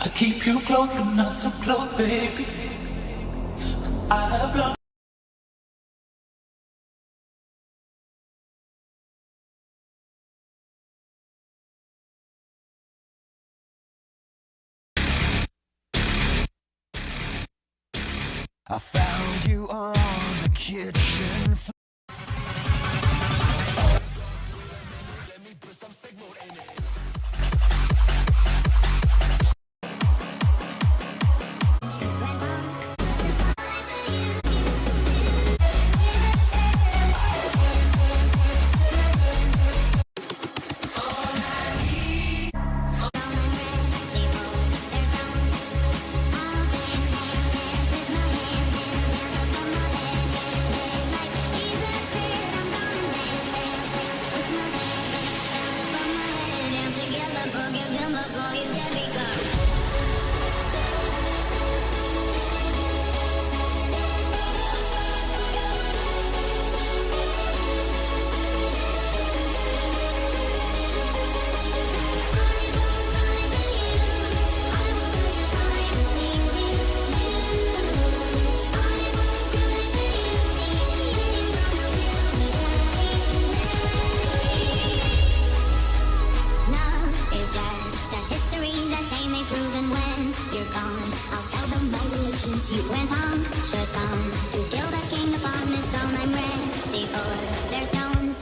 I keep you close, but not too close, baby. 'Cause I have learned. I found you on the kitchen floor. Let me put some signal in it. You went on, sure stones to kill the king upon this throne. I'm ready for their stones.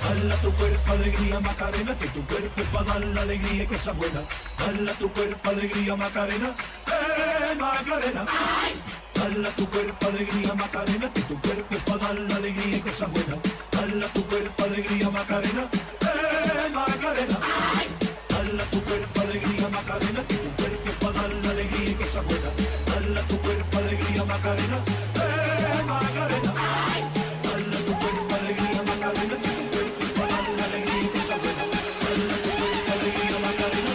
Dala tu cuerpo alegría Macarena, que tu cuerpo es para dar la alegría y cosas buenas. Dala tu cuerpo alegría Macarena, Macarena. Dala tu cuerpo alegría Macarena, que tu cuerpo es para dar la alegría y cosas buenas. Dala tu cuerpo alegría Macarena, Macarena. Dala tu cuerpo alegría Macarena, que tu cuerpo es para dar la alegría y cosas buenas. Dala tu cuerpo alegría Macarena, Macarena. Dala tu cuerpo alegría Macarena, que tu cuerpo es para dar la alegría y cosas buenas. Dala tu cuerpo alegría Macarena.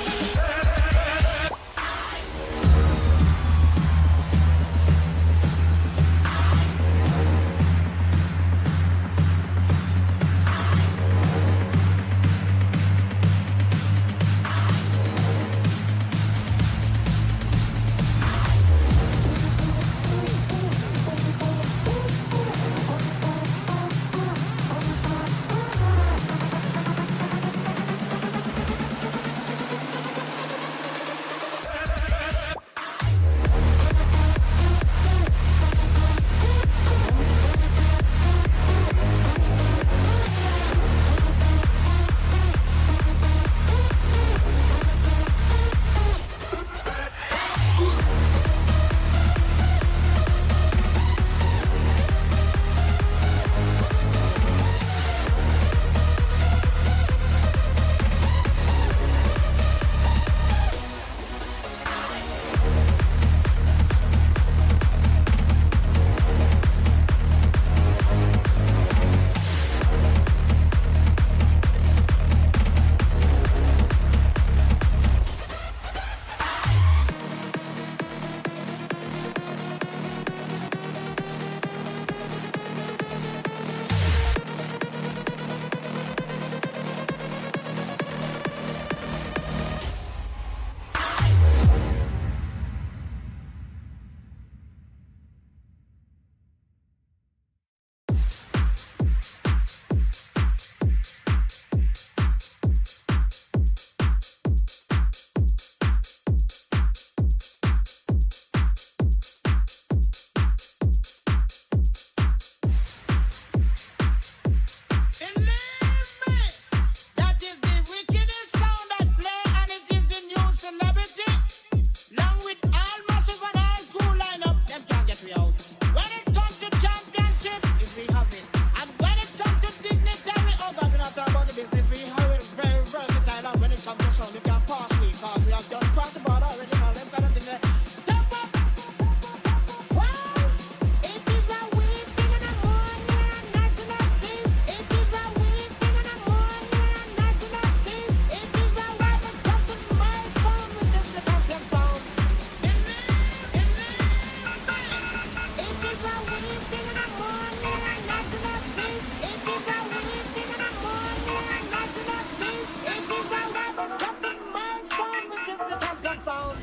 Sound.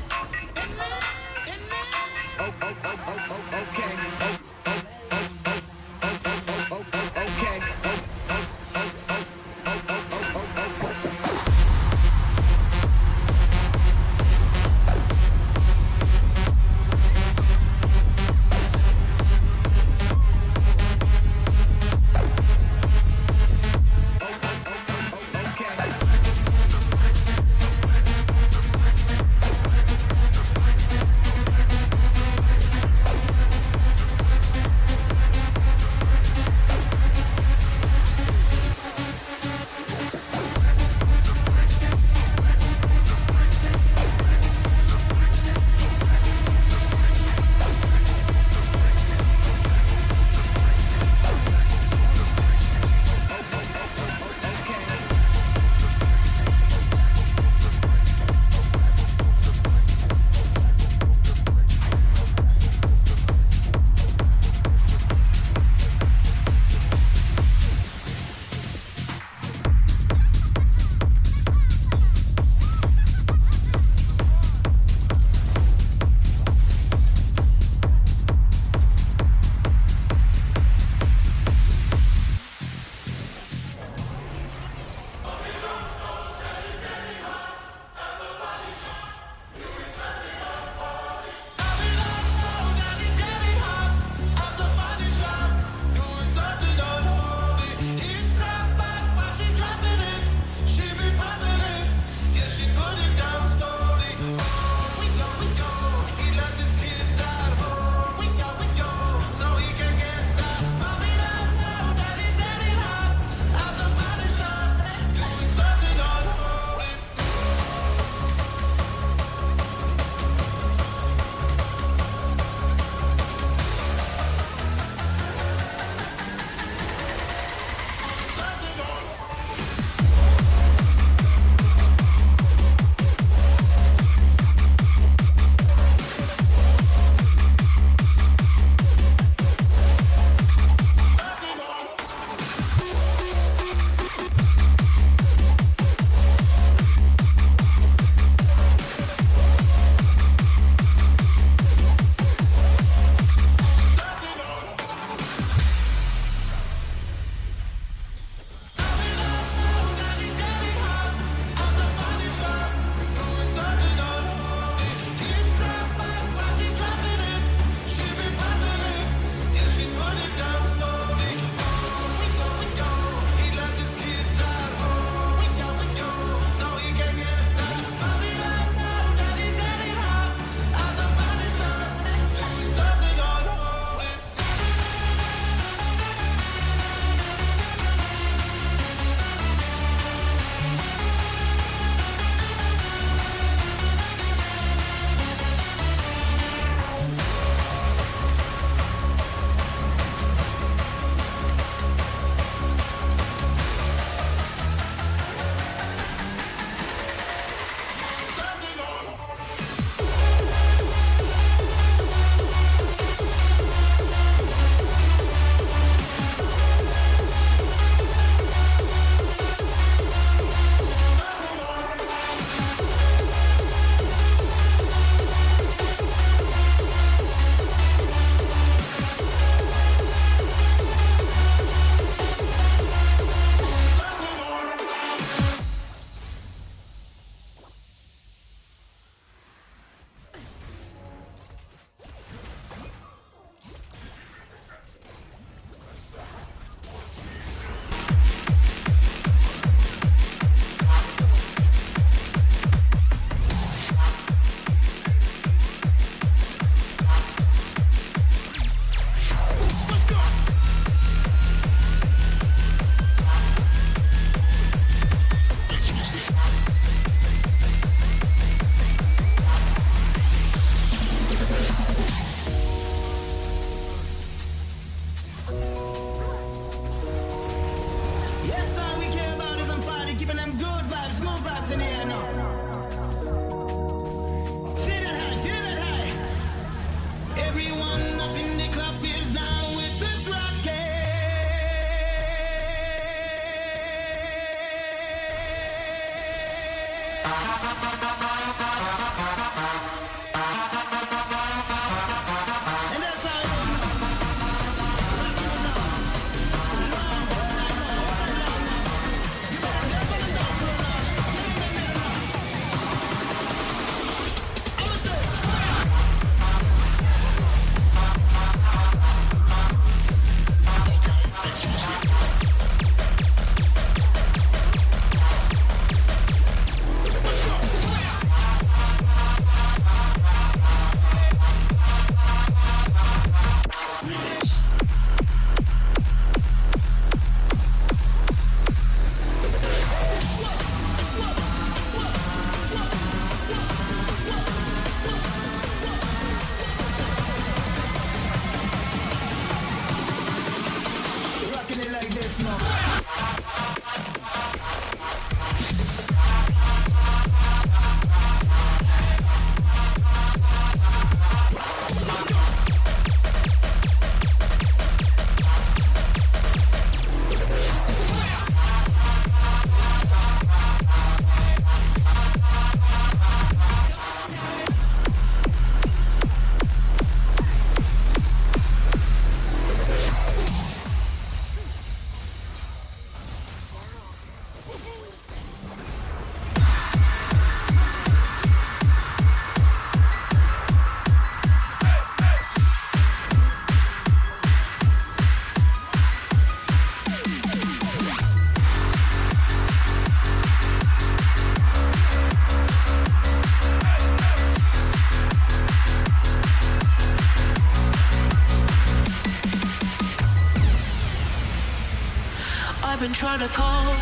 been trying to call.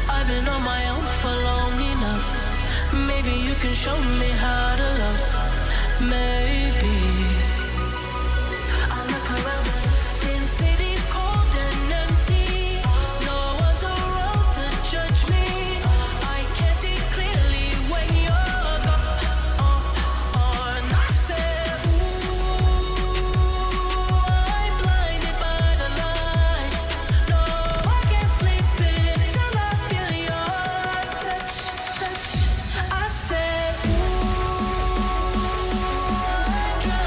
I've been on my own for long enough. Maybe you can show me how to love. Maybe. I look around, since city's cold and empty. No one's around to judge me. I can see clearly when you're gone. And I said, ooh, I'm blinded by the lights. No, I can't sleep until I feel your touch. I said, ooh, I'm drowning.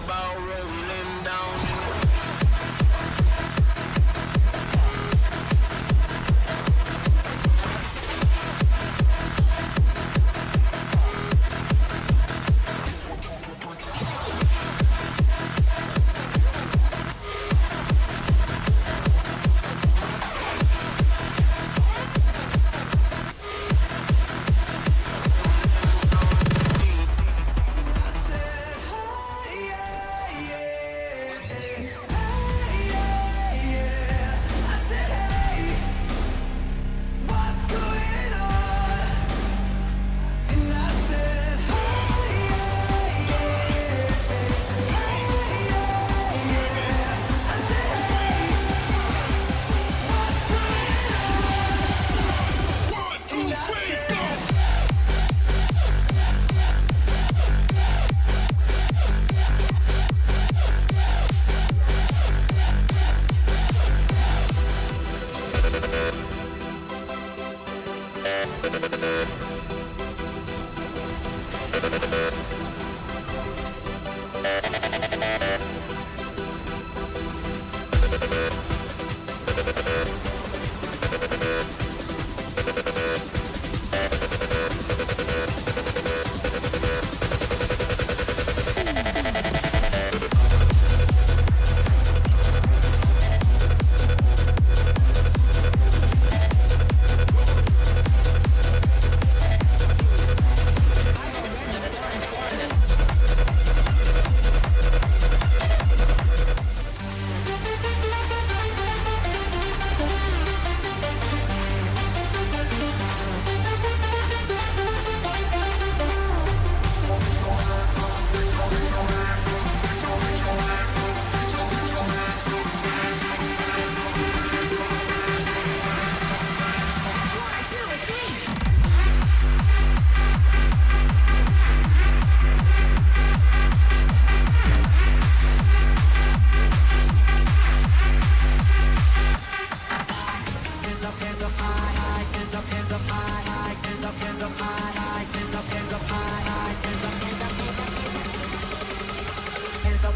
about rolling down.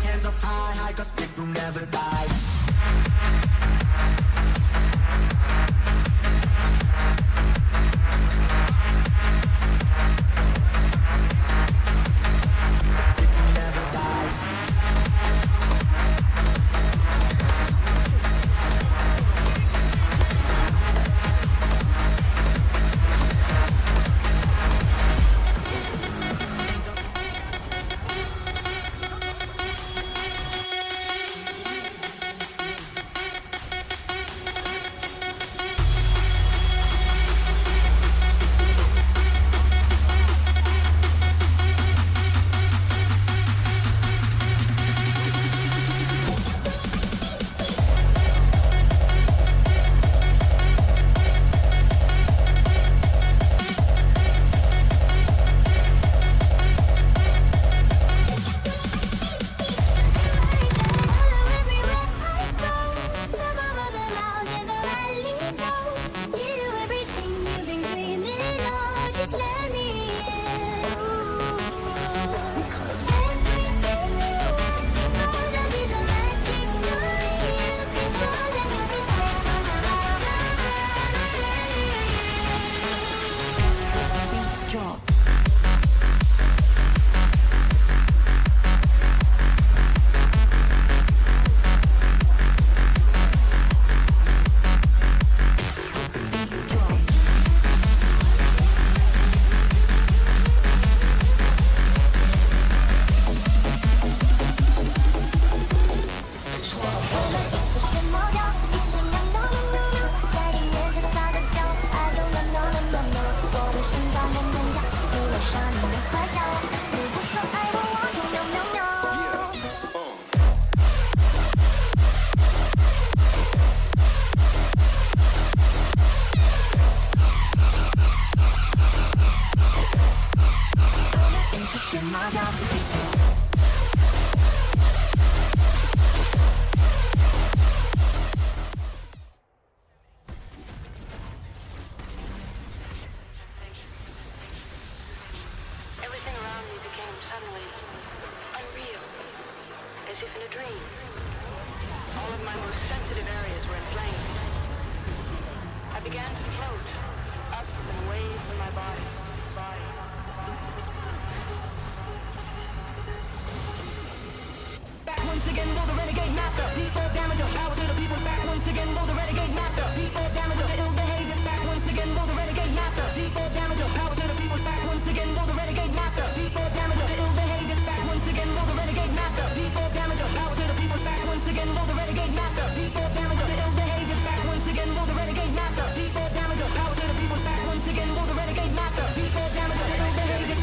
Hands up high, high, 'cause people never die. as if in a dream. All of my most sensitive areas were inflamed. I began to float, up and away from my body. Back once again, roll the renegade master. People damage your power to the people. Back once again, roll the renegade master. People damage your ill behavior. Back once again, roll the renegade master. People damage your power to the people. Back once again, roll the renegade master. People damage your ill behavior. Back once again, roll the renegade master. People damage your power to the people. Back once again, roll the renegade master. People damage your ill behavior. Back once again, roll the renegade master. People damage your power to the people. Back once again, roll the renegade master. People damage your ill behavior.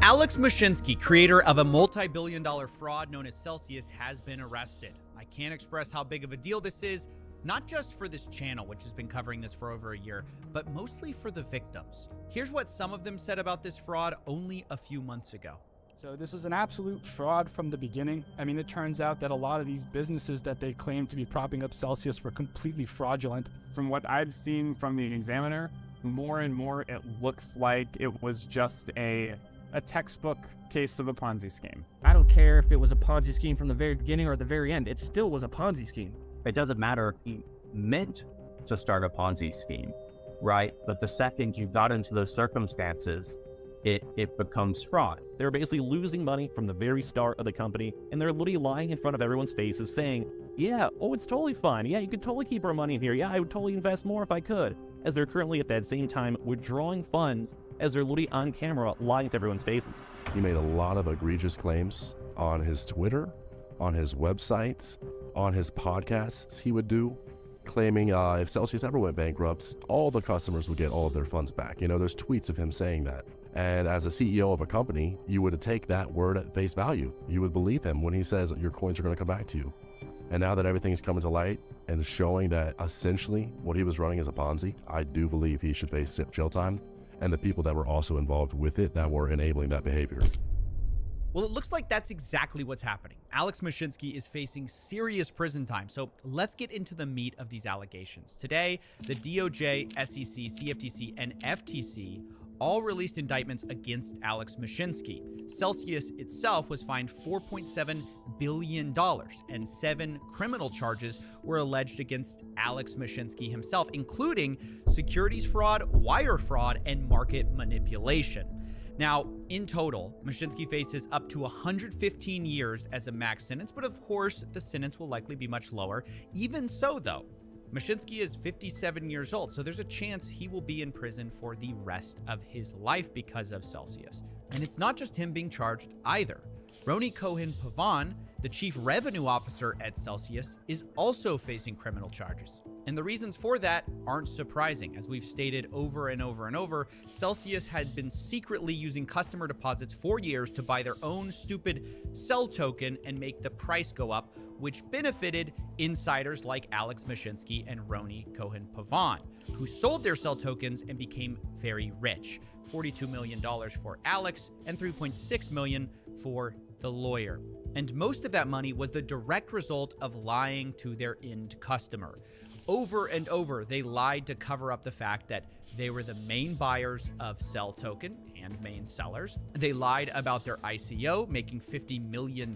Alex Mashinsky, creator of a multi-billion-dollar fraud known as Celsius, has been arrested. I can't express how big of a deal this is, not just for this channel, which has been covering this for over a year, but mostly for the victims. Here's what some of them said about this fraud only a few months ago. So this was an absolute fraud from the beginning. I mean, it turns out that a lot of these businesses that they claimed to be propping up Celsius were completely fraudulent. From what I've seen from the Examiner, more and more it looks like it was just a textbook case of a Ponzi scheme. I don't care if it was a Ponzi scheme from the very beginning or the very end. It still was a Ponzi scheme. It doesn't matter if he meant to start a Ponzi scheme, right? But the second you got into those circumstances, it becomes fraud. They're basically losing money from the very start of the company, and they're literally lying in front of everyone's faces saying, yeah, oh, it's totally fine. Yeah, you could totally keep our money in here. Yeah, I would totally invest more if I could. As they're currently at that same time withdrawing funds as they're literally on camera lying to everyone's faces. He made a lot of egregious claims on his Twitter, on his website, on his podcasts he would do, claiming if Celsius ever went bankrupt, all the customers would get all of their funds back. You know, there's tweets of him saying that. And as a CEO of a company, you would take that word at face value. You would believe him when he says your coins are going to come back to you. And now that everything's coming to light and showing that essentially what he was running is a Ponzi, I do believe he should face jail time, and the people that were also involved with it that were enabling that behavior. Well, it looks like that's exactly what's happening. Alex Mashinsky is facing serious prison time. So let's get into the meat of these allegations. Today, the DOJ, SEC, CFTC, and FTC all released indictments against Alex Mashinsky. Celsius itself was fined $4.7 billion, and 7 criminal charges were alleged against Alex Mashinsky himself, including securities fraud, wire fraud, and market manipulation. Now, in total, Mashinsky faces up to 115 years as a max sentence, but of course, the sentence will likely be much lower. Even so, though, Mashinsky is 57 years old, so there's a chance he will be in prison for the rest of his life because of Celsius. And it's not just him being charged either. Roni Cohen-Pavan, the chief revenue officer at Celsius, is also facing criminal charges. And the reasons for that aren't surprising. As we've stated over and over and over, Celsius had been secretly using customer deposits for years to buy their own stupid Cell token and make the price go up, which benefited insiders like Alex Mashinsky and Roni Cohen-Pavan, who sold their Cell tokens and became very rich. $42 million for Alex and $3.6 million for the lawyer. And most of that money was the direct result of lying to their end customer. Over and over, they lied to cover up the fact that they were the main buyers of Cell token and main sellers. They lied about their ICO, making $50 million.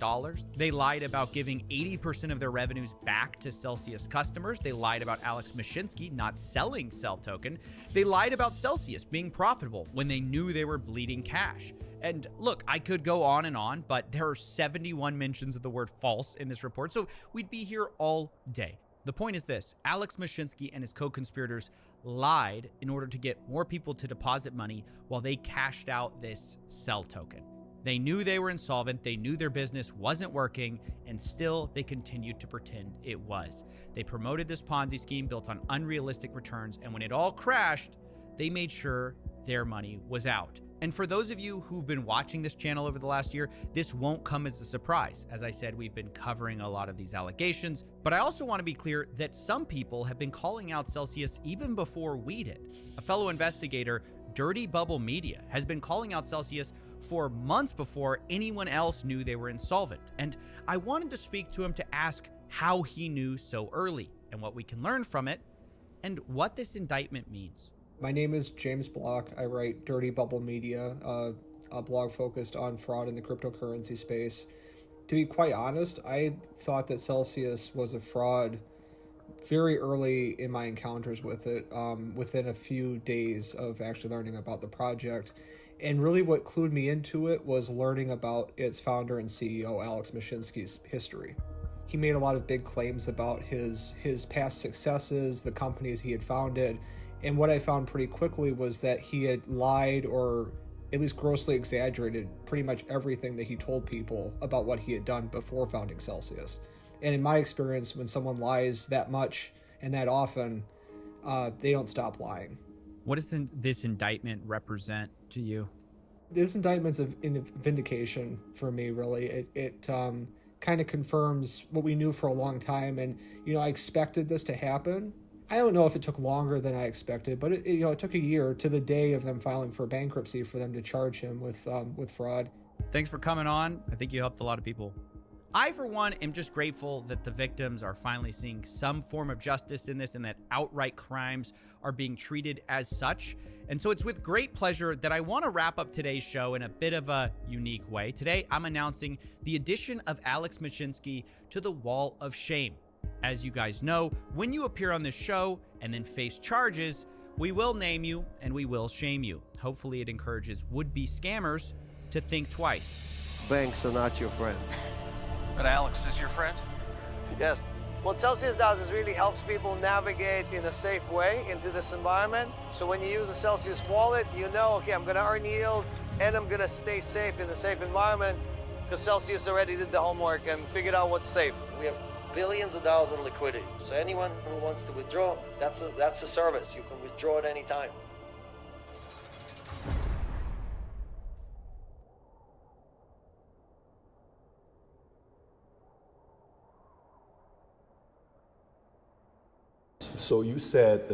They lied about giving 80% of their revenues back to Celsius customers. They lied about Alex Mashinsky not selling Cell token. They lied about Celsius being profitable when they knew they were bleeding cash. And look, I could go on, but there are 71 mentions of the word false in this report, so we'd be here all day. The point is this: Alex Mashinsky and his co-conspirators lied in order to get more people to deposit money while they cashed out this Cell token. They knew they were insolvent, they knew their business wasn't working, and still they continued to pretend it was. They promoted this Ponzi scheme built on unrealistic returns, and when it all crashed, they made sure their money was out. And for those of you who've been watching this channel over the last year, this won't come as a surprise. As I said, we've been covering a lot of these allegations, but I also want to be clear that some people have been calling out Celsius even before we did. A fellow investigator, Dirty Bubble Media, has been calling out Celsius for months before anyone else knew they were insolvent. And I wanted to speak to him to ask how he knew so early and what we can learn from it and what this indictment means. My name is James Block. I write Dirty Bubble Media, a blog focused on fraud in the cryptocurrency space. To be quite honest, I thought that Celsius was a fraud very early in my encounters with it, within a few days of actually learning about the project. And really what clued me into it was learning about its founder and CEO, Alex Mashinsky's history. He made a lot of big claims about his past successes, the companies he had founded, and what I found pretty quickly was that he had lied or at least grossly exaggerated pretty much everything that he told people about what he had done before founding Celsius. And in my experience, when someone lies that much and that often, they don't stop lying. What does this indictment represent to you? This indictment's a vindication for me, really. It kind of confirms what we knew for a long time, and I expected this to happen. I don't know if it took longer than I expected, but it took a year to the day of them filing for bankruptcy for them to charge him with fraud. Thanks for coming on. I think you helped a lot of people. I, for one, am just grateful that the victims are finally seeing some form of justice in this, and that outright crimes are being treated as such. And so it's with great pleasure that I want to wrap up today's show in a bit of a unique way. Today, I'm announcing the addition of Alex Mashinsky to the Wall of Shame. As you guys know, when you appear on this show and then face charges, we will name you and we will shame you. Hopefully it encourages would-be scammers to think twice. Banks are not your friend. But Alex is your friend? Yes. What Celsius does is really helps people navigate in a safe way into this environment. So when you use a Celsius wallet, you know, okay, I'm gonna earn yield and I'm gonna stay safe in a safe environment because Celsius already did the homework and figured out what's safe. We have billions of dollars in liquidity. So anyone who wants to withdraw, that's a service. You can withdraw at any time. So you said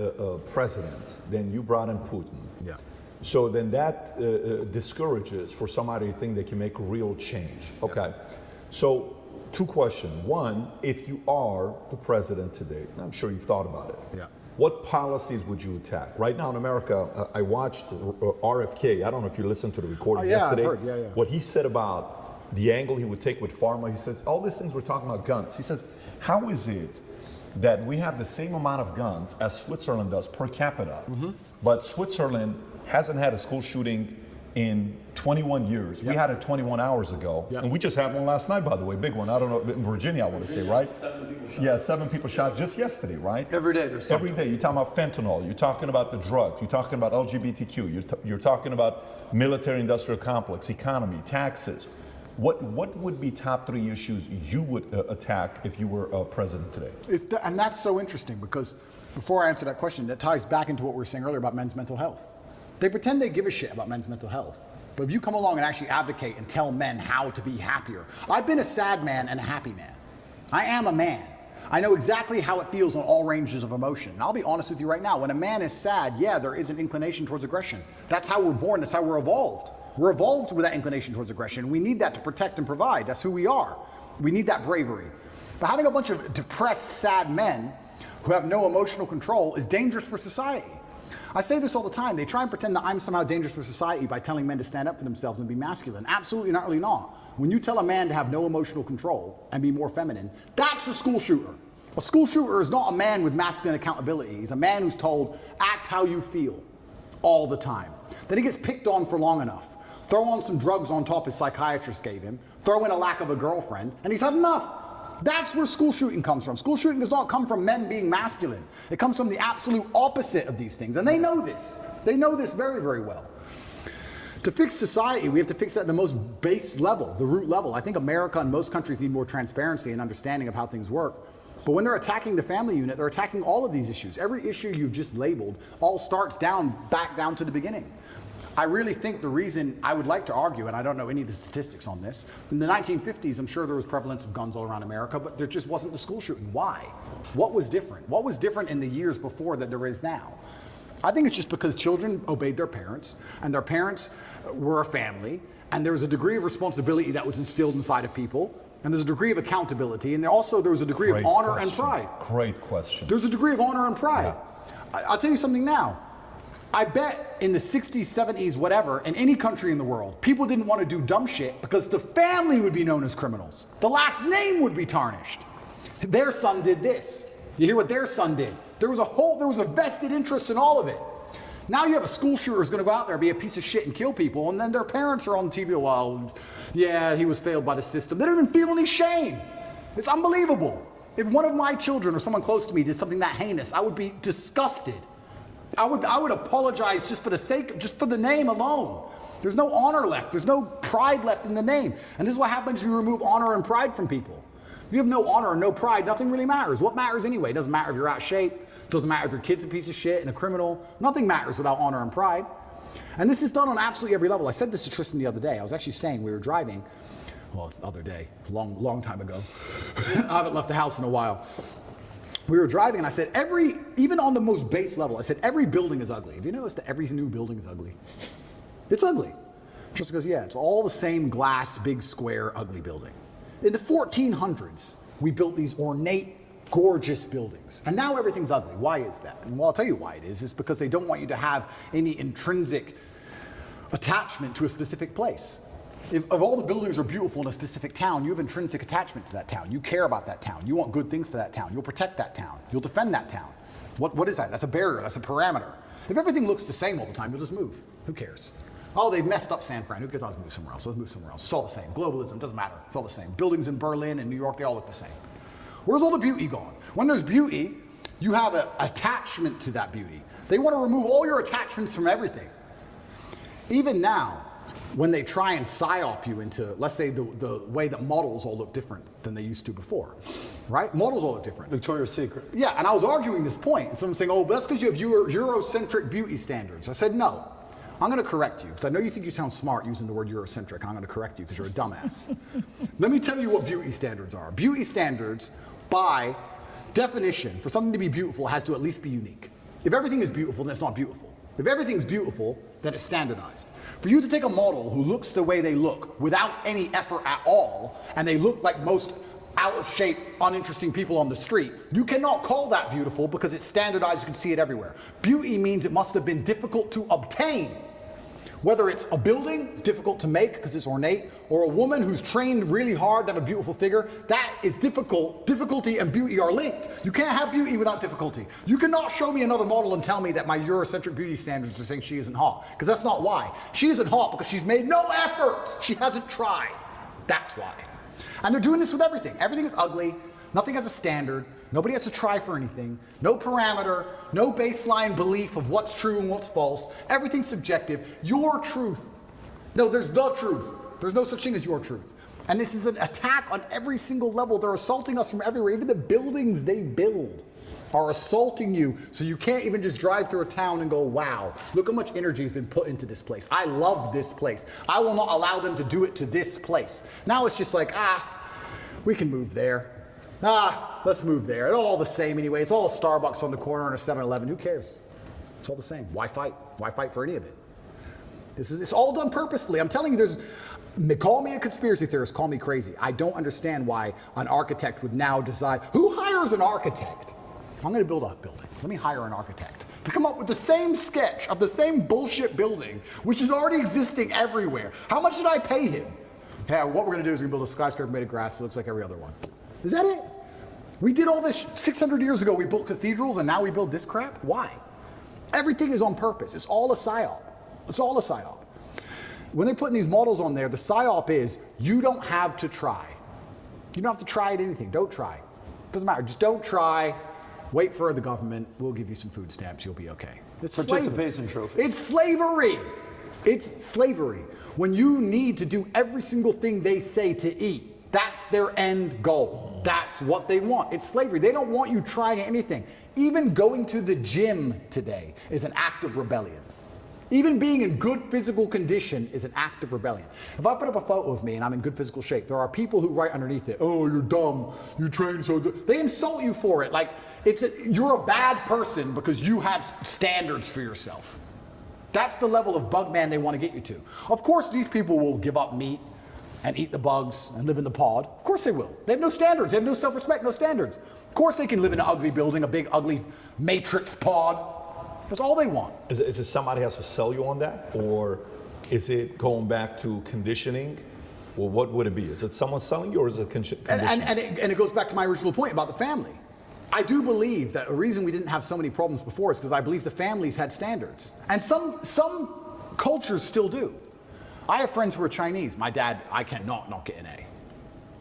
president, then you brought in Putin. Yeah. So then that discourages for somebody to think they can make real change. Okay. Yeah. So two questions. One, if you are the president today, I'm sure you've thought about it. Yeah. What policies would you attack? Right now in America, I watched RFK. I don't know if you listened to the recording yesterday. I've heard. Yeah. What he said about the angle he would take with pharma, he says, all these things we're talking about guns. He says, how is it that we have the same amount of guns as Switzerland does per capita, but Switzerland hasn't had a school shooting in 21 years. Yep. We had it 21 hours ago, and we just had one last night, by the way, big one. I don't know, in Virginia, I want to say, right? 7 people shot. Yeah, 7 people shot just yesterday, right? Every day there's something. Every day. You're talking about fentanyl, you're talking about the drugs, you're talking about LGBTQ, you're talking about military-industrial complex, economy, taxes. What would be top 3 issues you would attack if you were president today? And that's so interesting because before I answer that question, that ties back into what we were saying earlier about men's mental health. They pretend they give a shit about men's mental health. But if you come along and actually advocate and tell men how to be happier. I've been a sad man and a happy man. I am a man. I know exactly how it feels on all ranges of emotion. And I'll be honest with you right now. When a man is sad, yeah, there is an inclination towards aggression. That's how we're born. That's how we're evolved. We're evolved with that inclination towards aggression. We need that to protect and provide. That's who we are. We need that bravery. But having a bunch of depressed, sad men who have no emotional control is dangerous for society. I say this all the time. They try and pretend that I'm somehow dangerous for society by telling men to stand up for themselves and be masculine. Absolutely not, really not. When you tell a man to have no emotional control and be more feminine, that's a school shooter. A school shooter is not a man with masculine accountability. He's a man who's told, act how you feel all the time. Then he gets picked on for long enough. Throw on some drugs on top his psychiatrist gave him, throw in a lack of a girlfriend, and he's had enough. That's where school shooting comes from. School shooting does not come from men being masculine. It comes from the absolute opposite of these things, and they know this. They know this very, very well. To fix society, we have to fix that at the most base level, the root level. I think America and most countries need more transparency and understanding of how things work. But when they're attacking the family unit, they're attacking all of these issues. Every issue you've just labeled all starts back down to the beginning. I really think the reason I would like to argue, and I don't know any of the statistics on this, in the 1950s, I'm sure there was prevalence of guns all around America, but there just wasn't the school shooting. Why? What was different? What was different in the years before that there is now? I think it's just because children obeyed their parents, and their parents were a family, and there was a degree of responsibility that was instilled inside of people, and there's a degree of accountability, and also there was a degree of honor and pride. Great question. There's a degree of honor and pride. Yeah. I'll tell you something now. I bet in the 60s, 70s, whatever, in any country in the world, people didn't want to do dumb shit because the family would be known as criminals. The last name would be tarnished. Their son did this. You hear what their son did? There was a vested interest in all of it. Now you have a school shooter who's going to go out there, be a piece of shit and kill people, and then their parents are on TV, well, yeah, he was failed by the system. They don't even feel any shame. It's unbelievable. If one of my children or someone close to me did something that heinous, I would be disgusted. I would apologize just for the name alone. There's no honor left. There's no pride left in the name. And this is what happens when you remove honor and pride from people. If you have no honor and no pride, nothing really matters. What matters anyway? It doesn't matter if you're out of shape. It doesn't matter if your kid's a piece of shit and a criminal. Nothing matters without honor and pride. And this is done on absolutely every level. I said this to Tristan the other day. I was actually saying we were driving, well, the other day, long time ago. I haven't left the house in a while. We were driving and I said, even on the most base level, I said, every building is ugly. Have you noticed that every new building is ugly? It's ugly. Tristan goes, yeah, it's all the same glass, big square, ugly building. In the 1400s, we built these ornate, gorgeous buildings. And now everything's ugly. Why is that? And well, I'll tell you why it is. It's because they don't want you to have any intrinsic attachment to a specific place. If all the buildings are beautiful in a specific town, you have intrinsic attachment to that town. You care about that town. You want good things for that town. You'll protect that town. You'll defend that town. What is that? That's a barrier. That's a parameter. If everything looks the same all the time, you'll just move. Who cares? Oh, they've messed up San Fran. Who cares? I'll move somewhere else. Let's move somewhere else. It's all the same. Globalism doesn't matter. It's all the same. Buildings in Berlin and New York, they all look the same. Where's all the beauty gone? When there's beauty, you have an attachment to that beauty. They want to remove all your attachments from everything. Even now, when they try and psyop you into, let's say, the way that models all look different than they used to before, right? Models all look different. Victoria's Secret. Yeah, and I was arguing this point, and someone's saying, oh, but that's because you have Eurocentric beauty standards. I said, no. I'm going to correct you, because I know you think you sound smart using the word Eurocentric, and I'm going to correct you because you're a dumbass. Let me tell you what beauty standards are. Beauty standards, by definition, for something to be beautiful, has to at least be unique. If everything is beautiful, then it's not beautiful. If everything's beautiful, then it's standardized. For you to take a model who looks the way they look without any effort at all, and they look like most out of shape, uninteresting people on the street, you cannot call that beautiful because it's standardized, you can see it everywhere. Beauty means it must have been difficult to obtain. Whether it's a building, it's difficult to make because it's ornate, or a woman who's trained really hard to have a beautiful figure, that is difficult. Difficulty and beauty are linked. You can't have beauty without difficulty. You cannot show me another model and tell me that my Eurocentric beauty standards are saying she isn't hot, because that's not why. She isn't hot because she's made no effort. She hasn't tried. That's why. And they're doing this with everything. Everything is ugly. Nothing has a standard. Nobody has to try for anything. No parameter. No baseline belief of what's true and what's false. Everything's subjective. Your truth. No, there's the truth. There's no such thing as your truth. And this is an attack on every single level. They're assaulting us from everywhere. Even the buildings they build are assaulting you, so you can't even just drive through a town and go, wow, look how much energy has been put into this place. I love this place. I will not allow them to do it to this place. Now it's just like, we can move there. Let's move there. It's all the same anyway. It's all a Starbucks on the corner and a 7-Eleven. Who cares? It's all the same. Why fight? Why fight for any of it? It's all done purposefully. I'm telling you, call me a conspiracy theorist, call me crazy. I don't understand why an architect would now decide, who hires an architect? I'm going to build a building. Let me hire an architect to come up with the same sketch of the same bullshit building, which is already existing everywhere. How much did I pay him? Yeah, what we're going to do is we're going to build a skyscraper made of grass that looks like every other one. Is that it? We did all this 600 years ago. We built cathedrals, and now we build this crap? Why? Everything is on purpose. It's all a psyop. It's all a psyop. When they're putting these models on there, the psyop is you don't have to try. You don't have to try at anything. Don't try. Doesn't matter. Just don't try. Wait for the government. We'll give you some food stamps. You'll be okay. It's participation trophy. It's slavery. It's slavery. When you need to do every single thing they say to eat, that's their end goal. That's what they want. It's slavery. They don't want you trying anything. Even going to the gym today is an act of rebellion. Even being in good physical condition is an act of rebellion. If I put up a photo of me and I'm in good physical shape, there are people who write underneath it, oh, you're dumb, you train so good. They insult you for it. Like, you're a bad person because you have standards for yourself. That's the level of bug man they want to get you to. Of course, these people will give up meat and eat the bugs and live in the pod. Of course they will. They have no standards. They have no self-respect, no standards. Of course they can live in an ugly building, a big, ugly matrix pod. That's all they want. Is it somebody has to sell you on that? Or is it going back to conditioning? Or what would it be? Is it someone selling you, or is it conditioning? And it goes back to my original point about the family. I do believe that the reason we didn't have so many problems before is because I believe the families had standards. And some cultures still do. I have friends who are Chinese. My dad, I cannot not get an A.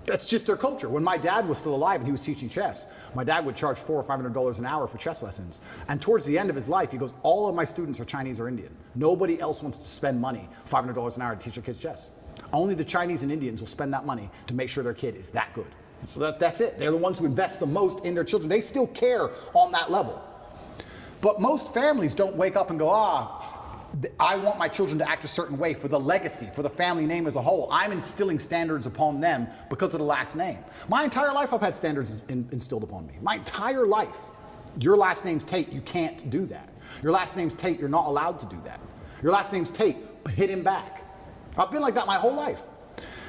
That's just their culture. When my dad was still alive and he was teaching chess, my dad would charge $400 or $500 an hour for chess lessons. And towards the end of his life, he goes, all of my students are Chinese or Indian. Nobody else wants to spend money, $500 an hour to teach their kids chess. Only the Chinese and Indians will spend that money to make sure their kid is that good. So that's it. They're the ones who invest the most in their children. They still care on that level. But most families don't wake up and go, I want my children to act a certain way for the legacy, for the family name as a whole. I'm instilling standards upon them because of the last name. My entire life I've had standards instilled upon me. My entire life. Your last name's Tate, you can't do that. Your last name's Tate, you're not allowed to do that. Your last name's Tate, hit him back. I've been like that my whole life.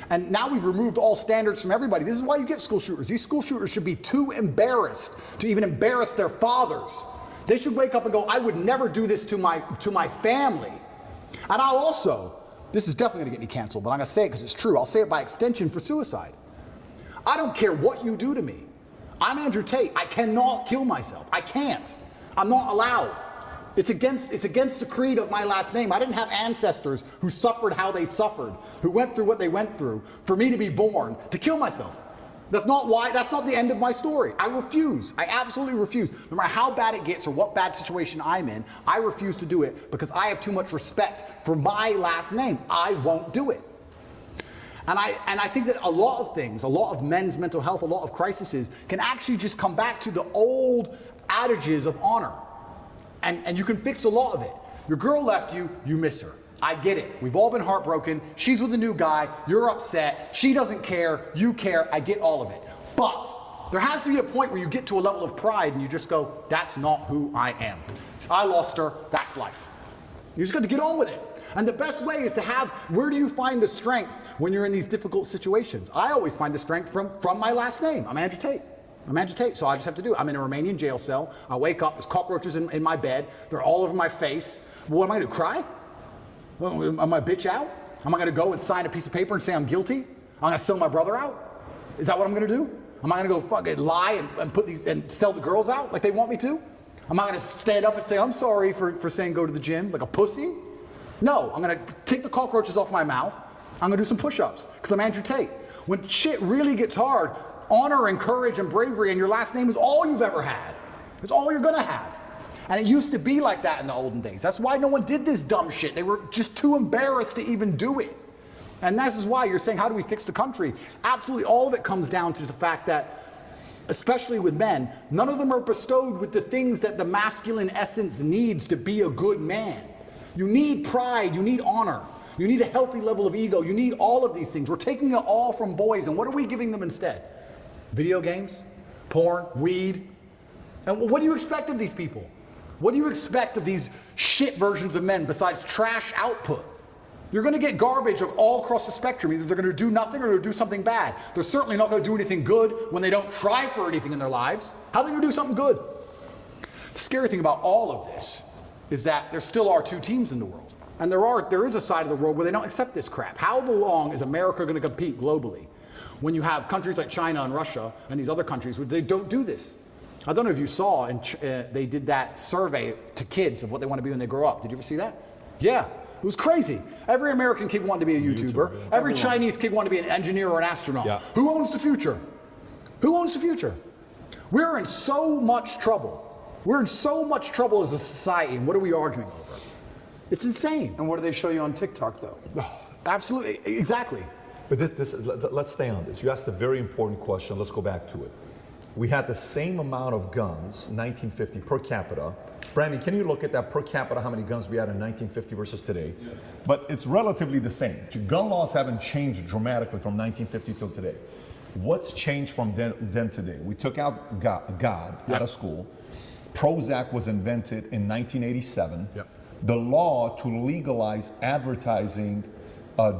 And now we've removed all standards from everybody. This is why you get school shooters. These school shooters should be too embarrassed to even embarrass their fathers. They should wake up and go, I would never do this to my family. And I'll also, this is definitely gonna get me canceled, but I'm gonna say it because it's true. I'll say it by extension for suicide. I don't care what you do to me. I'm Andrew Tate. I cannot kill myself. I can't. I'm not allowed. It's against the creed of my last name. I didn't have ancestors who suffered how they suffered, who went through what they went through, for me to be born to kill myself. That's not the end of my story. I refuse. I absolutely refuse. No matter how bad it gets or what bad situation I'm in, I refuse to do it because I have too much respect for my last name. I won't do it. And I think that a lot of things, a lot of men's mental health, a lot of crises can actually just come back to the old adages of honor. And you can fix a lot of it. Your girl left you, you miss her. I get it. We've all been heartbroken. She's with a new guy. You're upset. She doesn't care. You care. I get all of it. But there has to be a point where you get to a level of pride and you just go, that's not who I am. I lost her. That's life. You just got to get on with it. And the best way is to have, where do you find the strength when you're in these difficult situations? I always find the strength from my last name. I'm Andrew Tate. I'm Andrew Tate, so I just have to do it. I'm in a Romanian jail cell. I wake up, there's cockroaches in my bed. They're all over my face. What am I gonna do, cry? Well, am I bitch out? Am I gonna go and sign a piece of paper and say I'm guilty? I'm gonna sell my brother out? Is that what I'm gonna do? Am I gonna go fucking lie and put these and sell the girls out like they want me to? Am I gonna stand up and say I'm sorry for saying go to the gym like a pussy? No, I'm gonna take the cockroaches off my mouth. I'm gonna do some push-ups because I'm Andrew Tate. When shit really gets hard, honor and courage and bravery and your last name is all you've ever had. It's all you're gonna have. And it used to be like that in the olden days. That's why no one did this dumb shit. They were just too embarrassed to even do it. And this is why you're saying, how do we fix the country? Absolutely all of it comes down to the fact that, especially with men, none of them are bestowed with the things that the masculine essence needs to be a good man. You need pride, you need honor, you need a healthy level of ego, you need all of these things. We're taking it all from boys, and what are we giving them instead? Video games, porn, weed. And what do you expect of these people? What do you expect of these shit versions of men besides trash output? You're gonna get garbage all across the spectrum. Either they're gonna do nothing or they're gonna do something bad. They're certainly not gonna do anything good when they don't try for anything in their lives. How are they gonna do something good? The scary thing about all of this is that there still are two teams in the world. And there is a side of the world where they don't accept this crap. How long is America gonna compete globally when you have countries like China and Russia and these other countries where they don't do this? I don't know if you saw, they did that survey to kids of what they want to be when they grow up. Did you ever see that? Yeah, it was crazy. Every American kid wanted to be a YouTuber. Yeah. Every Chinese kid wanted to be an engineer or an astronaut. Yeah. Who owns the future? Who owns the future? We're in so much trouble. We're in so much trouble as a society, and what are we arguing over? It's insane. And what do they show you on TikTok, though? Oh, absolutely, exactly. But let's stay on this. You asked a very important question. Let's go back to it. We had the same amount of guns, 1950 per capita. Brandon, can you look at that per capita, how many guns we had in 1950 versus today? Yeah. But it's relatively the same. Gun laws haven't changed dramatically from 1950 till today. What's changed from then to today? We took out God out of school. Prozac was invented in 1987. Yep. The law to legalize advertising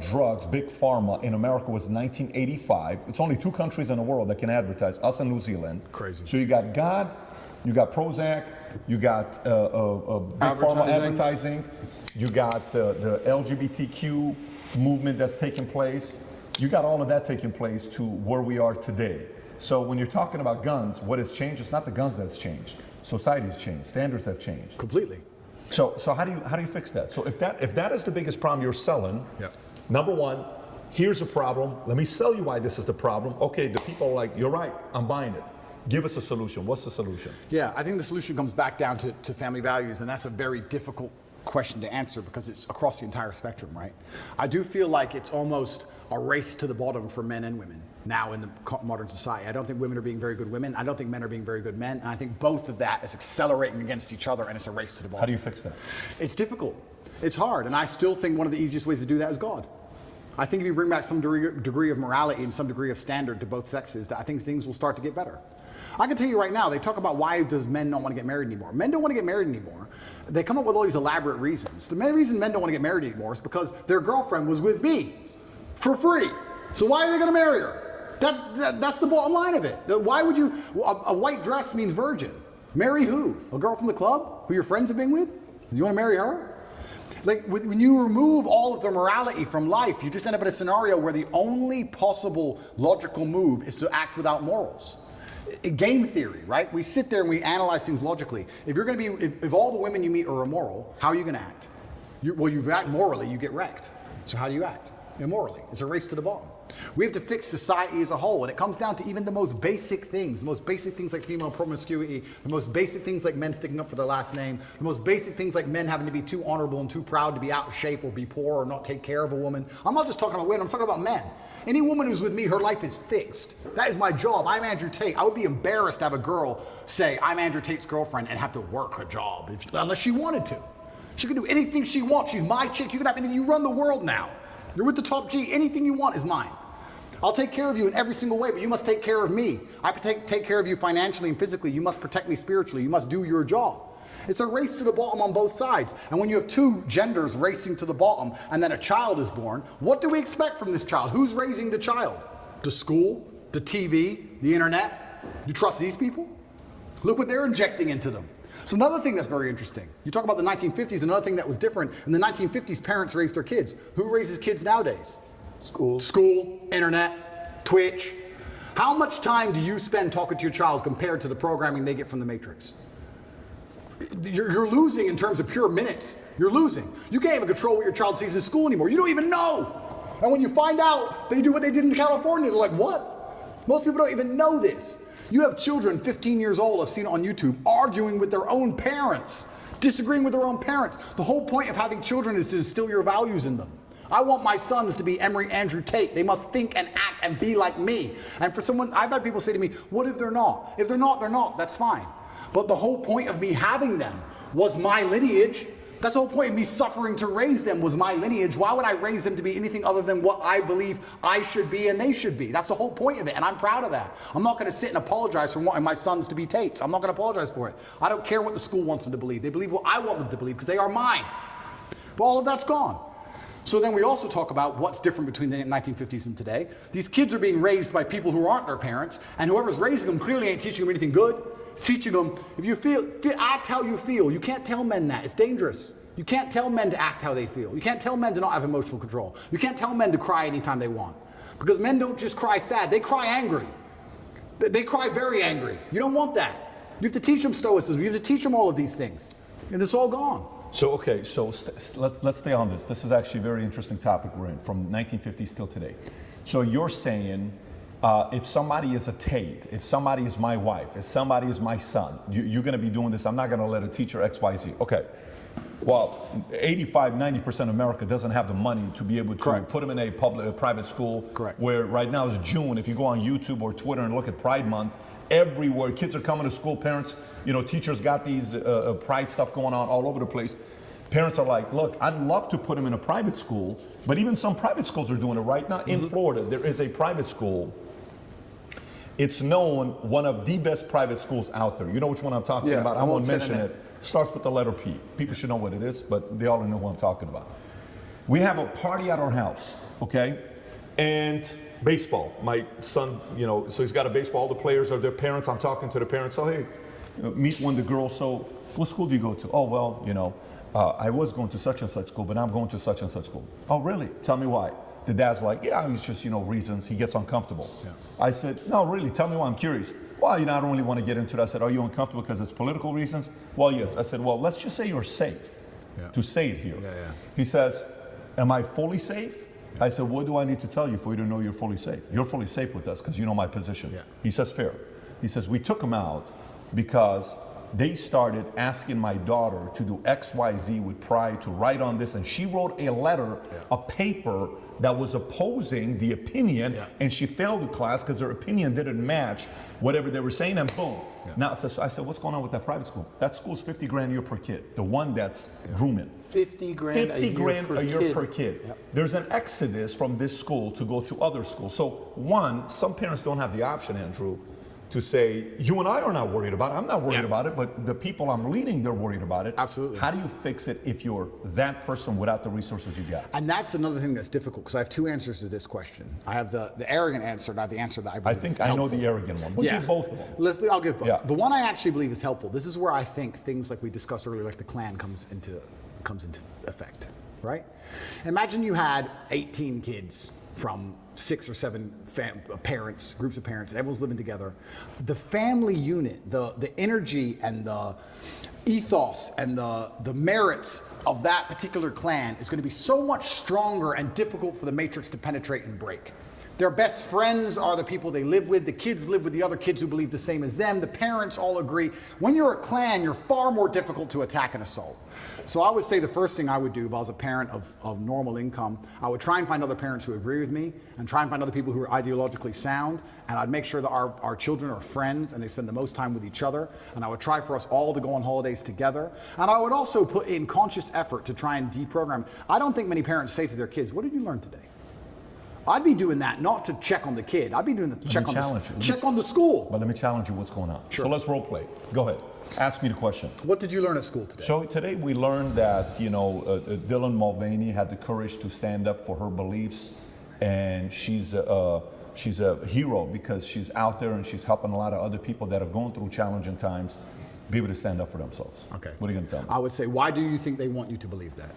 drugs, big pharma in America was 1985. It's only 2 countries in the world that can advertise, us and New Zealand. Crazy. So you got God, you got Prozac, you got big pharma advertising, you got the LGBTQ movement that's taking place. You got all of that taking place to where we are today. So when you're talking about guns, what has changed? It's not the guns that's changed. Society's changed. Standards have changed. Completely. So how do you fix that? So if that is the biggest problem you're selling, number one, here's a problem. Let me sell you why this is the problem. Okay, the people are like, you're right, I'm buying it. Give us a solution. What's the solution? Yeah, I think the solution comes back down to family values, and that's a very difficult question to answer because it's across the entire spectrum, right? I do feel like it's almost a race to the bottom for men and women now in the modern society. I don't think women are being very good women. I don't think men are being very good men. And I think both of that is accelerating against each other, and it's a race to the bottom. How do you fix that? It's difficult. It's hard, and I still think one of the easiest ways to do that is God. I think if you bring back some degree of morality and some degree of standard to both sexes, I think things will start to get better. I can tell you right now, they talk about why does men not want to get married anymore. Men don't want to get married anymore. They come up with all these elaborate reasons. The main reason men don't want to get married anymore is because their girlfriend was with me for free. So why are they going to marry her? That's the bottom line of it. Why would you, a white dress means virgin. Marry who? A girl from the club who your friends have been with? Do you want to marry her? Like, when you remove all of the morality from life, you just end up in a scenario where the only possible logical move is to act without morals. Game theory, right? We sit there and we analyze things logically. If you're going to be, if all the women you meet are immoral, how are you going to act? Well, you act morally, you get wrecked. So how do you act? Immorally. It's a race to the bottom. We have to fix society as a whole, and it comes down to even the most basic things like female promiscuity, the most basic things like men sticking up for their last name, the most basic things like men having to be too honorable and too proud to be out of shape or be poor or not take care of a woman. I'm not just talking about women, I'm talking about men. Any woman who's with me, her life is fixed. That is my job. I'm Andrew Tate. I would be embarrassed to have a girl say, I'm Andrew Tate's girlfriend, and have to work her job, unless she wanted to. She can do anything she wants. She's my chick. You can have anything. You run the world now. You're with the top G. Anything you want is mine. I'll take care of you in every single way, but you must take care of me. I take care of you financially and physically. You must protect me spiritually. You must do your job. It's a race to the bottom on both sides. And when you have two genders racing to the bottom and then a child is born, what do we expect from this child? Who's raising the child? The school, the TV, the internet? You trust these people? Look what they're injecting into them. So another thing that's very interesting, you talk about the 1950s, another thing that was different. In the 1950s, parents raised their kids. Who raises kids nowadays? School, internet, Twitch. How much time do you spend talking to your child compared to the programming they get from the Matrix? You're losing in terms of pure minutes. You're losing. You can't even control what your child sees in school anymore. You don't even know. And when you find out they do what they did in California, they're like, what? Most people don't even know this. You have children 15 years old, I've seen it on YouTube, arguing with their own parents, disagreeing with their own parents. The whole point of having children is to instill your values in them. I want my sons to be Emery Andrew Tate. They must think and act and be like me. And for someone, I've had people say to me, what if they're not? If they're not, they're not. That's fine. But the whole point of me having them was my lineage. That's the whole point of me suffering to raise them was my lineage. Why would I raise them to be anything other than what I believe I should be and they should be? That's the whole point of it, and I'm proud of that. I'm not going to sit and apologize for wanting my sons to be Tates. I'm not going to apologize for it. I don't care what the school wants them to believe. They believe what I want them to believe because they are mine. But all of that's gone. So then we also talk about what's different between the 1950s and today. These kids are being raised by people who aren't their parents, and whoever's raising them clearly ain't teaching them anything good. It's teaching them, if you feel, act how you feel. You can't tell men that. It's dangerous. You can't tell men to act how they feel. You can't tell men to not have emotional control. You can't tell men to cry anytime they want. Because men don't just cry sad, they cry angry. They cry very angry. You don't want that. You have to teach them stoicism. You have to teach them all of these things. And it's all gone. So, okay, so let's stay on this. This is actually a very interesting topic we're in, from 1950s till today. So you're saying, if somebody is a Tate, if somebody is my wife, if somebody is my son, you're going to be doing this. I'm not going to let a teacher X, Y, Z. Okay. Well, 85-90% of America doesn't have the money to be able to put them in a private school. Correct. Where right now is June. If you go on YouTube or Twitter and look at Pride Month, everywhere kids are coming to school. Parents, teachers got these pride stuff going on all over the place. Parents are like, look, I'd love to put them in a private school, but even some private schools are doing it right now. In Florida, there is a private school. It's known one of the best private schools out there. You know which one I'm talking about? I won't mention it. Starts with the letter P. People should know what it is, but they already know what I'm talking about. We have a party at our house, okay? And baseball. My son, so he's got a baseball. All the players are their parents. I'm talking to the parents. So, hey, meet one of the girls. So, what school do you go to? Oh, well, I was going to such and such school, but now I'm going to such and such school. Oh, really? Tell me why. The dad's like, yeah, it's just, reasons. He gets uncomfortable. Yeah. I said, no, really, tell me why. I'm curious. Well, I don't really want to get into that. I said, are you uncomfortable because it's political reasons? Well, yes. I said, well, let's just say you're safe to say it here. Yeah. He says, am I fully safe? I said, what do I need to tell you for you to know you're fully safe? You're fully safe with us because you know my position. Yeah. He says, fair. He says, we took him out because they started asking my daughter to do XYZ with pride, to write on this, and she wrote a letter, a paper that was opposing the opinion, and she failed the class because her opinion didn't match whatever they were saying, and boom. Now, I said, what's going on with that private school? That school's 50 grand a year per kid, the one that's grooming. 50 grand 50 grand a year per kid. kid. Yep. There's an exodus from this school to go to other schools. So one, some parents don't have the option, Andrew, to say, you and I are not worried about it. I'm not worried about it, but the people I'm leading, they're worried about it. Absolutely. How do you fix it if you're that person without the resources you got? And that's another thing that's difficult, because I have two answers to this question. I have the arrogant answer, and I have the answer that I believe is helpful. I know the arrogant one. We'll give both of them. I'll give both. Yeah. The one I actually believe is helpful. This is where I think things like we discussed earlier, like the Klan comes into effect, right? Imagine you had 18 kids from 6 or 7 parents, groups of parents, and everyone's living together. The family unit, the energy and the ethos and the merits of that particular clan is going to be so much stronger and difficult for the matrix to penetrate and break. Their best friends are the people they live with. The kids live with the other kids who believe the same as them. The parents all agree. When you're a clan, you're far more difficult to attack and assault. So I would say the first thing I would do if I was a parent of normal income, I would try and find other parents who agree with me and try and find other people who are ideologically sound. And I'd make sure that our children are friends and they spend the most time with each other. And I would try for us all to go on holidays together. And I would also put in conscious effort to try and deprogram. I don't think many parents say to their kids, what did you learn today? I'd be doing that not to check on the kid. I'd be doing the check on the school. But let me challenge you what's going on. Sure. So let's role play. Go ahead. Ask me the question. What did you learn at school today? So today we learned that, Dylan Mulvaney had the courage to stand up for her beliefs, and she's a hero because she's out there and she's helping a lot of other people that are going through challenging times be able to stand up for themselves. Okay. What are you going to tell me? I would say, why do you think they want you to believe that?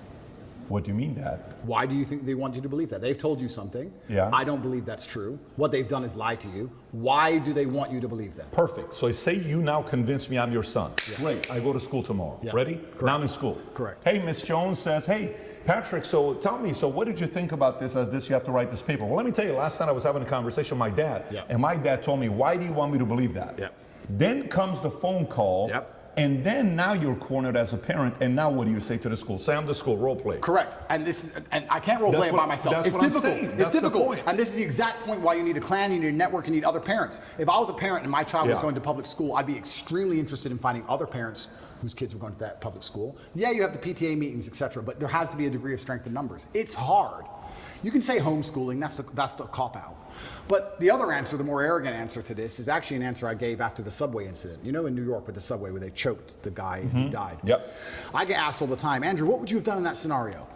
What do you mean that? Why do you think they want you to believe that? They've told you something. Yeah. I don't believe that's true. What they've done is lie to you. Why do they want you to believe that? Perfect. So say you now convince me I'm your son. Yeah. Great. I go to school tomorrow. Yeah. Ready? Correct. Now I'm in school. Correct. Hey, Miss Jones says, hey, Patrick, so tell me, so what did you think about this as this? You have to write this paper. Well, let me tell you, last night I was having a conversation with my dad. Yeah. And my dad told me, why do you want me to believe that? Yeah. Then comes the phone call. Yep. And then now you're cornered as a parent, and now what do you say to the school? Say I'm the school, role play. Correct. And I can't role play it by myself. It's difficult. It's difficult. And this is the exact point why you need a clan, you need a network, you need other parents. If I was a parent and my child was going to public school, I'd be extremely interested in finding other parents whose kids were going to that public school. Yeah, you have the PTA meetings, etc., but there has to be a degree of strength in numbers. It's hard. You can say homeschooling, that's the cop-out. But the other answer, the more arrogant answer to this, is actually an answer I gave after the subway incident. You know, in New York with the subway where they choked the guy and he died. Yep. I get asked all the time, Andrew, what would you have done in that scenario?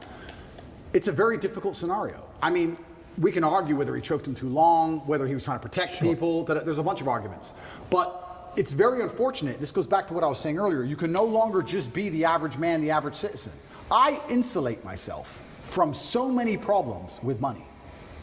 It's a very difficult scenario. I mean, we can argue whether he choked him too long, whether he was trying to protect people. There's a bunch of arguments. But it's very unfortunate. This goes back to what I was saying earlier. You can no longer just be the average man, the average citizen. I insulate myself from so many problems with money.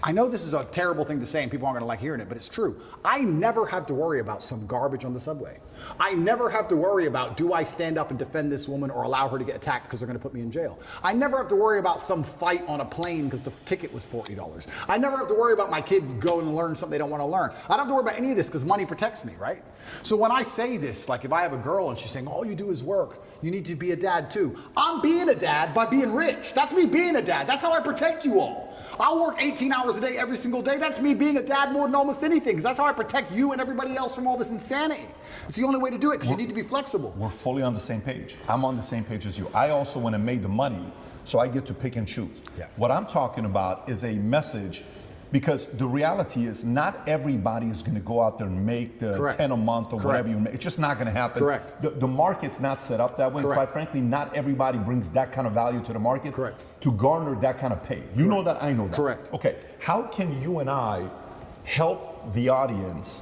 I know this is a terrible thing to say and people aren't going to like hearing it, but it's true. I never have to worry about some garbage on the subway. I never have to worry about, do I stand up and defend this woman or allow her to get attacked because they're going to put me in jail? I never have to worry about some fight on a plane because the ticket was $40. I never have to worry about my kid going to learn something they don't want to learn. I don't have to worry about any of this because money protects me, right? So when I say this, like if I have a girl and she's saying, all you do is work, you need to be a dad too. I'm being a dad by being rich. That's me being a dad. That's how I protect you all. I'll work 18 hours a day every single day. That's me being a dad more than almost anything, because that's how I protect you and everybody else from all this insanity. It's the only way to do it, because you need to be flexible. We're fully on the same page. I'm on the same page as you. I also went and made the money, so I get to pick and choose. Yeah. What I'm talking about is a message, because the reality is not everybody is going to go out there and make the Correct. 10 a month or Correct. whatever you make. It's just not going to happen. Correct. The market's not set up that way. Correct. Quite frankly, not everybody brings that kind of value to the market. Correct. To garner that kind of pay. You know that, I know that. Correct. Okay, how can you and I help the audience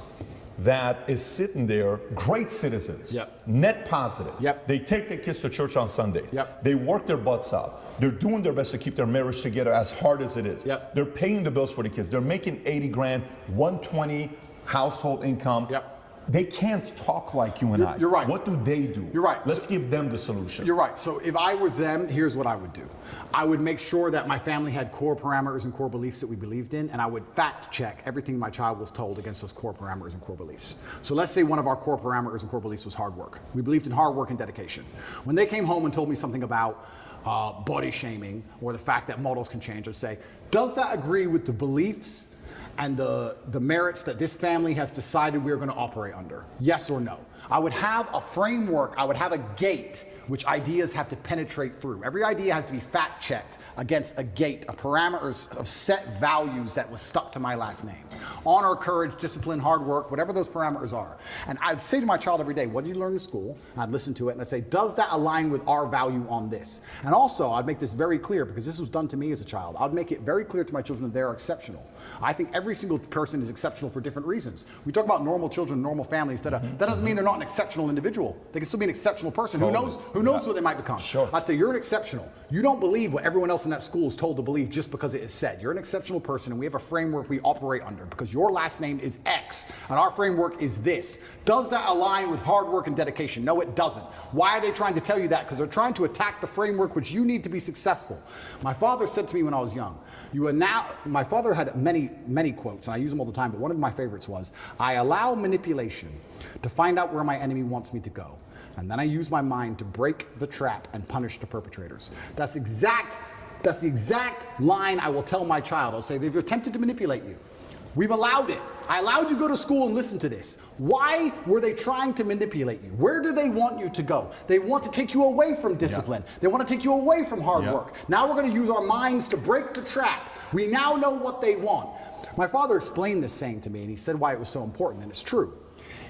that is sitting there, great citizens, net positive. They take their kids to church on Sundays. They work their butts out. They're doing their best to keep their marriage together as hard as it is. They're paying the bills for the kids. They're making 80 grand, 120 household income. They can't talk like you and I. You're right. What do they do? You're right. Let's give them the solution. You're right. So if I was them, here's what I would do. I would make sure that my family had core parameters and core beliefs that we believed in, and I would fact check everything my child was told against those core parameters and core beliefs. So let's say one of our core parameters and core beliefs was hard work. We believed in hard work and dedication. When they came home and told me something about body shaming or the fact that models can change, I'd say, does that agree with the beliefs and the merits that this family has decided we're going to operate under? Yes or no? I would have a framework, I would have a gate which ideas have to penetrate through. Every idea has to be fact checked against a gate, a parameters of set values that was stuck to my last name. Honor, courage, discipline, hard work, whatever those parameters are. And I'd say to my child every day, what did you learn in school? And I'd listen to it and I'd say, does that align with our value on this? And also, I'd make this very clear, because this was done to me as a child. I'd make it very clear to my children that they're exceptional. I think every single person is exceptional for different reasons. We talk about normal children, normal families. That doesn't mean they're not an exceptional individual. They can still be an exceptional person. Totally. Who knows what they might become? Sure. I'd say you're an exceptional. You don't believe what everyone else in that school is told to believe just because it is said. You're an exceptional person, and we have a framework we operate under because your last name is X, and our framework is this. Does that align with hard work and dedication? No, it doesn't. Why are they trying to tell you that? Because they're trying to attack the framework which you need to be successful. My father said to me when I was young, my father had many quotes, and I use them all the time, but one of my favorites was, I allow manipulation to find out where my enemy wants me to go. And then I use my mind to break the trap and punish the perpetrators. That's the exact line I will tell my child. I'll say, they've attempted to manipulate you. We've allowed it. I allowed you to go to school and listen to this. Why were they trying to manipulate you? Where do they want you to go? They want to take you away from discipline. Yeah. They want to take you away from hard work. Now we're going to use our minds to break the trap. We now know what they want. My father explained this saying to me, and he said why it was so important, and it's true.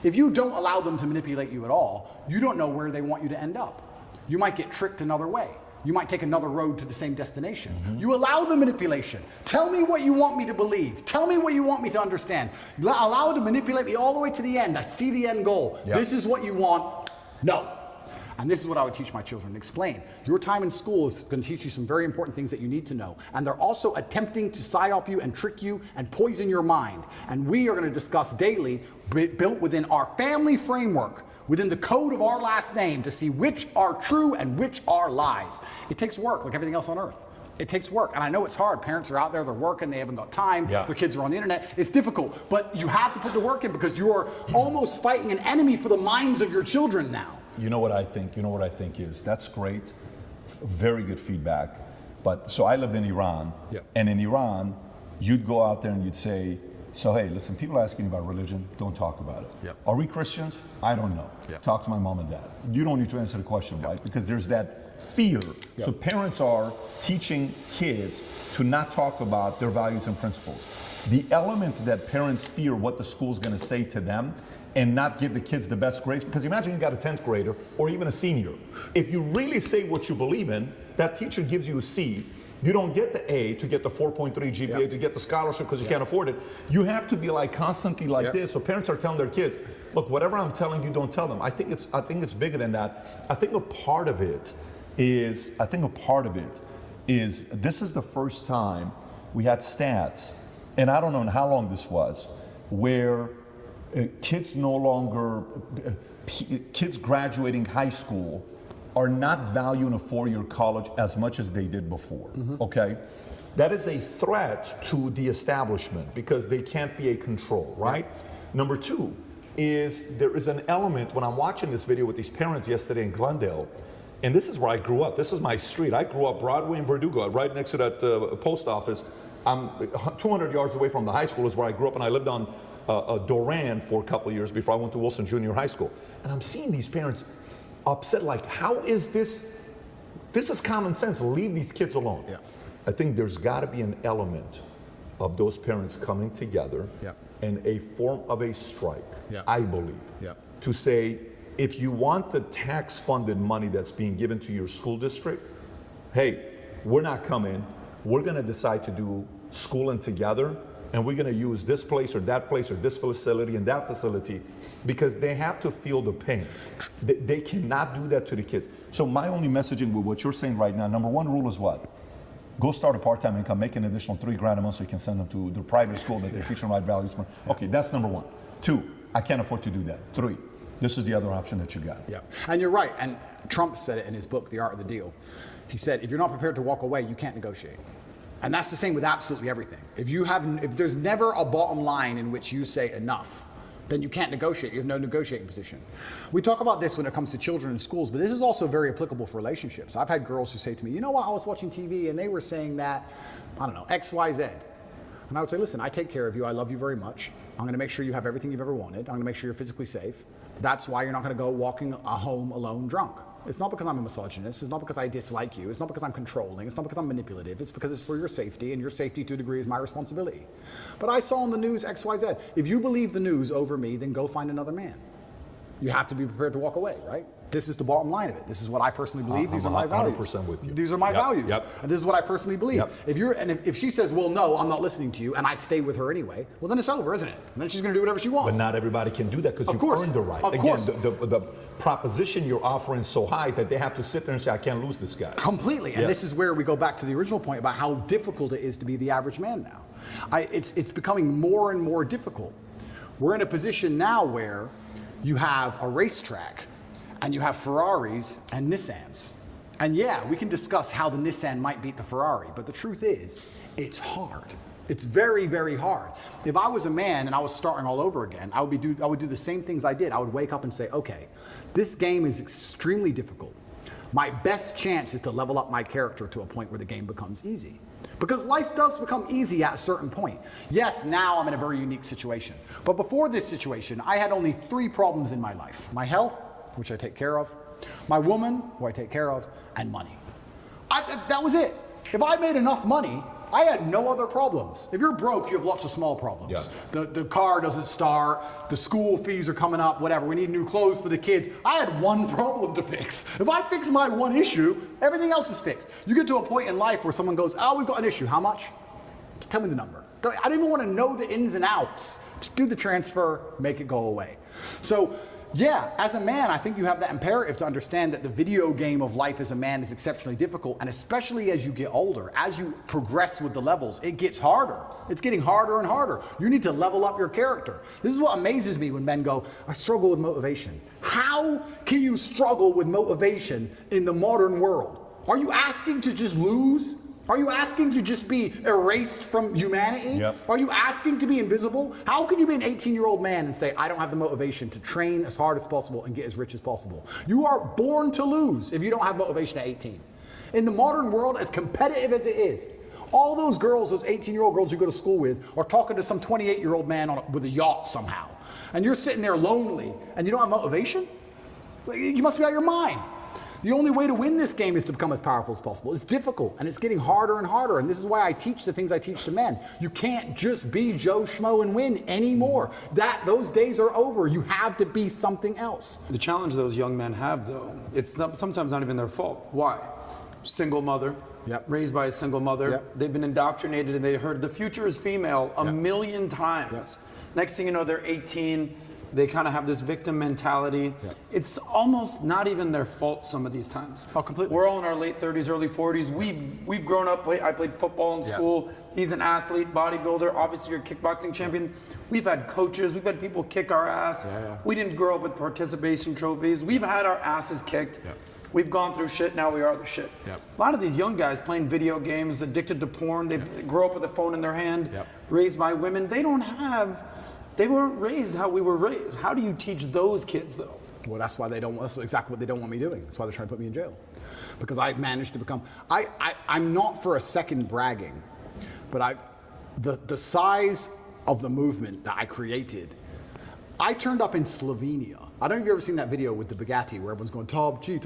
If you don't allow them to manipulate you at all, you don't know where they want you to end up. You might get tricked another way. You might take another road to the same destination. You allow the manipulation. Tell me what you want me to believe. Tell me what you want me to understand. Allow it to manipulate me all the way to the end. I see the end goal. This is what you want. No. And this is what I would teach my children and explain. Your time in school is going to teach you some very important things that you need to know. And they're also attempting to psyop you and trick you and poison your mind. And we are going to discuss daily, built within our family framework, within the code of our last name, to see which are true and which are lies. It takes work, like everything else on earth. It takes work, and I know it's hard. Parents are out there, they're working, they haven't got time, their kids are on the internet. It's difficult, but you have to put the work in because you are almost fighting an enemy for the minds of your children now. You know what I think? You know what I think is, that's great, very good feedback. But, so I lived in Iran, and in Iran, you'd go out there and you'd say, so hey, listen, people asking about religion, don't talk about it. Are we Christians? I don't know. Talk to my mom and dad. You don't need to answer the question, right? Because there's that fear. So parents are teaching kids to not talk about their values and principles. The element that parents fear what the school's gonna say to them and not give the kids the best grades, because imagine you got a 10th grader or even a senior. If you really say what you believe in, that teacher gives you a C, you don't get the A to get the 4.3 GPA to get the scholarship because you can't afford it. You have to be like constantly like this. So parents are telling their kids, look, whatever I'm telling you, don't tell them. I think it's bigger than that. I think a part of it is this is the first time we had stats, and I don't know how long this was, where kids graduating high school are not valuing a four-year college as much as they did before, okay? That is a threat to the establishment because they can't be a control, right? Number two is there is an element, when I'm watching this video with these parents yesterday in Glendale, and this is where I grew up, this is my street. I grew up Broadway and Verdugo, right next to that post office. I'm 200 yards away from the high school is where I grew up, and I lived on Doran for a couple of years before I went to Wilson Junior High School. And I'm seeing these parents upset, like, how is this? This is common sense. Leave these kids alone. I think there's got to be an element of those parents coming together in a form of a strike, I believe, to say, if you want the tax-funded money that's being given to your school district, hey, we're not coming. We're going to decide to do schooling together, and we're going to use this place or this facility and that facility, because they have to feel the pain. They cannot do that to the kids. So my only messaging with what you're saying right now, number one rule is what? Go start a part-time income, make an additional $3,000 a month so you can send them to the private school that they're teaching right values. Okay, that's number one. Two, I can't afford to do that. 3, this is the other option that you got. Yeah, and you're right. And Trump said it in his book, The Art of the Deal. He said, if you're not prepared to walk away, you can't negotiate. And that's the same with absolutely everything. If there's never a bottom line in which you say enough, then you can't negotiate. You have no negotiating position. We talk about this when it comes to children in schools, but this is also very applicable for relationships. I've had girls who say to me, you know what, I was watching TV and they were saying that, I don't know, X, Y, Z. And I would say, listen, I take care of you. I love you very much. I'm going to make sure you have everything you've ever wanted. I'm going to make sure you're physically safe. That's why you're not going to go walking home alone drunk. It's not because I'm a misogynist. It's not because I dislike you. It's not because I'm controlling. It's not because I'm manipulative. It's because it's for your safety, and your safety to a degree is my responsibility. But I saw on the news X, Y, Z. If you believe the news over me, then go find another man. You have to be prepared to walk away, right? This is the bottom line of it. This is what I personally believe. These are my values. 100% with you. These are my values. And this is what I personally believe. If she says, well, no, I'm not listening to you, and I stay with her anyway, well, then it's over, isn't it? And then she's going to do whatever she wants. But not everybody can do that because you've earned the right. Of course. The proposition you're offering is so high that they have to sit there and say, I can't lose this guy. Completely. And this is where we go back to the original point about how difficult it is to be the average man now. It's becoming more and more difficult. We're in a position now where you have a racetrack and you have Ferraris and Nissans. And yeah, we can discuss how the Nissan might beat the Ferrari, but the truth is, it's hard. It's very, very hard. If I was a man and I was starting all over again, I would do the same things I did. I would wake up and say, okay, this game is extremely difficult. My best chance is to level up my character to a point where the game becomes easy. Because life does become easy at a certain point. Yes, now I'm in a very unique situation. But before this situation, I had only 3 problems in my life. My health, which I take care of, my woman, who I take care of, and money. That was it. If I made enough money, I had no other problems. If you're broke, you have lots of small problems. Yeah. The car doesn't start, the school fees are coming up, whatever, we need new clothes for the kids. I had one problem to fix. If I fix my one issue, everything else is fixed. You get to a point in life where someone goes, oh, we've got an issue, how much? Just tell me the number. I don't even want to know the ins and outs. Just do the transfer, make it go away. So, yeah, as a man, I think you have that imperative to understand that the video game of life as a man is exceptionally difficult, and especially as you get older, as you progress with the levels, it gets harder. It's getting harder and harder. You need to level up your character. This is what amazes me when men go, I struggle with motivation. How can you struggle with motivation in the modern world? Are you asking to just lose? Are you asking to just be erased from humanity? Yep. Are you asking to be invisible? How can you be an 18-year-old man and say, I don't have the motivation to train as hard as possible and get as rich as possible? You are born to lose if you don't have motivation at 18. In the modern world, as competitive as it is, all those girls, those 18-year-old girls you go to school with, are talking to some 28-year-old man with a yacht somehow. And you're sitting there lonely and you don't have motivation? You must be out of your mind. The only way to win this game is to become as powerful as possible. It's difficult, and it's getting harder and harder, and this is why I teach the things I teach to men. You can't just be Joe Schmo and win anymore. Those days are over. You have to be something else. The challenge those young men have, though, it's sometimes not even their fault. Why? Single mother, raised by a single mother. They've been indoctrinated, and they heard the future is female a million times. Next thing you know, they're 18. They kind of have this victim mentality. It's almost not even their fault some of these times. Oh, completely. We're all in our late 30s, early 40s. We've grown up. I played football in school. He's an athlete, bodybuilder. Obviously, you're a kickboxing champion. We've had coaches. We've had people kick our ass. We didn't grow up with participation trophies. We've had our asses kicked. We've gone through shit. Now we are the shit. A lot of these young guys playing video games, addicted to porn. They grow up with a phone in their hand, raised by women. They weren't raised how we were raised. How do you teach those kids, though? Well, that's exactly what they don't want me doing. That's why they're trying to put me in jail. Because I managed to become, I'm not for a second bragging, but the size of the movement that I created, I turned up in Slovenia. I don't know if you've ever seen that video with the Bugatti where everyone's going, top G.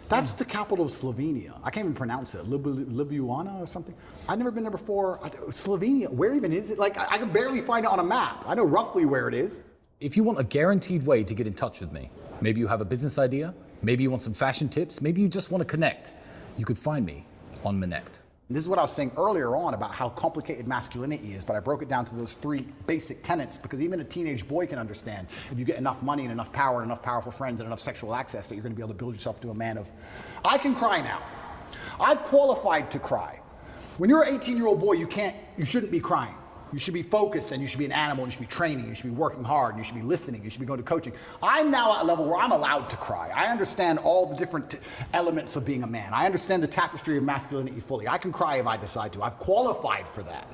That's the capital of Slovenia. I can't even pronounce it. Ljubljana or something. I've never been there before. Slovenia, where even is it? Like, I can barely find it on a map. I know roughly where it is. If you want a guaranteed way to get in touch with me, maybe you have a business idea, maybe you want some fashion tips, maybe you just want to connect, you could find me on Minect. This is what I was saying earlier on about how complicated masculinity is, but I broke it down to those 3 basic tenets because even a teenage boy can understand if you get enough money and enough power and enough powerful friends and enough sexual access that you're going to be able to build yourself to a man of... I can cry now. I've qualified to cry. When you're an 18-year-old boy, you shouldn't be crying. You should be focused, and you should be an animal, and you should be training, you should be working hard, and you should be listening, you should be going to coaching. I'm now at a level where I'm allowed to cry. I understand all the different elements of being a man. I understand the tapestry of masculinity fully. I can cry if I decide to. I've qualified for that.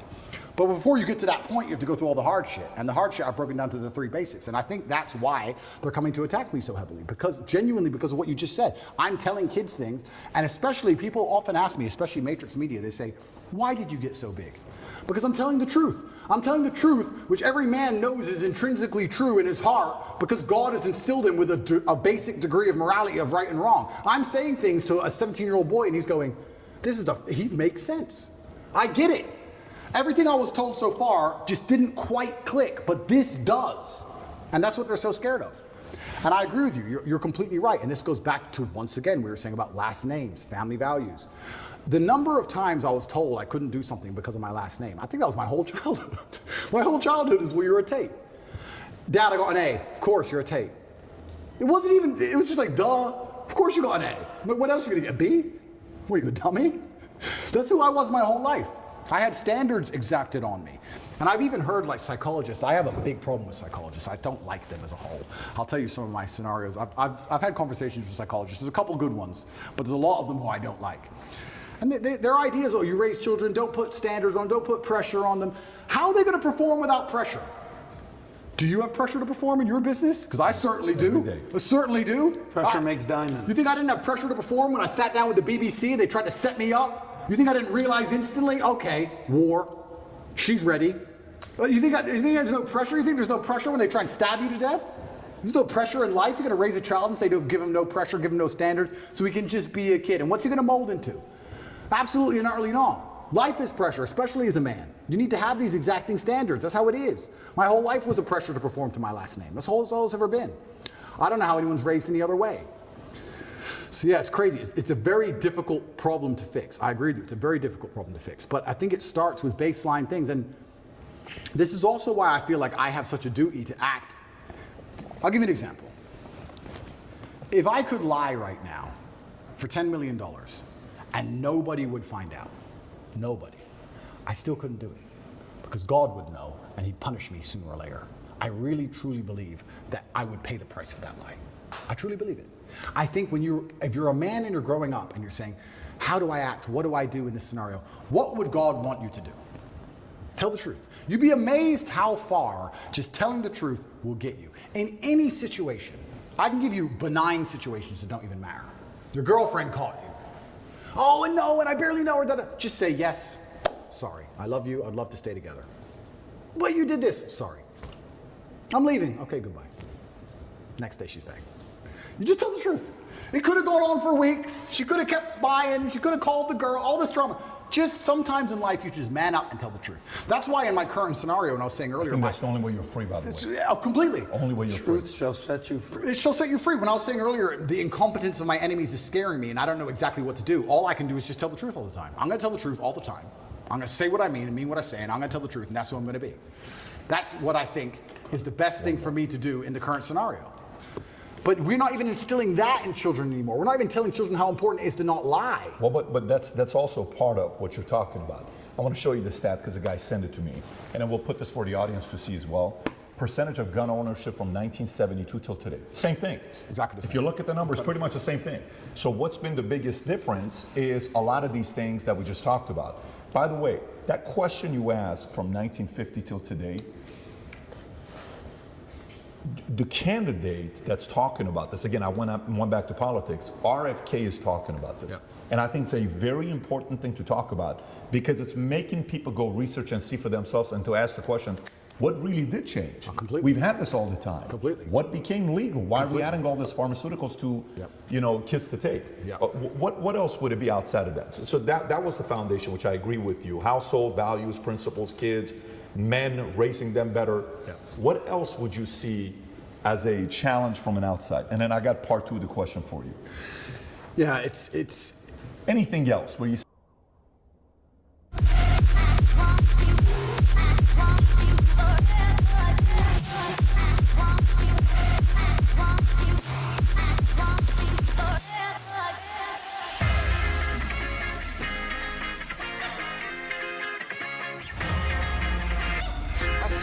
But before you get to that point, you have to go through all the hard shit. And the hard shit I've broken down to the 3 basics. And I think that's why they're coming to attack me so heavily. Because genuinely, because of what you just said. I'm telling kids things, and especially people often ask me, especially Matrix Media, they say, why did you get so big? Because I'm telling the truth. I'm telling the truth, which every man knows is intrinsically true in his heart, because God has instilled him with a basic degree of morality of right and wrong. I'm saying things to a 17-year-old boy, and he's going, he makes sense. I get it. Everything I was told so far just didn't quite click, but this does. And that's what they're so scared of. And I agree with you. You're completely right. And this goes back to, once again, we were saying about last names, family values. The number of times I was told I couldn't do something because of my last name, I think that was my whole childhood. My whole childhood is, well, you're a Tate. Dad, I got an A. Of course, you're a Tate. It wasn't even, it was just like, duh. Of course you got an A. But what else are you gonna get, a B? What, are you a dummy? That's who I was my whole life. I had standards exacted on me. And I've even heard like psychologists, I have a big problem with psychologists. I don't like them as a whole. I'll tell you some of my scenarios. I've had conversations with psychologists. There's a couple good ones, but there's a lot of them who I don't like. And their ideas, oh, you raise children, don't put standards on, don't put pressure on them. How are they gonna perform without pressure? Do you have pressure to perform in your business? Because I certainly do. I certainly do. Pressure makes diamonds. You think I didn't have pressure to perform when I sat down with the BBC and they tried to set me up? You think I didn't realize instantly? Okay, war. She's ready. You think there's no pressure? You think there's no pressure when they try and stab you to death? There's no pressure in life. You're gonna raise a child and say, give him no pressure, give him no standards, so he can just be a kid. And what's he gonna mold into? Absolutely and utterly not. Life is pressure, especially as a man. You need to have these exacting standards. That's how it is. My whole life was a pressure to perform to my last name. That's all it's ever been. I don't know how anyone's raised any other way. So yeah, it's crazy. It's a very difficult problem to fix. I agree with you. It's a very difficult problem to fix. But I think it starts with baseline things. And this is also why I feel like I have such a duty to act. I'll give you an example. If I could lie right now for $10 million and nobody would find out, nobody, I still couldn't do it because God would know and he'd punish me sooner or later. I really, truly believe that I would pay the price for that lie. I truly believe it. I think if you're a man and you're growing up and you're saying, how do I act? What do I do in this scenario? What would God want you to do? Tell the truth. You'd be amazed how far just telling the truth will get you. In any situation, I can give you benign situations that don't even matter. Your girlfriend caught you. Oh, and no, and I barely know her. Just say, yes, sorry. I love you. I'd love to stay together. But you did this. Sorry. I'm leaving. Okay, goodbye. Next day she's back. You just tell the truth. It could have gone on for weeks. She could have kept spying. She could have called the girl. All this drama. Just sometimes in life, you just man up and tell the truth. That's why in my current scenario, and I was saying earlier, that's the only way you're free, by the way. Yeah, completely. Only way you're free. Truth shall set you free. It shall set you free. When I was saying earlier, the incompetence of my enemies is scaring me, and I don't know exactly what to do. All I can do is just tell the truth all the time. I'm going to tell the truth all the time. I'm going to say what I mean and mean what I say, and I'm going to tell the truth, and that's who I'm going to be. That's what I think is the best thing for me to do in the current scenario. But we're not even instilling that in children anymore. We're not even telling children how important it is to not lie. Well, but that's also part of what you're talking about. I want to show you the stat because the guy sent it to me. And then we'll put this for the audience to see as well. Percentage of gun ownership from 1972 till today. Same thing. Exactly the same. If you look at the numbers, pretty much the same thing. So what's been the biggest difference is a lot of these things that we just talked about. By the way, that question you asked from 1950 till today, the candidate that's talking about this, again, I went back to politics, RFK is talking about this. Yeah. And I think it's a very important thing to talk about because it's making people go research and see for themselves and to ask the question, what really did change? Completely. We've had this all the time. Completely. What became legal? Why are we adding all these pharmaceuticals to, kiss the tape? Yep. What else would it be outside of that? So that was the foundation, which I agree with you. Household values, principles, kids, men, raising them better. Yeah. What else would you see as a challenge from an outside? And then I got part two of the question for you. Yeah, it's anything else where you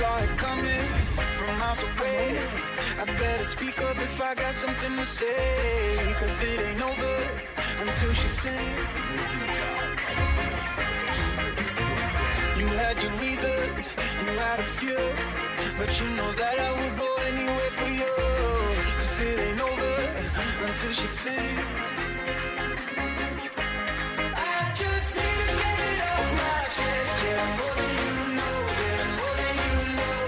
saw it coming from miles away. I better speak up if I got something to say, 'cause it ain't over until she sings. You had your reasons, you had a few, but you know that I would go anywhere for you, 'cause it ain't over until she sings. I just need to get it off my chest, yeah, more than you know, yeah, more than you know.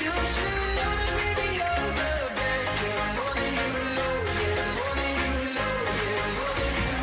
You should know that baby you're the best, yeah, more than you know, yeah, more than you know, yeah, more than you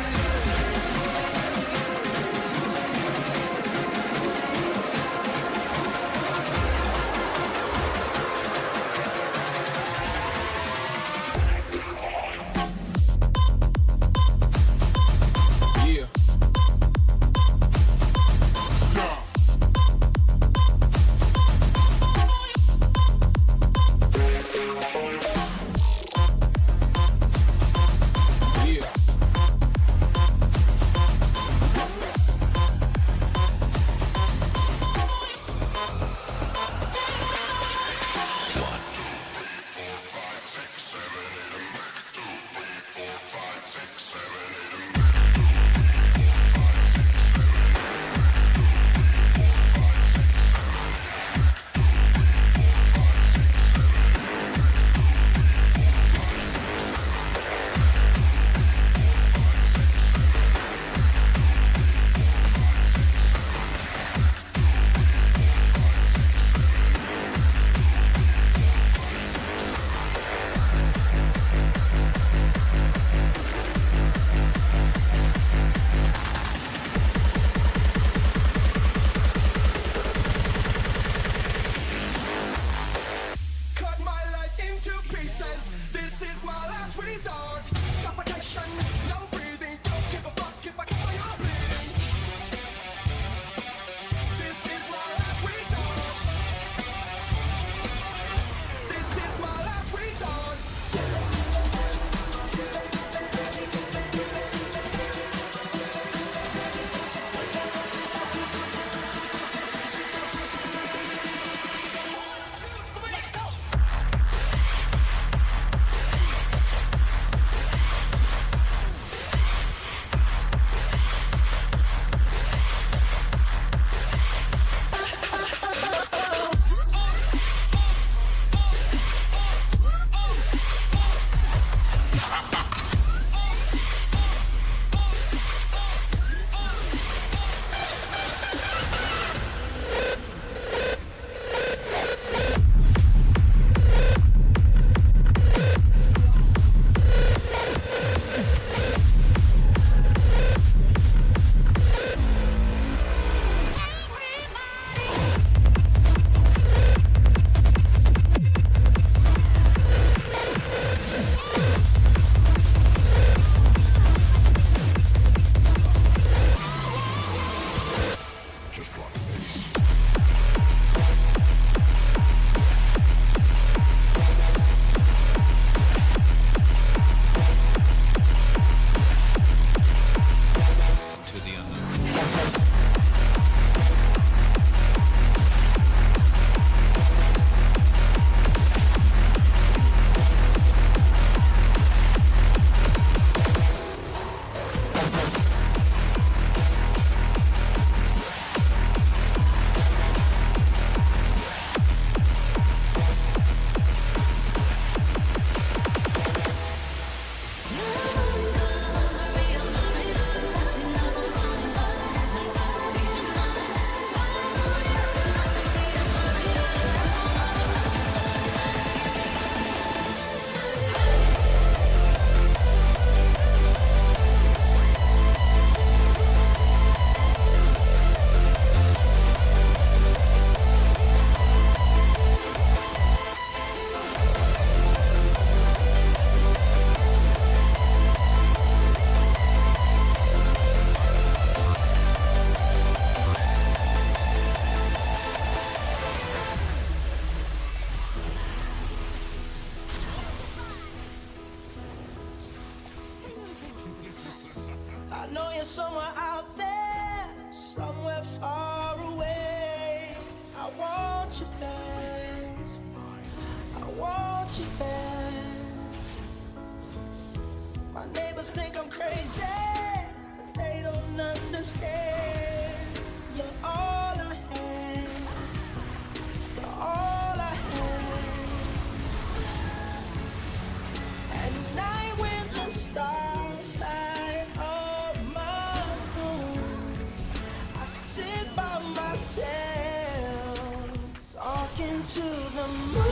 to the moon,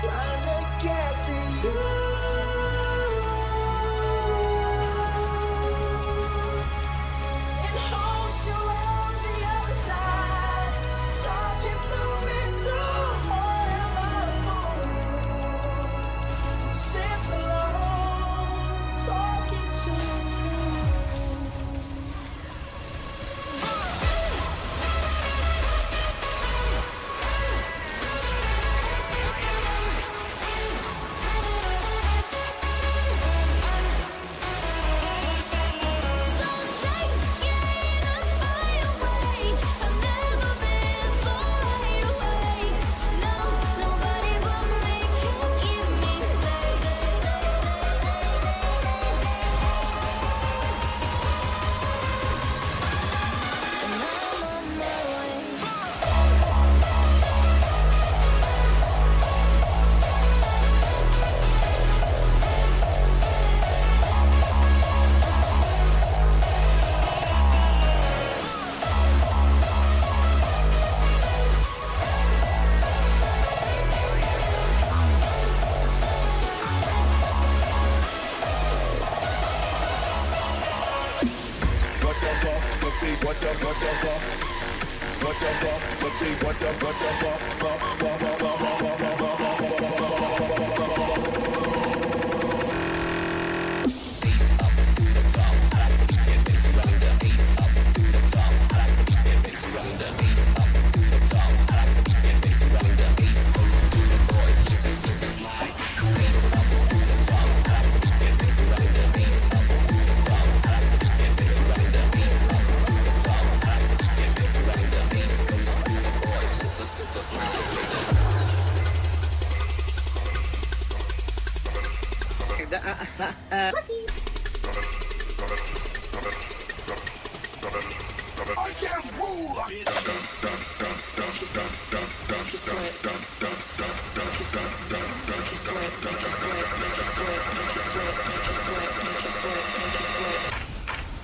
trying to get to you. And hold you on the other side, talking to me tomorrow. Since alone, talking to you.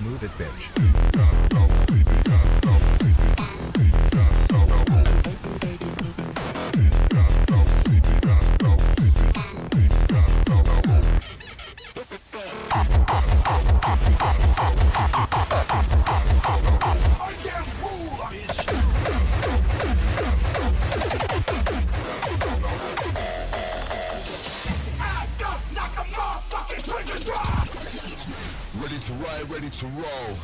Move it, bitch. Ready to ride, ready to roll.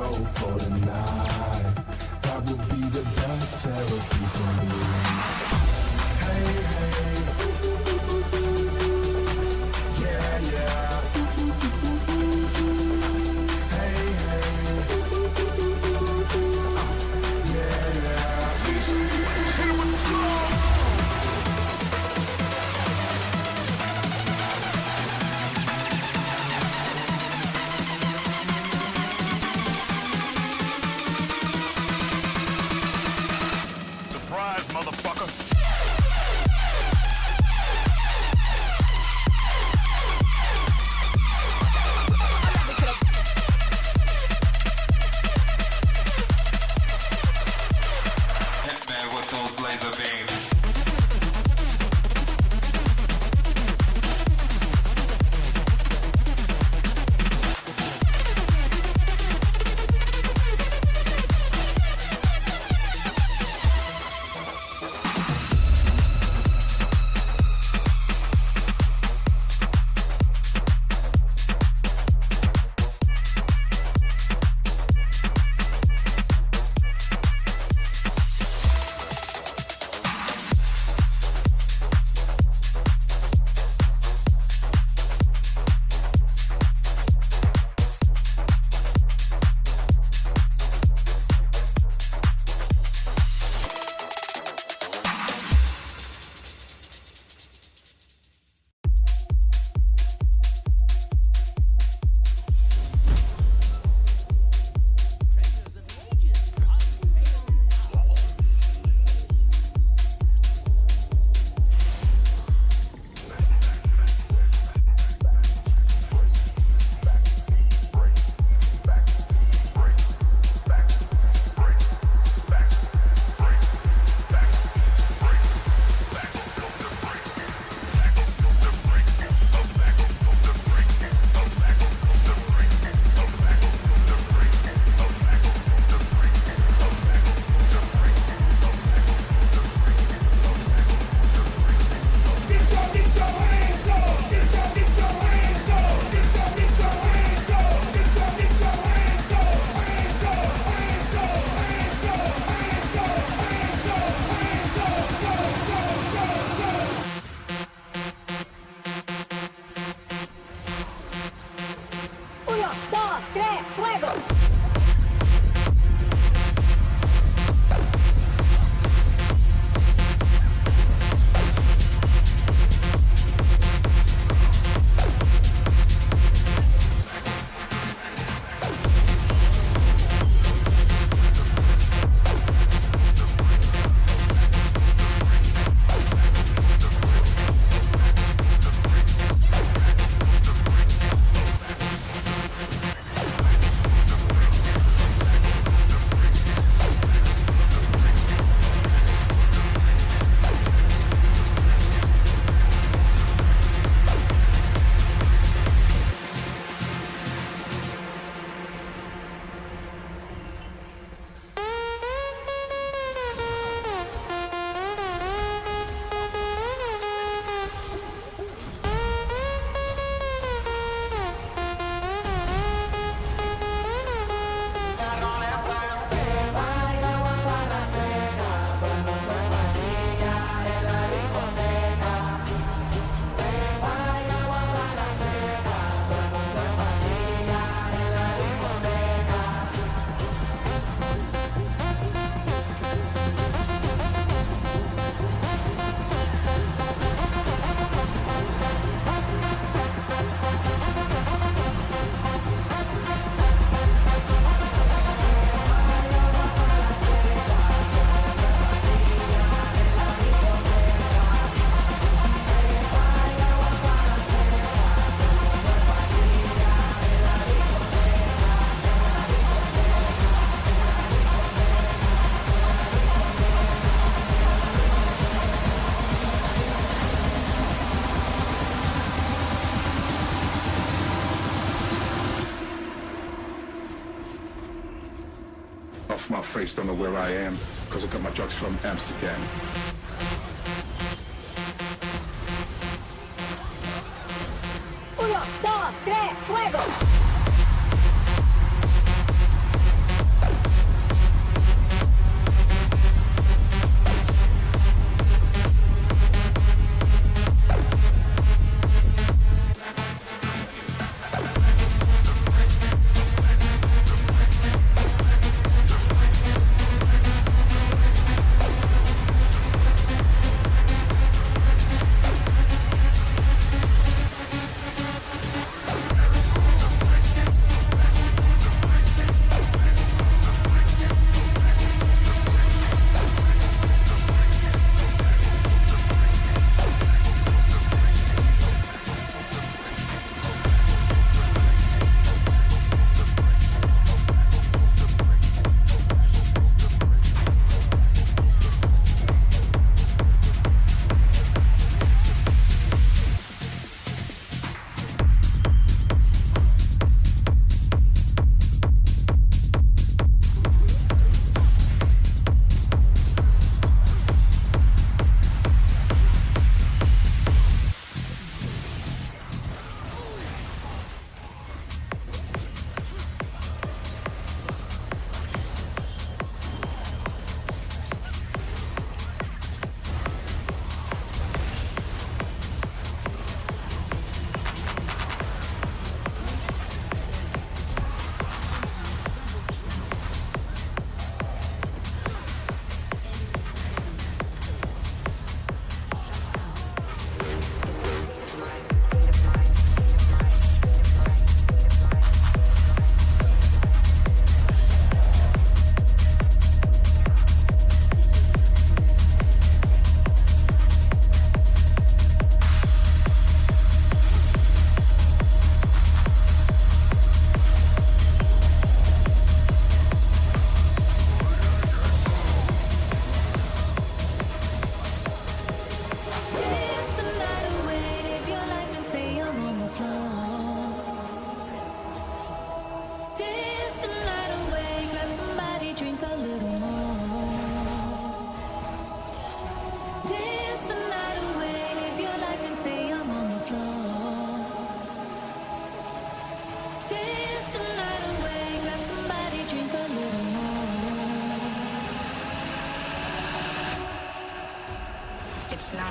go for the night. That would be the best therapy for me. Hey, hey. Yeah, yeah. Hey, hey. Yeah, yeah. Hit it with slow. Surprise, motherfucker. Hitman with those laser beams. Off my face, don't know where I am, because I got my drugs from Amsterdam. Uno, dos, tres, fuego!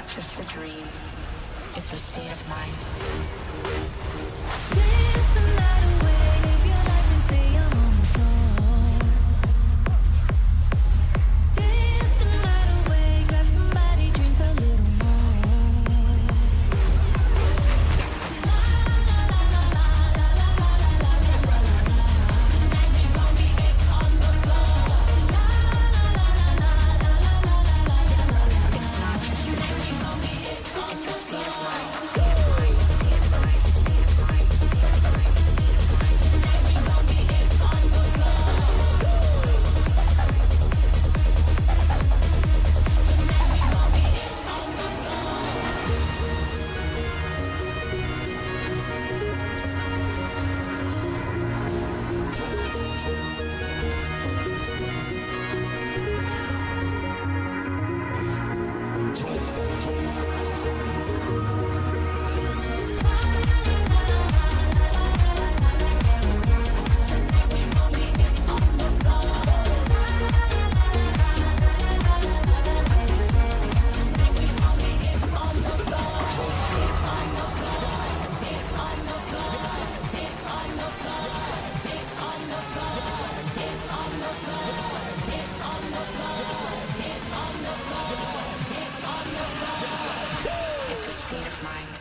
not just a dream. It's a state of mind. Dance the night away, live your life and stay on the floor. Dance the night away, grab somebody, drink a little more. Tonight we gon' be it on the floor. It's not just a dream, gon' be it on the floor. It's a state of mind.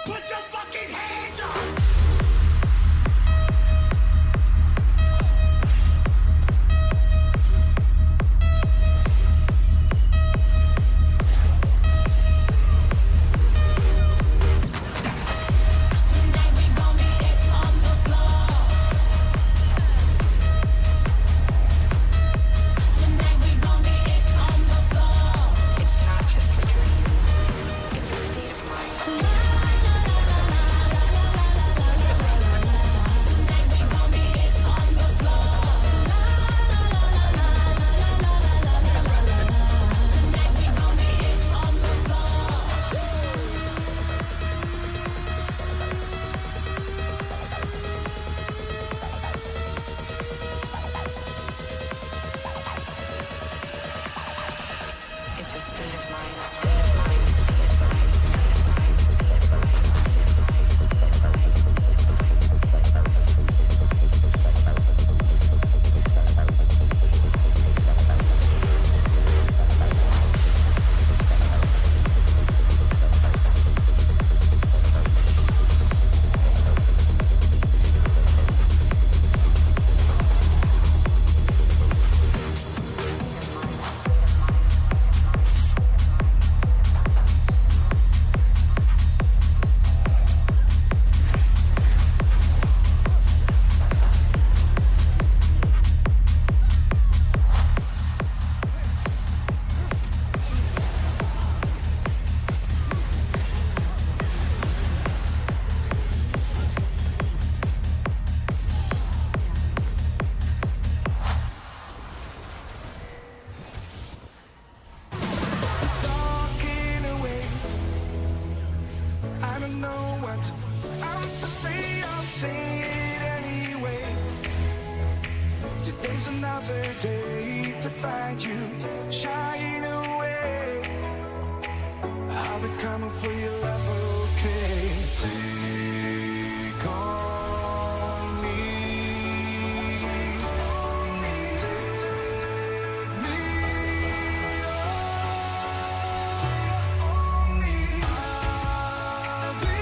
Put your fucking hands up! Tonight we gon' be it on the floor. Tonight we gon' be it on the floor. It's not just a dream. It's a state of mind. Tonight we gon' be it on the floor. Tonight we gon' be it on the floor. It's a state of mind. Talking away. I don't know what I'm to say. I'll say it anyway. Today's another day to find you shying away. I'll be coming for your love, okay? Take on me. Take me on me. I'll be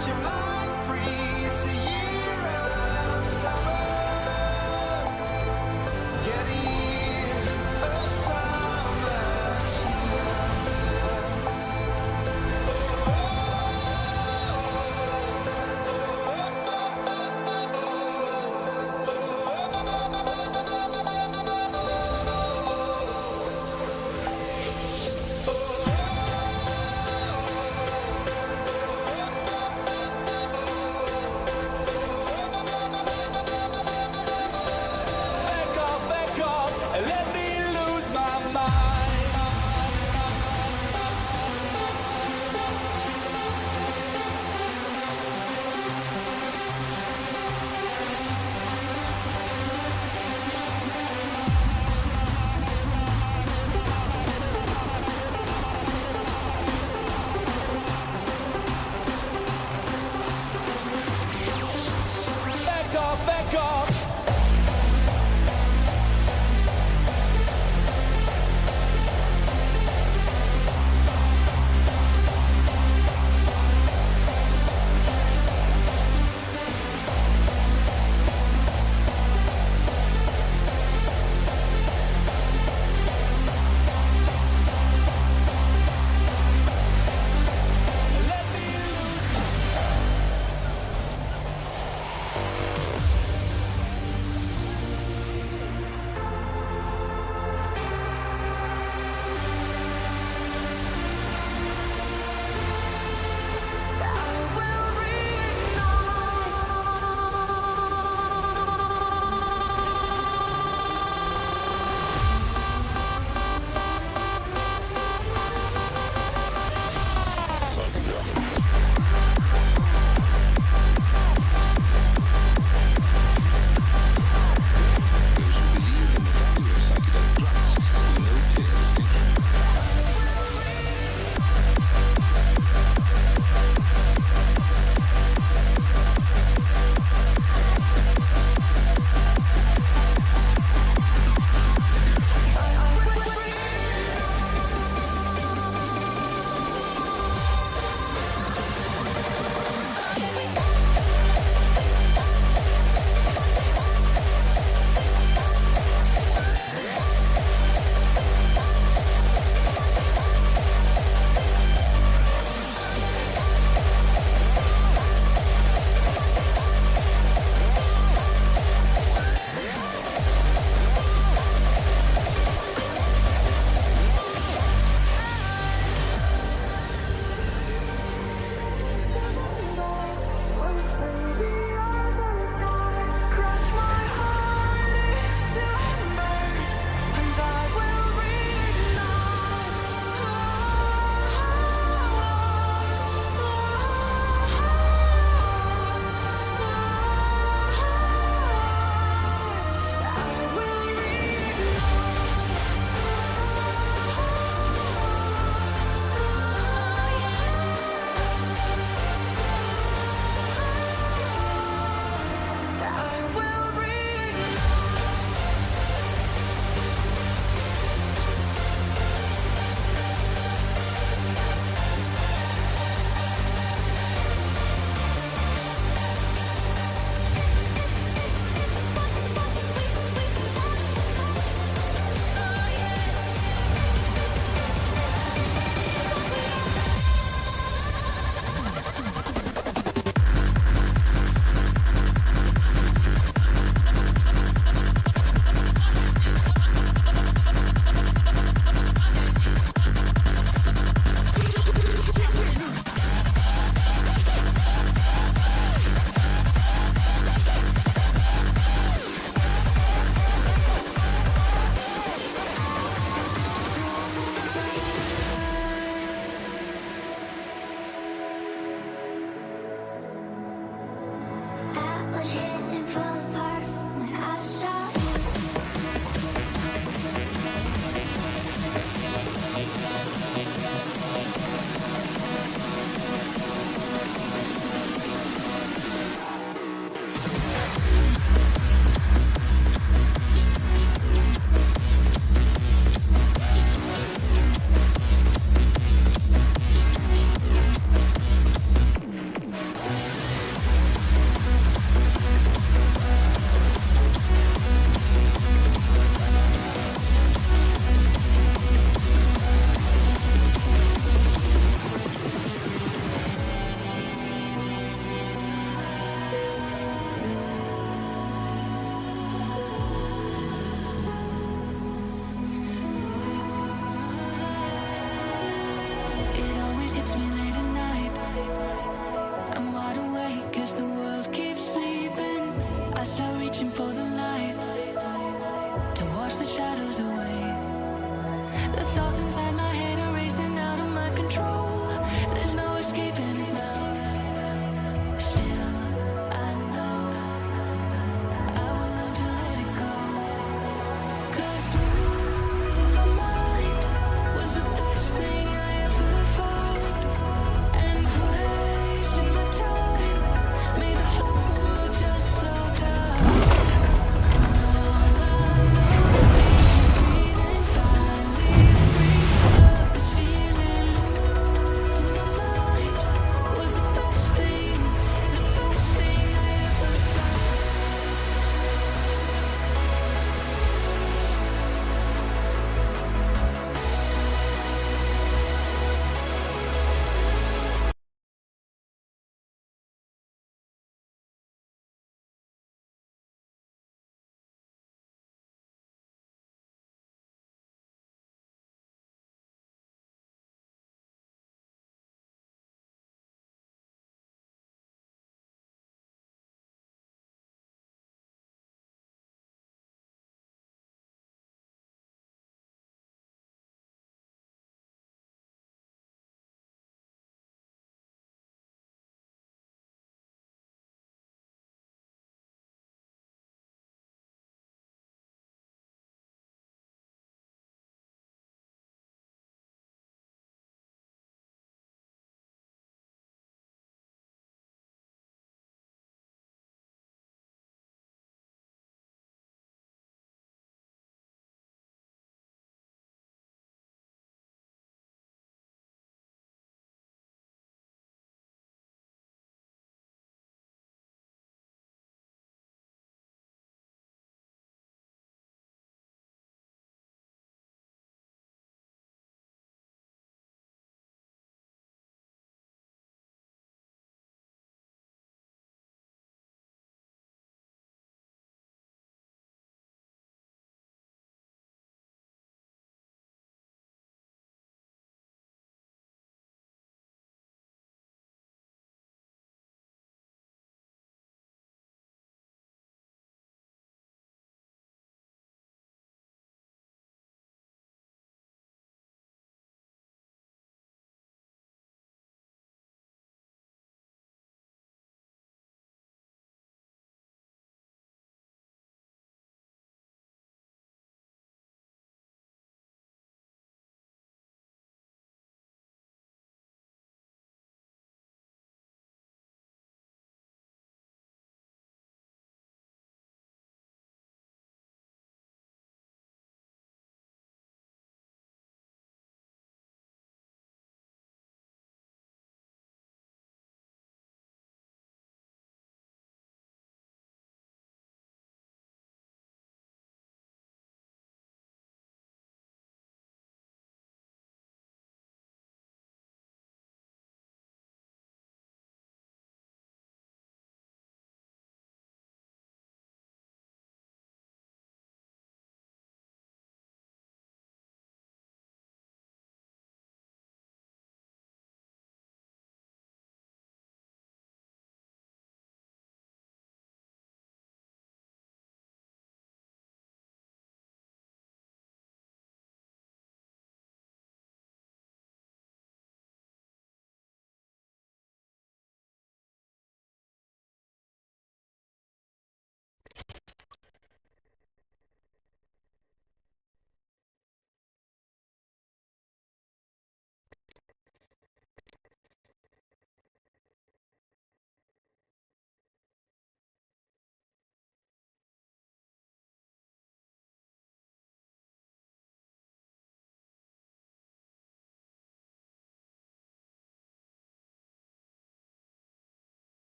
set your mind free. It's a year of summer. Get a year of summer here.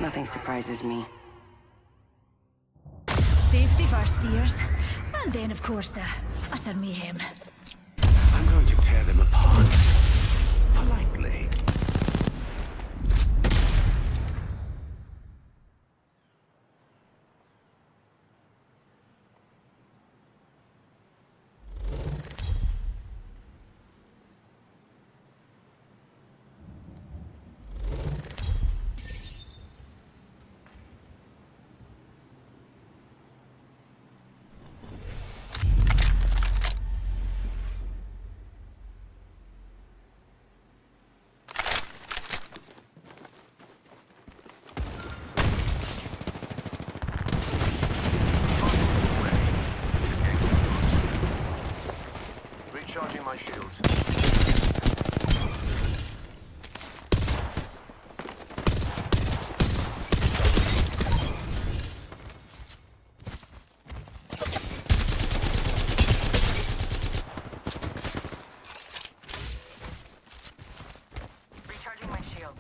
Nothing surprises me. Safety first, dears. And then, of course, utter mayhem. I'm going to tear them apart. Politely. Recharging my shields. Recharging my shield.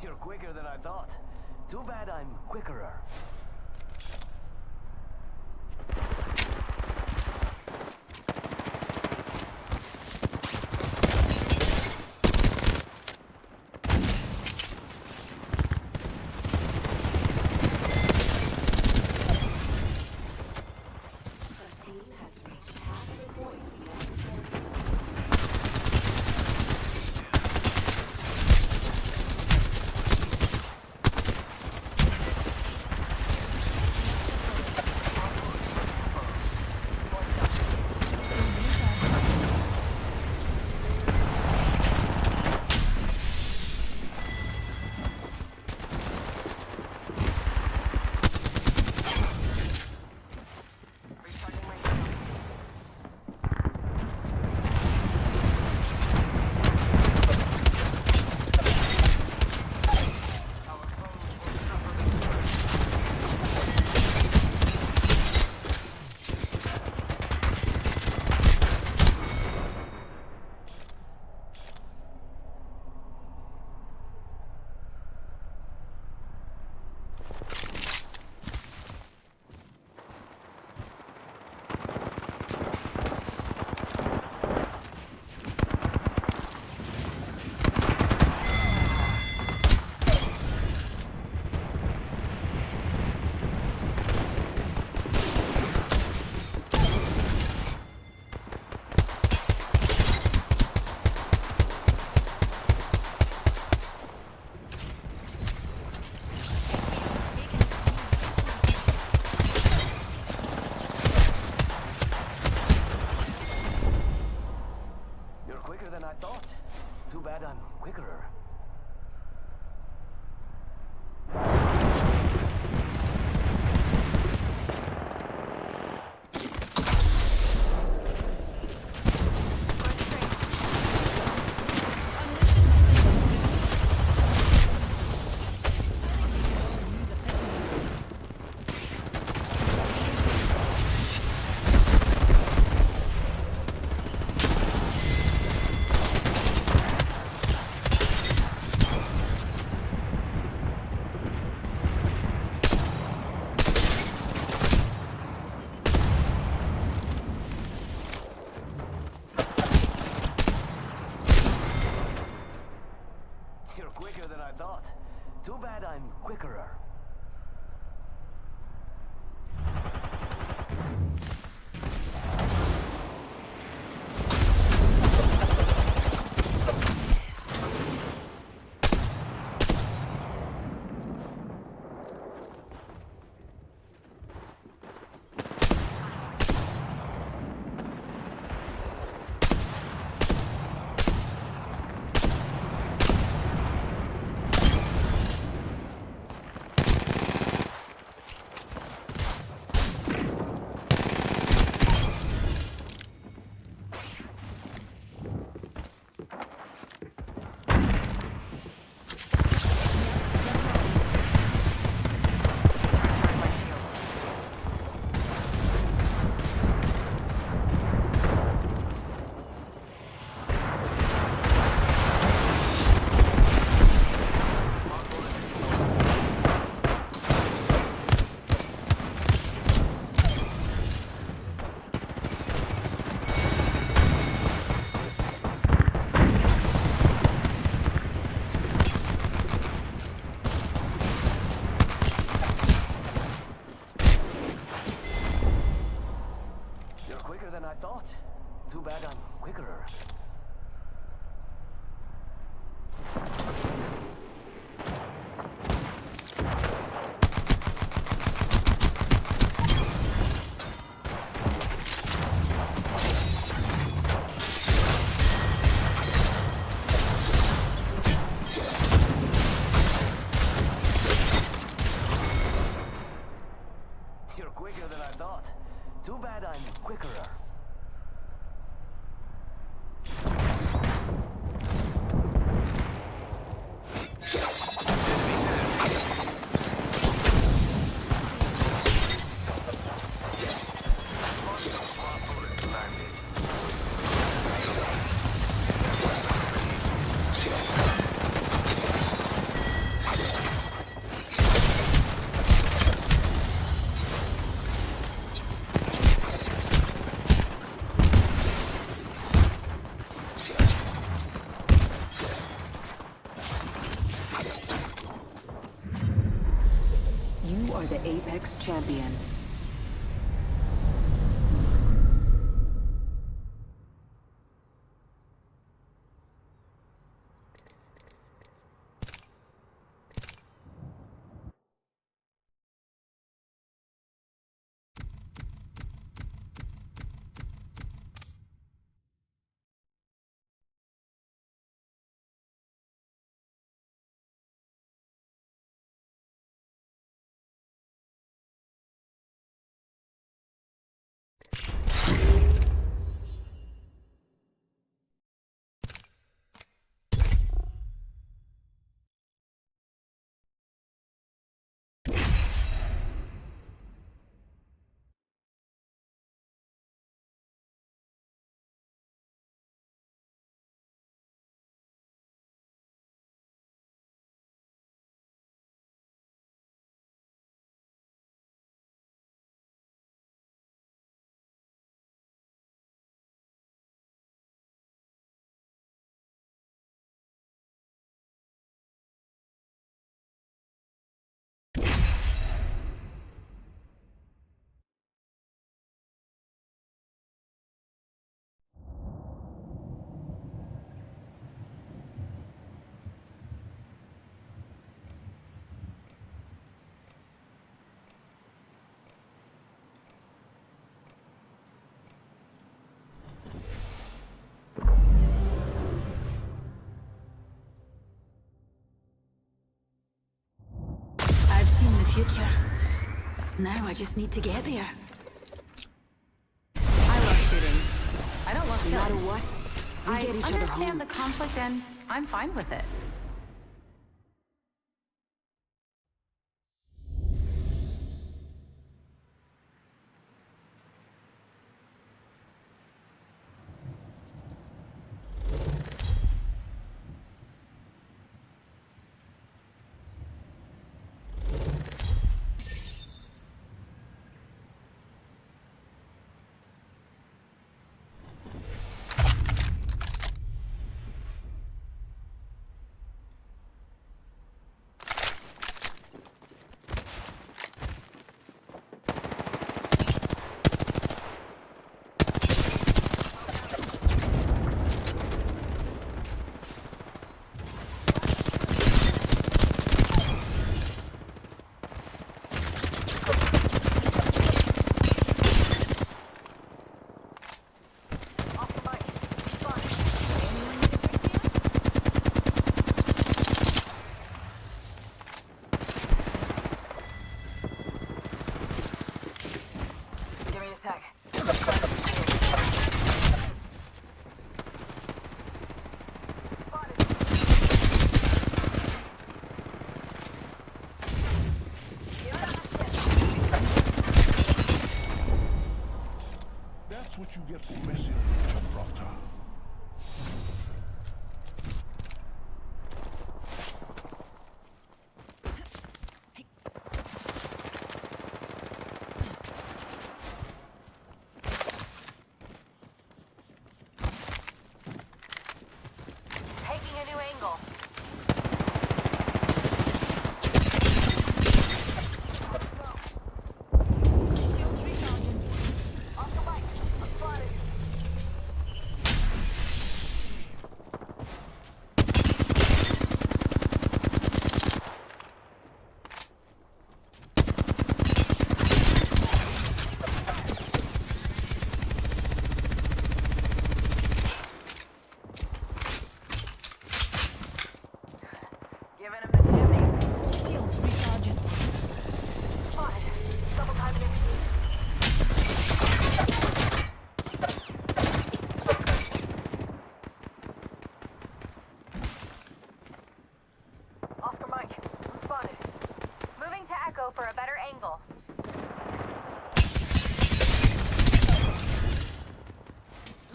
You're quicker than I thought. Too bad I'm quickerer. Too bad I'm quickerer. Too bad I'm quickerer. You're quicker than I thought. Too bad I'm quickerer. You are the Apex Champions. I've seen the future. Now I just need to get there. I love shooting. I don't love No killing. matter what, we I get each other home. understand the conflict and I'm fine with it. That's what you get for messing with Gibraltar. Taking a new angle. Shields recharging. Off the bike. I'm spotted. Giving him the shimmy. Shields recharging. Spotted. Double timing it. Oscar Mike. I'm spotted. Moving to Echo for a better angle.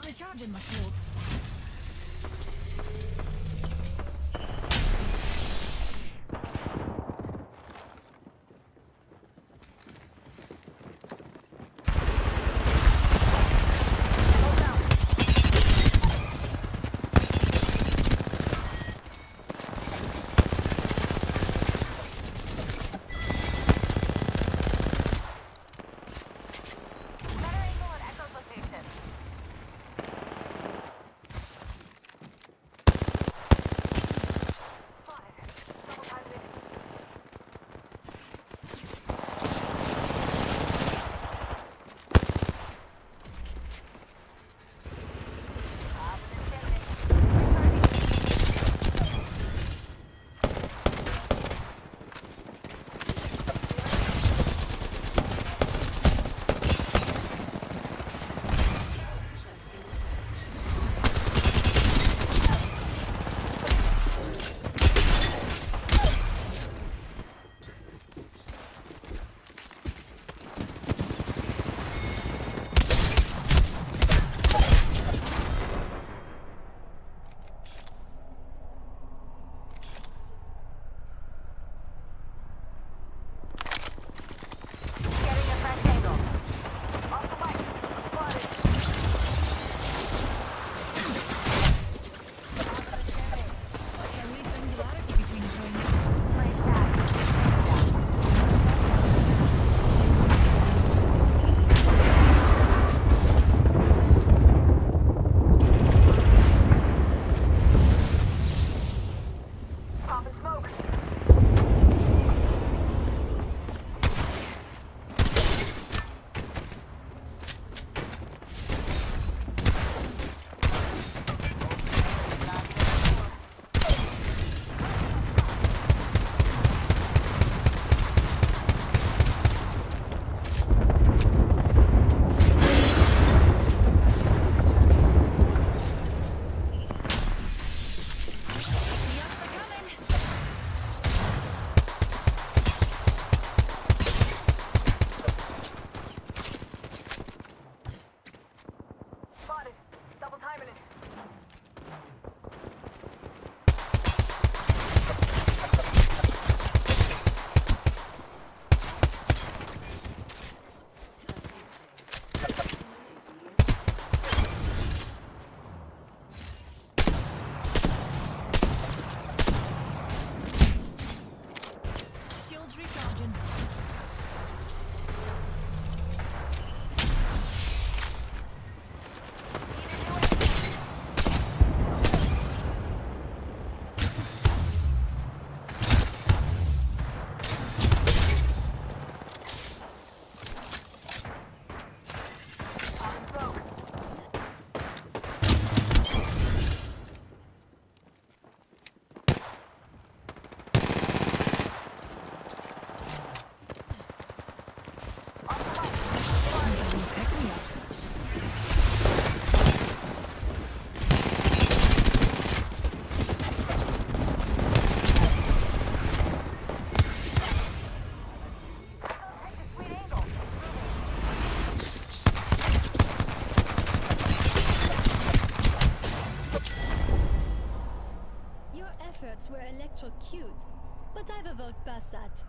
Recharging my shields. Better angle at Echo's location. electro cute, but I've evolved past that.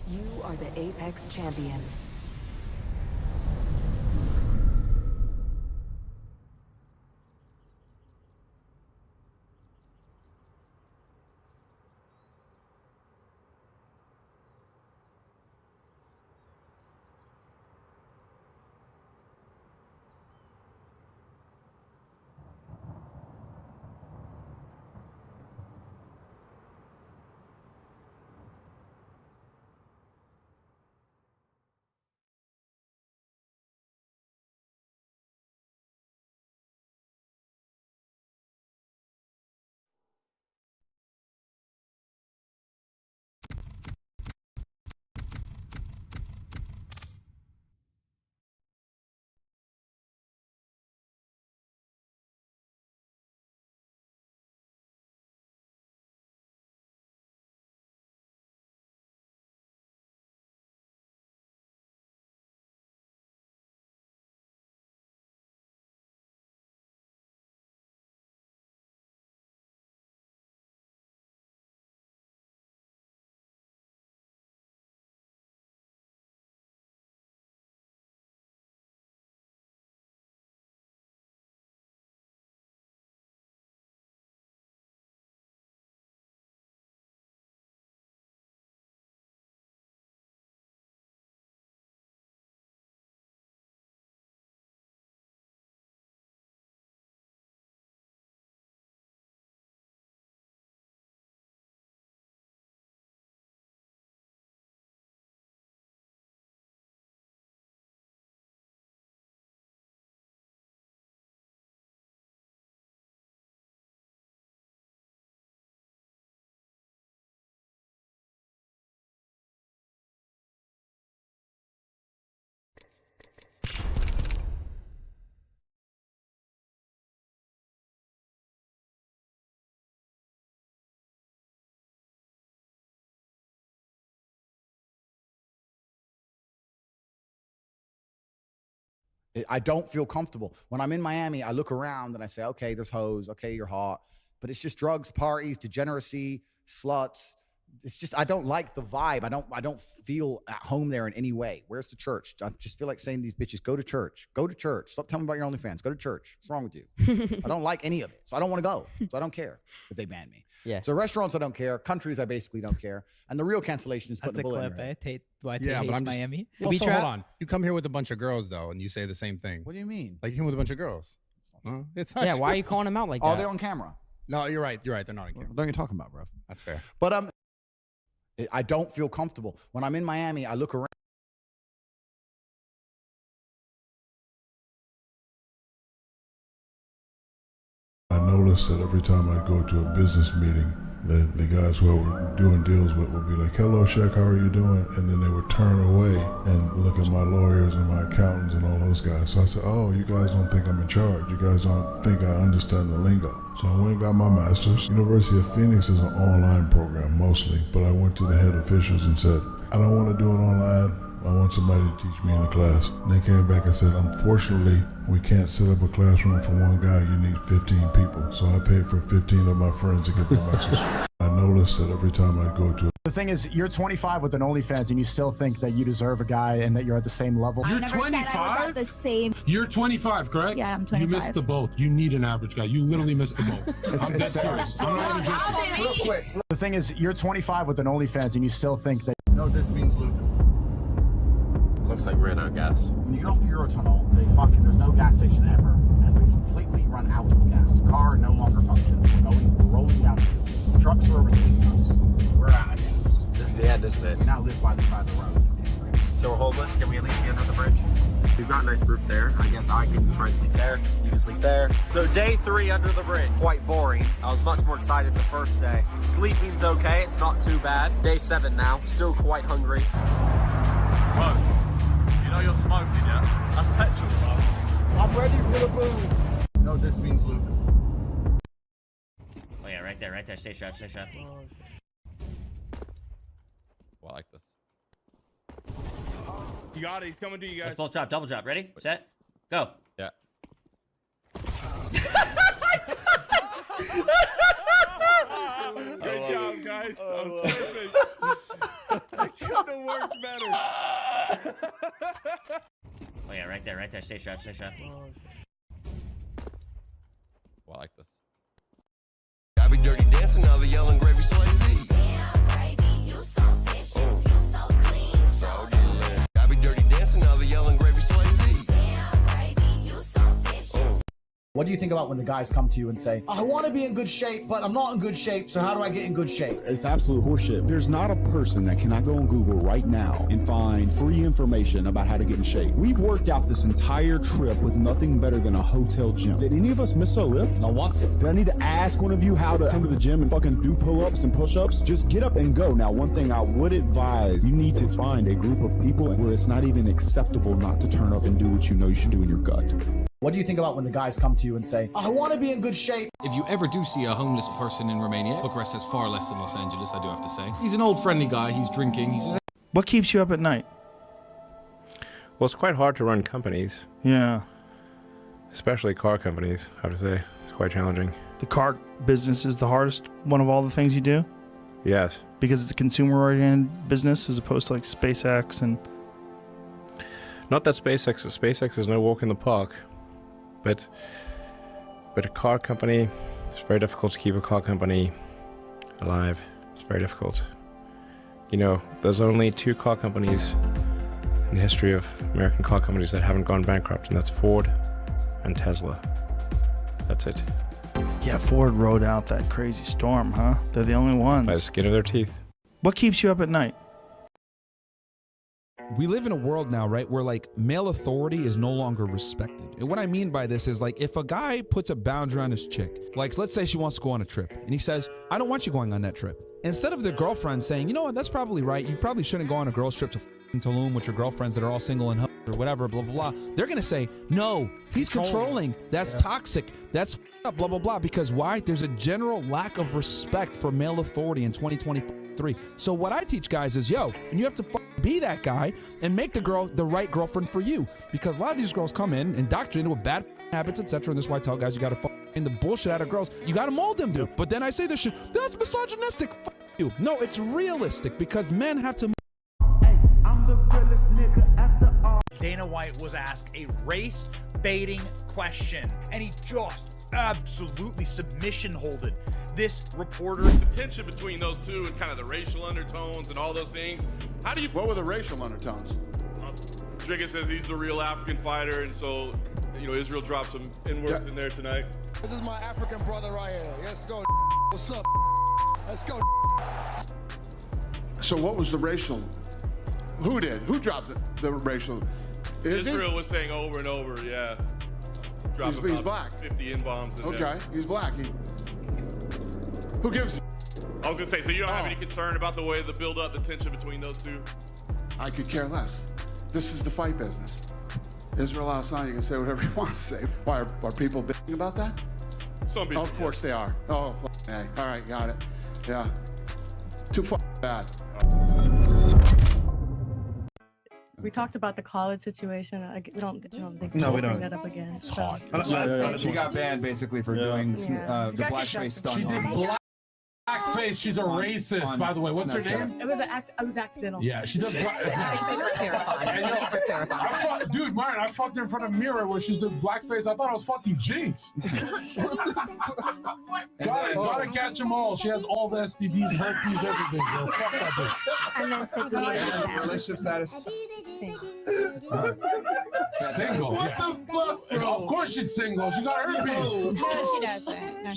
You are the Apex Champions. I don't feel comfortable. When I'm in Miami, I look around and I say, okay, there's hoes. Okay, you're hot. But it's just drugs, parties, degeneracy, sluts. It's just, I don't like the vibe. I don't feel at home there in any way. Where's the church? I just feel like saying to these bitches, go to church. Go to church. Stop telling me about your OnlyFans. Go to church. What's wrong with you? I don't like any of it. So I don't want to go. So I don't care if they ban me. Yeah. So restaurants, I don't care. Countries, I basically don't care. And the real cancellation is putting a bullet in your head. Why Yeah, hates but I'm just, Miami? Also, hold on. You come here with a bunch of girls though, and you say the same thing. What do you mean? Like you came with a bunch of girls. It's not Yeah, true. why are you calling them out like Oh, that? they're on camera. No, you're right. You're right. They're not on camera. What are you talking about, bro? That's fair. But I don't feel comfortable. When I'm in Miami, I look around. I noticed that every time I go to a business meeting, the guys who I were doing deals with would be like, hello, Shaq, how are you doing? And then they would turn away and look at my lawyers and my accountants and all those guys. So I said, oh, you guys don't think I'm in charge. You guys don't think I understand the lingo. So I went and got my master's. University of Phoenix is an online program mostly, but I went to the head officials and said, I don't want to do it online. I want somebody to teach me in a class. And they came back and said, unfortunately, we can't set up a classroom for one guy. You need 15 people. So I paid for 15 of my friends to get the master's. I noticed that every time I go to The thing is, you're 25 with an OnlyFans and you still think that you deserve a guy and that you're at the same level. You're 25? The same. You're 25, correct? Yeah, I'm 25. You missed the boat. You need an average guy. You literally missed the boat. I'm dead serious. I'm not even joking. Real quick. The thing is, you're 25 with an OnlyFans and you still think that. No, this means Luke. Looks like we're in out of gas. When you get off the Eurotunnel, there's no gas station ever, and we've completely run out of gas. The car no longer functions. We're rolling down the hill. Trucks are overtaking us. We're out of gas. This is the end, isn't it? We now live by the side of the road. So we're homeless. Can we at least be under the bridge? We've got a nice roof there. I guess I can try and sleep there. You can sleep there. So day 3 under the bridge. Quite boring. I was much more excited the first day. Sleeping's okay. It's not too bad. Day 7 now. Still quite hungry. Look, you know you're smoking, yeah? That's petrol, bro. I'm ready for the boom. You know what this means, Luke? Oh yeah, right there. Stay strapped, stay strapped. Well, I like this. You got it. He's coming to you guys. Let's both drop, double drop. Ready? Set? Go. Yeah. Good job, guys. That was perfect. That couldn't have worked better. Oh yeah, right there. Stay strapped, stay strapped. Well, I like this. I be dirty dancing, now the yelling gravy Swayze. I be dirty dancing, now the yelling gravy Swayze. What do you think about when the guys come to you and say, I want to be in good shape, but I'm not in good shape, so how do I get in good shape? It's absolute horseshit. There's not a person that cannot go on Google right now and find free information about how to get in shape. We've worked out this entire trip with nothing better than a hotel gym. Did any of us miss a lift? Not once. Did I need to ask one of you how to come to the gym and fucking do pull-ups and push-ups? Just get up and go. Now, one thing I would advise, you need to find a group of people where it's not even acceptable not to turn up and do what you know you should do in your gut. What do you think about when the guys come to you and say, I want to be in good shape? If you ever do see a homeless person in Romania, Bucharest has far less than Los Angeles, I do have to say. He's an old friendly guy, he's drinking, What keeps you up at night? Well, it's quite hard to run companies. Yeah. Especially car companies, I have to say. It's quite challenging. The car business is the hardest one of all the things you do? Yes. Because it's a consumer-oriented business as opposed to like SpaceX and... Not that SpaceX is no walk in the park. But a car company, it's very difficult to keep a car company alive. It's very difficult. You know, there's only 2 car companies in the history of American car companies that haven't gone bankrupt, and that's Ford and Tesla. That's it. Yeah, Ford rode out that crazy storm, huh? They're the only ones. By the skin of their teeth. What keeps you up at night? We live in a world now, right, where like male authority is no longer respected. And what I mean by this is like if a guy puts a boundary on his chick, like let's say she wants to go on a trip and he says, I don't want you going on that trip. Instead of their girlfriend saying, you know what, that's probably right. You probably shouldn't go on a girl's trip to Tulum with your girlfriends that are all single and or whatever, blah, blah, blah. They're going to say, no, he's controlling. That's toxic. That's up, blah, blah, blah. Because why? There's a general lack of respect for male authority in 2023. So what I teach guys is, yo, and you have to be that guy and make the girl the right girlfriend for you. Because a lot of these girls come in indoctrinated with bad habits, etc. And this is why I tell guys you got to in the bullshit out of girls. You got to mold them, dude. But then I say this shit, that's misogynistic. You. No, it's realistic because men have to. I'm the realest nigga after all. Dana White was asked a race-baiting question, and he just absolutely submission-holded this reporter. The tension between those two and kind of the racial undertones and all those things. How do you... What were the racial undertones? Trigger says he's the real African fighter, and so, you know, Israel dropped some N-words in there tonight. This is my African brother right here. Let's go. What's up? Let's go. So what was the racial? Who did? Who dropped the racial? Israel was saying over and over, yeah. Dropped He's about black. 50 N-bombs in there. Okay, he's black. Who gives? I was gonna say, so you don't have any concern about the way the build-up, the tension between those two? I could care less. This is the fight business. Israel outside, you can say whatever you want to say. Why are people bitching about that? Some people. Of course they are. Oh, hey. All right, got it. Yeah. Too bad. We talked about the college situation. We don't think No, we we'll don't. bring that up again. It's hot. She got banned basically for doing the blackface stunt. She did blackface. She's a racist, by the way. What's her name? It was accidental. Yeah, she does dude, Martin, I fucked her in front of a mirror where she's doing blackface. I thought I was fucking Jinx. Gotta catch them all. She has all the STDs, herpes, everything. Yo, fuck that bitch. And then Sophia. Relationship status? Single. What the fuck, bro? Of course she's single. She got herpes. No, she doesn't. No.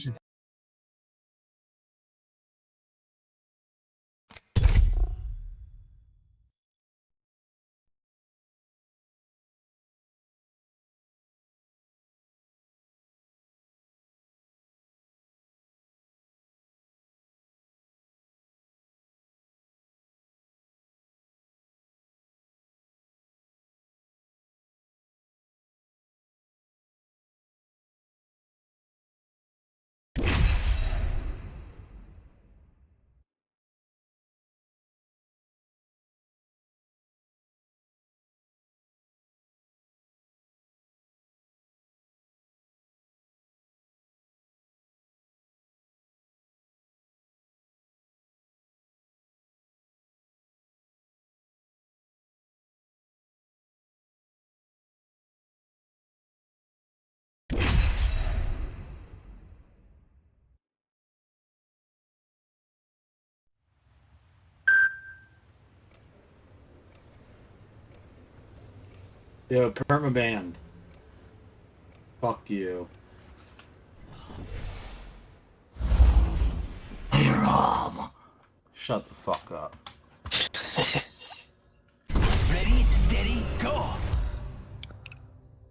Yo, permaband. Fuck you. Shut the fuck up. Ready, steady, go.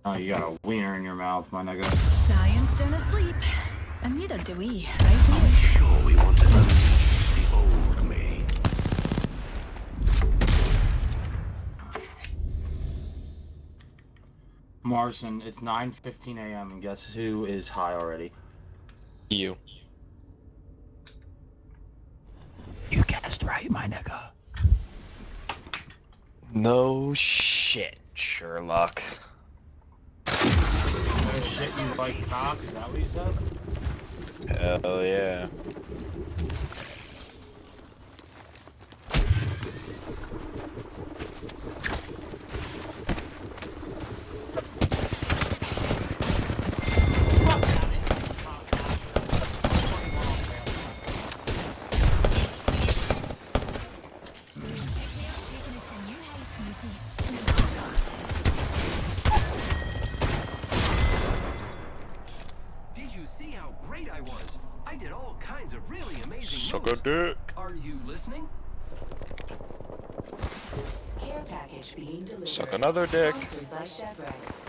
Oh, you got a wiener in your mouth, my nigga. Science don't sleep, and neither do we, right? I'm sure we want to unleash the old me. Marson, it's 9:15 a.m. and guess who is high already? You. You guessed right, my nigga. No shit, Sherlock. No shit, you like cock? Is that what you said? Hell yeah. Did you see how great I was? I did all kinds of really amazing Suck a moves. dick. Are you listening? Care package being delivered. Suck another dick. Sponsored by Chef Rex.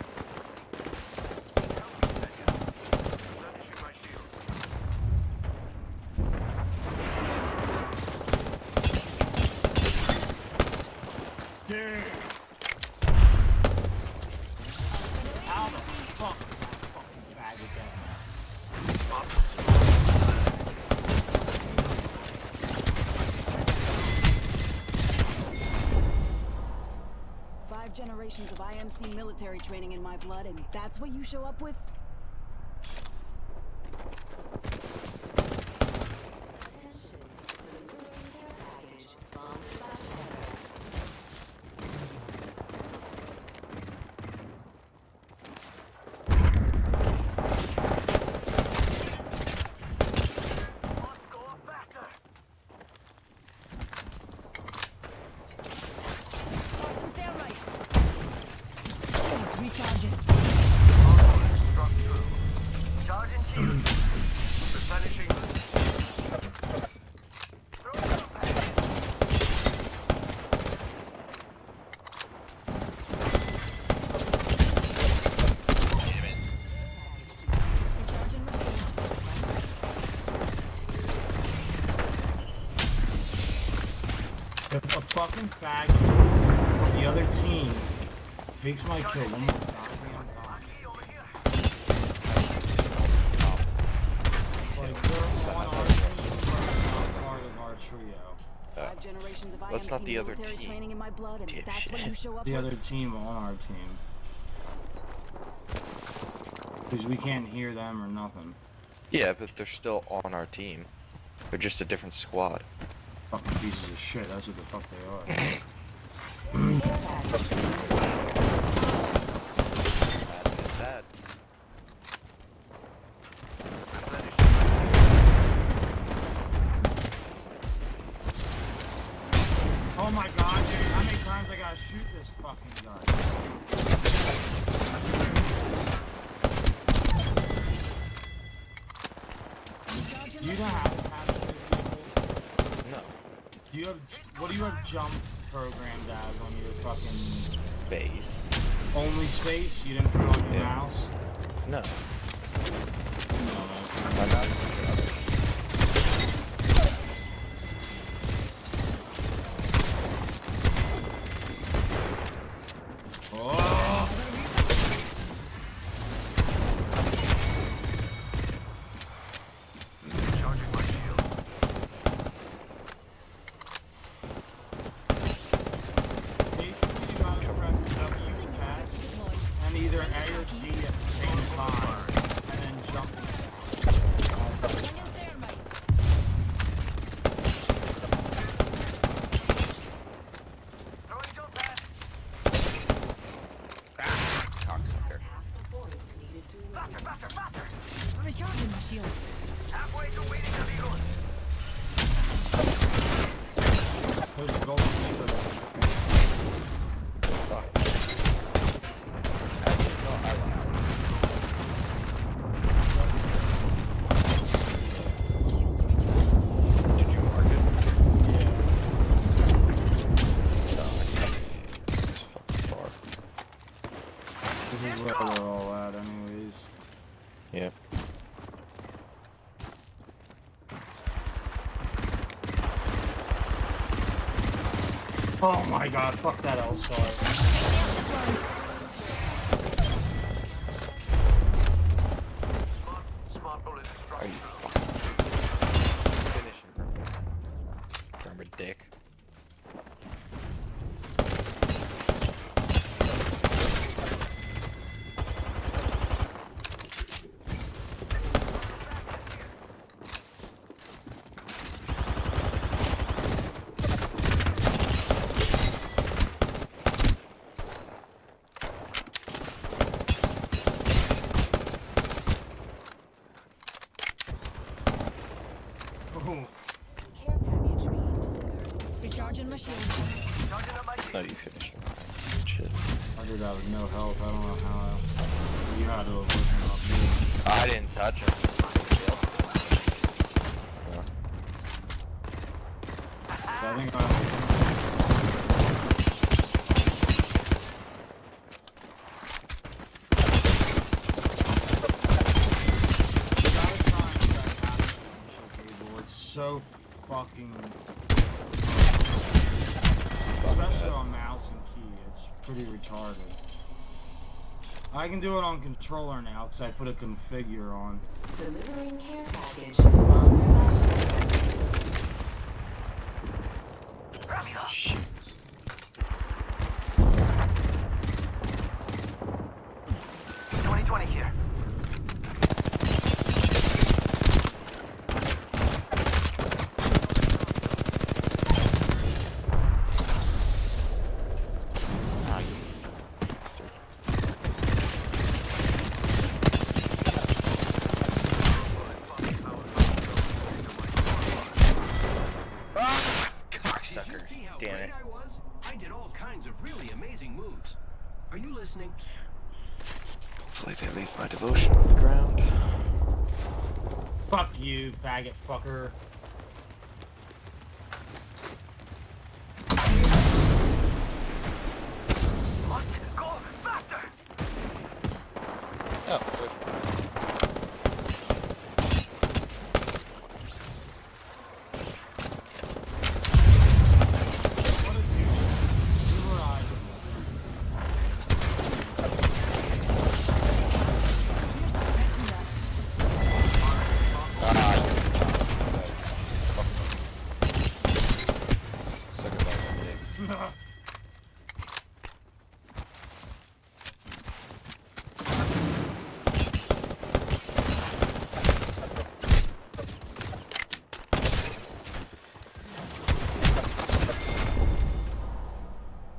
Dude. How the fuck did that fucking faggot get in there? 5 generations of IMC military training in my blood, and that's what you show up with? Recharging. Charging shield. Replenishing. If a fucking faggot from the other team takes my kill one more goddamn time. Like, they're on our team, but not part of our trio. 5 generations of That's IMC not the other military team. training in my blood, and that's what you show up The with? other team on our team. Because we can't hear them or nothing. Yeah, but they're still on our team. They're just a different squad. Fucking pieces of shit, that's what the fuck they are. Sad. Oh my god, dude, how many times I gotta shoot this fucking guy? Do you know how to pass through people? No. Do you have, what do you have jump programmed as on your fucking... Space. Only space? You didn't put it on your mouse? No. No. My mouse is Charging my shield. Basically, you gotta press W pass and either A or D at the same time, and then jump. Oh my god, fuck that L-Star. Are you fucking finishing her? Remember dick. Recharging my shield. No, you finished her. Shit. I did that with no health. I don't know how. You had to avoid me. I didn't touch him. I think it's so fucking, especially on mouse and key, it's pretty retarded. I can do it on controller now because I put a configure on. Delivering care package. Shit. Here. Cocksucker. Damn it. I did all kinds of really amazing moves. Are you listening? Hopefully they leave my devotion on the ground. Fuck you, faggot fucker. Must go faster. Oh, good.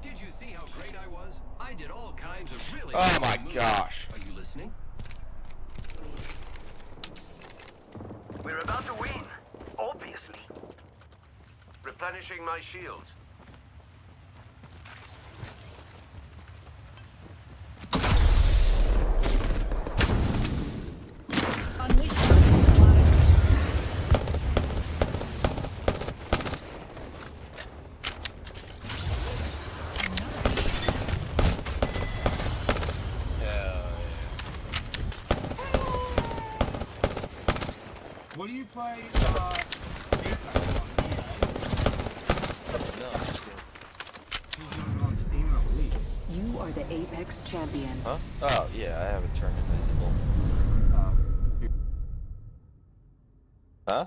Did you see how great I was? I did all kinds of really Oh my moves. gosh. Are you listening? We're about to win, obviously. Replenishing my shields. What do you play? On Steam or Wii? You are the Apex champions. Huh? Oh, yeah, I have it turned invisible. Huh?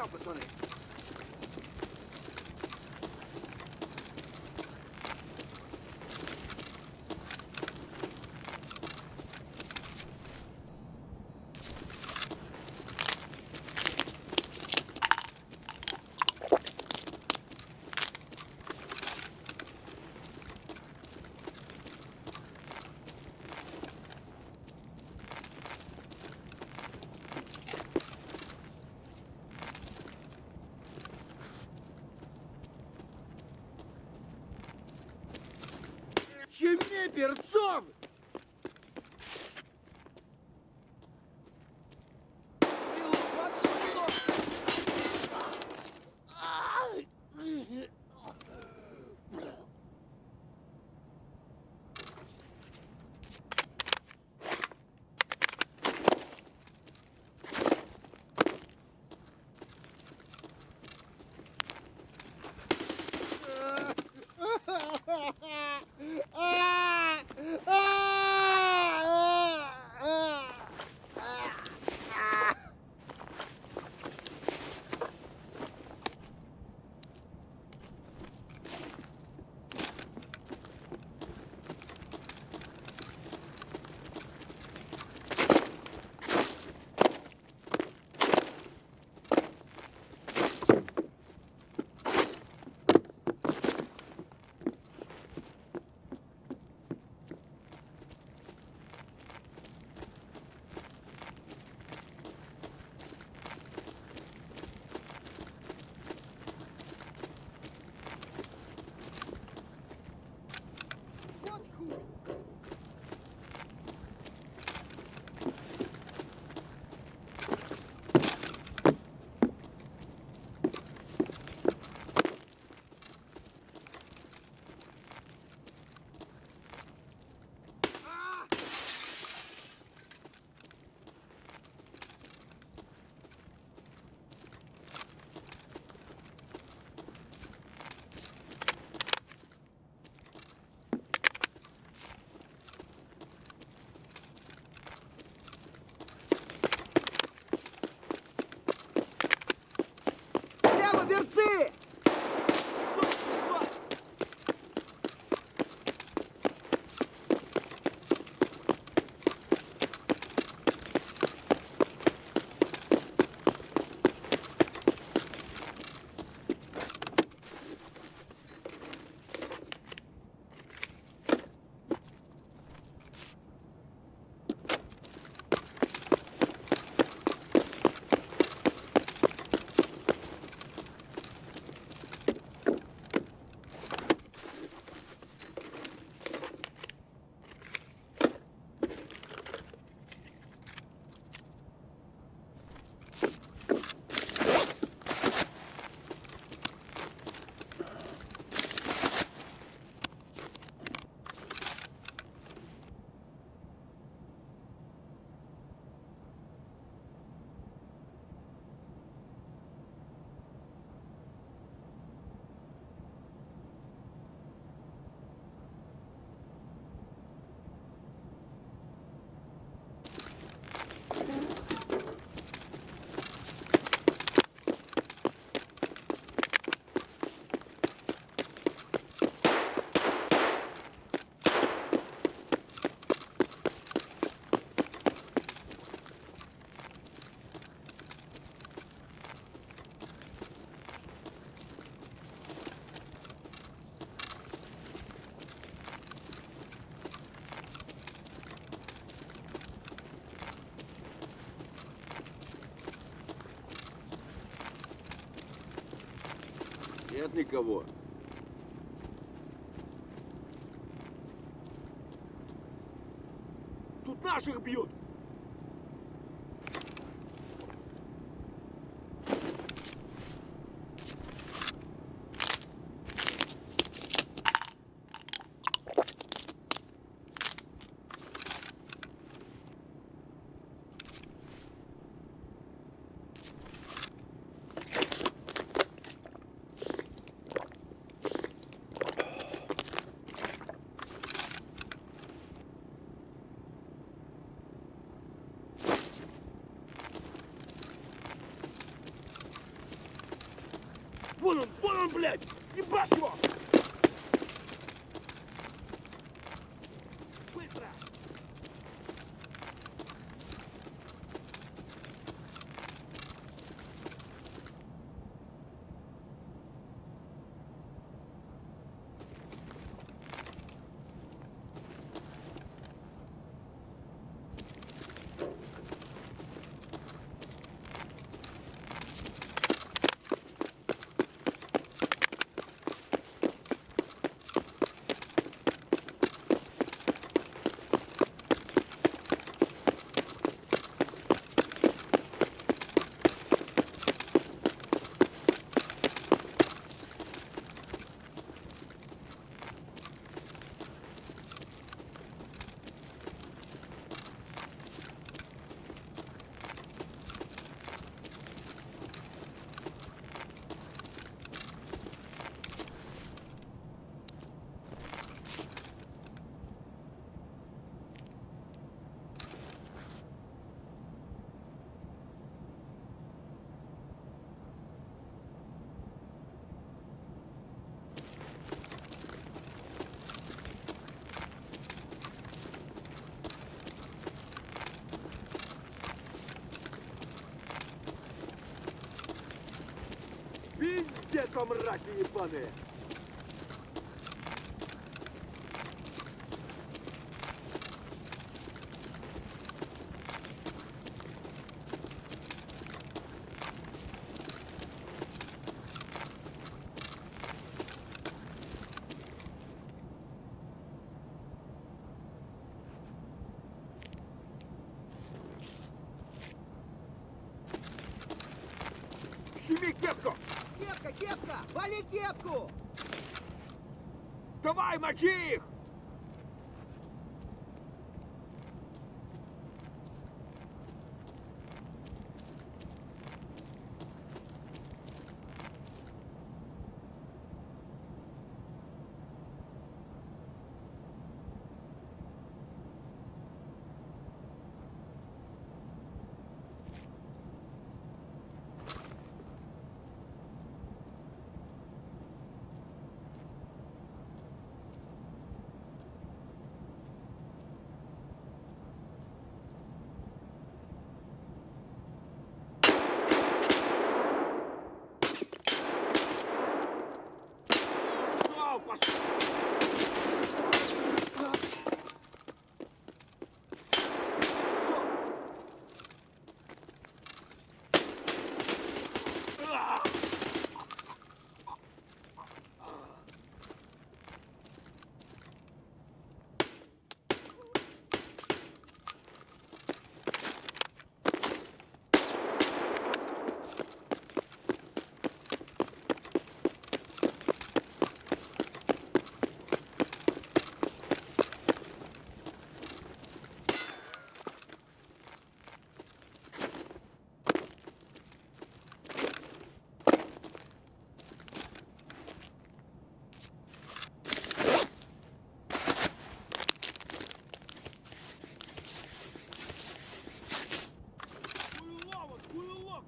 пацаны. Чеми, Берцов! Прямо, берцы! Нет никого. Тут наших бьют. Вон он, блядь! Ебать его! Быстро! Пиздец, мраки ебаные! Сними кепку! Кепка, кепка! Вали кепку! Давай, мочи их!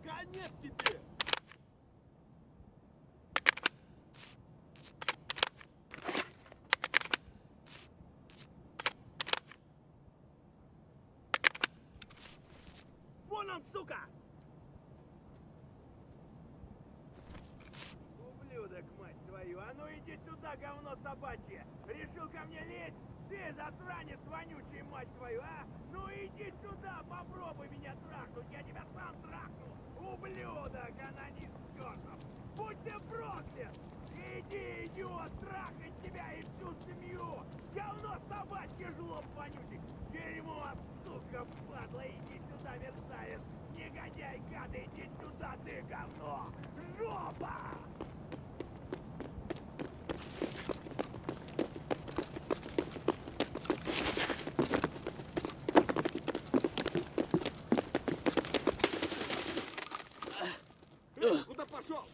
Конец тебе! Вон он, сука! Ублюдок, мать твою! А ну иди сюда, говно собачье! Решил ко мне лезть? Ты, засранец вонючий, мать твою, а? Ну иди сюда, попробуй меня трахнуть! Я тебя сам трахну! Ублюдок, анонист чертов! Будь ты проклят! Иди, идиот, трахать тебя и всю семью! Говно собачье, жлоб вонючий! Дерьмо, сука, падла! Иди сюда, мерзавец! Негодяй, гады, иди сюда, ты говно! Жопа! Куда пошел?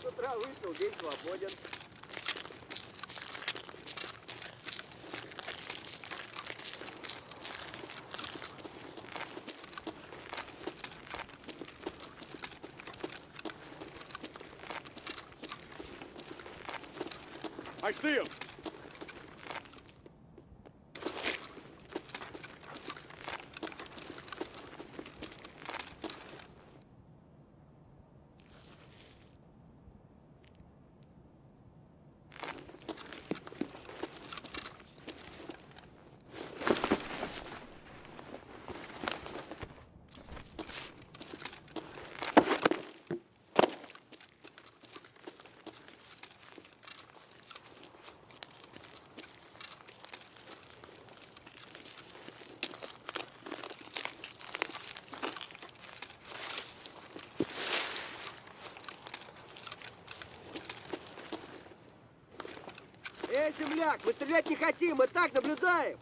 С утра вышел, день свободен. I see him. Эй, земляк, мы стрелять не хотим, мы так наблюдаем.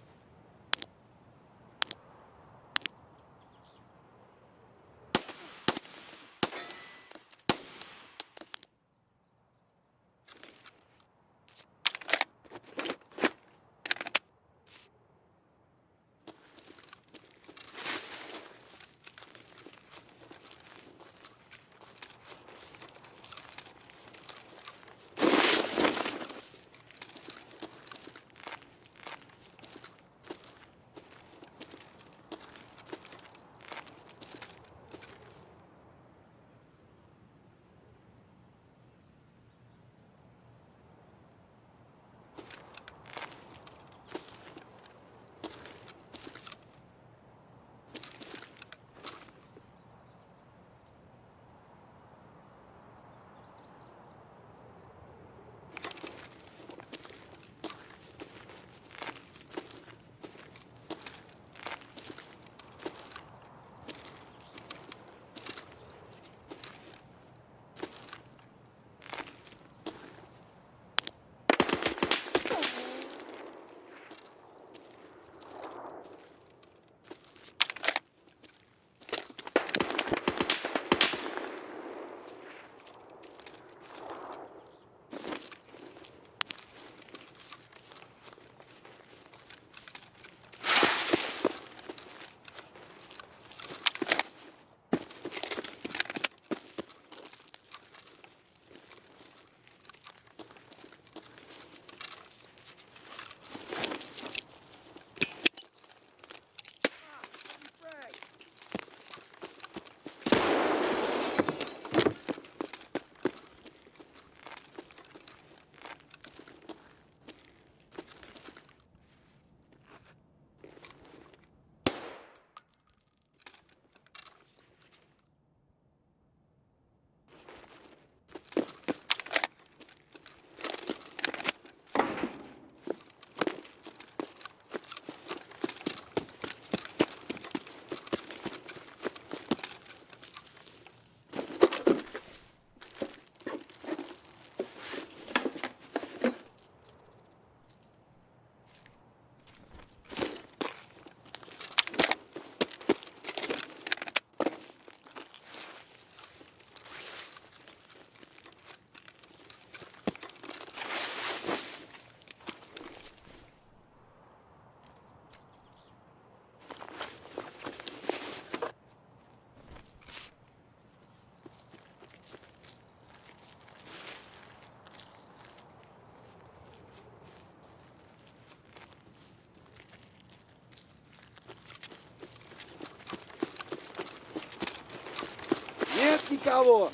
Нет никого.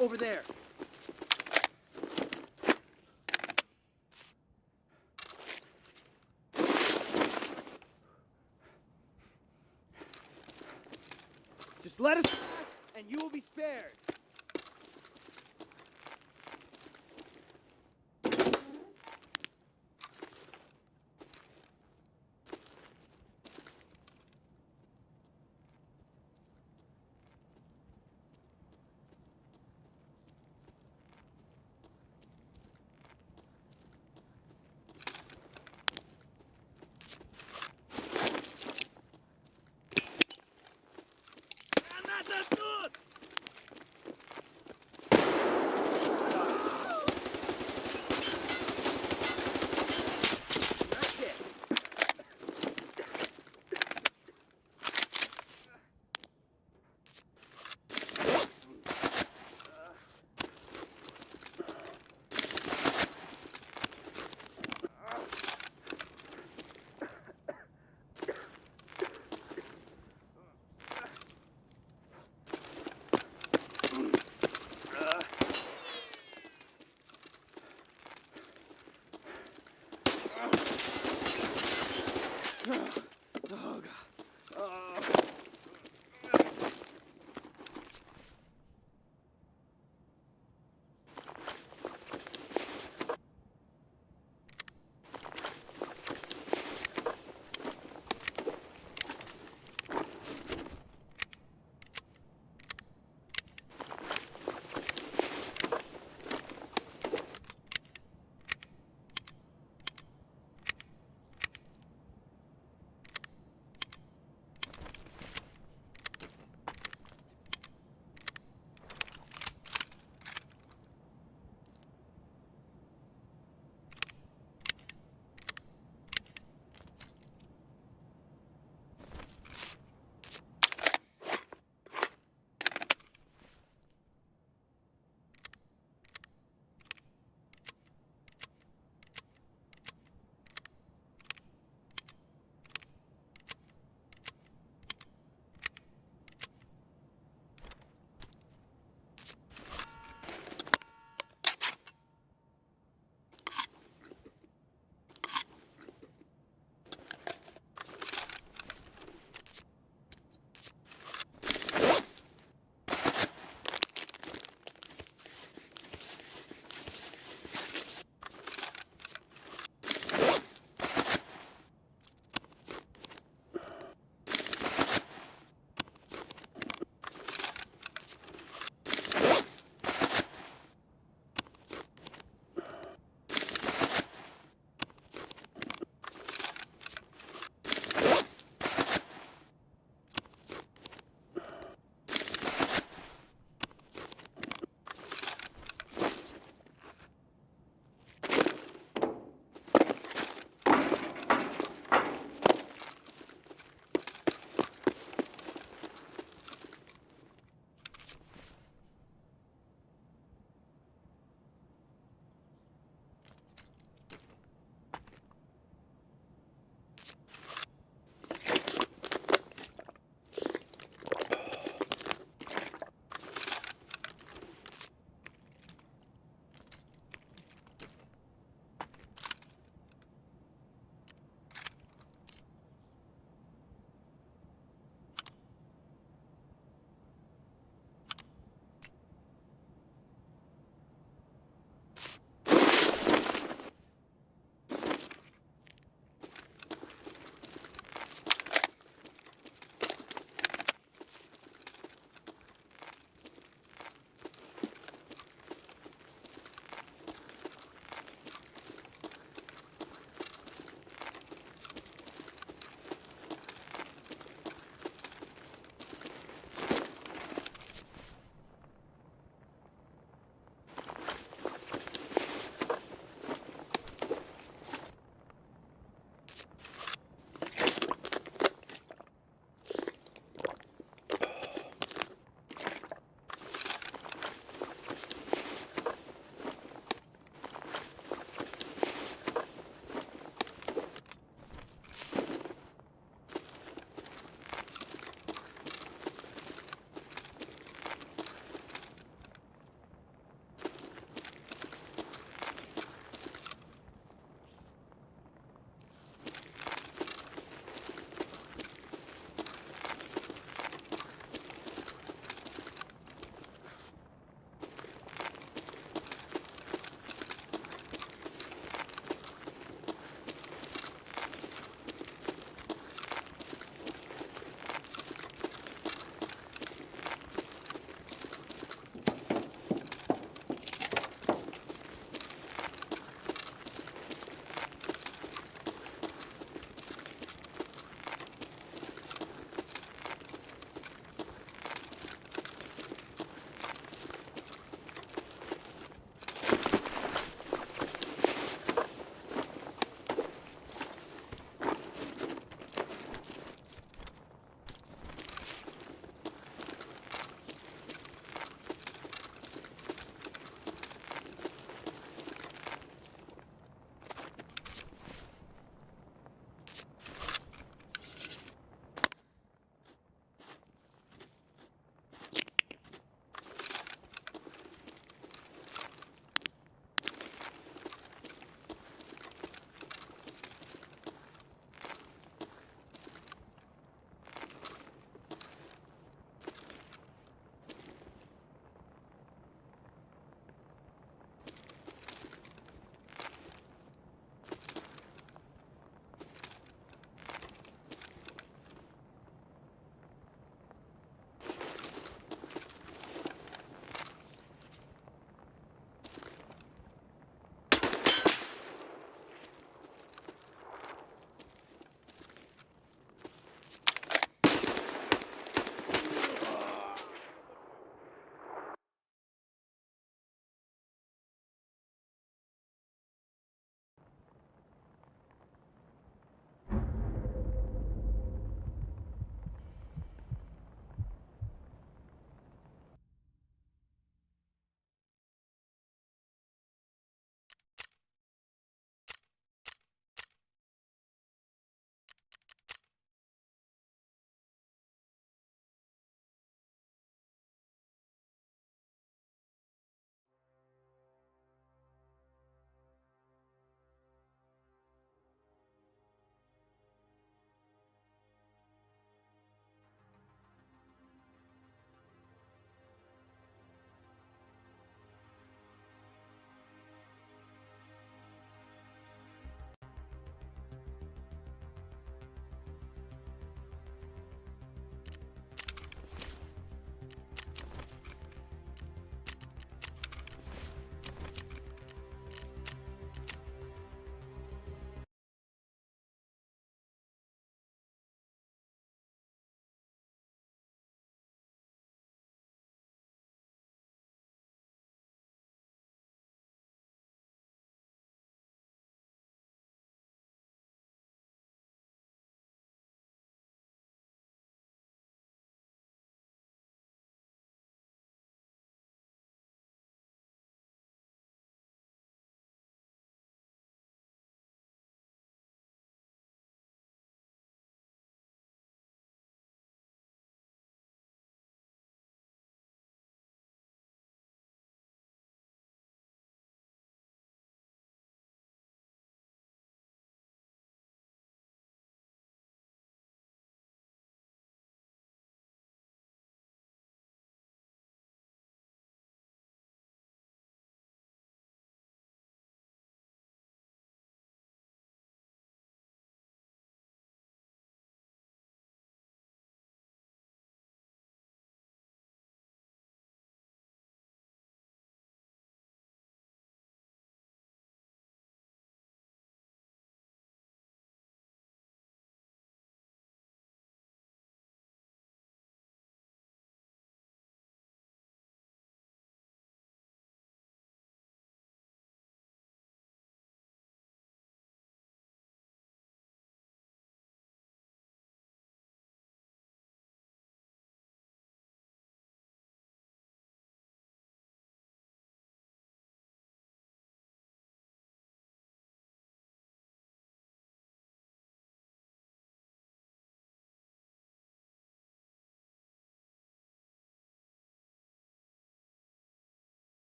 Over there. Just let us pass, and you will be spared.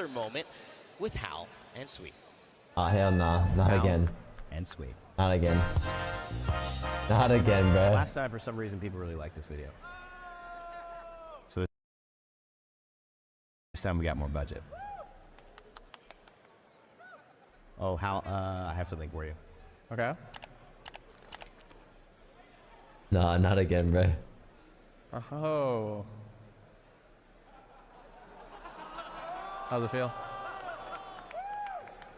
moment with Hal and Sweet. Oh, hell nah. Not Hal again. and Sweet. Not again. Not again, bro. Last time, for some reason, people really liked this video. So this time we got more budget. Oh, Hal, I have something for you. Okay. Nah, not again, bro. Oh. How's it feel?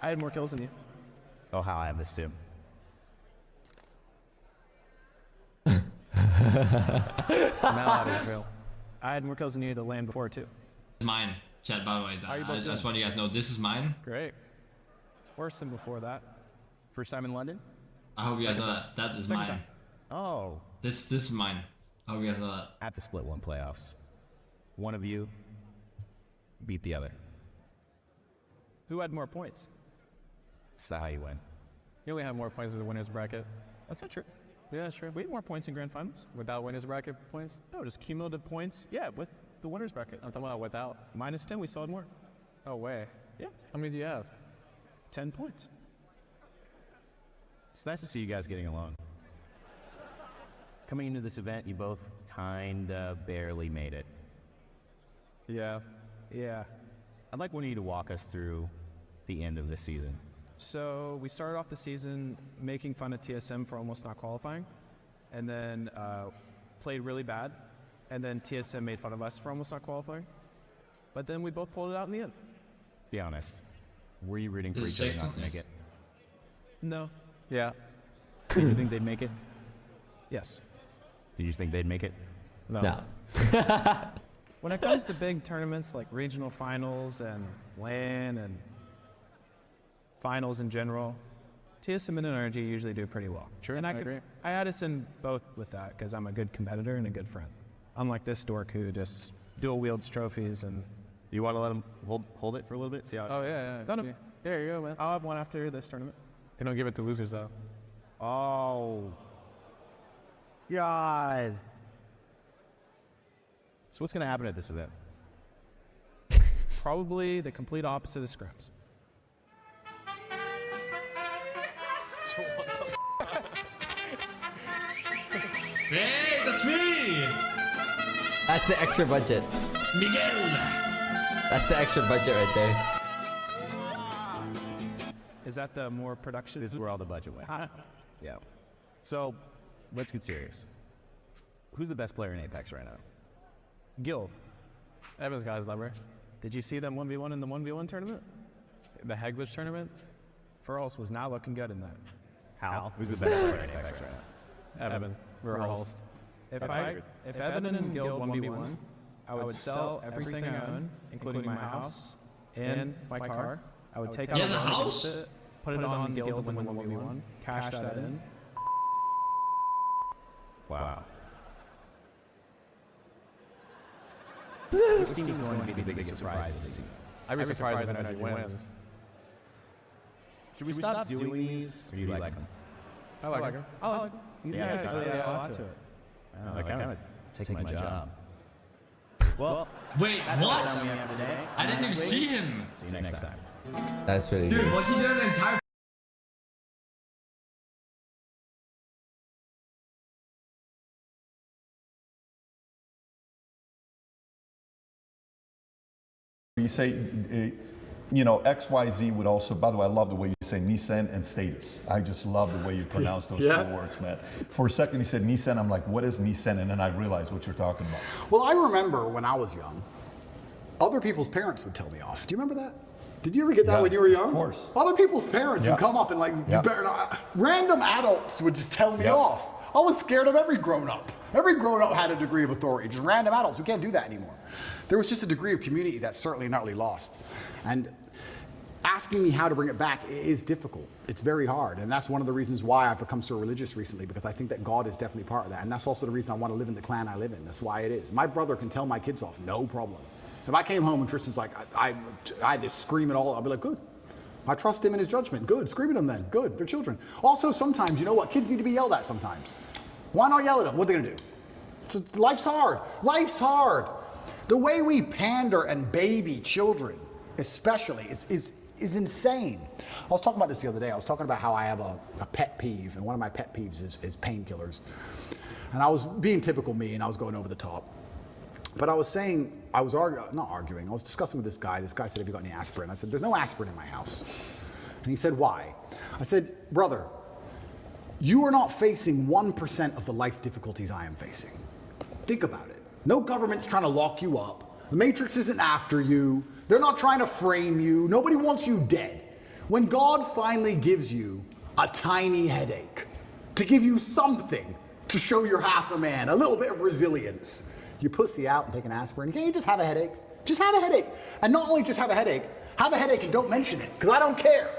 I had more kills than you. Oh, Hal, I have this too. How does it feel? I had more kills than you the land before too. Mine, chat, by the way. I just want you guys to know this is mine. Great. Worse than before that. First time in London? I hope you guys know that. That is Second mine. time. Oh. This is mine. I hope you guys know that. I have to split one playoffs. One of you beat the other. Who had more points? That's not how you win. You only have more points with the winners bracket. That's not true. Yeah, that's true. We had more points in grand finals without winners bracket points. No, just cumulative points. Yeah, with the winners bracket. I'm talking about without. -10, we still had more. Oh, way. Yeah. How many do you have? 10 points. It's nice to see you guys getting along. Coming into this event, you both kinda barely made it. Yeah. Yeah. I'd like one of you to walk us through the end of this season. So we started off the season making fun of TSM for almost not qualifying, and then played really bad, and then TSM made fun of us for almost not qualifying, but then we both pulled it out in the end. Be honest. Were you rooting for each other not to make it? No. Yeah. Did you think they'd make it? Yes. Did you think they'd make it? No. When it comes to big tournaments like regional finals and LAN and finals in general, TSM and NRG usually do pretty well. Sure, and I agree. I had us in both with that because I'm a good competitor and a good friend. Unlike this dork who just dual wields trophies and. You want to let him hold it for a little bit? See how. Oh yeah. Yeah, there you go, man. I'll have one after this tournament. They don't give it to losers though. Oh. God. So what's going to happen at this event? Probably the complete opposite of scrims. Hey, that's me! That's the extra budget. Miguel! That's the extra budget right there. Is that the more production? This is where all the budget went. Yeah. So, let's get serious. Who's the best player in Apex right now? Gil. Evan's got his number. Did you see them 1v1 in the 1v1 tournament? The Heglish tournament? Furls was not looking good in that. Hal? Who's the best player in Apex right now? Evan. Verhulst. If Evan and Gil 1v1, I would sell everything I own, including my house and my car. I would take out a house? put it on Gil to win the 1v1, cash that in. Wow. This team is going to be the biggest surprise this season. I'd be surprised if Energy wins. Should we stop doing these? Or do you like them? I like them. I like them. You guys really add a lot to it. I kind of take my job. Well, wait, what? I didn't even see him. See you next time. That's really Dude, good. what's he doing the entire You say, you know, XYZ would also, by the way, I love the way you say Nissan and status. I just love the way you pronounce those two words, man. For a second, you said Nissan. I'm like, what is Nissan? And then I realized what you're talking about. Well, I remember when I was young, other people's parents would tell me off. Do you remember that? Did you ever get that when you were young? Of course. Other people's parents would come up and like, you better not. Random adults would just tell me off. I was scared of every grown-up. Every grown-up had a degree of authority. Just random adults. We can't do that anymore. There was just a degree of community that's certainly not really lost. And asking me how to bring it back is difficult. It's very hard. And that's one of the reasons why I've become so religious recently, because I think that God is definitely part of that. And that's also the reason I want to live in the clan I live in. That's why it is. My brother can tell my kids off, no problem. If I came home and Tristan's like, I just scream it all, I'll be like, good. I trust him in his judgment. Good. Scream at them then. Good. They're children. Also, sometimes, you know what? Kids need to be yelled at sometimes. Why not yell at them? What are they going to do? So life's hard. Life's hard. The way we pander and baby children especially, is insane. I was talking about this the other day. I was talking about how I have a pet peeve, and one of my pet peeves is painkillers. And I was being typical me, and I was going over the top. But I was saying, I was not arguing, I was discussing with this guy. This guy said, have you got any aspirin? I said, there's no aspirin in my house. And he said, why? I said, brother, you are not facing 1% of the life difficulties I am facing. Think about it. No government's trying to lock you up. The Matrix isn't after you. They're not trying to frame you. Nobody wants you dead. When God finally gives you a tiny headache, to give you something to show you're half a man, a little bit of resilience, you pussy out and take an aspirin. Can't you just have a headache? Just have a headache. And not only just have a headache and don't mention it, because I don't care.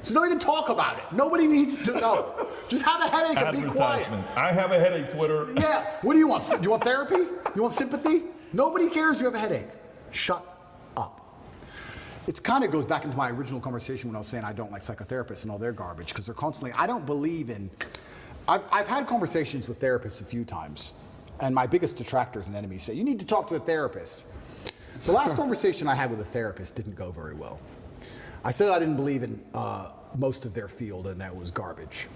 So don't even talk about it. Nobody needs to know. Just have a headache and be quiet. I have a headache, Twitter. Yeah. What do you want? Do you want therapy? You want sympathy? Nobody cares you have a headache. Shut up. It kind of goes back into my original conversation when I was saying I don't like psychotherapists and all their garbage, because they're constantly, I don't believe in, I've had conversations with therapists a few times, and my biggest detractors and enemies say, you need to talk to a therapist. The last conversation I had with a therapist didn't go very well. I said I didn't believe in most of their field and that was garbage.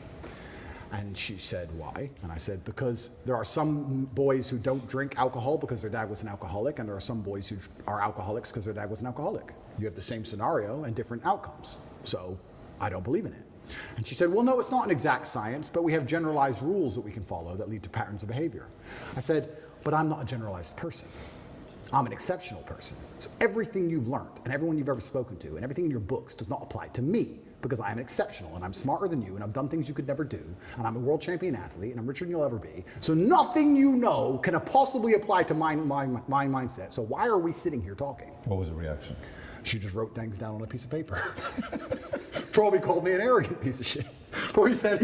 And she said, why? And I said, because there are some boys who don't drink alcohol because their dad was an alcoholic, and there are some boys who are alcoholics because their dad was an alcoholic. You have the same scenario and different outcomes. So I don't believe in it. And she said, well, no, it's not an exact science, but we have generalized rules that we can follow that lead to patterns of behavior. I said, but I'm not a generalized person. I'm an exceptional person. So everything you've learned and everyone you've ever spoken to and everything in your books does not apply to me, because I'm exceptional and I'm smarter than you and I've done things you could never do, and I'm a world champion athlete and I'm richer than you'll ever be. So nothing you know can possibly apply to my mindset. So why are we sitting here talking? What was the reaction? She just wrote things down on a piece of paper. Probably called me an arrogant piece of shit. Probably said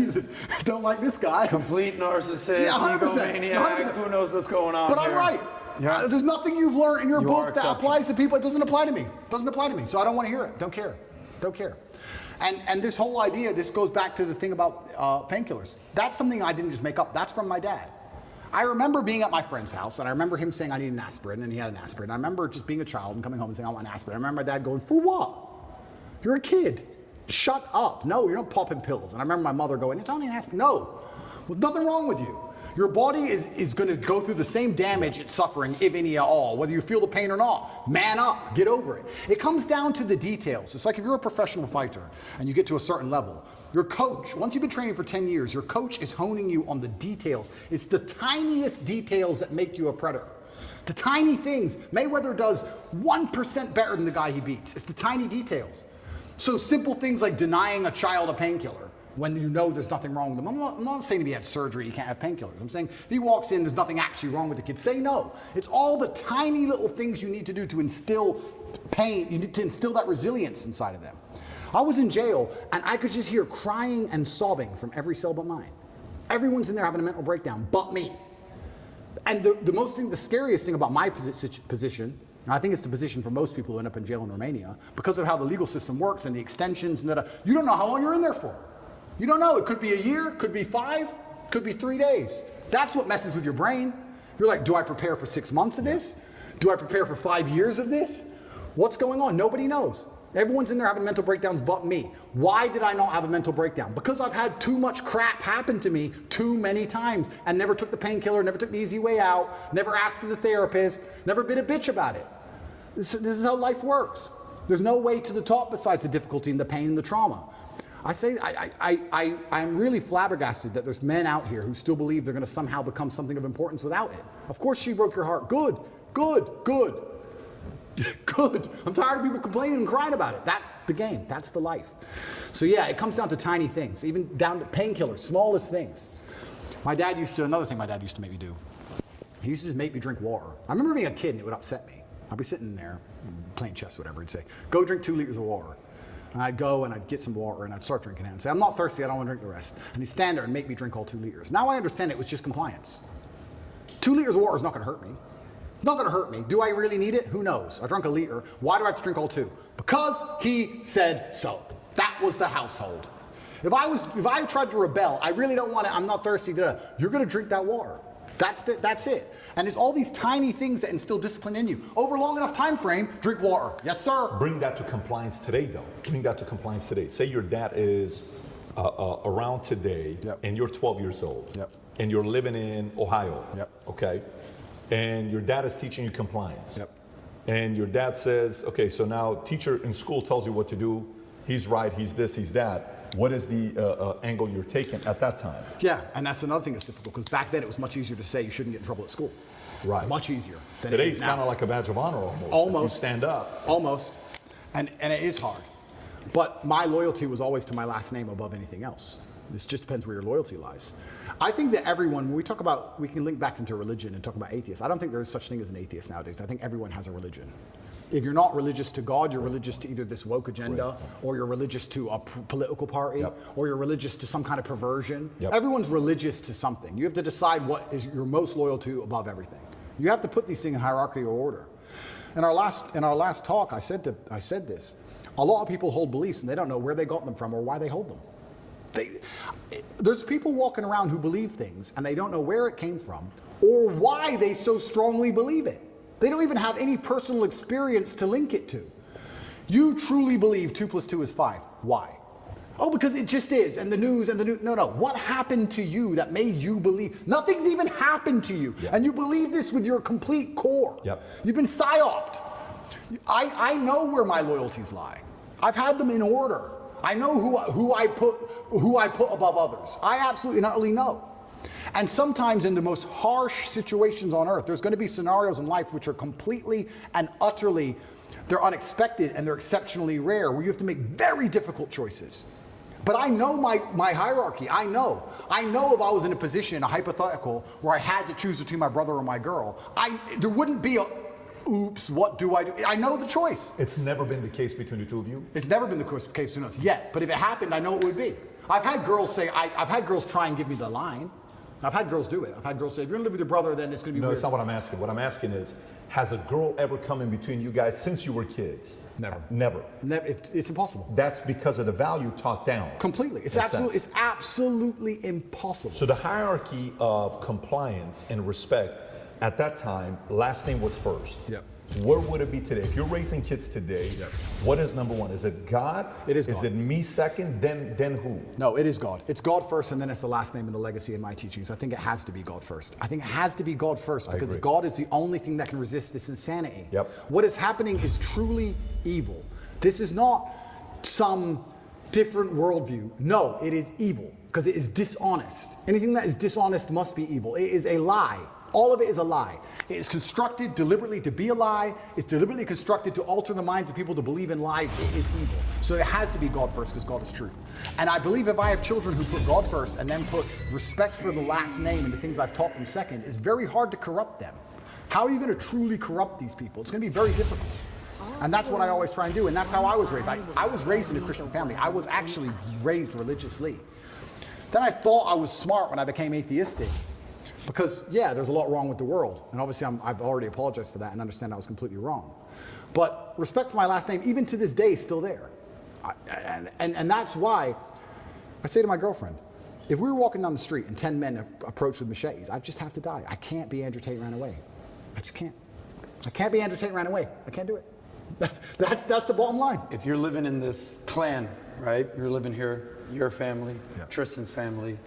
don't like this guy. Complete narcissist, yeah, 100%, egomaniac, 100%. Who knows what's going on But here. I'm right. Yeah. There's nothing you've learned in your book that exceptional. applies to people. It doesn't apply to me. It doesn't apply to me. So I don't want to hear it. Don't care. Don't care. And this whole idea, this goes back to the thing about painkillers. That's something I didn't just make up. That's from my dad. I remember being at my friend's house, and I remember him saying I need an aspirin, and he had an aspirin. I remember just being a child and coming home and saying I want an aspirin. I remember my dad going, for what? You're a kid. Shut up. No, you're not popping pills. And I remember my mother going, it's only an aspirin. No, well, nothing wrong with you. Your body is going to go through the same damage it's suffering, if any at all, whether you feel the pain or not. Man up, get over it. It comes down to the details. It's like if you're a professional fighter and you get to a certain level, your coach, once you've been training for 10 years, your coach is honing you on the details. It's the tiniest details that make you a predator. The tiny things. Mayweather does 1% better than the guy he beats. It's the tiny details. So simple things like denying a child a painkiller when you know there's nothing wrong with them. I'm not saying if he had surgery, he can't have painkillers. I'm saying if he walks in, there's nothing actually wrong with the kid. Say no. It's all the tiny little things you need to do to instill pain. You need to instill that resilience inside of them. I was in jail, and I could just hear crying and sobbing from every cell but mine. Everyone's in there having a mental breakdown, but me. And the scariest thing about my position, and I think it's the position for most people who end up in jail in Romania, because of how the legal system works and the extensions and you don't know how long you're in there for. You don't know. It could be a year, could be 5, could be 3 days. That's what messes with your brain. You're like, do I prepare for 6 months of this? Do I prepare for 5 years of this? What's going on? Nobody knows. Everyone's in there having mental breakdowns but me. Why did I not have a mental breakdown? Because I've had too much crap happen to me too many times and never took the painkiller, never took the easy way out, never asked for the therapist, never been a bitch about it. This is how life works. There's no way to the top besides the difficulty and the pain and the trauma. I'm really flabbergasted that there's men out here who still believe they're going to somehow become something of importance without it. Of course she broke your heart. Good, good, good, good. I'm tired of people complaining and crying about it. That's the game. That's the life. So yeah, it comes down to tiny things, even down to painkillers, smallest things. Another thing my dad used to make me do, he used to just make me drink water. I remember being a kid and it would upset me. I'd be sitting there playing chess or whatever. He'd say, go drink 2 liters of water. And I'd go and I'd get some water and I'd start drinking it and say, I'm not thirsty, I don't want to drink the rest. And he'd stand there and make me drink all 2 liters. Now I understand it was just compliance. 2 liters of water is not going to hurt me. Not going to hurt me. Do I really need it? Who knows? I drank a liter. Why do I have to drink all 2? Because he said so. That was the household. If I tried to rebel, I really don't want it, I'm not thirsty, you're going to drink that water. That's it. And it's all these tiny things that instill discipline in you. Over a long enough time frame, drink water. Yes, sir. Bring that to compliance today, though. Bring that to compliance today. Say your dad is around today, and you're 12 years old, and you're living in Ohio, okay? And your dad is teaching you compliance. And your dad says, okay, so now teacher in school tells you what to do. He's right, he's this, he's that. What is the angle you're taking at that time? Yeah, and that's another thing that's difficult, because back then it was much easier to say you shouldn't get in trouble at school. Right. Much easier. Today it's kind of like a badge of honor almost. Almost. If you stand up. Almost. And it is hard. But my loyalty was always to my last name above anything else. This just depends where your loyalty lies. I think that everyone, when we talk about, we can link back into religion and talk about atheists. I don't think there's such thing as an atheist nowadays. I think everyone has a religion. If you're not religious to God, you're religious to either this woke agenda, or you're religious to a political party, or you're religious to some kind of perversion. Everyone's religious to something. You have to decide what is you're most loyal to above everything. You have to put these things in hierarchy or order. In our last talk, I said this. A lot of people hold beliefs and they don't know where they got them from or why they hold them. There's people walking around who believe things and they don't know where it came from or why they so strongly believe it. They don't even have any personal experience to link it to. You truly believe 2 + 2 is 5. Why? Oh, because it just is, and the news. No. What happened to you that made you believe? Nothing's even happened to you, and you believe this with your complete core. You've been psyoped. I know where my loyalties lie. I've had them in order. I know who I put above others. I absolutely not really know. And sometimes in the most harsh situations on earth, there's going to be scenarios in life which are completely and utterly, they're unexpected and they're exceptionally rare, where you have to make very difficult choices. But I know my hierarchy. I know if I was in a position, a hypothetical, where I had to choose between my brother or my girl, there wouldn't be a, oops, what do I do? I know the choice. It's never been the case between the two of you? It's never been the case between us yet. But if it happened, I know it would be. I've had girls say, I've had girls try and give me the line. I've had girls do it. I've had girls say, if you're gonna live with your brother, then it's gonna be weird. No, it's not what I'm asking. What I'm asking is, has a girl ever come in between you guys since you were kids? Never. Never. It's impossible. That's because of the value taught down. Completely. It's absolutely impossible. So the hierarchy of compliance and respect at that time, last name was first. Where would it be today? If you're raising kids today, what is number one? Is it God? It is God. Is it me second, then who? No, it is God. It's God first, and then it's the last name and the legacy in my teachings. I think it has to be God first. I think it has to be God first, because God is the only thing that can resist this insanity. What is happening is truly evil. This is not some different worldview. No, it is evil, because it is dishonest. Anything that is dishonest must be evil. It is a lie. All of it is a lie. It is constructed deliberately to be a lie. It's deliberately constructed to alter the minds of people to believe in lies. It is evil. So it has to be God first, because God is truth. And I believe if I have children who put God first and then put respect for the last name and the things I've taught them second, it's very hard to corrupt them. How are you going to truly corrupt these people? It's going to be very difficult. And that's what I always try and do. And that's how I was raised. I was raised in a Christian family. I was actually raised religiously. Then I thought I was smart when I became atheistic. Because, yeah, there's a lot wrong with the world. And obviously, I've already apologized for that and understand I was completely wrong. But respect for my last name, even to this day, is still there. And that's why I say to my girlfriend, if we were walking down the street and 10 men approached with machetes, I'd just have to die. I can't be Andrew Tate ran away. I just can't. I can't be Andrew Tate ran away. I can't do it. That's the bottom line. If you're living in this clan, right? You're living here, your family, Tristan's family,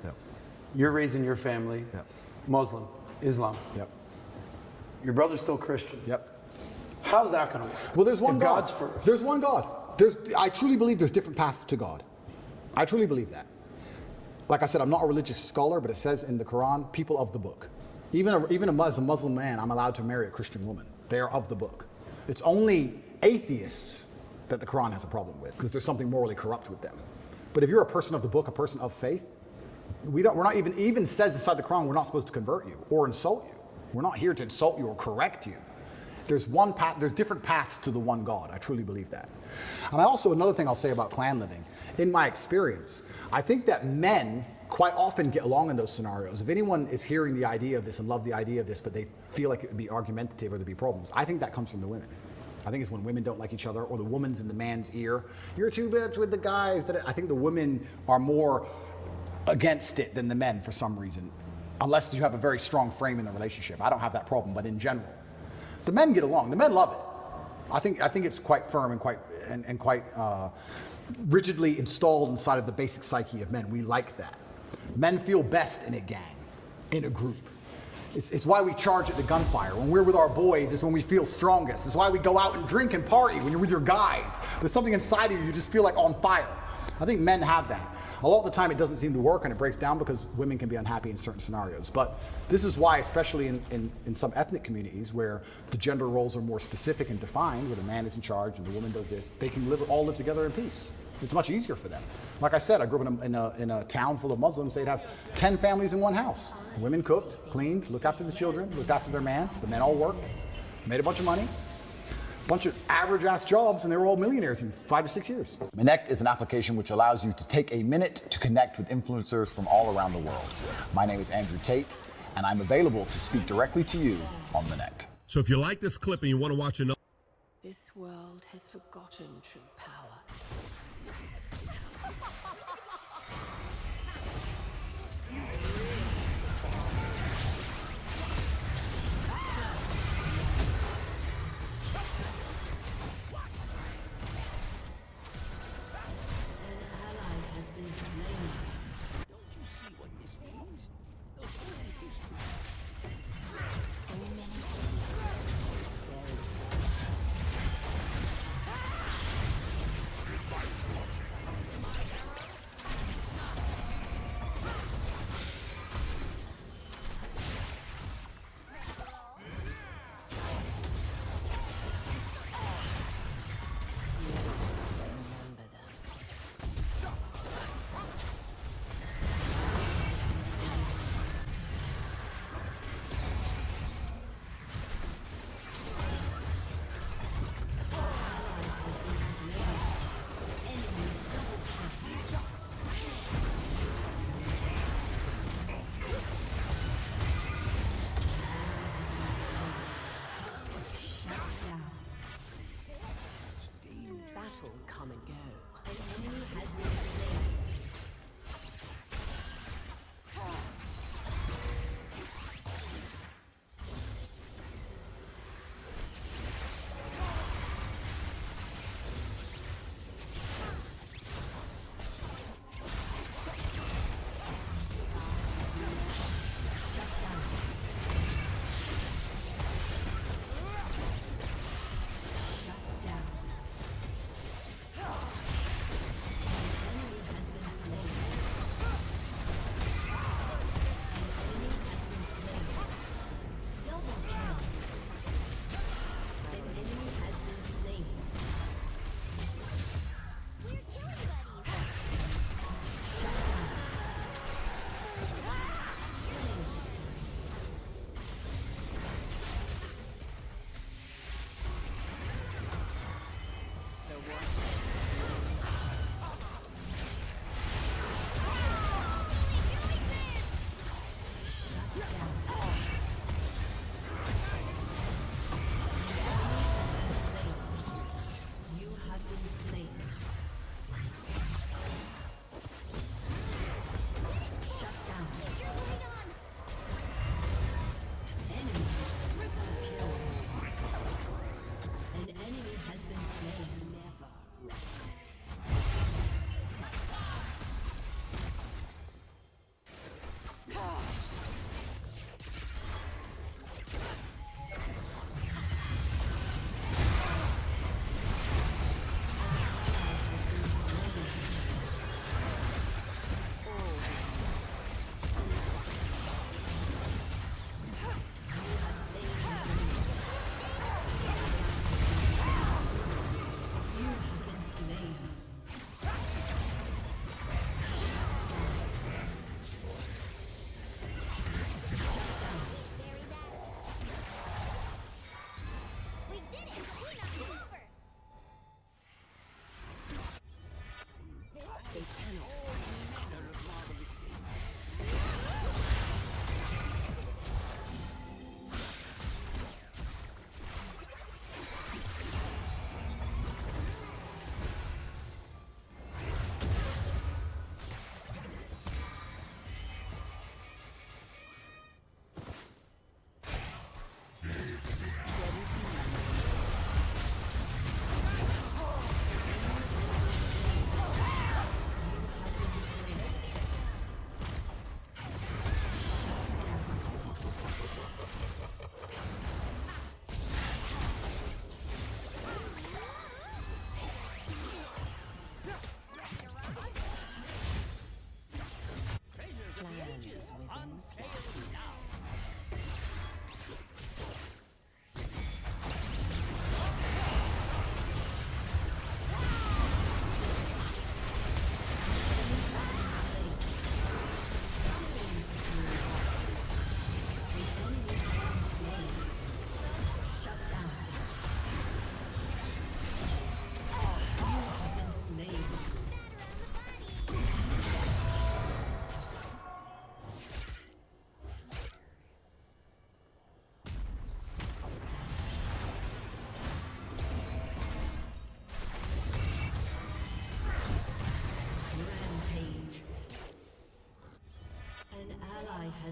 you're raising your family. Muslim, Islam. Your brother's still Christian. How's that going to work? Well, there's one God. God's first. There's one God. I truly believe there's different paths to God. I truly believe that. Like I said, I'm not a religious scholar, but it says in the Quran, people of the book. Even as a Muslim man, I'm allowed to marry a Christian woman. They are of the book. It's only atheists that the Quran has a problem with, because there's something morally corrupt with them. But if you're a person of the book, a person of faith, we're not even says inside the Quran we're not supposed to convert you or insult you. We're not here to insult you or correct you. There's one path. There's different paths to the one God. I truly believe that. And another thing I'll say about clan living, in my experience, I think that men quite often get along in those scenarios. If anyone is hearing the idea of this and love the idea of this, but they feel like it would be argumentative or there'd be problems, I think that comes from the women. I think it's when women don't like each other, or the woman's in the man's ear. You're too much with the guys. I think the women are more against it than the men for some reason. unless you have a very strong frame in the relationship. I don't have that problem, but in general, the men get along. The men love it. I think it's quite firm and quite rigidly installed inside of the basic psyche of men. We like that. Men feel best in a gang, in a group. It's why we charge at the gunfire. When we're with our boys, it's when we feel strongest. It's why we go out and drink and party when you're with your guys. There's something inside of you just feel like on fire. I think men have that. A lot of the time it doesn't seem to work and it breaks down because women can be unhappy in certain scenarios. But this is why, especially in some ethnic communities where the gender roles are more specific and defined, where the man is in charge and the woman does this, they can all live together in peace. It's much easier for them. Like I said, I grew up in a town full of Muslims. They'd have 10 families in one house. The women cooked, cleaned, looked after the children, looked after their man. The men all worked, made a bunch of money, a bunch of average-ass jobs, and they were all millionaires in 5 to 6 years. Minect is an application which allows you to take a minute to connect with influencers from all around the world. My name is Andrew Tate, and I'm available to speak directly to you on Minect. So if you like this clip and you want to watch another... This world has forgotten true power.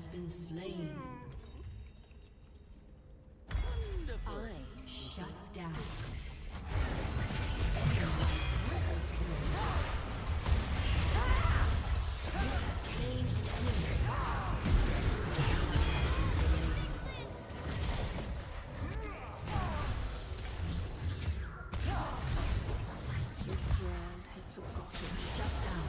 has been slain. Eyes shut down. Slain an enemy. This world has forgotten. Shut down.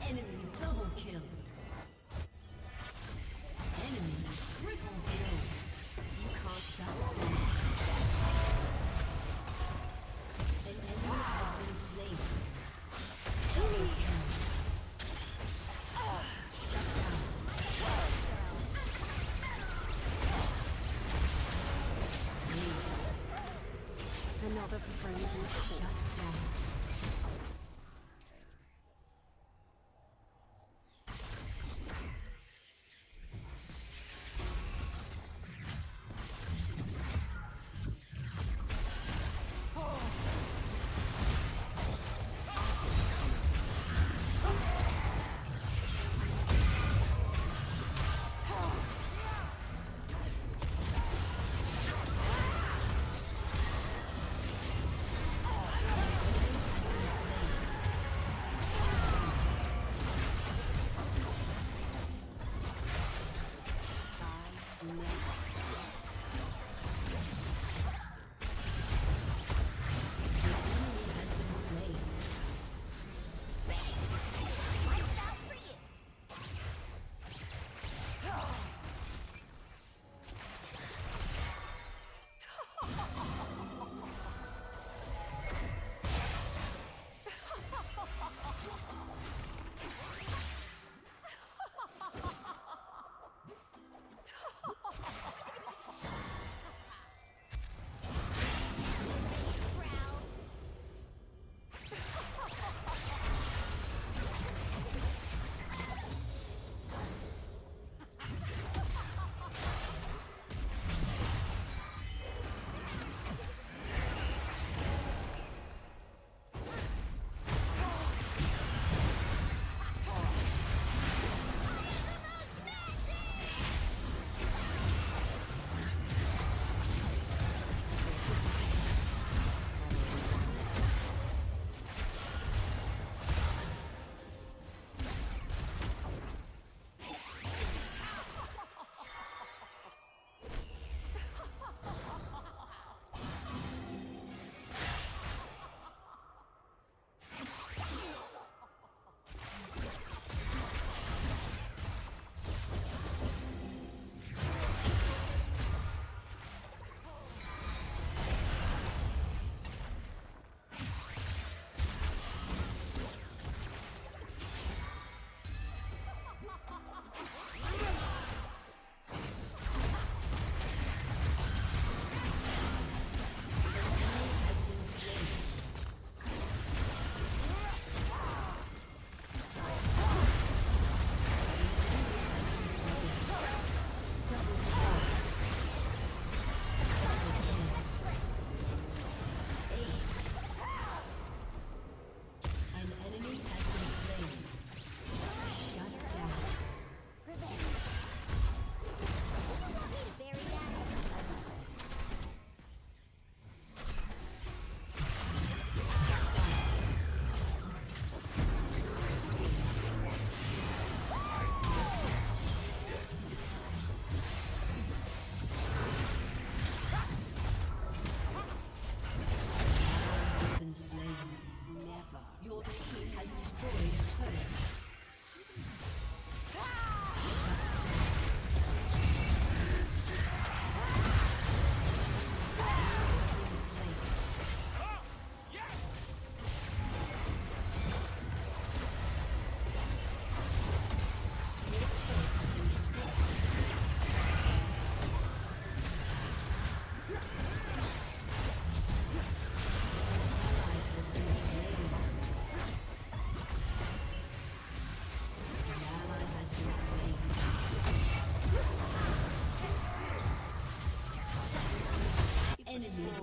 Enemy double kill. Enemy triple kill. You can't shut down. An enemy has been slain. Double kill. Shut down. Another friend is shut down.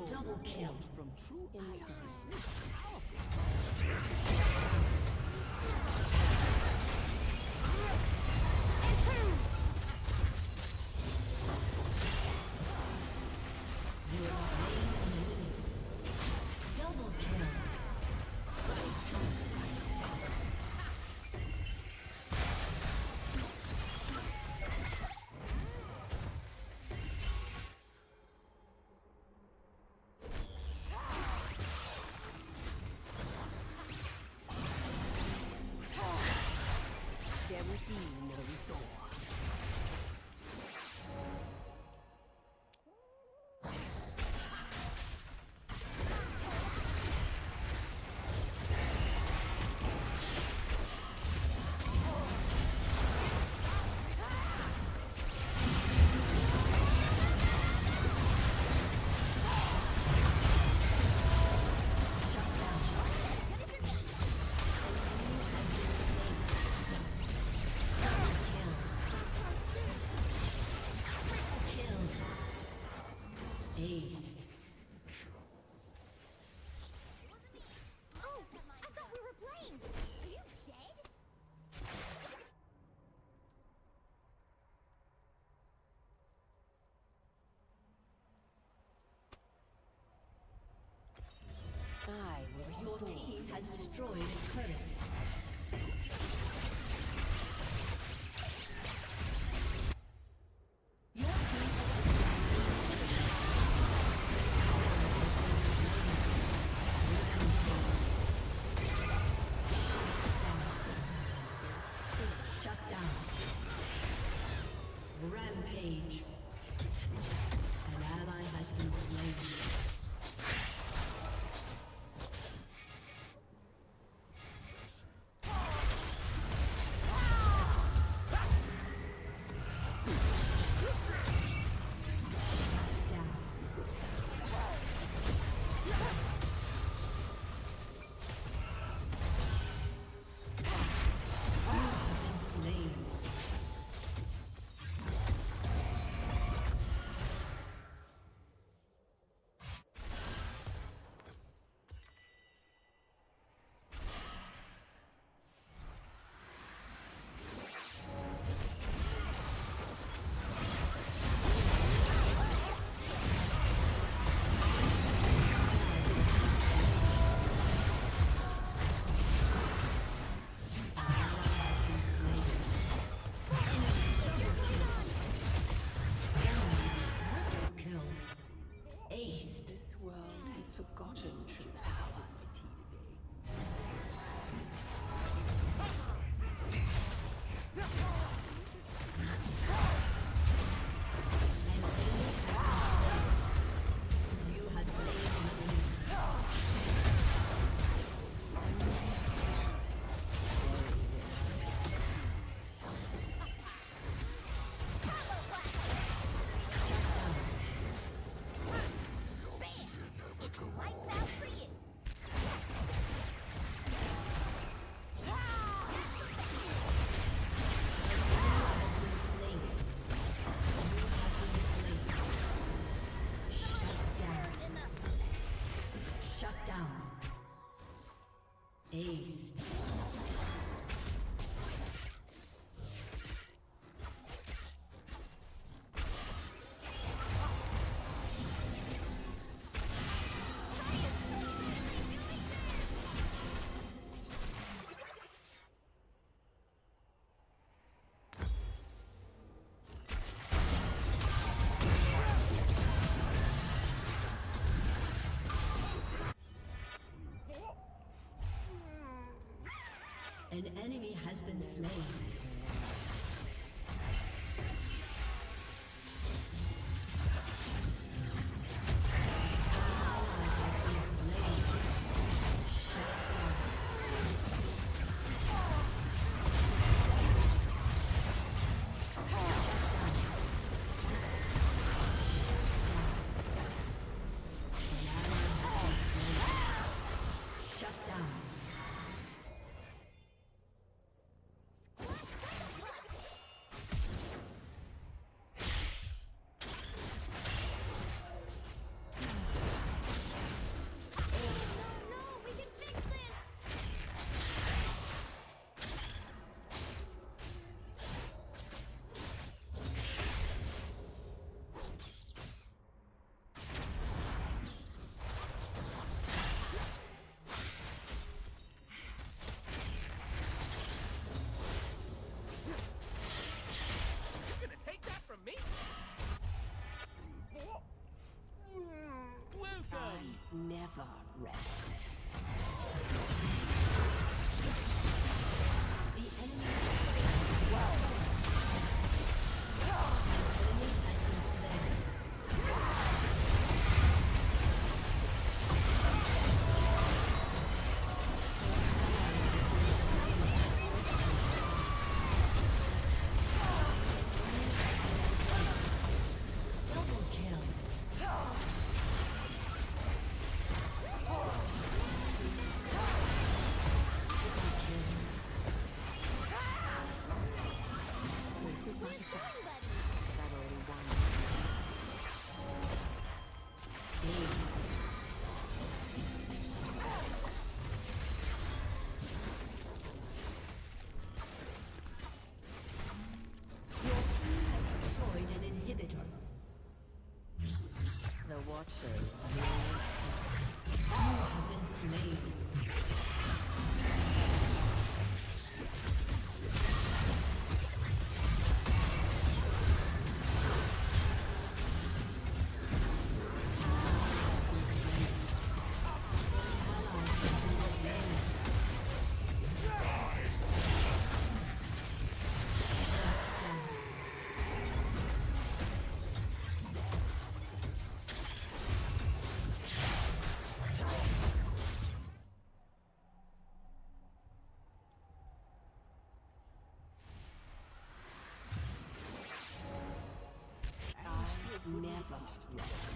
Double kill. From true idols. Double kill. Aced. Oh, I thought we were playing. Are you dead? Your team has destroyed a turret. Shut down. Rampage. An ally has been slain. Aced. An enemy has been slain. What? never rest. The enemy has been slain. Double kill. This is not a fight. I've already won. Dazed. Your team has destroyed an inhibitor. The Watchers will you have been slain. Never rest.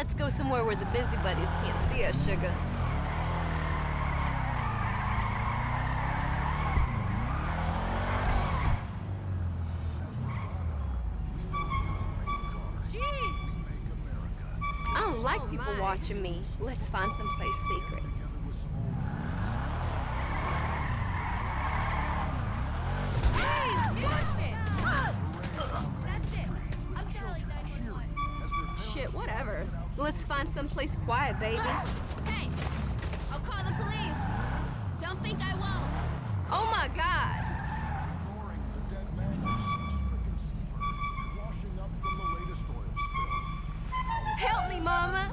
Let's go somewhere where the busybodies can't see us, sugar. Jeez! I don't like people watching me. Let's find someplace secret. Hey! Watch it! That's it. I'm dialing 911. Shit, whatever. Let's find someplace quiet, baby. Hey! I'll call the police. Don't think I won't. Oh my God! Help me, Mama!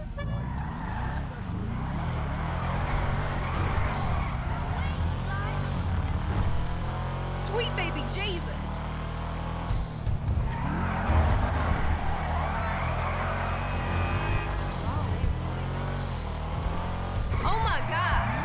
Sweet baby Jesus! Oh my God!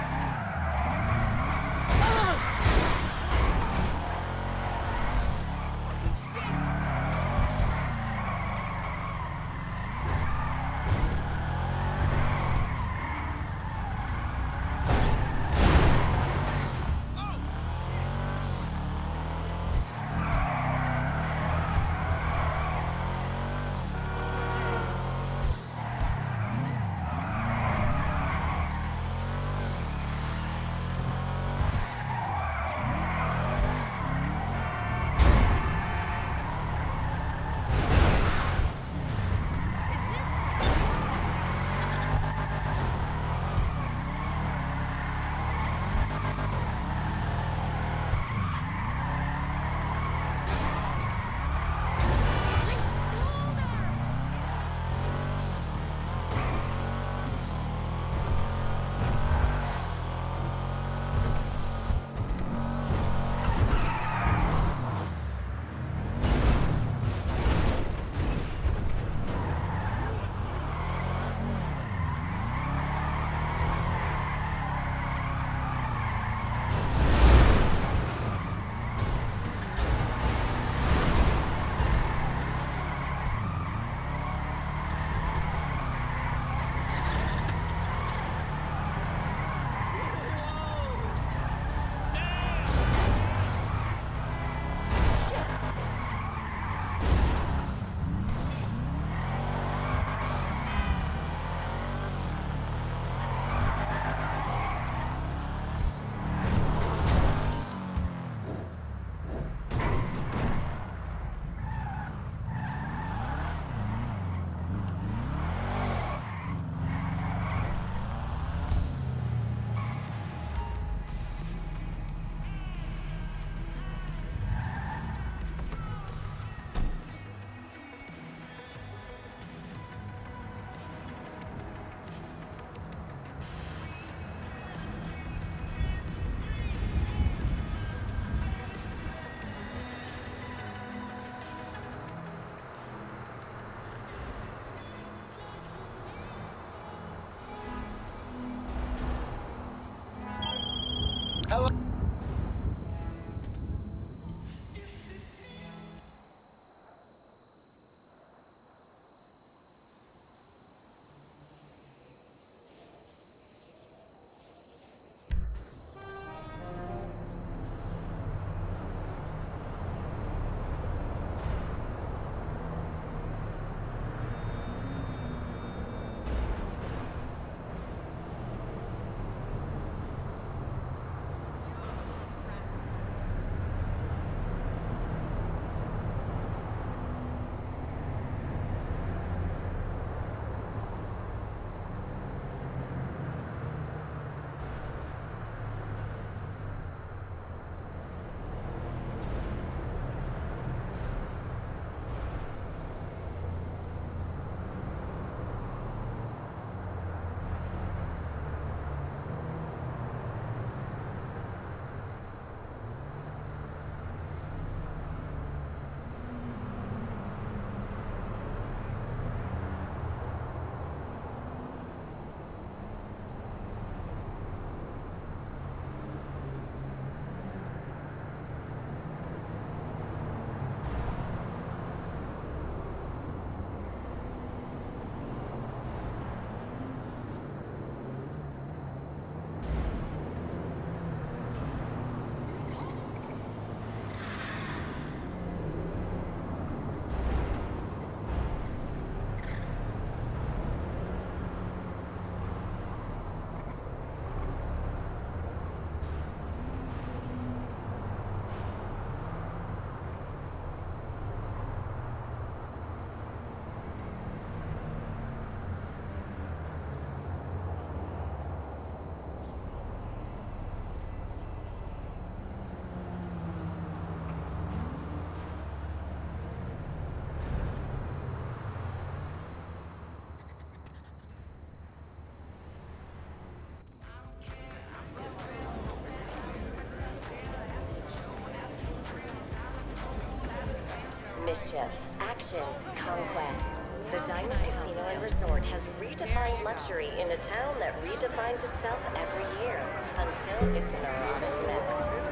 mischief, action, conquest. The Dino Casino and Resort has redefined luxury in a town that redefines itself every year, until it's a neurotic mess.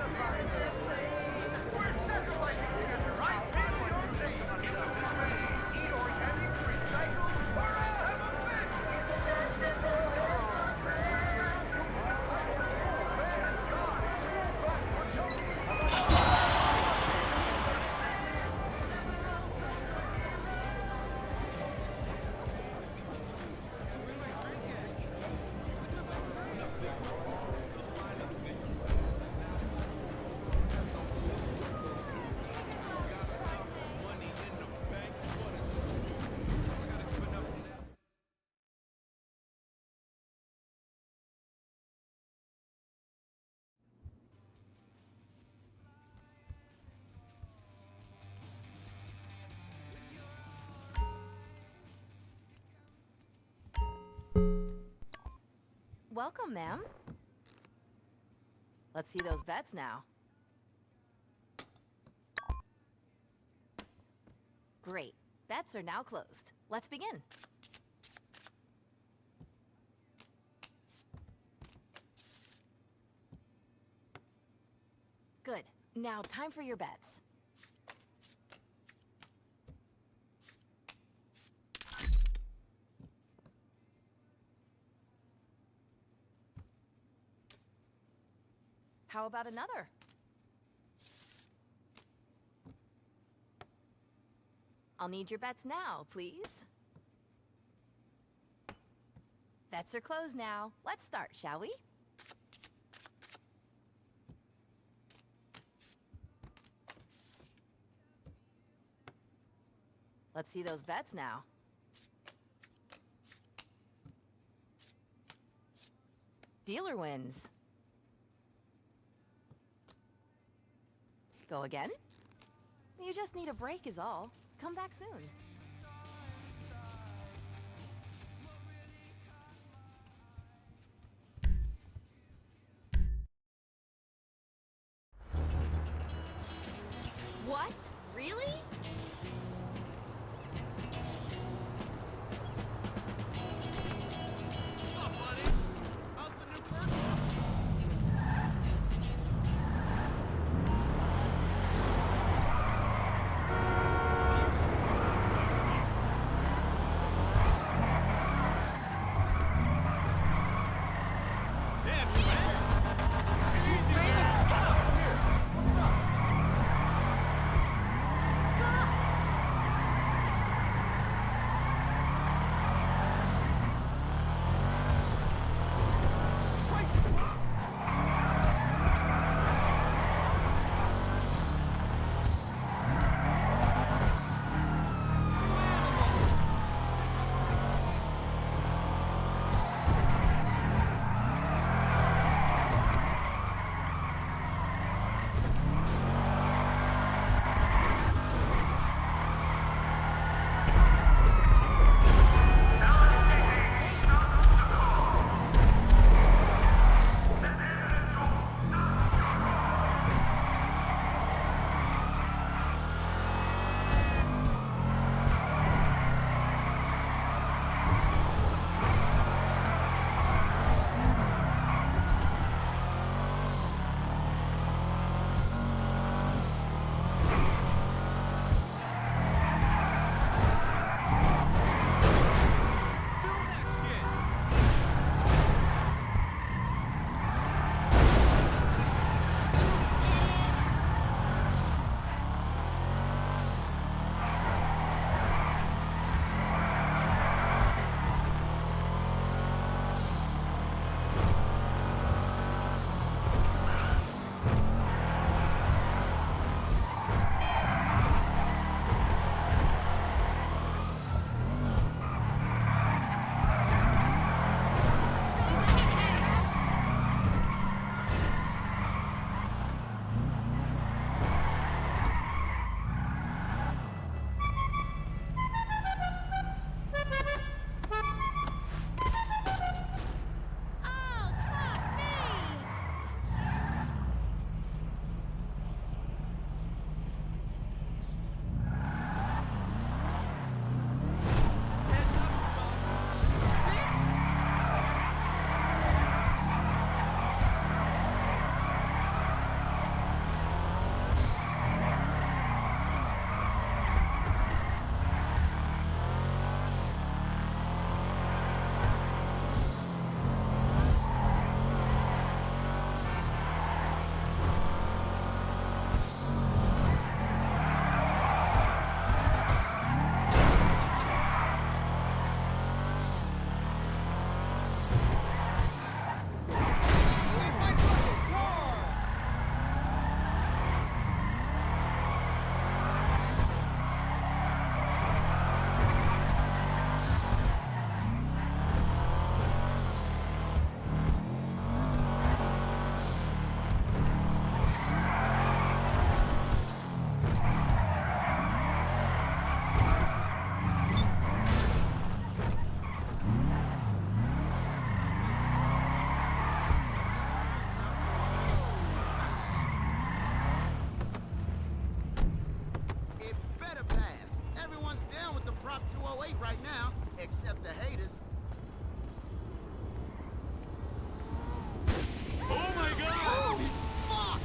Welcome, ma'am. Let's see those bets now. Great. Bets are now closed. Let's begin. Good. Now, time for your bets. How about another? I'll need your bets now, please. Bets are closed now. Let's start, shall we? Let's see those bets now. Dealer wins. Go again? You just need a break is all. Come back soon. What? Really? all eight right now, except the haters. Oh my god! Holy fuck!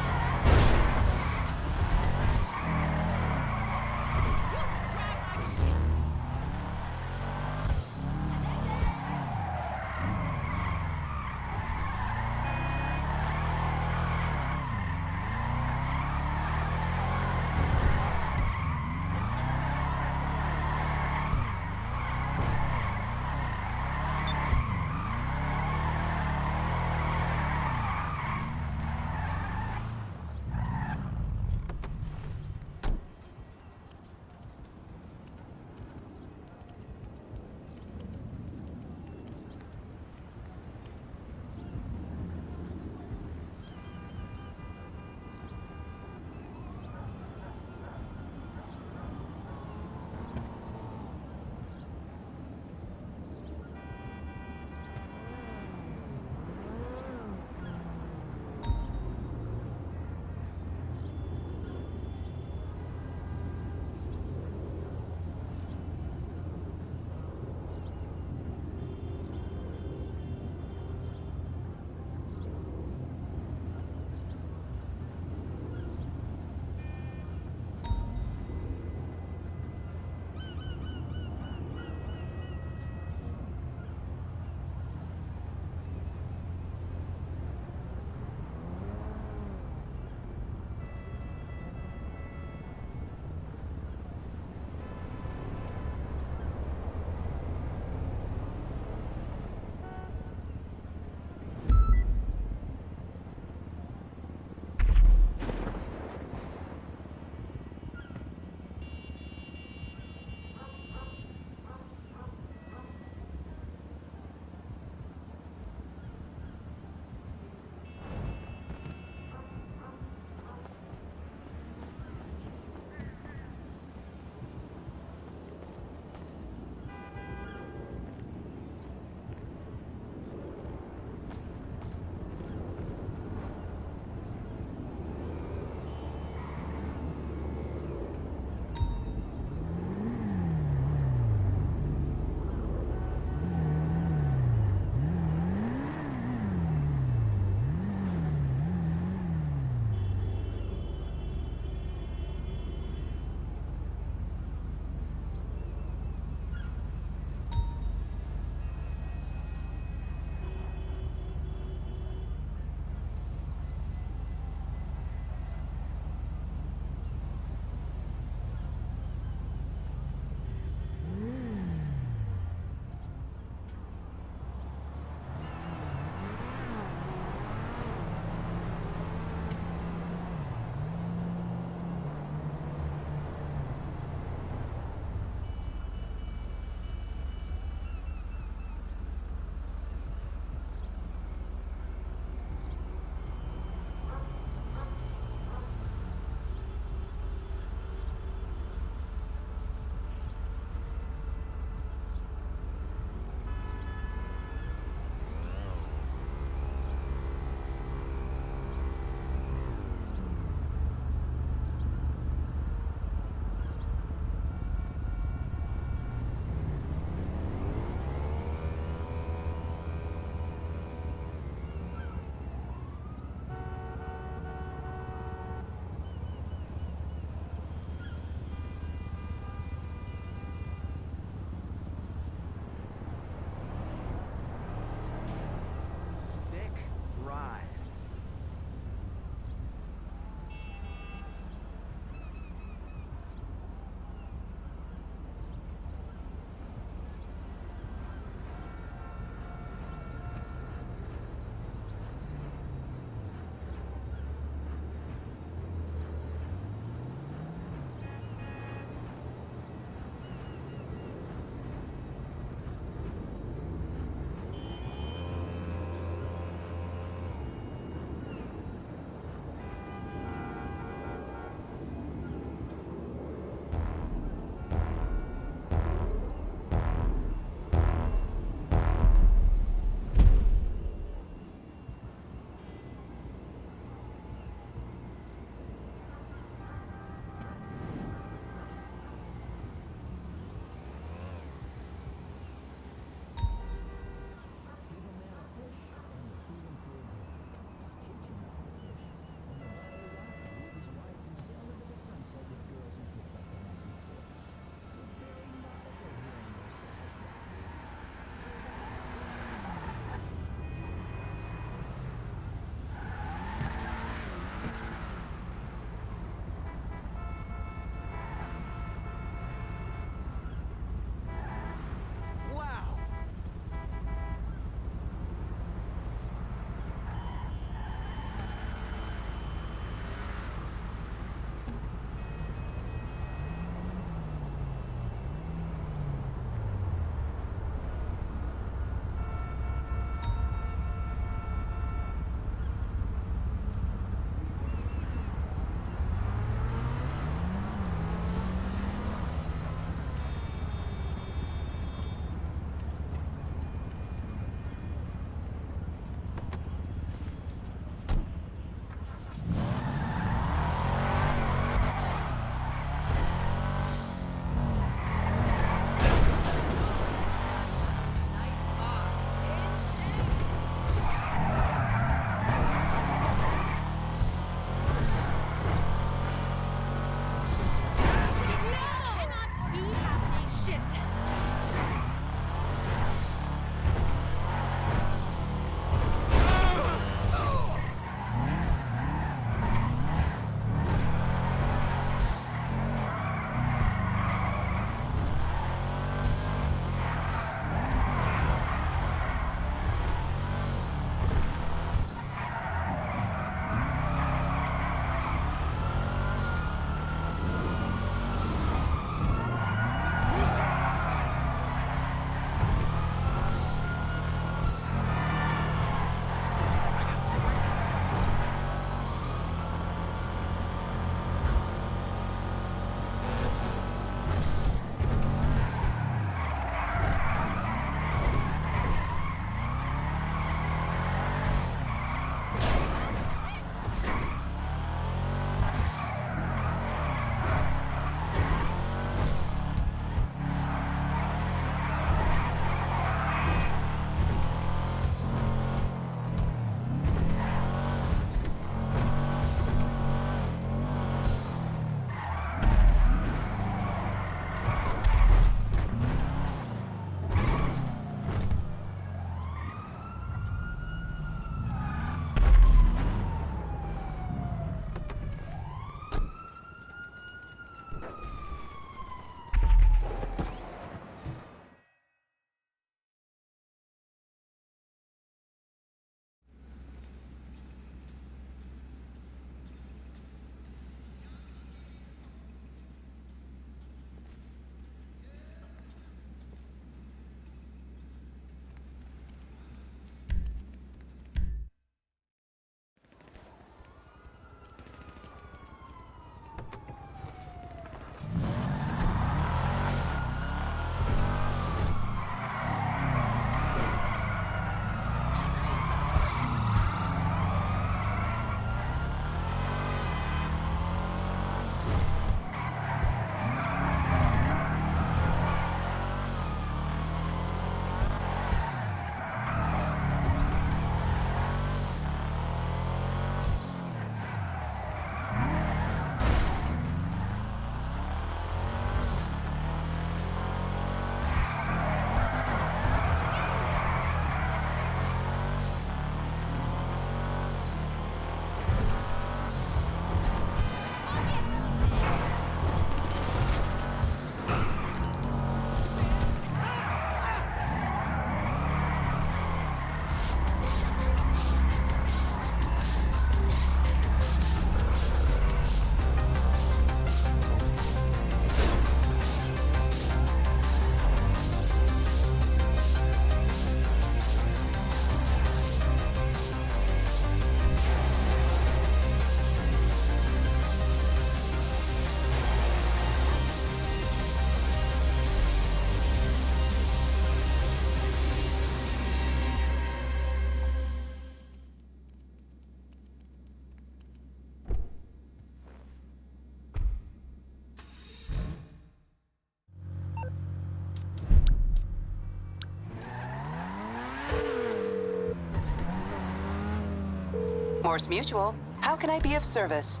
Norse Mutual. How can I be of service?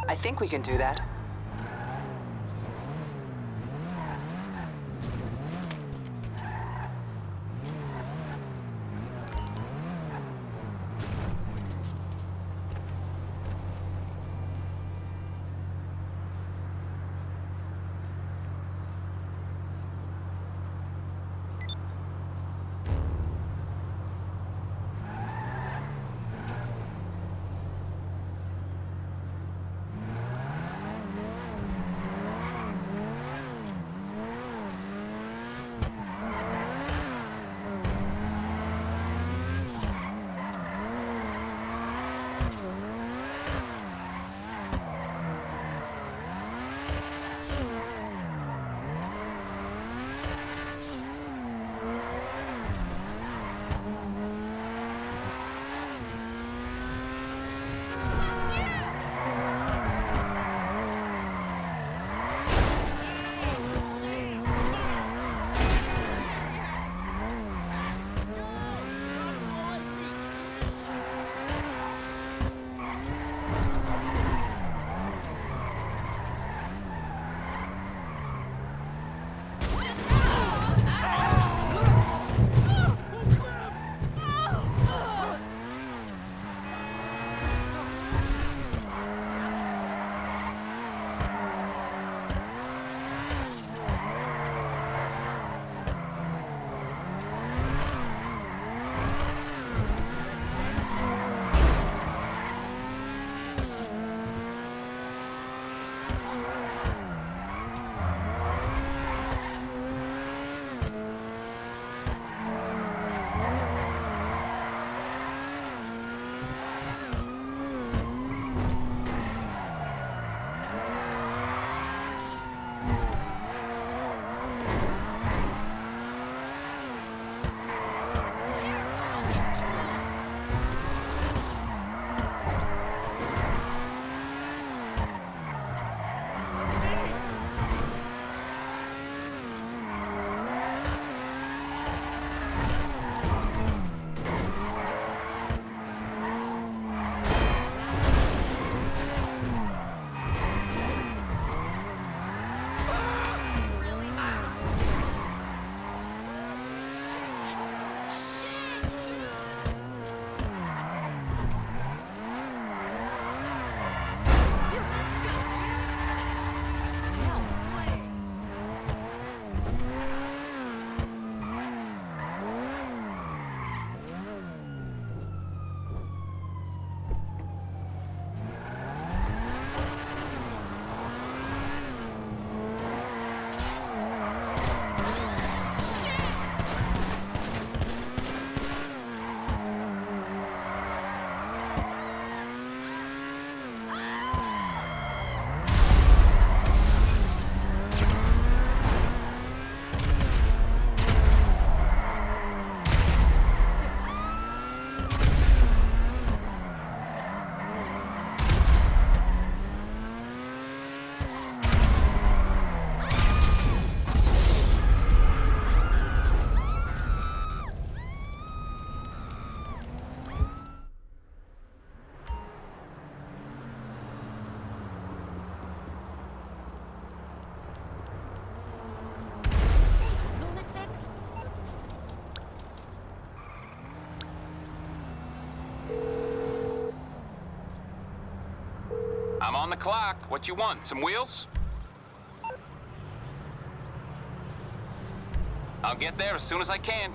I think we can do that. I'm on the clock. What you want? Some wheels? I'll get there as soon as I can.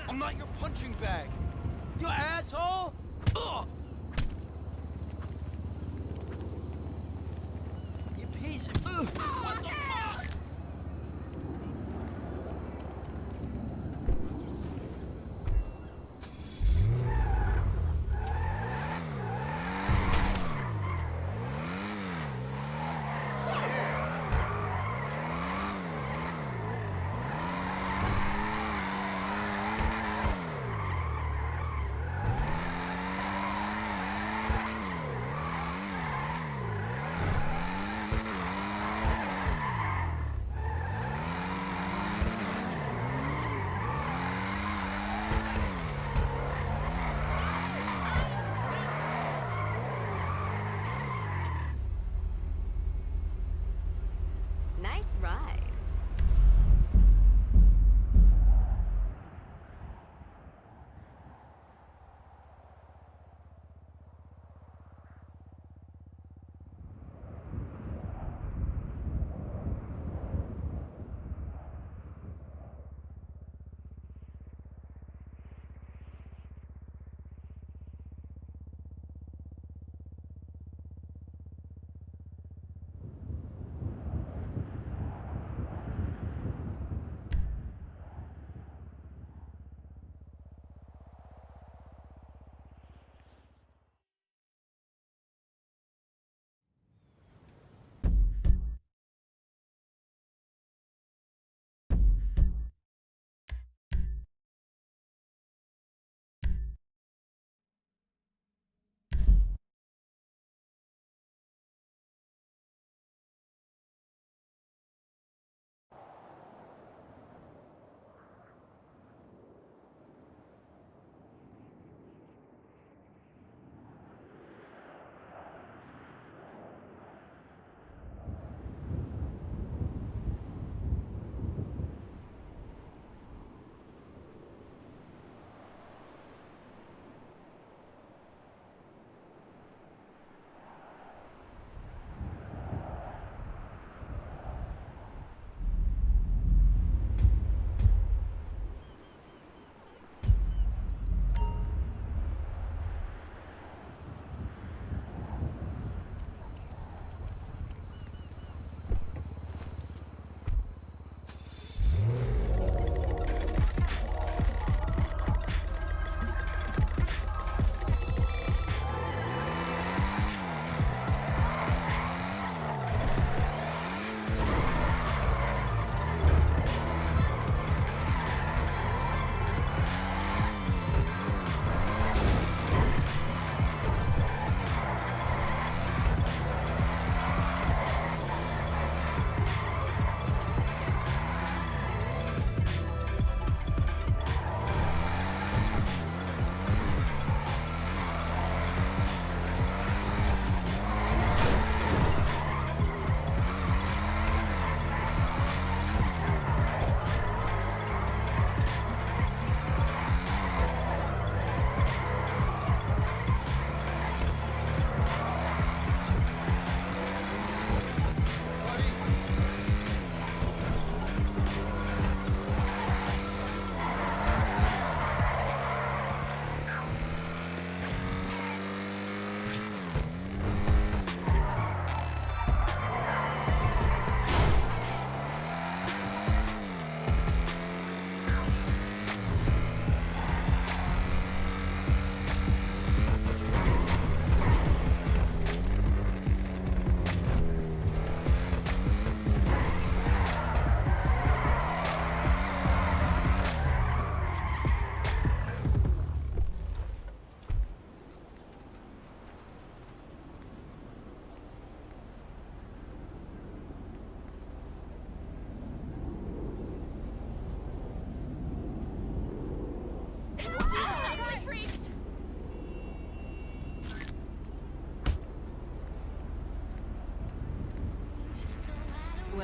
I'm not your punching bag. You asshole! Ugh. You piece of... What the fuck?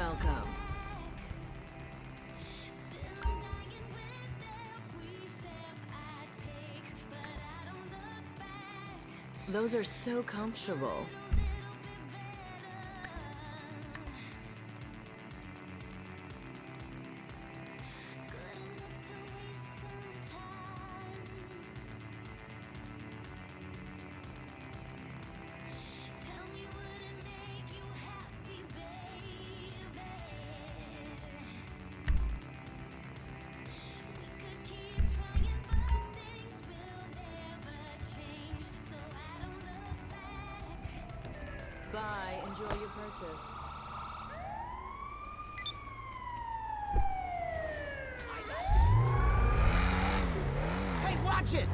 welcome. Those are so comfortable. Bye. Enjoy your purchase. Hey, watch it!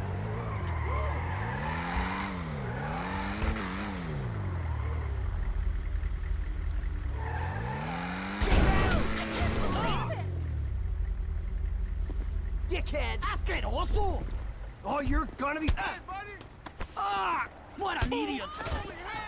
Dickhead! Asqueroso! Oh, you're gonna be. Hey, buddy! Ah! What an idiot! Holy hell!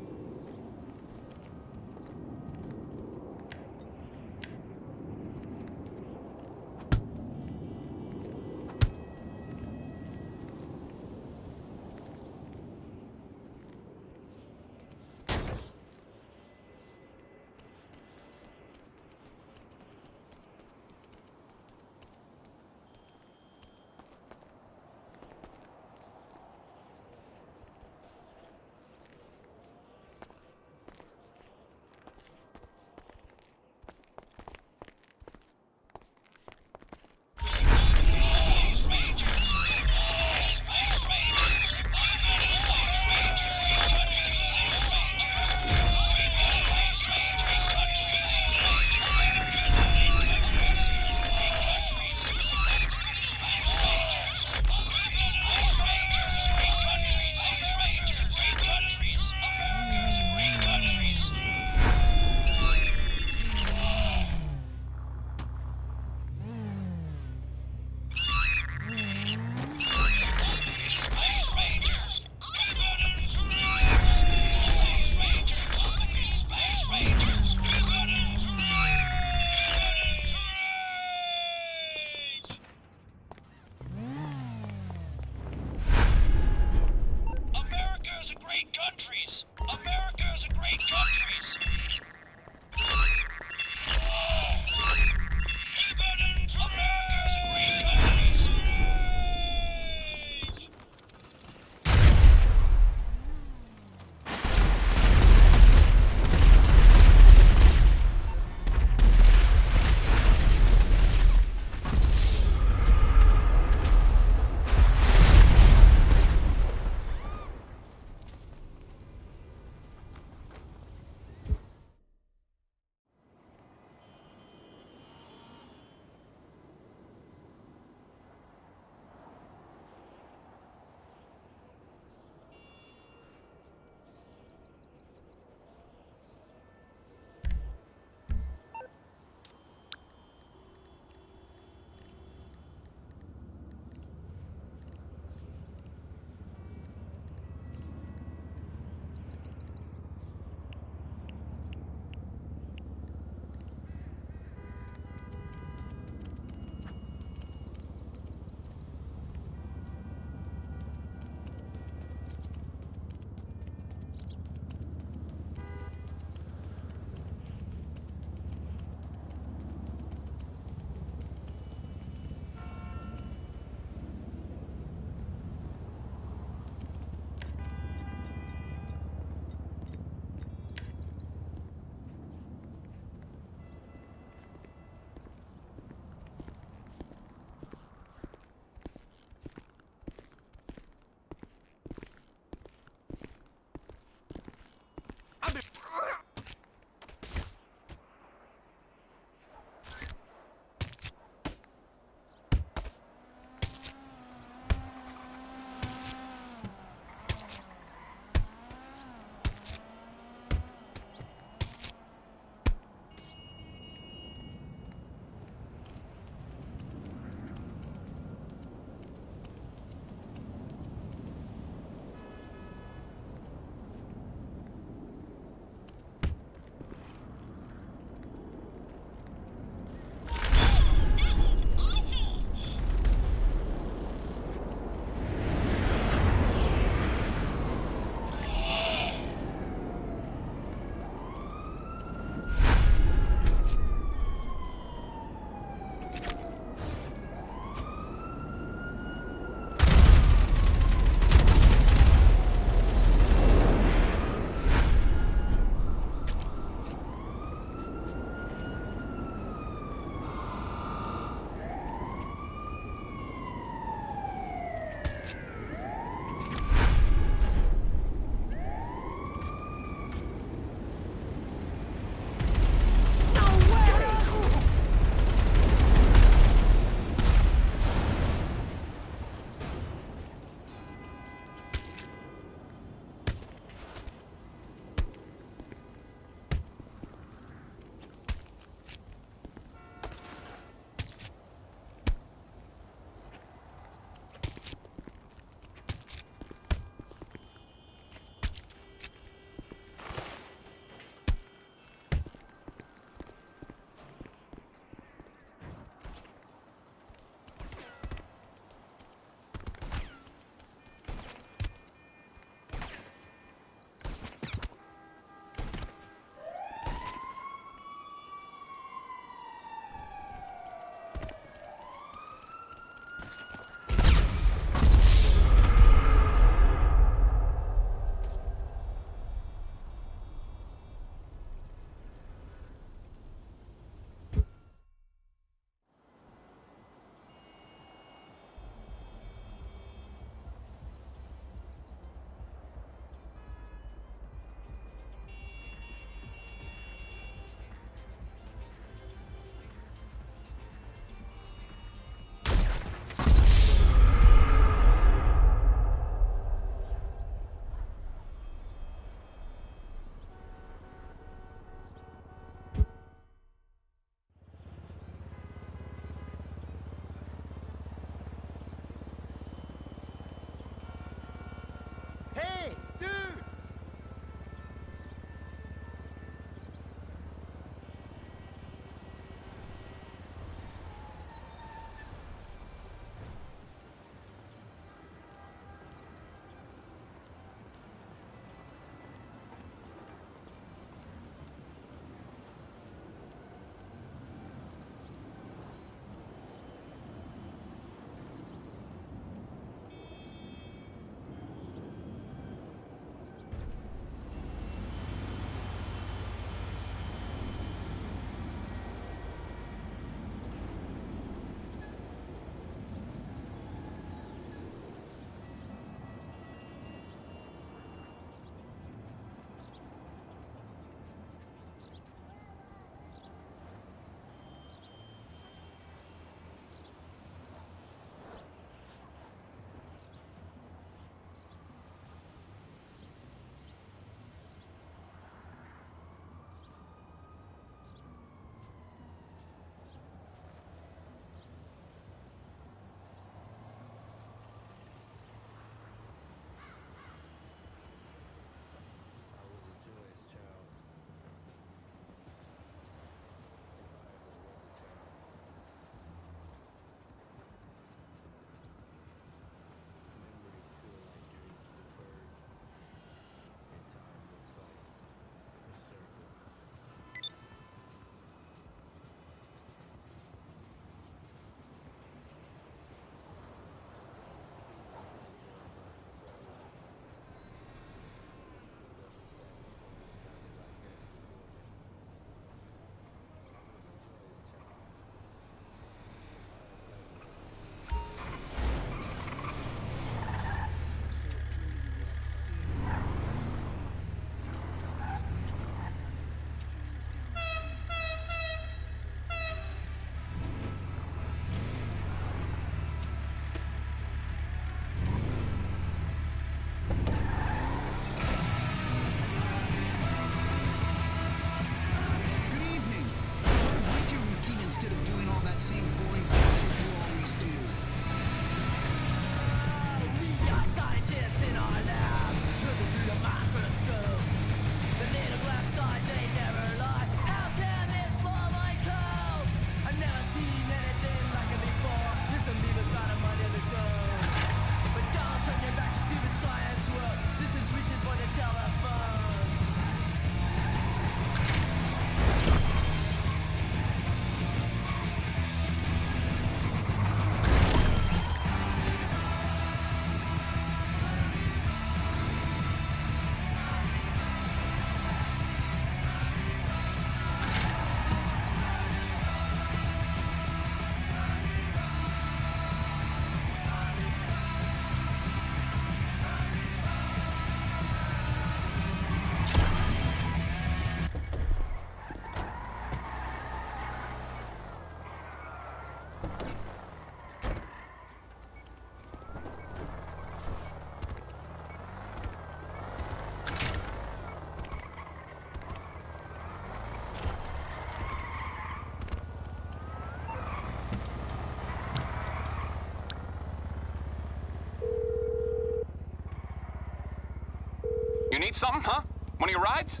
need something, huh? One of your rides?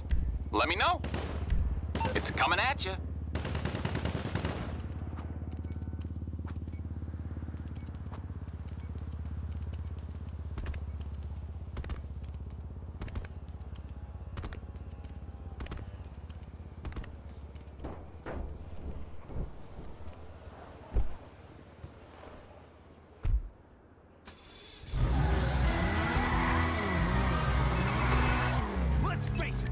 Let me know. It's coming at you. Let's face it.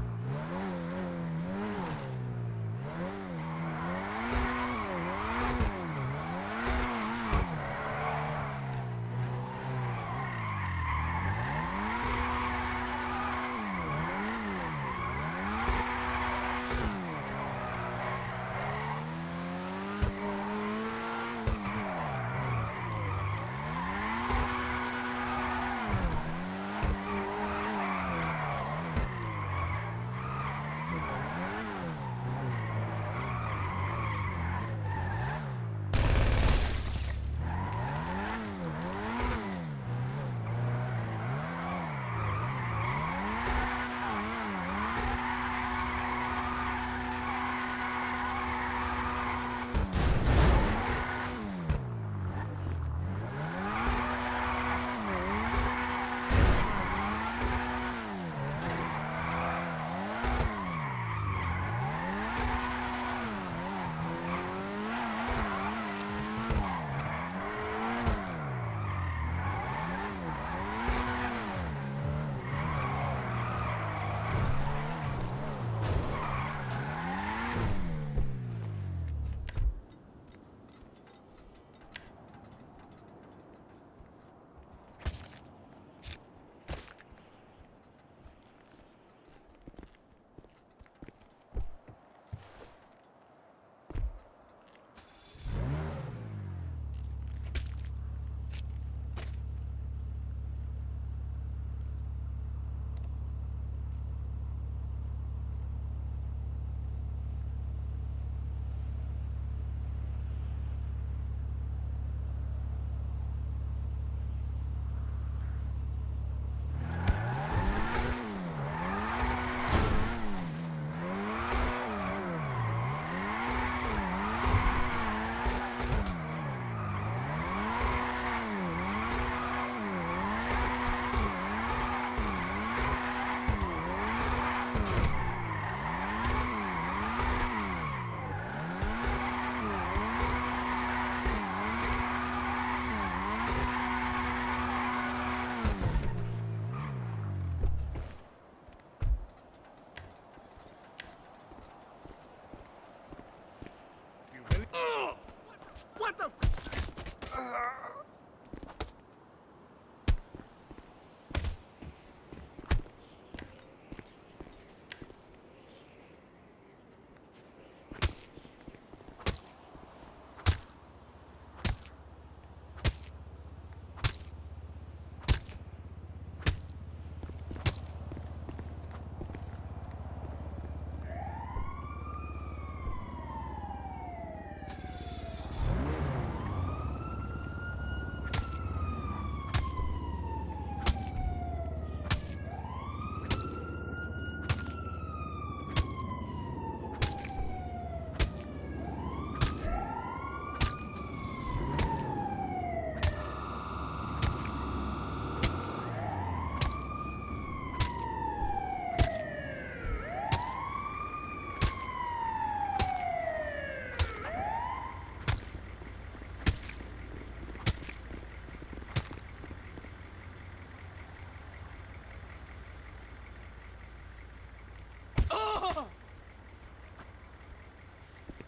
What the?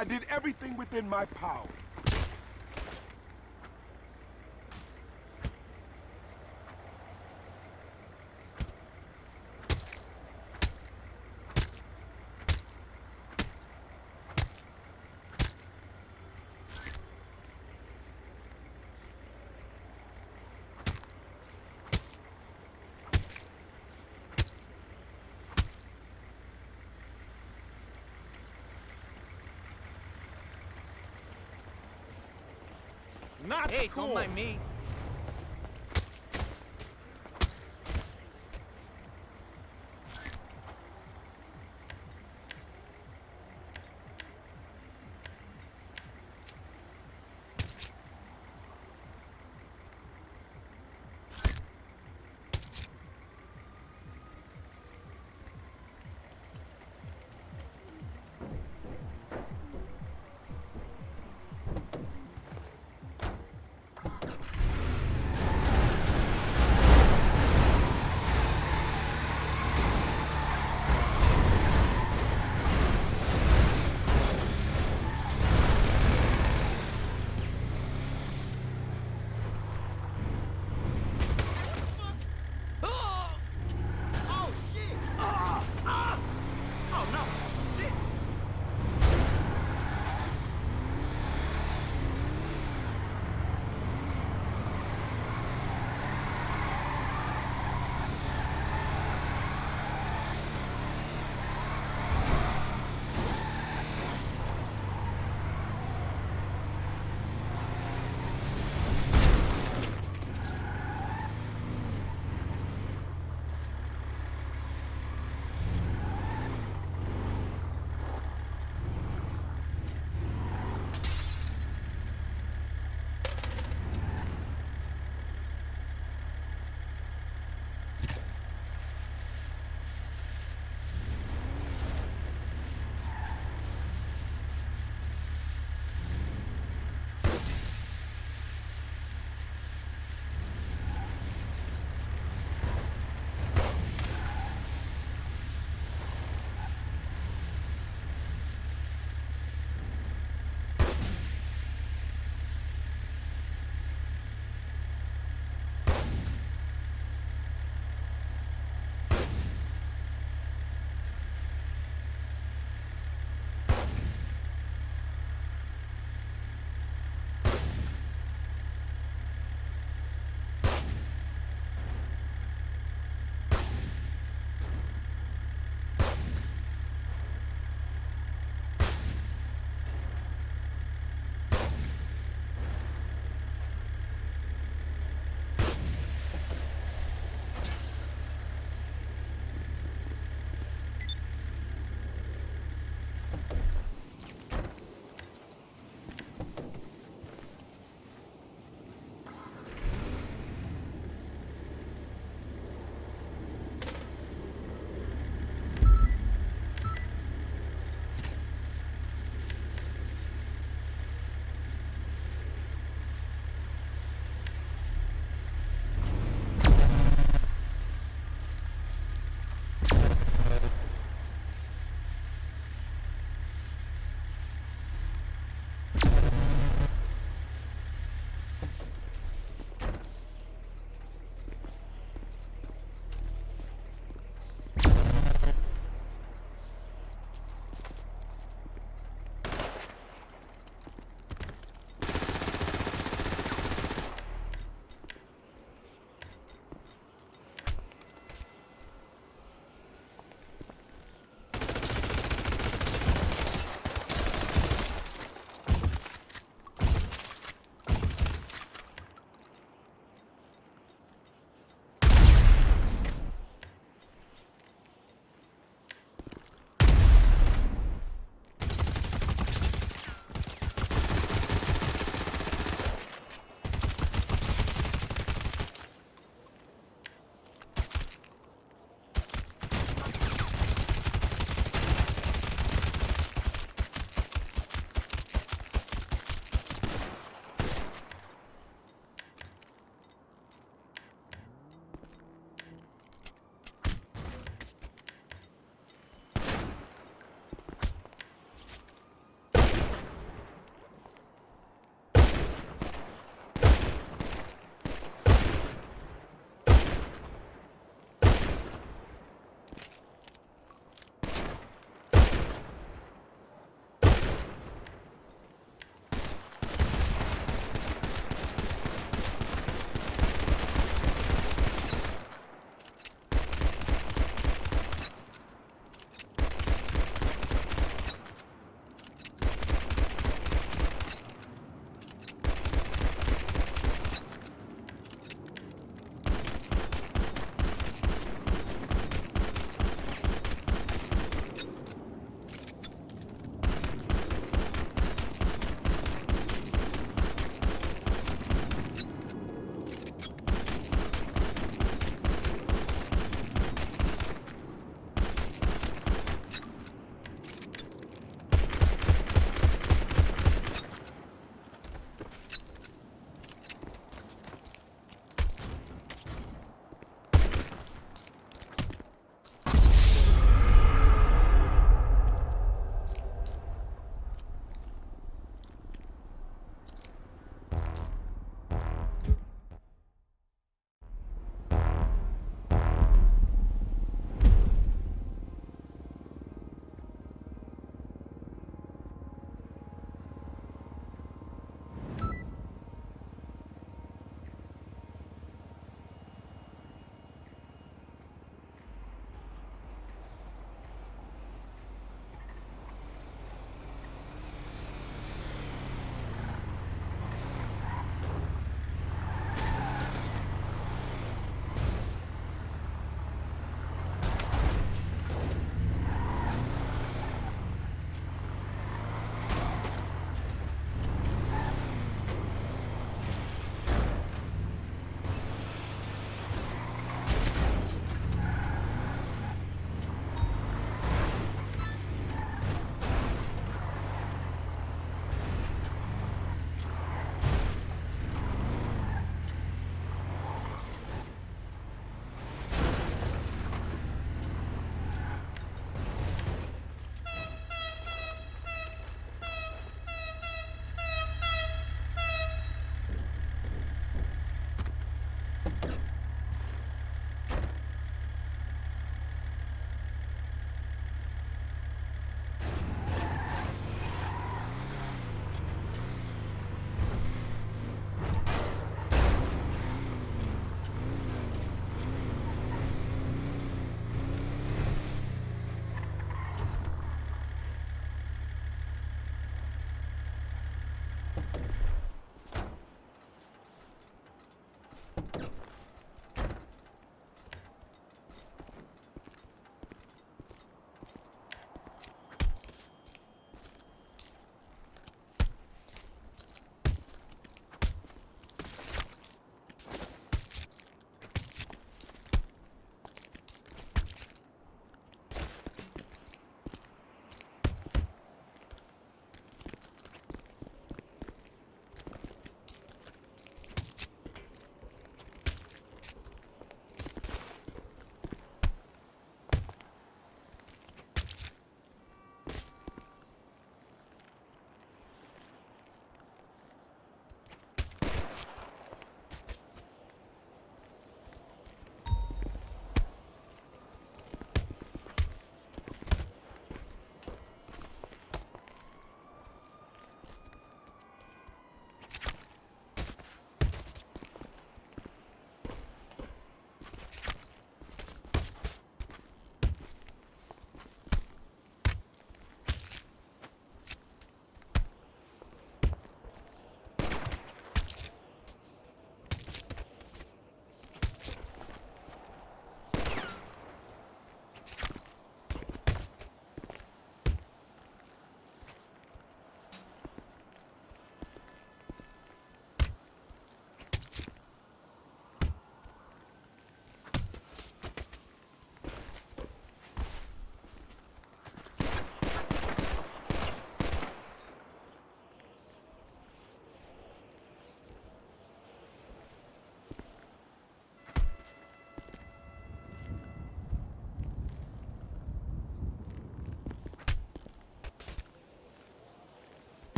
I did everything within my power. Not hey, cool. Don't mind me.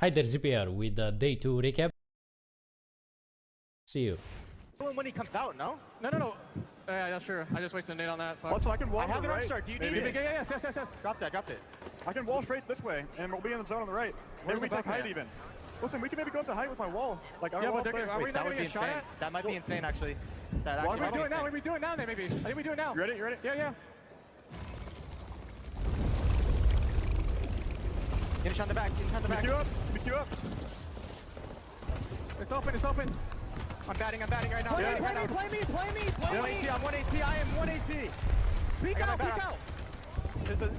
Hi there, ZPR with the day 2 recap. See you. When he comes out, no? No. Yeah, sure. I just wasted a nade on that. Fuck. So I can wall to the right. Do you need it? Yes. Drop that. I can wall straight this way, and we'll be in the zone on the right. Maybe we take height even. Listen, we can maybe go up to height with my wall. Like, I don't know. Are we not gonna get shot at? That might be insane, actually. Why don't we do it now? We do it now, then maybe. I think we do it now. You ready? Yeah. Finish on the back. Let me queue up. It's open. I'm batting right now. Play me. I'm 1 HP. I am 1 HP. Peek out. There's a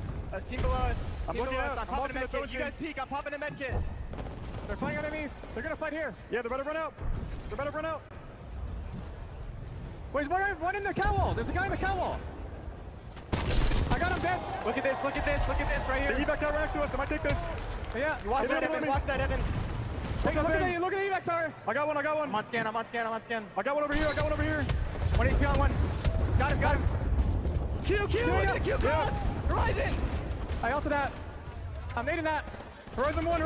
team below us. I'm looking out. I'm popping a med kit. You guys peek. I'm popping a med kit. They're flying underneath. They're gonna fight here. Yeah, they're about to run out. Wait, there's one in the cow wall. There's a guy in the cow wall. I got him dead. Look at this right here. The evac tower next to us. I might take this. Yeah. Watch that, Evan. Look at the evac tower. I got one. I'm on scan. I got one over here. 1 HP on one. Got him. Q. Q cross. Horizon. I ulted that. I'm nading that. Horizon 1,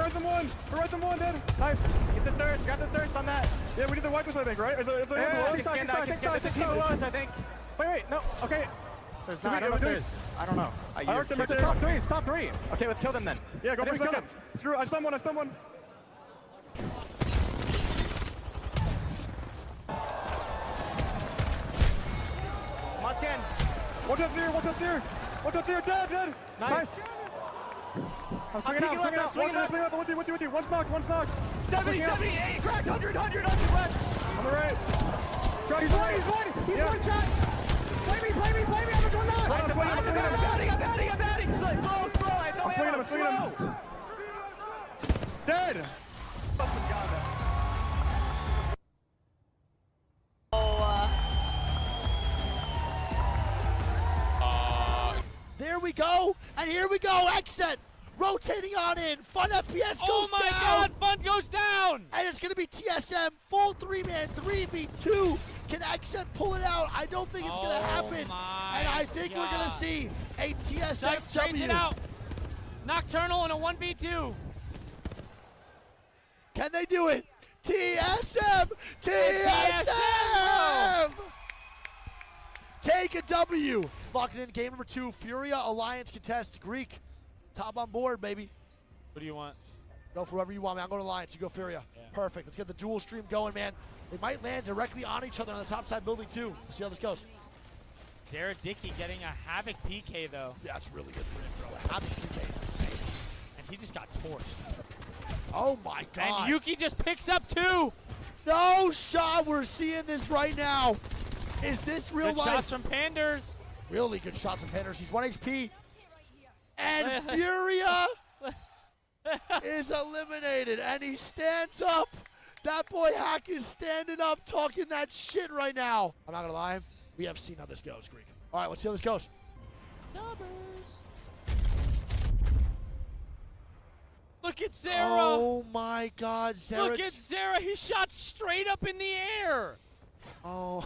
dead. Nice. Got the thirst on that. Yeah, we need to wipe this, I think, right? Is there I can the team below us, I think. Wait, no, okay. There's not, I don't know if there is. I don't know. I arced them, it's top three. Okay, let's kill them then. Yeah, go for second. Screw, I stun one. I'm on scan. One touch here, dead. Nice. I'm swinging out. With you. One's knocked. 70, 80, cracked, 100 left. On the right. He's one. He's one shot. Play me. I'm going knock. I'm batting. Slow. I have no ammo. I'm swinging him. Dead. There we go, and here we go, exit! Rotating on in, Fun FPS goes down! Oh my god, Fun goes down! And it's gonna be TSM, full 3-man, 3v2. Can exit pull it out? I don't think it's gonna happen. And I think we're gonna see a TSM trades it out. Nocturnal in a 1v2. Can they do it? TSM! Take a W. It's locking in game number 2. Furia Alliance contest. Greek, top on board, baby. What do you want? Go for whoever you want, man. I'm going Alliance. You go Furia. Yeah. Perfect. Let's get the dual stream going, man. They might land directly on each other on the top side building, too. Let's see how this goes. Zara Dickey getting a Havoc PK, though. Yeah, that's really good for him, bro. Havoc PK is insane. And he just got torched. Oh, my God. And Yuki just picks up 2. No shot. We're seeing this right now. Is this real good life? Shots from Panders. Really good shots from Panders. He's 1 HP. And Furia is eliminated. And he stands up. That boy Hack is standing up talking that shit right now. I'm not going to lie. We have seen how this goes, Greek. All right, let's see how this goes. Numbers. Look at Zara. Oh, my God. Zara. Look at Zara. He shot straight up in the air. Oh.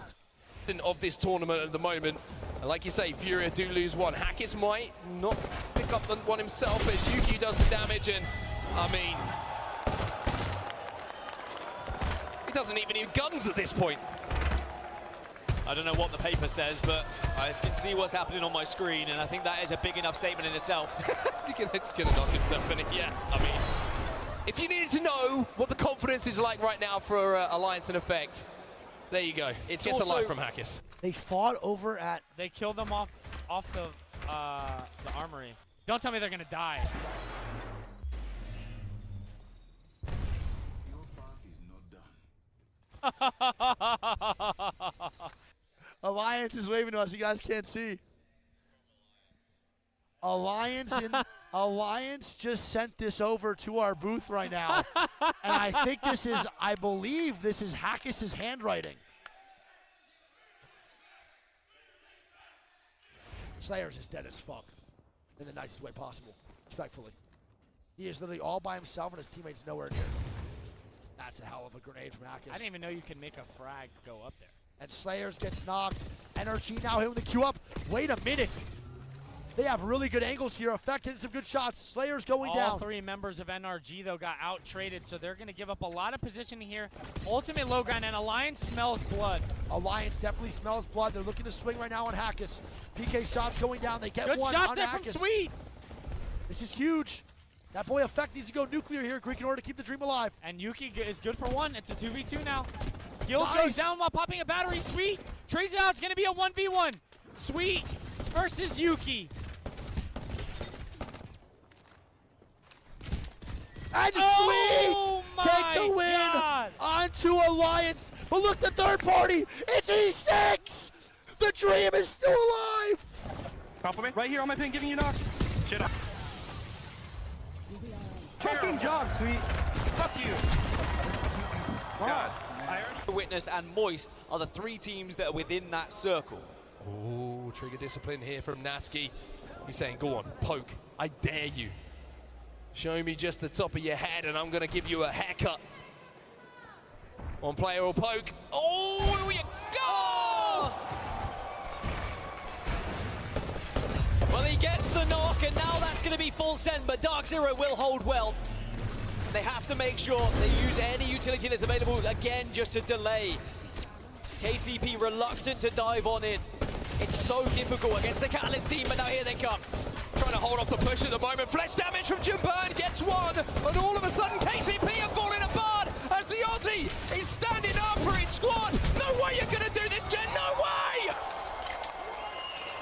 Of this tournament at the moment. And like you say, Furia do lose one. Hackett might not pick up the one himself, as Yuki does the damage, and I mean, he doesn't even need guns at this point. I don't know what the paper says, but I can see what's happening on my screen, and I think that is a big enough statement in itself. He's gonna knock himself in it, yeah. I mean, if you needed to know what the confidence is like right now for Alliance in effect, there you go. It's just a life from Hackett. They fought over at... They killed them off the armory. Don't tell me they're going to die. Alliance is waving to us. You guys can't see. Alliance just sent this over to our booth right now. And I think I believe this is Hackett' handwriting. Slayers is dead as fuck in the nicest way possible, respectfully. He is literally all by himself and his teammates nowhere near. That's a hell of a grenade from Hackett. I didn't even know you could make a frag go up there. And Slayers gets knocked. Energy now hitting the queue up. Wait a minute. They have really good angles here. Effect hitting some good shots. Slayer's going down. All 3 members of NRG, though, got out-traded, so they're going to give up a lot of positioning here. Ultimate low ground, and Alliance smells blood. Alliance definitely smells blood. They're looking to swing right now on Hackus. PK shots going down. They get Good one shots on there Hackus. from Sweet. This is huge. That boy Effect needs to go nuclear here, Greek, in order to keep the dream alive. And Yuki is good for 1. It's a 2v2 now. Guild Nice. goes down while popping a battery. Sweet trades it out. It's going to be a 1v1. Sweet versus Yuki. And Oh Sweet take the win God. onto Alliance. But look, the third party, it's E6. The dream is still alive. Compliment. Right here on my pin, giving you knock. Shit up. Fucking job, Sweet. Fuck you. God. Witness and Moist are the 3 teams that are within that circle. Ooh, trigger discipline here from Nasky. He's saying, go on, poke. I dare you. Show me just the top of your head and I'm going to give you a haircut. On player or poke. Oh, here you go! Well, he gets the knock, and now that's going to be full send, but Dark Zero will hold well. They have to make sure they use any utility that's available, again, just to delay. KCP reluctant to dive on in. It's so difficult against the Catalyst team, but now here they come. Trying to hold off the push at the moment. Flesh damage from Jumburn gets 1, and all of a sudden KCP are falling apart as the Aussie is standing up for his squad. No way you're going to do this, Jen, no way!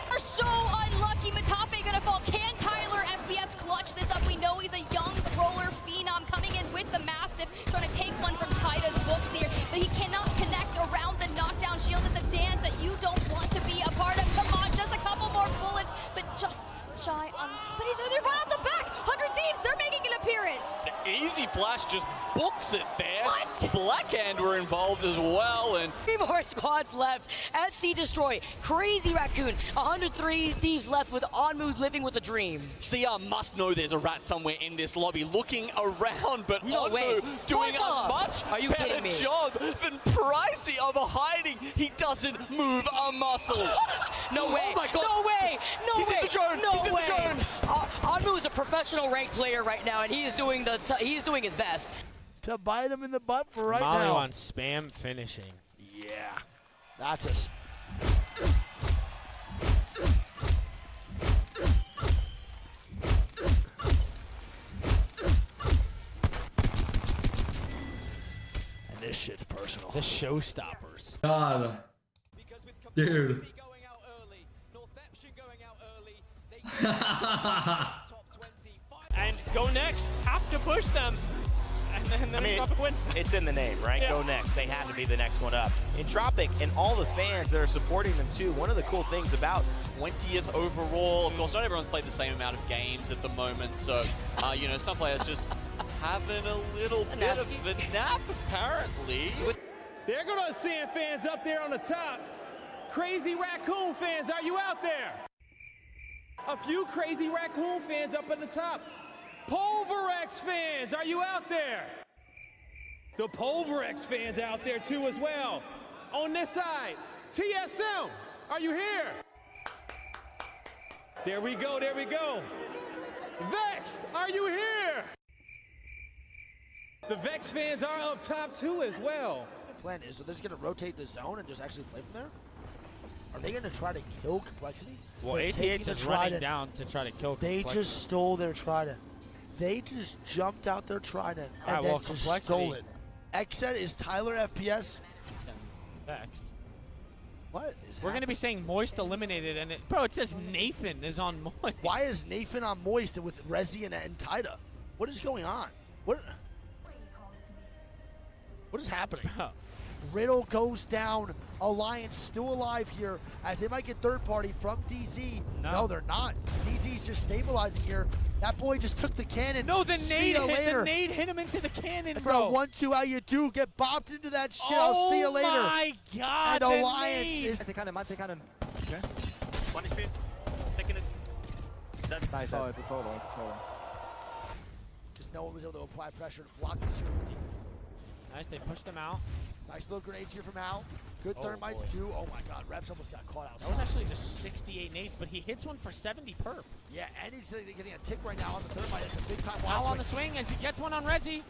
Are so unlucky. Matape gonna fall. Can Tyler FPS clutch this up? We know he's a young roller phenom coming in with the Mastiff, trying to take one from Tyda's books here, but he cannot connect around the knockdown shield. It's a dance that you don't want to be a part of. Come on, just a couple more bullets, but just shy on. But they're right out the back. 100 Thieves, they're making an appearance. Easy Flash just books it there. What? Blackhand were involved as well, and 3 more squads left. FC Destroy, Crazy Raccoon, 103 Thieves left with Onmu living with a dream. CR must know there's a rat somewhere in this lobby looking around, but No way. doing a What the? much Are you better kidding me? job than Pricey of hiding. He doesn't move a muscle. No way. Oh my God. No way. No He's way. in the drone. No He's way. in the drone. Onmu is a professional ranked player right now, and he is doing his best. To bite him in the butt for right Molly now. on spam finishing. Yeah, that's a. And this shit's personal. The showstoppers. God. Dude. And go next. Have to push them. And then win. It's in the name, right? Yeah. Go next. They had to be the next one up. Entropic and all the fans that are supporting them too. One of the cool things about 20th overall. Of course, not everyone's played the same amount of games at the moment, so you know, some players just having a little bit of a nap, apparently. There go those Sand fans up there on the top. Crazy Raccoon fans, are you out there? A few Crazy Raccoon fans up on the top. Pulverex fans, are you out there? The Pulverex fans out there too as well. On this side, TSM, are you here? There we go, there we go. Vexed, are you here? The Vex fans are up top too as well. Plan is, so they're just going to rotate the zone and just actually play from there? Are they going to try to kill Complexity? Well, They're taking ATH the is running Trident. down to try to kill They Complexity. just stole their Trident. They just jumped out their Trident and Alright, then well, just Complexity- stole it. Xset is Tyler FPS. Next. What is We're going to be saying Moist eliminated, and bro, it says Nathan is on Moist. Why is Nathan on Moist with Rezi and Tyda? What is going on? What is happening? Riddle goes down. Alliance still alive here as they might get third party from DZ. No, they're not. DZ's just stabilizing here. That boy just took the cannon. No, the See nade ya hit, later. the nade hit him into the cannon, That's bro. not 1-2 how you do. Get bopped into that shit. I'll see you later. Oh my God, And the Alliance nade. is Cannon, cannon. Okay. 1 HP. Taking it. That's Nice. Oh, it's a solo. It's a solo. because no one was able to apply pressure to block the serial. Nice, they pushed him out. Nice little grenades here from Al. Good thermites too. Oh my God, Reps almost got caught out. That was actually just 68 nades, but he hits one for 70 perp. Yeah, and he's getting a tick right now on the thermite. It's a big time Al wild on the swing as he gets one on Resi.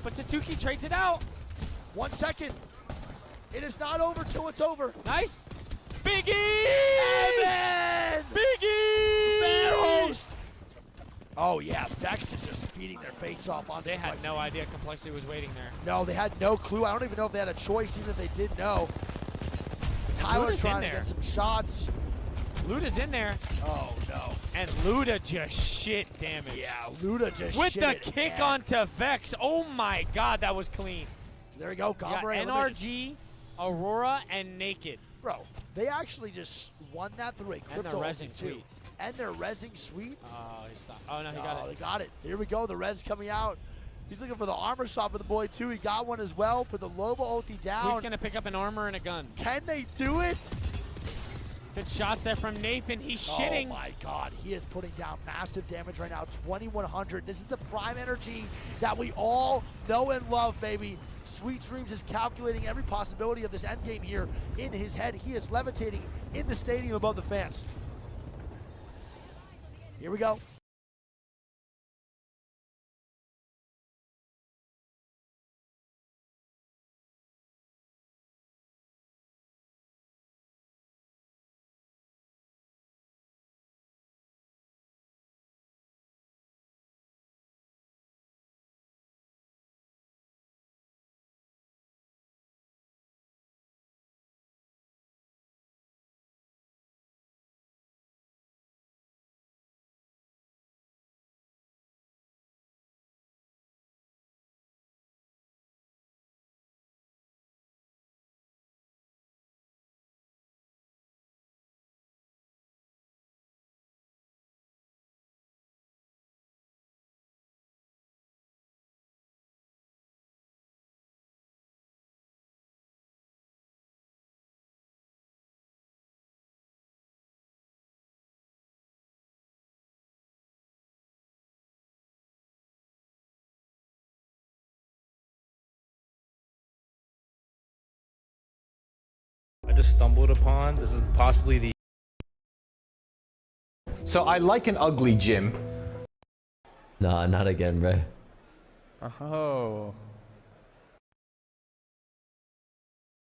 But Satuki trades it out. 1 second. It is not over till it's over. Nice. Biggie! Evan! Biggie! Bear host! Oh yeah, Vex is just feeding their face off on They had no idea Complexity was waiting there. No, they had no clue. I don't even know if they had a choice, even if they did know. Tyler Luda's trying to get some shots. Luda's in there. Oh no. And Luda just shit damage. Yeah, Luda just with shit the it, kick man. onto Vex. Oh my God, that was clean. There we go. Yeah, Gombre NRG, Aurora, and Naked. Bro, they actually just won that through a crypto rezzing ulti, too. sweet. And their rezzing sweet. Oh, he stopped. Oh, no, he got it. They got it. Here we go. The res coming out. He's looking for the armor swap with the boy, too. He got one as well for the Loba ulti down. He's going to pick up an armor and a gun. Can they do it? Good shots there from Nathan. He's shitting. Oh, my God. He is putting down massive damage right now. 2,100. This is the prime energy that we all know and love, baby. Sweet Dreams is calculating every possibility of this endgame here in his head. He is levitating in the stadium above the fans. Here we go. I just stumbled upon. This is possibly the. So I like an ugly gym. Nah, not again, bro. Oh.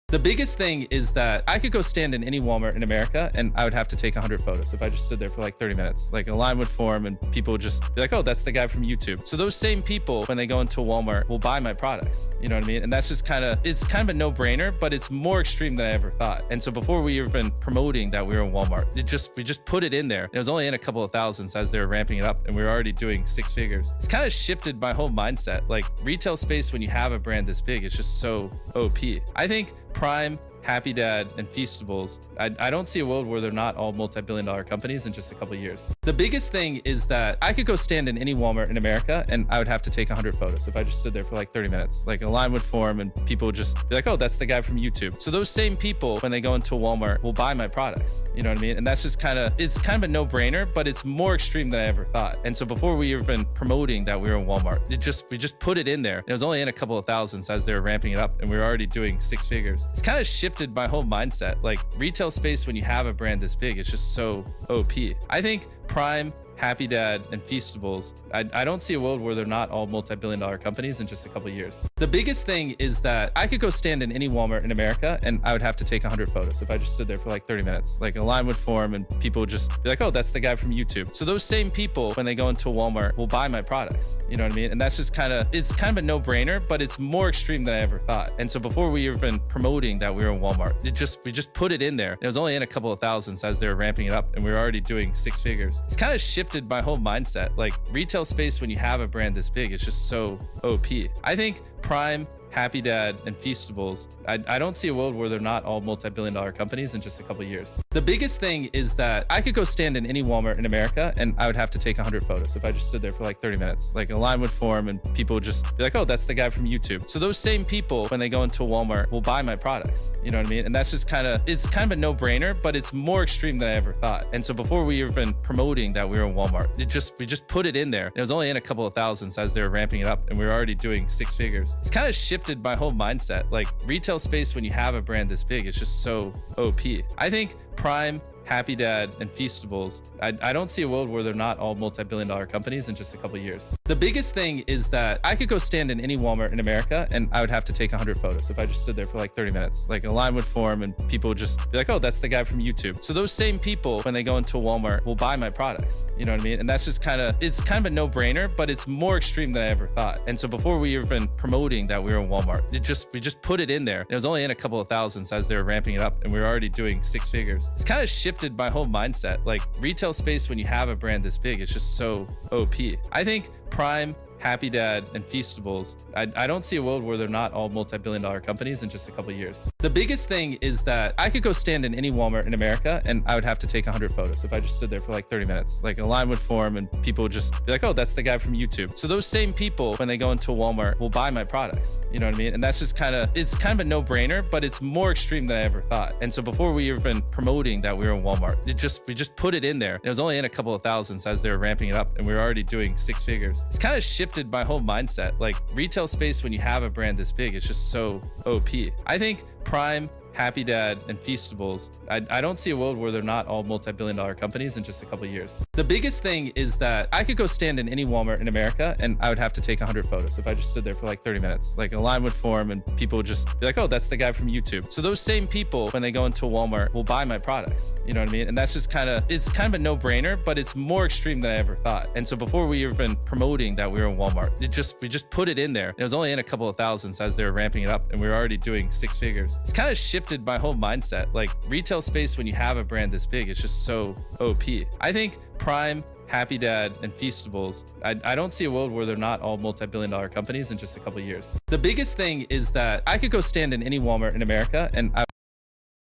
The biggest thing is that I could go stand in any Walmart in America and I would have to take 100 photos if I just stood there for like 30 minutes. Like a line would form and people would just be like, oh, that's the guy from YouTube. So those same people, when they go into Walmart, will buy my products. You know what I mean? And that's just it's kind of a no-brainer, but it's more extreme than I ever thought. And so before we even promoting that we were in Walmart, we just put it in there. It was only in a couple of thousands as they were ramping it up and we were already doing 6 figures. It's kind of shifted my whole mindset. Like retail space, when you have a brand this big, it's just so OP. I think Prime, Happy Dad, and Feastables, I don't see a world where they're not all multi-billion-dollar companies in just a couple of years. The biggest thing is that I could go stand in any Walmart in America and I would have to take 100 photos if I just stood there for like 30 minutes. Like a line would form and people would just be like, oh, that's the guy from YouTube. So those same people, when they go into Walmart, will buy my products. You know what I mean? And that's just it's kind of a no-brainer, but it's more extreme than I ever thought. And so before we even promoting that we were in Walmart, we just put it in there. It was only in a couple of thousands as they were ramping it up and we were already doing 6 figures. It's kind of shifted my whole mindset. Like retail space, when you have a brand this big, it's just so OP. I think Prime, Happy Dad, and Feastables, I don't see a world where they're not all multi-billion-dollar companies in just a couple of years. The biggest thing is that I could go stand in any Walmart in America and I would have to take 100 photos if I just stood there for like 30 minutes. Like a line would form and people would just be like, oh, that's the guy from YouTube. So those same people, when they go into Walmart, will buy my products. You know what I mean? And that's just it's kind of a no-brainer, but it's more extreme than I ever thought. And so before we even promoting that we were in Walmart, we just put it in there. It was only in a couple of thousands as they were ramping it up and we were already doing 6 figures. It's kind of shifted my whole mindset. Like retail space, when you have a brand this big, it's just so OP. I think Prime, Happy Dad, and Feastables, I don't see a world where they're not all multi-billion-dollar companies in just a couple of years. The biggest thing is that I could go stand in any Walmart in America and I would have to take 100 photos if I just stood there for like 30 minutes. Like a line would form and people would just be like, oh, that's the guy from YouTube. So those same people, when they go into Walmart, will buy my products. You know what I mean? And that's just it's kind of a no-brainer, but it's more extreme than I ever thought. And so before we even promoting that we were in Walmart, we just put it in there. It was only in a couple of thousands as they were ramping it up and we were already doing 6 figures. figures. It's kind of shifted my whole mindset. Like retail space, when you have a brand this big, it's just so OP. I think Prime, Happy Dad, and Feastables, I don't see a world where they're not all multi-billion-dollar companies in just a couple years. The biggest thing is that I could go stand in any Walmart in America and I would have to take 100 photos if I just stood there for like 30 minutes. Like a line would form and people would just be like, oh, that's the guy from YouTube. So those same people, when they go into Walmart, will buy my products. You know what I mean? And that's just it's kind of a no-brainer, but it's more extreme than I ever thought. And so before we even promoting that we were in Walmart, we just put it in there. It was only in a couple of thousands as they were ramping it up, and we were already doing 6 figures. It's kind of shifted my whole mindset. Like retail space, when you have a brand this big, it's just so OP. I think Prime, Happy Dad, and Feastables, I don't see a world where they're not all multi-billion-dollar companies in just a couple years. The biggest thing is that I could go stand in any Walmart in America and I would have to take 100 photos if I just stood there for like 30 minutes. Like a line would form and people would just be like, oh, that's the guy from YouTube. So those same people, when they go into Walmart, will buy my products. You know what I mean? And that's just it's kind of a no-brainer, but it's more extreme than I ever thought. And so before we even promoting that we were in Walmart, we just put it in there. It was only in a couple of thousands as they were ramping it up, and we were already doing 6 figures. It's kind of shifted my whole mindset. Like retail space, when you have a brand this big, it's just so OP. I think Prime, Happy Dad, and Feastables, I don't see a world where they're not all multi-billion-dollar companies in just a couple years. The biggest thing is that I could go stand in any Walmart in America and I would have to take 100 photos if I just stood there for like 30 minutes. Like a line would form and people would just be like, oh, that's the guy from YouTube. So those same people, when they go into Walmart, will buy my products. You know what I mean? And that's just it's kind of a no-brainer, but it's more extreme than I ever thought. And so before we even promoting that we were in Walmart, we just put it in there. It was only in a couple of thousands as they were ramping it up, and we were already doing 6 figures. It's kind of shifted my whole mindset. Like retail space, when you have a brand this big, it's just so OP. I think Prime, Happy Dad, and Feastables, I don't see a world where they're not all multi-billion-dollar companies in just a couple years. The biggest thing is that I could go stand in any Walmart in America and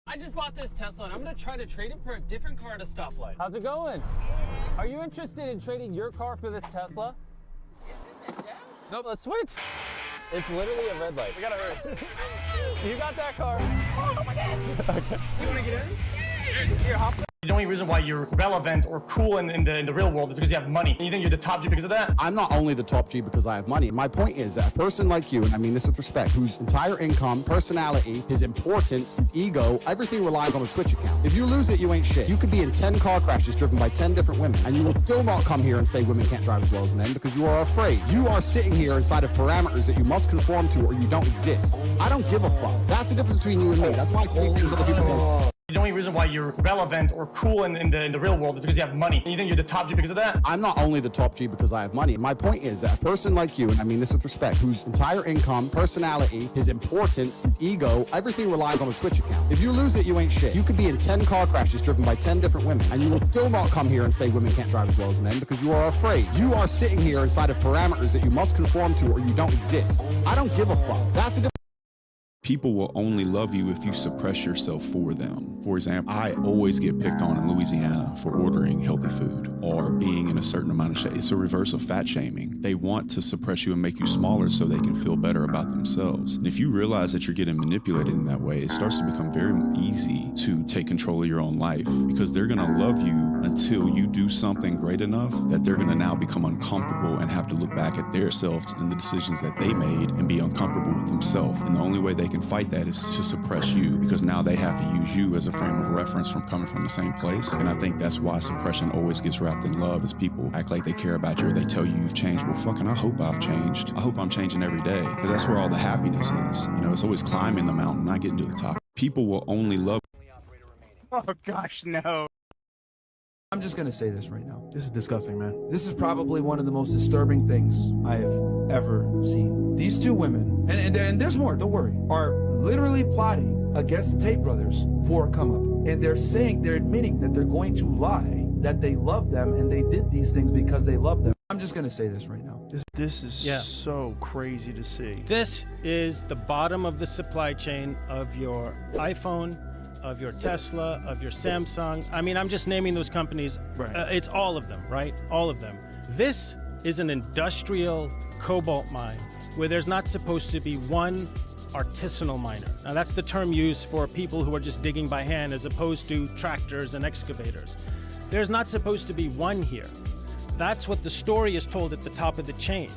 I just bought this Tesla and I'm gonna try to trade it for a different car at a stoplight. How's it going? Are you interested in trading your car for this Tesla? Nope, let's switch. It's literally a red light. We gotta hurry. You got that car. Oh my God. Okay. You wanna get in? Here, hop. The only reason why you're relevant or cool in the real world is because you have money. And you think you're the top G because of that? I'm not only the top G because I have money. My point is that a person like you, and I mean this with respect, whose entire income, personality, his importance, his ego, everything relies on a Twitch account. If you lose it, you ain't shit. You could be in 10 car crashes driven by 10 different women, and you will still not come here and say women can't drive as well as men because you are afraid. You are sitting here inside of parameters that you must conform to or you don't exist. I don't give a fuck. That's the difference between you and me. That's why I say things other people don't. The only reason why you're relevant or cool in the real world is because you have money. And you think you're the top G because of that? I'm not only the top G because I have money. My point is that a person like you, and I mean this with respect, whose entire income, personality, his importance, his ego, everything relies on a Twitch account. If you lose it, you ain't shit. You could be in 10 car crashes driven by 10 different women, and you will still not come here and say women can't drive as well as men because you are afraid. You are sitting here inside of parameters that you must conform to or you don't exist. I don't give a fuck. That's the difference. People will only love you if you suppress yourself for them. For example, I always get picked on in Louisiana for ordering healthy food or being in a certain amount of shape. It's a reverse of fat shaming. They want to suppress you and make you smaller so they can feel better about themselves. And if you realize that you're getting manipulated in that way, it starts to become very easy to take control of your own life because they're gonna love you until you do something great enough that they're gonna now become uncomfortable and have to look back at their selves and the decisions that they made and be uncomfortable with themselves. And the only way they can fight that is to suppress you because now they have to use you as a frame of reference from coming from the same place. And I think that's why suppression always gets wrapped in love, is people act like they care about you or they tell you you've changed. Well, fucking, I hope I've changed. I hope I'm changing every day because that's where all the happiness is. You know, it's always climbing the mountain, not getting to the top. People will only love. Oh gosh, no. I'm just gonna say this right now. This is disgusting, man. This is probably one of the most disturbing things I have ever seen. These two women, and there's more, don't worry, are literally plotting against the Tate brothers for a come up. And they're admitting that they're going to lie, that they love them and they did these things because they love them. I'm just gonna say this right now. This is so crazy to see. This is the bottom of the supply chain of your iPhone, of your Tesla, of your Samsung. I mean, I'm just naming those companies. Right. It's all of them, right? All of them. This is an industrial cobalt mine where there's not supposed to be one artisanal miner. Now that's the term used for people who are just digging by hand as opposed to tractors and excavators. There's not supposed to be one here. That's what the story is told at the top of the chain.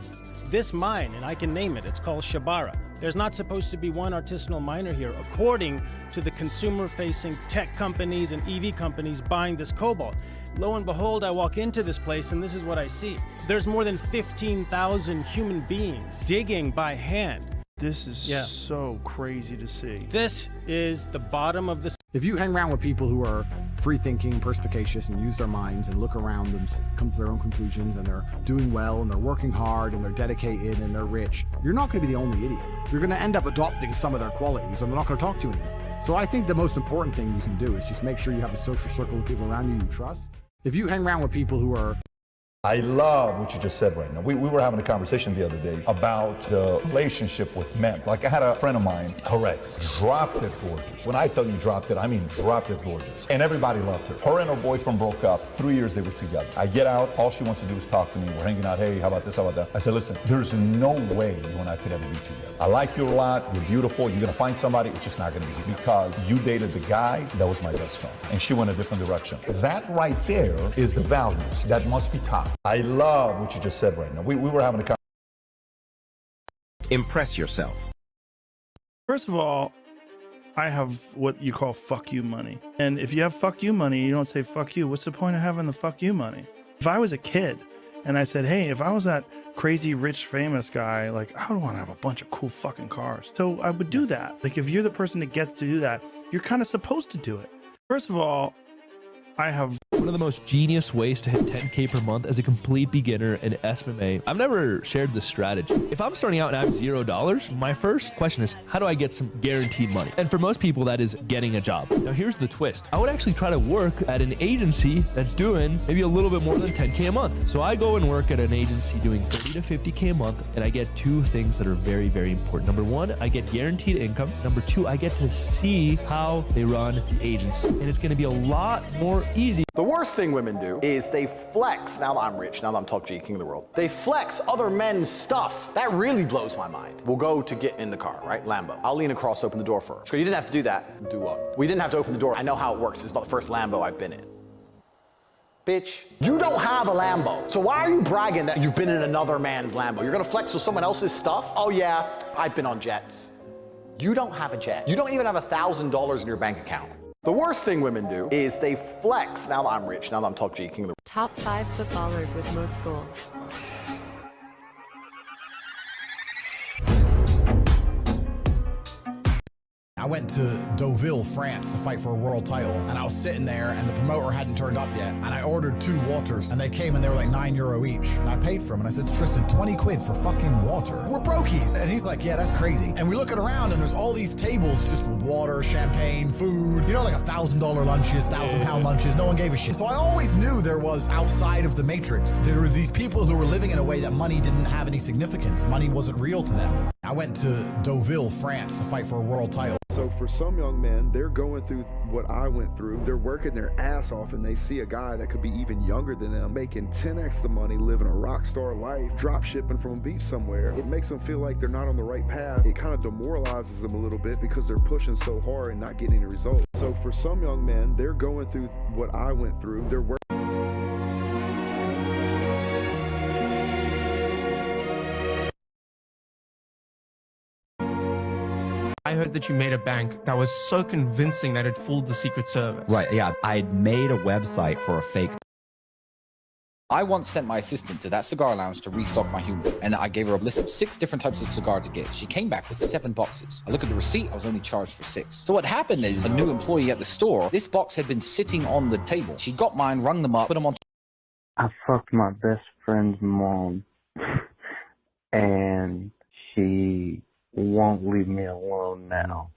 This mine, and I can name it, it's called Shabara. There's not supposed to be one artisanal miner here, according to the consumer-facing tech companies and EV companies buying this cobalt. Lo and behold, I walk into this place and this is what I see. There's more than 15,000 human beings digging by hand. This is so crazy to see. This is the bottom of the... If you hang around with people who are free-thinking and perspicacious and use their minds and look around them, come to their own conclusions, and they're doing well and they're working hard and they're dedicated and they're rich, you're not going to be the only idiot. You're going to end up adopting some of their qualities and they're not going to talk to you anymore. So I think the most important thing you can do is just make sure you have a social circle of people around you trust. If you hang around with people who are... I love what you just said right now. We were having a conversation the other day about the relationship with men. Like I had a friend of mine, her ex, dropped it gorgeous. When I tell you dropped it, I mean dropped it gorgeous. And everybody loved her. Her and her boyfriend broke up. 3 years they were together. I get out, all she wants to do is talk to me. We're hanging out, hey, how about this, how about that? I said, listen, there's no way you and I could ever be together. I like you a lot, you're beautiful, you're gonna find somebody, it's just not gonna be you. Because you dated the guy that was my best friend. And she went a different direction. That right there is the values that must be taught. I love what you just said right now. We were having a conversation. Impress yourself. First of all, I have what you call fuck you money. And if you have fuck you money, you don't say fuck you. What's the point of having the fuck you money? If I was a kid and I said, hey, if I was that crazy rich famous guy, like I would want to have a bunch of cool fucking cars. So I would do that. Like if you're the person that gets to do that, you're kind of supposed to do it. First of all, I have one of the most genius ways to hit 10K per month as a complete beginner in SMMA. I've never shared this strategy. If I'm starting out and I have $0, my first question is, how do I get some guaranteed money? And for most people, that is getting a job. Now, here's the twist. I would actually try to work at an agency that's doing maybe a little bit more than 10K a month. So I go and work at an agency doing 30 to 50K a month, and I get two things that are very, very important. Number one, I get guaranteed income. Number two, I get to see how they run the agency. And it's going to be a lot more easy. The worst thing women do is they flex, now that I'm rich, now that I'm Top G, king of the world. They flex other men's stuff. That really blows my mind. We'll go to get in the car, right? Lambo. I'll lean across, open the door first. You didn't have to do that. Do what? We didn't have to open the door. I know how it works. It's not the first Lambo I've been in. Bitch, you don't have a Lambo. So why are you bragging that you've been in another man's Lambo? You're gonna flex with someone else's stuff? Oh yeah, I've been on jets. You don't have a jet. You don't even have $1,000 in your bank account. The worst thing women do is they flex, now that I'm rich, now that I'm Top G, king of the Top 5 footballers with most goals. I went to Deauville, France to fight for a world title, and I was sitting there and the promoter hadn't turned up yet, and I ordered 2 waters, and they came and they were like €9 each, and I paid for them, and I said, Tristan, 20 quid for fucking water. We're brokies. And he's like, yeah, that's crazy. And we look around and there's all these tables just with water, champagne, food, you know, like $1,000 lunches, £1,000 lunches, no one gave a shit. So I always knew there was outside of the matrix. There were these people who were living in a way that money didn't have any significance. Money wasn't real to them. I went to Deauville, France to fight for a world title. So for some young men, they're going through what I went through. They're working their ass off and they see a guy that could be even younger than them, making 10x the money, living a rock star life, drop shipping from a beach somewhere. It makes them feel like they're not on the right path. It kind of demoralizes them a little bit because they're pushing so hard and not getting any results. So for some young men, they're going through what I went through. They're working. I heard that you made a bank that was so convincing that it fooled the Secret Service. Right, yeah. I'd made a website for a fake. I once sent my assistant to that cigar lounge to restock my humor, and I gave her a list of 6 different types of cigar to get. She came back with 7 boxes. I look at the receipt, I was only charged for 6. So what happened is, a new employee at the store, this box had been sitting on the table. She got mine, rung them up, put them on. I fucked my best friend's mom, and she won't leave me alone now.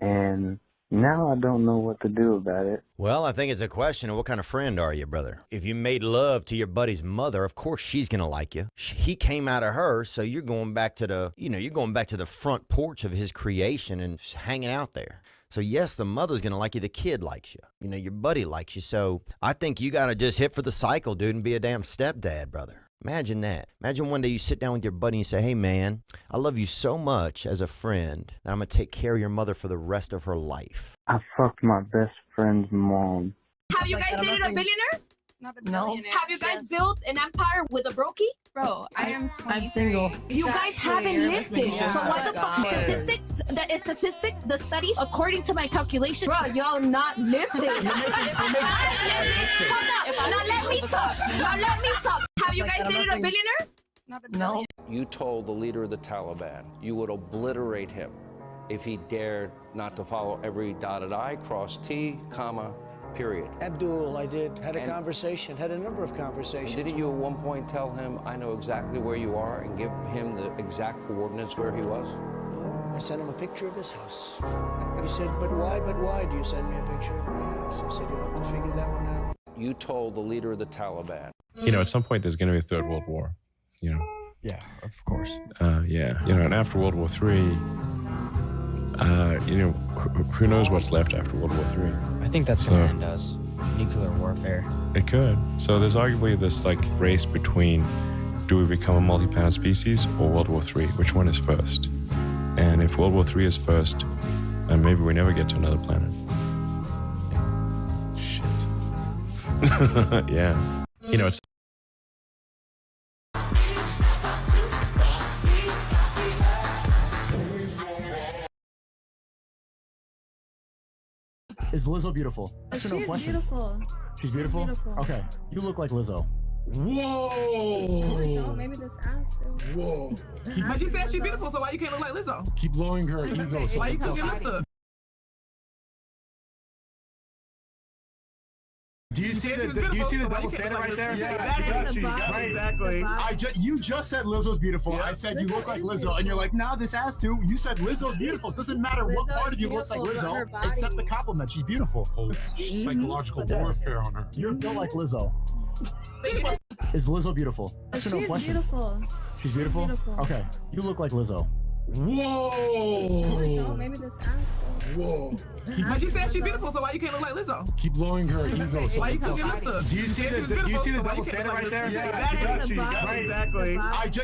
And now I don't know what to do about it. Well, I think it's a question of what kind of friend are you, brother? If you made love to your buddy's mother, of course she's going to like you. He came out of her, so you're going back to the, you're going back to the front porch of his creation and hanging out there. So yes, the mother's going to like you. The kid likes you. Your buddy likes you. So I think you got to just hit for the cycle, dude, and be a damn stepdad, brother. Imagine that. Imagine one day you sit down with your buddy and you say, hey, man, I love you so much as a friend that I'm going to take care of your mother for the rest of her life. I fucked my best friend's mom. Have you guys dated a billionaire? No. Have you guys built an empire with a brokey? Bro, I am 23. I'm single. You guys haven't lived it. So why the fuck statistics, the studies, according to my calculation, bro, y'all not lived it. Hold up. Now let me talk. Have you guys dated a billionaire? No. You told the leader of the Taliban you would obliterate him if he dared not to follow every dotted I, cross T, comma, period. Abdul, I did. Had a conversation, had a number of conversations. Didn't you at one point tell him, I know exactly where you are, and give him the exact coordinates where he was? No, I sent him a picture of his house. He said, but why do you send me a picture of my house? I said, you'll have to figure that one out. You told the leader of the Taliban. You know, at some point there's going to be a third world war, you know. Yeah, of course. Yeah, you know, and after World War III, you know, who knows what's left after World War III? I think that's going to end us. Nuclear warfare. It could. So there's arguably this like race between do we become a multi-planet species or World War III? Which one is first? And if World War III is first, then maybe we never get to another planet. Shit. Yeah. You know, it's Is Lizzo beautiful? She's beautiful. She's beautiful? Okay. You look like Lizzo. Whoa! Maybe this ass. Whoa! But you said she's beautiful, so why you can't look like Lizzo? Keep blowing her ego. Why you still get lips up? Do you see the double standard right there? Yeah, exactly. You just said Lizzo's beautiful. I said you look like Lizzo, and you're like, nah, this ass too. You said Lizzo's beautiful. It doesn't matter what part of you looks like Lizzo, except the compliment. She's beautiful. Psychological warfare on her. You're built like Lizzo. Is Lizzo beautiful? She's beautiful. She's beautiful? Okay. You look like Lizzo. Whoa! Maybe this ass. Whoa! But you said she's beautiful, so why you can't look like Lizzo? Keep blowing her ego. Why you still get lips up? Do you see the double standard right there? Yeah, exactly.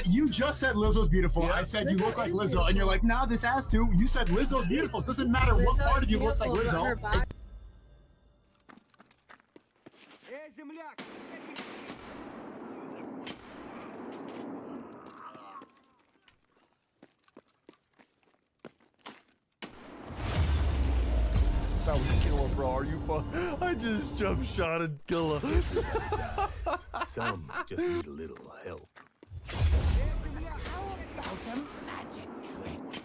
You just said Lizzo's beautiful. I said you look like Lizzo, and you're like, nah, this ass too. You said Lizzo's beautiful. It doesn't matter what part of you looks like Lizzo. That was a killer, bro. Are you fun? I just jump shot and kill her. Some just need a little help. How about a magic trick?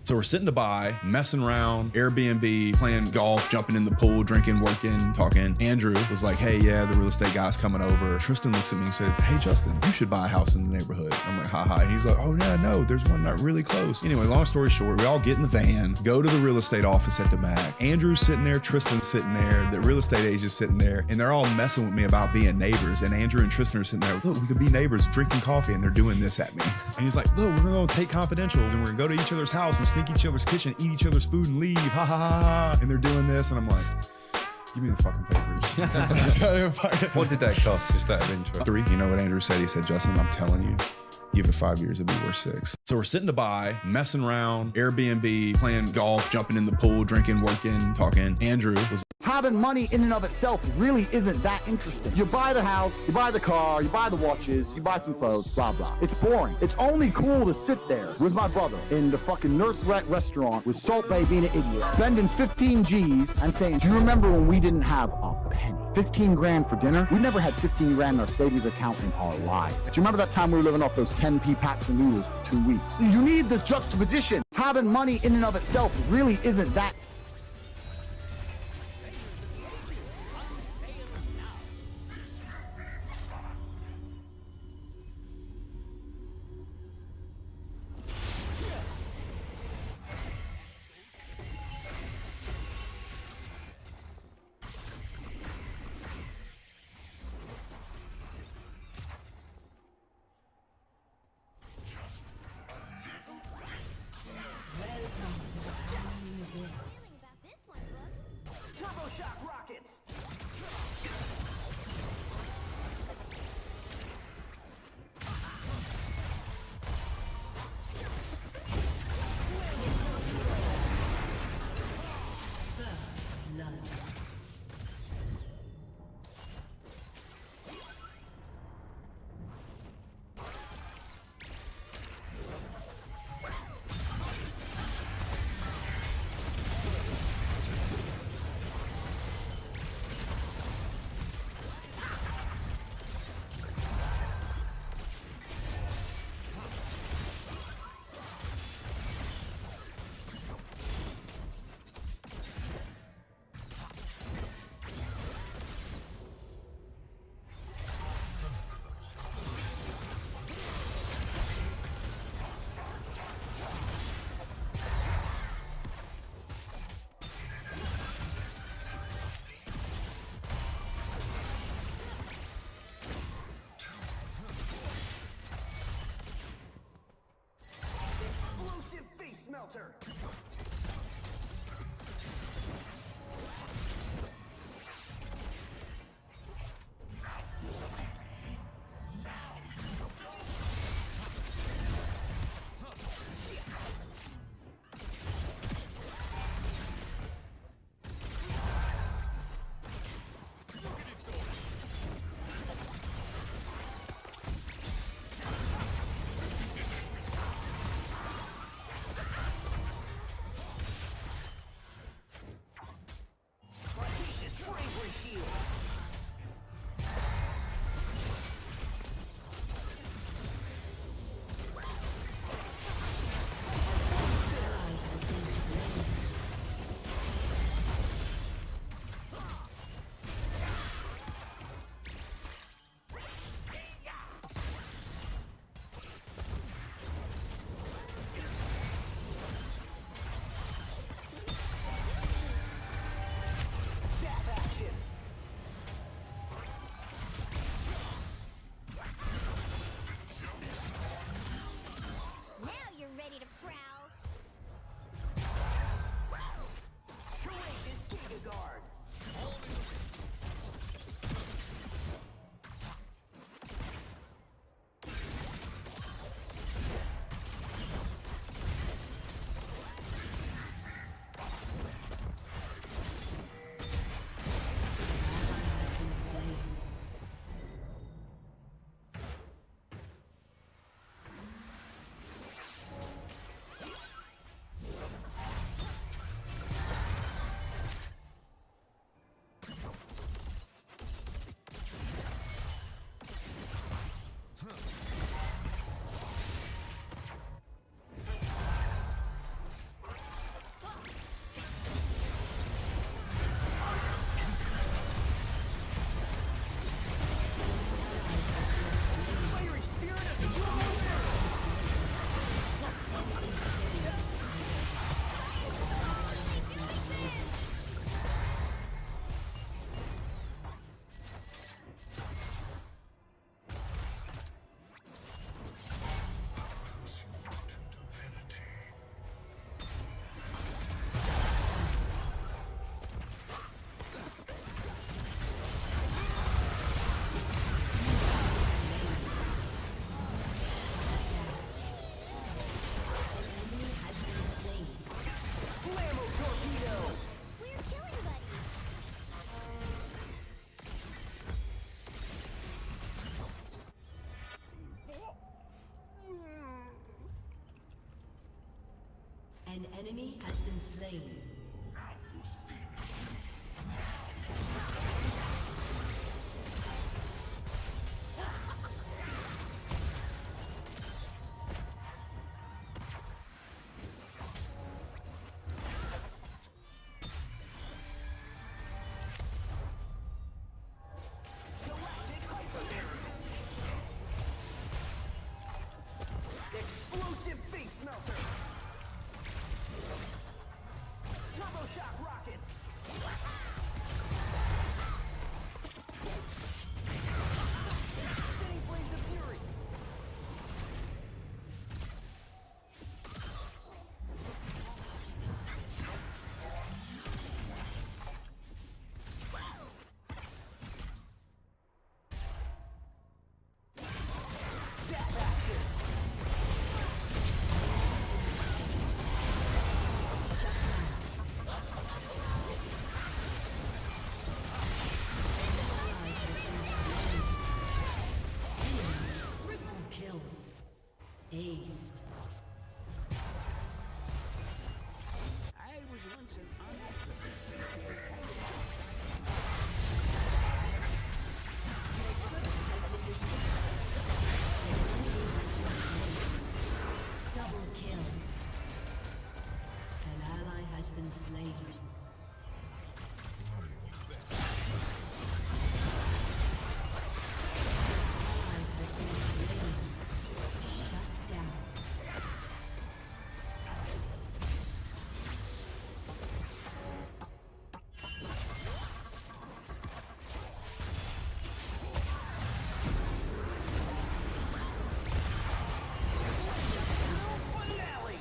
So we're sitting to buy, messing around, Airbnb, playing golf, jumping in the pool, drinking, working, talking. Andrew was like, hey, yeah, the real estate guy's coming over. Tristan looks at me and says, hey, Justin, you should buy a house in the neighborhood. I'm like, haha. And he's like, oh, yeah, no, there's one not really close. Anyway, long story short, we all get in the van, go to the real estate office at the Mac. Andrew's sitting there, Tristan's sitting there, the real estate agent's sitting there, and they're all messing with me about being neighbors. And Andrew and Tristan are sitting there, look, we could be neighbors drinking coffee, and they're doing this at me. And he's like, look, we're going to take confidential, and we're going to go to each other's house and sneak each other's kitchen, eat each other's food and leave, ha ha ha ha. And they're doing this, and I'm like, give me the fucking papers. What did that cost? Just out of interest. 3. You know what Andrew said? He said, Justin, I'm telling you, give it 5 years, it'll be worth 6. So we're sitting to buy, messing around, Airbnb, playing golf, jumping in the pool, drinking, working, talking. Andrew was Having money in and of itself really isn't that interesting. You buy the house, you buy the car, you buy the watches, you buy some clothes, blah, blah. It's boring. It's only cool to sit there with my brother in the fucking Nurse Rat restaurant with Salt Bae being an idiot, spending 15 G's and saying, do you remember when we didn't have a penny? 15 grand for dinner? We never had 15 grand in our savings account in our lives. Do you remember that time we were living off those 10p packs of noodles for 2 weeks? You need this juxtaposition. Having money in and of itself really isn't that. enemy has been slain. Explosive face melter! Turbo shock rockets! Spinning blades of fury! Zap action! Triple kill. Aced. I was once an Double kill. An ally has been slain. Ally has been slain. Shut down. finale!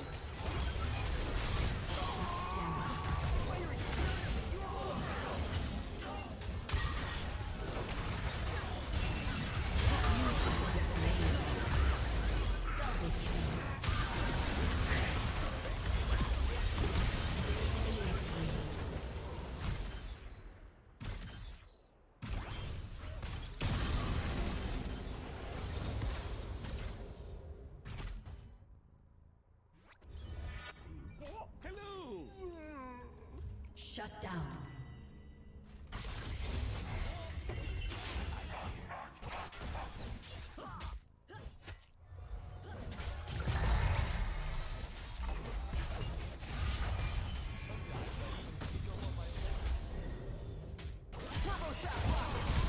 Hello. Shut down. Turbo shock rockets!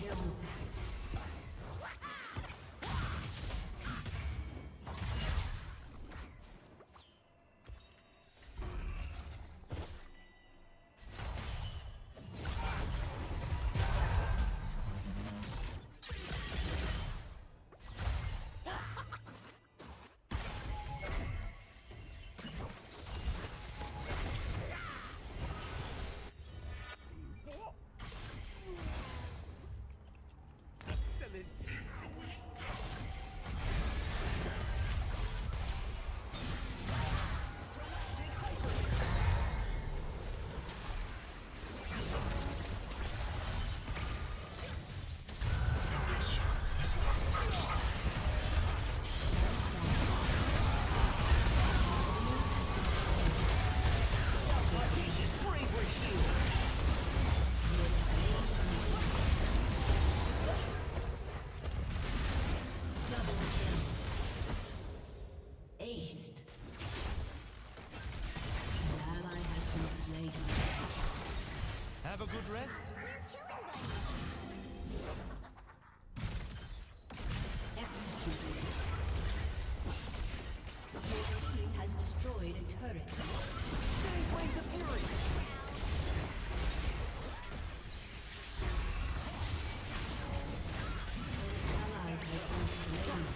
kill. Aced. An ally has been slain. Have a good rest. Executed. Your team has destroyed a turret. Getting waves of fury. An ally has been slain.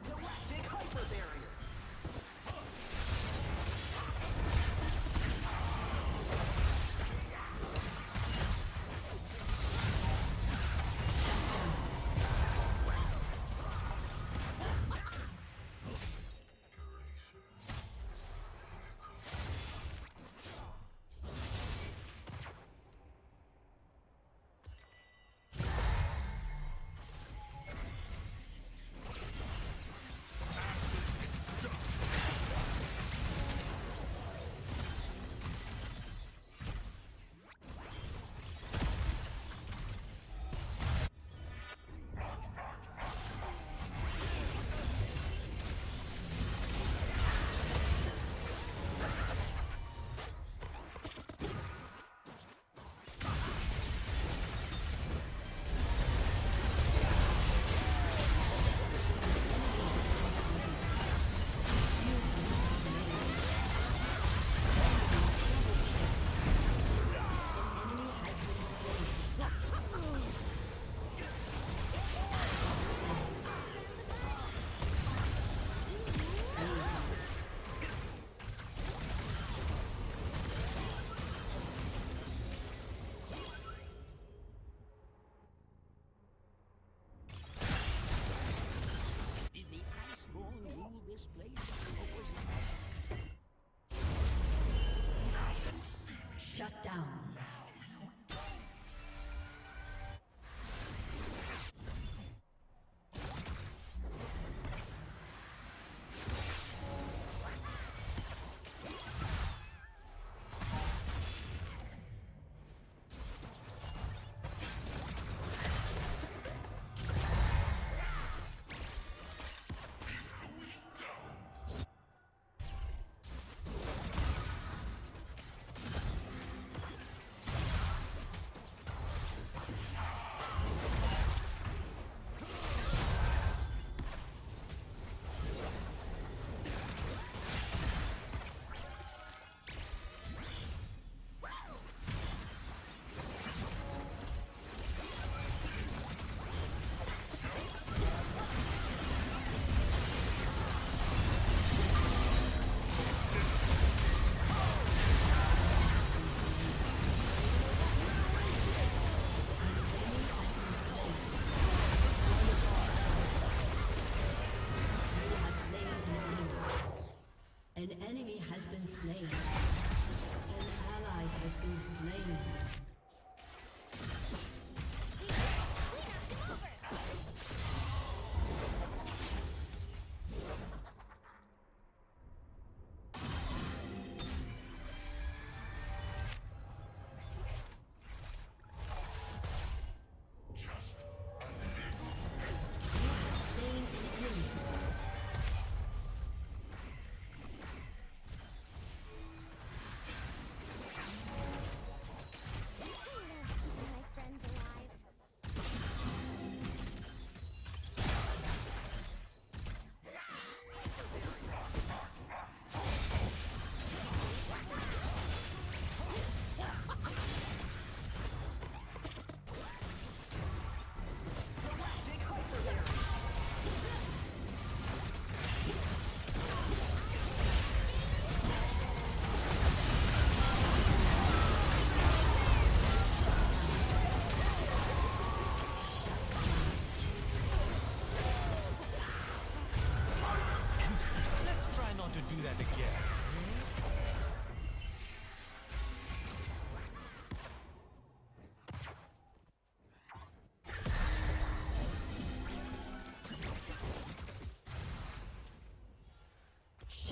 Galactic hyper barrier. Did the Iceborn rule this place? Or was it... Shut down.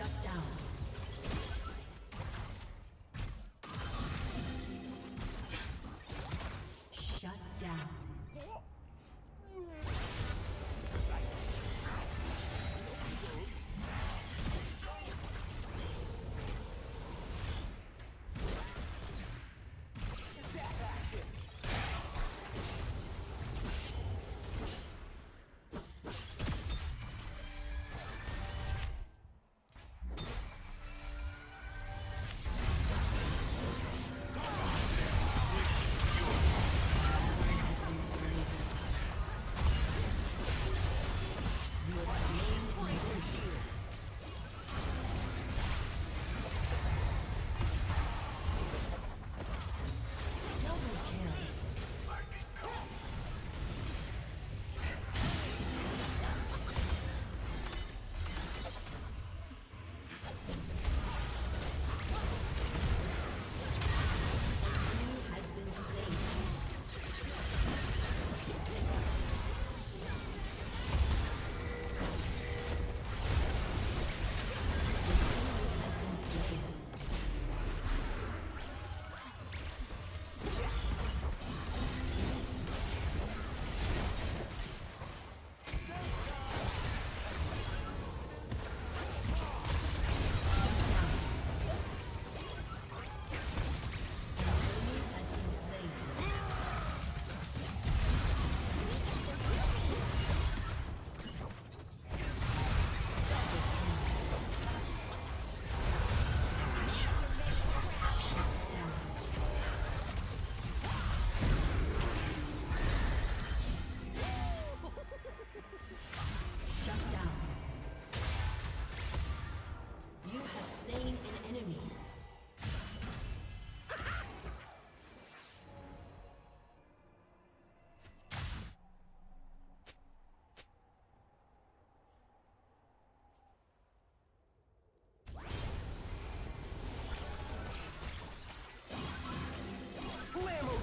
Shut down. Shut down.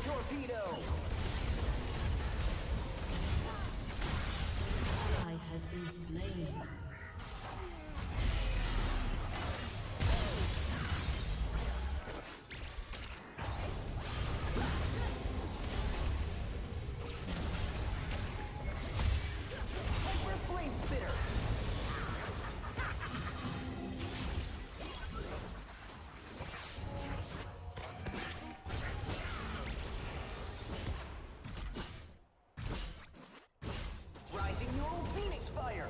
Torpedo! Ally has been slain. Hyper Flame Spitter! Rising Neural Phoenix Fire!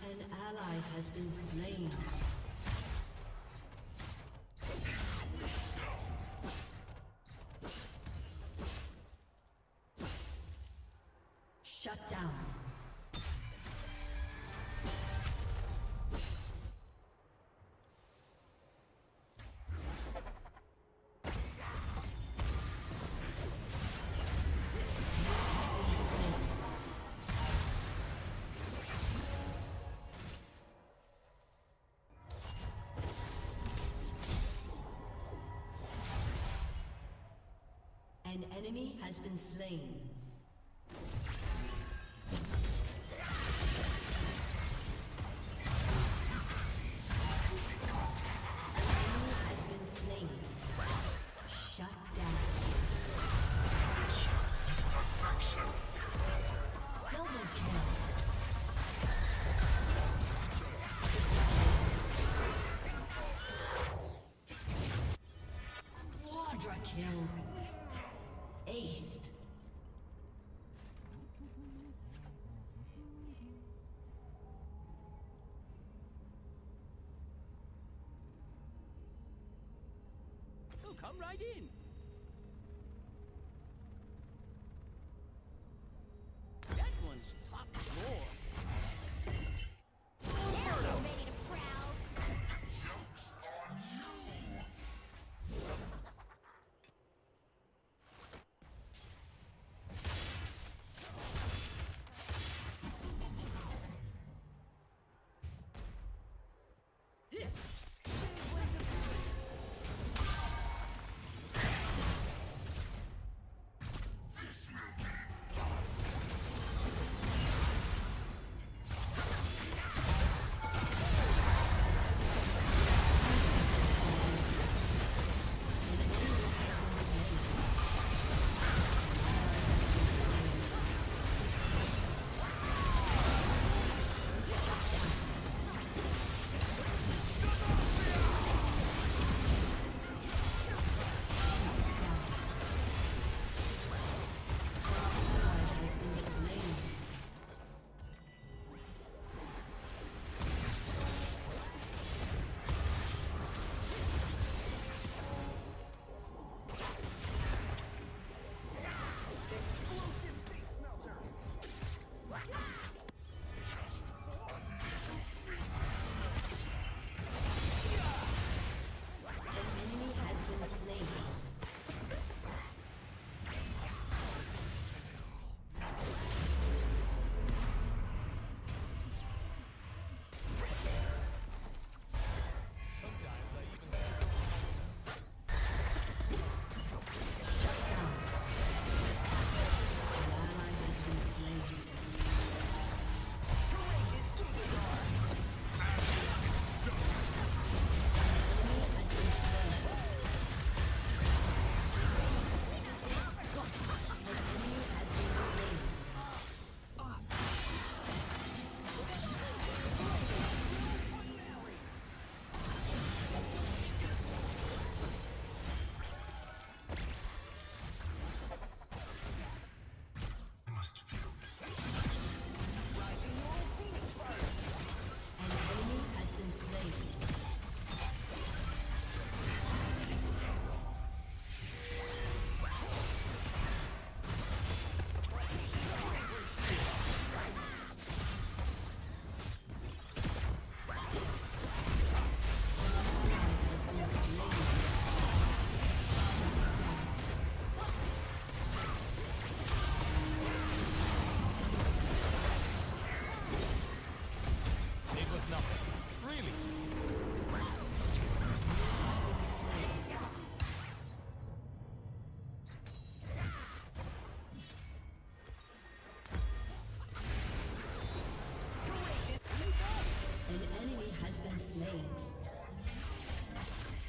An ally has been slain. Shut down. An enemy has been slain. Shut down. Double kill. Quadra kill. Aced. right in. That one's top floor. Made him proud. Joke's on you.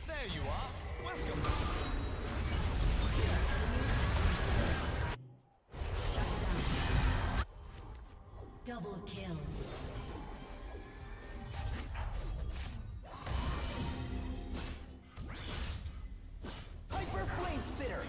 There you are. Welcome. Double kill. Hyper Flame Spitter.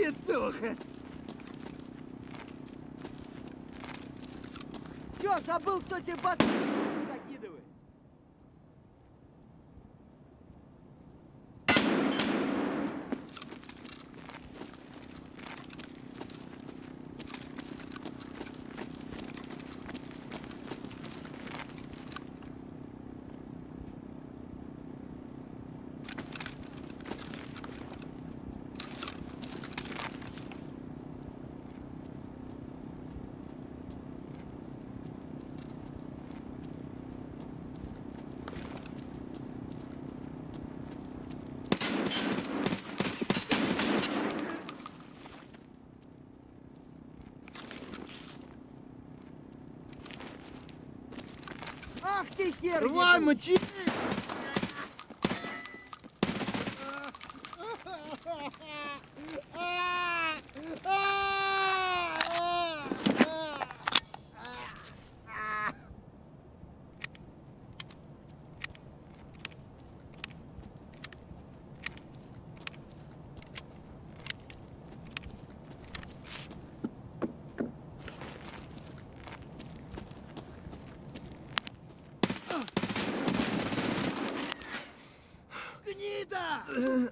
Петуха! Чё, забыл, кто тебе батон закидывает? Ах ты хер! Давай, мочи! Гнида!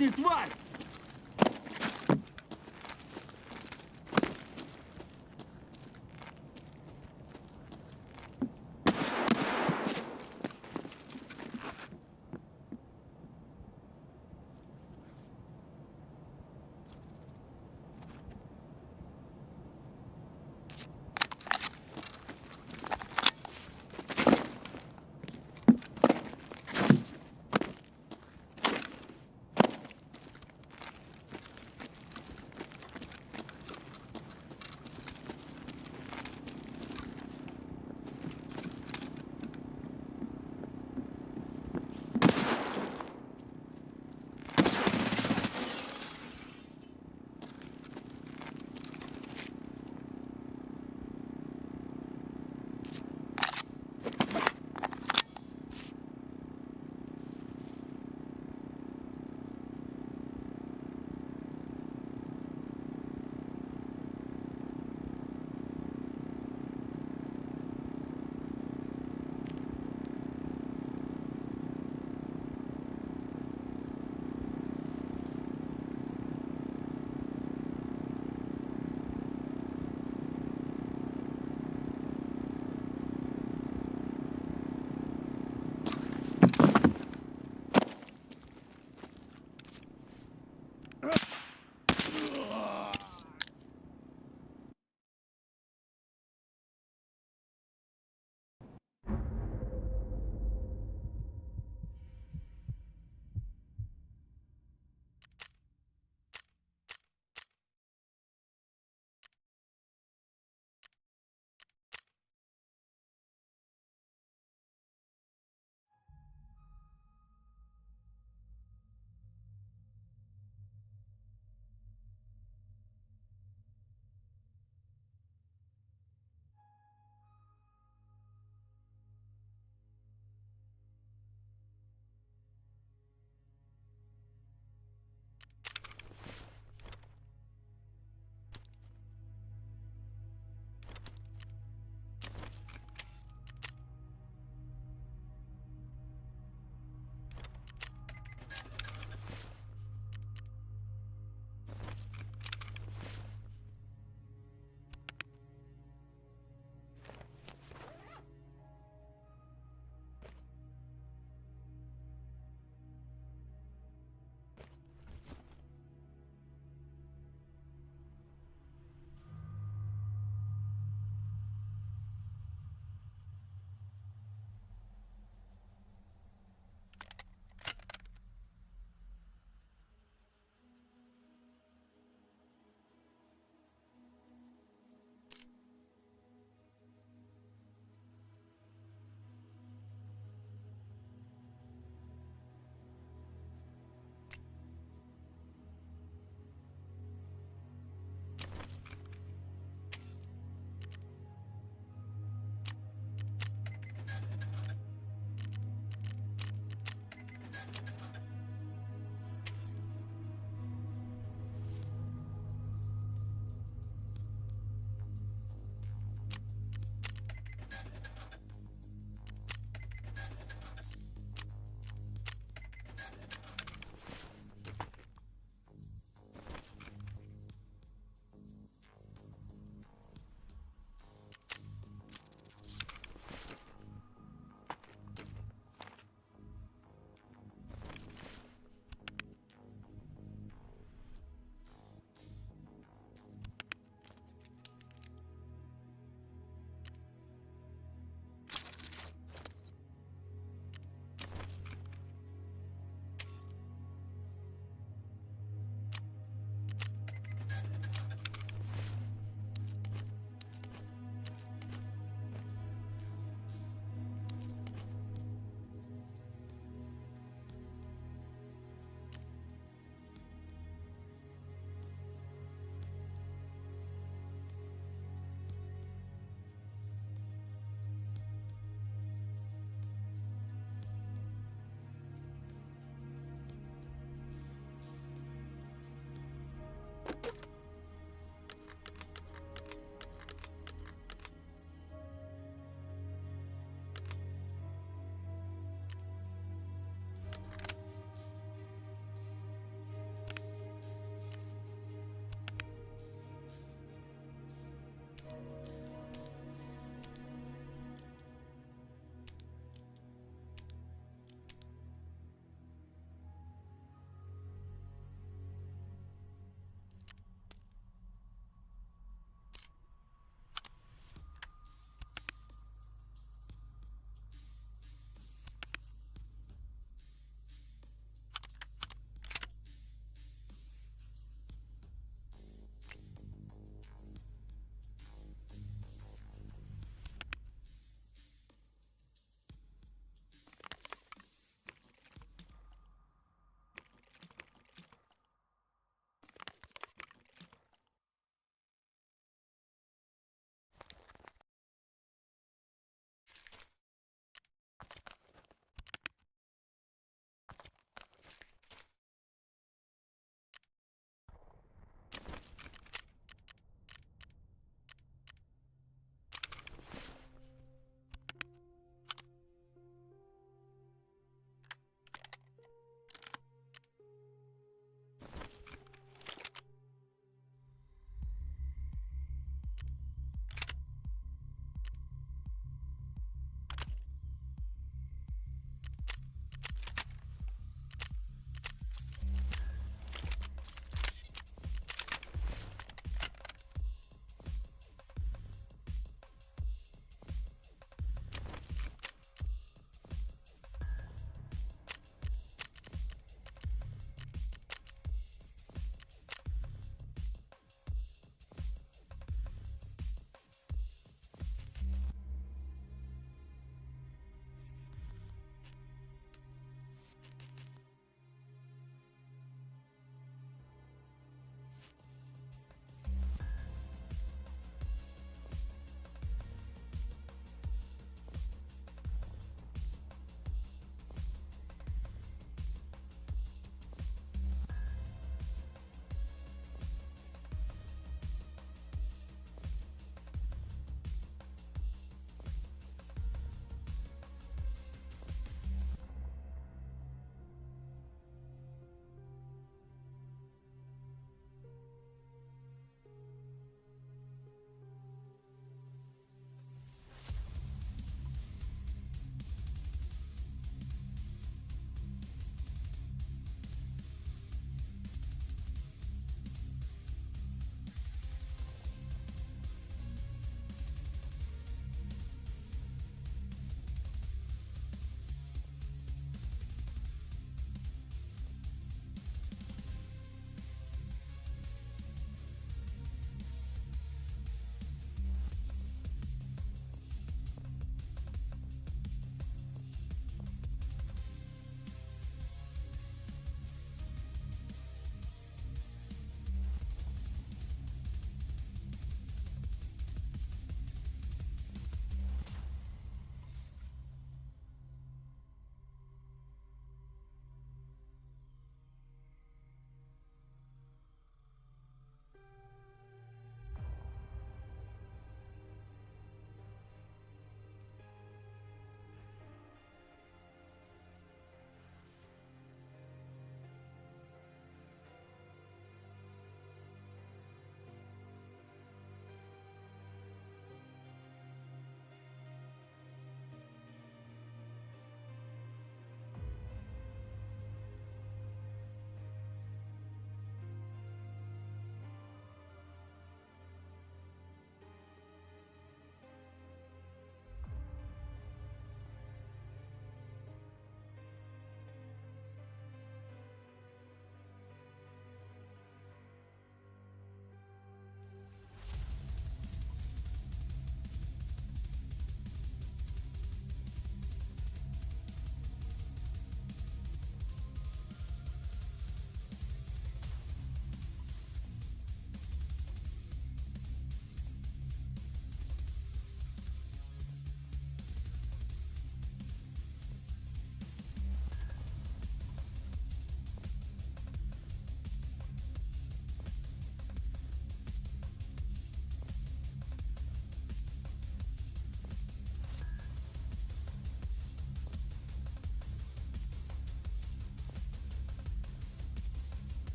Сдохни, тварь!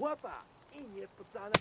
Опа! И нет, пацаны.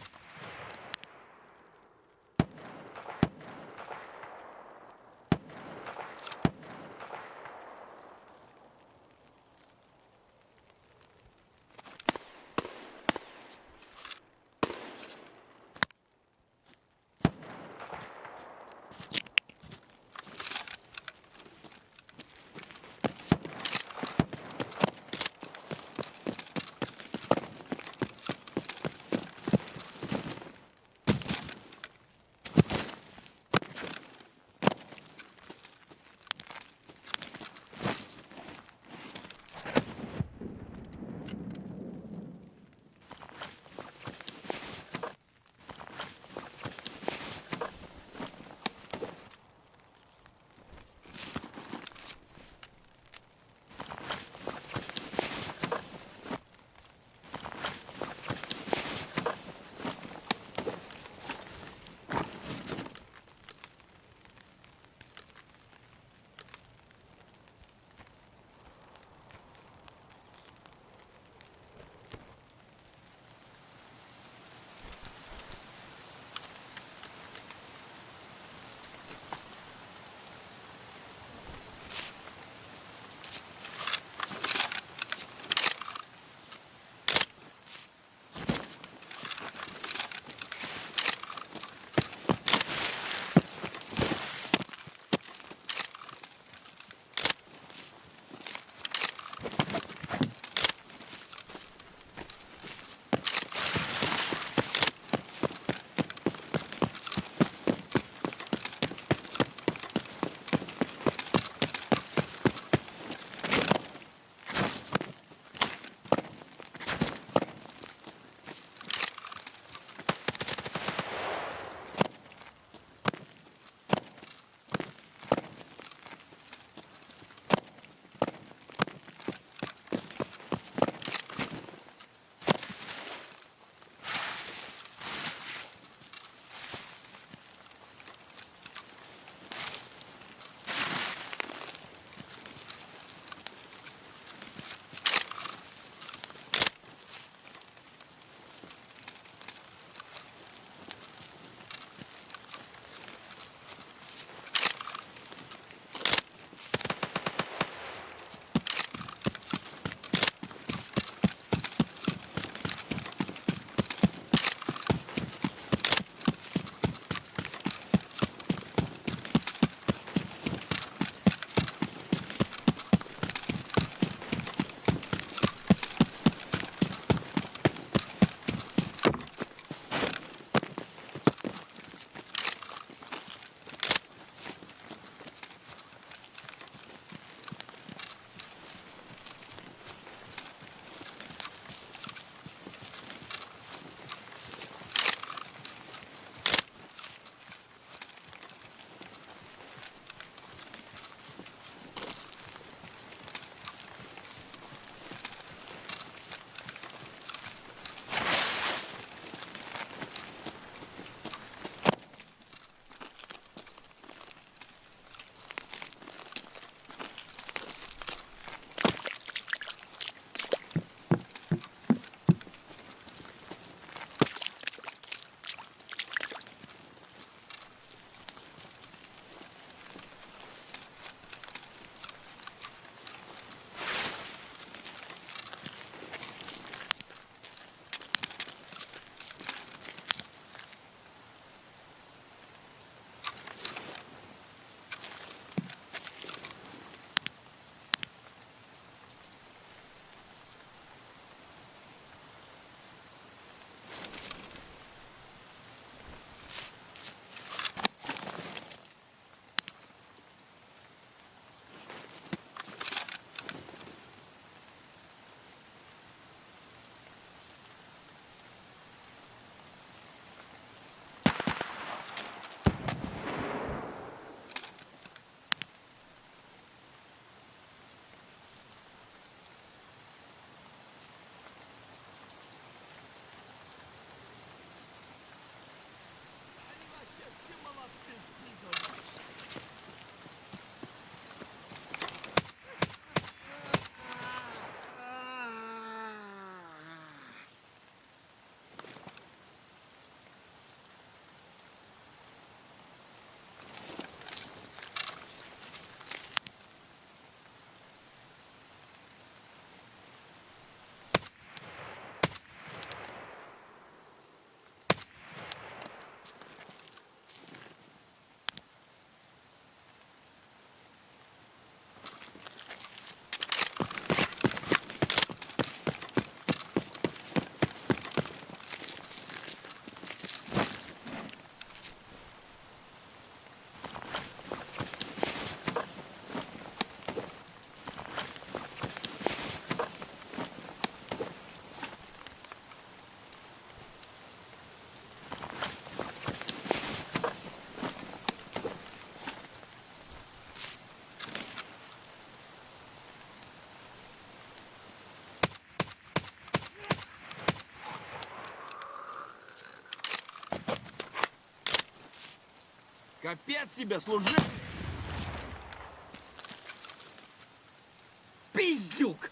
Капец тебе, служи! Пиздюк!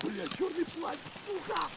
Бля, черный плащ, сука!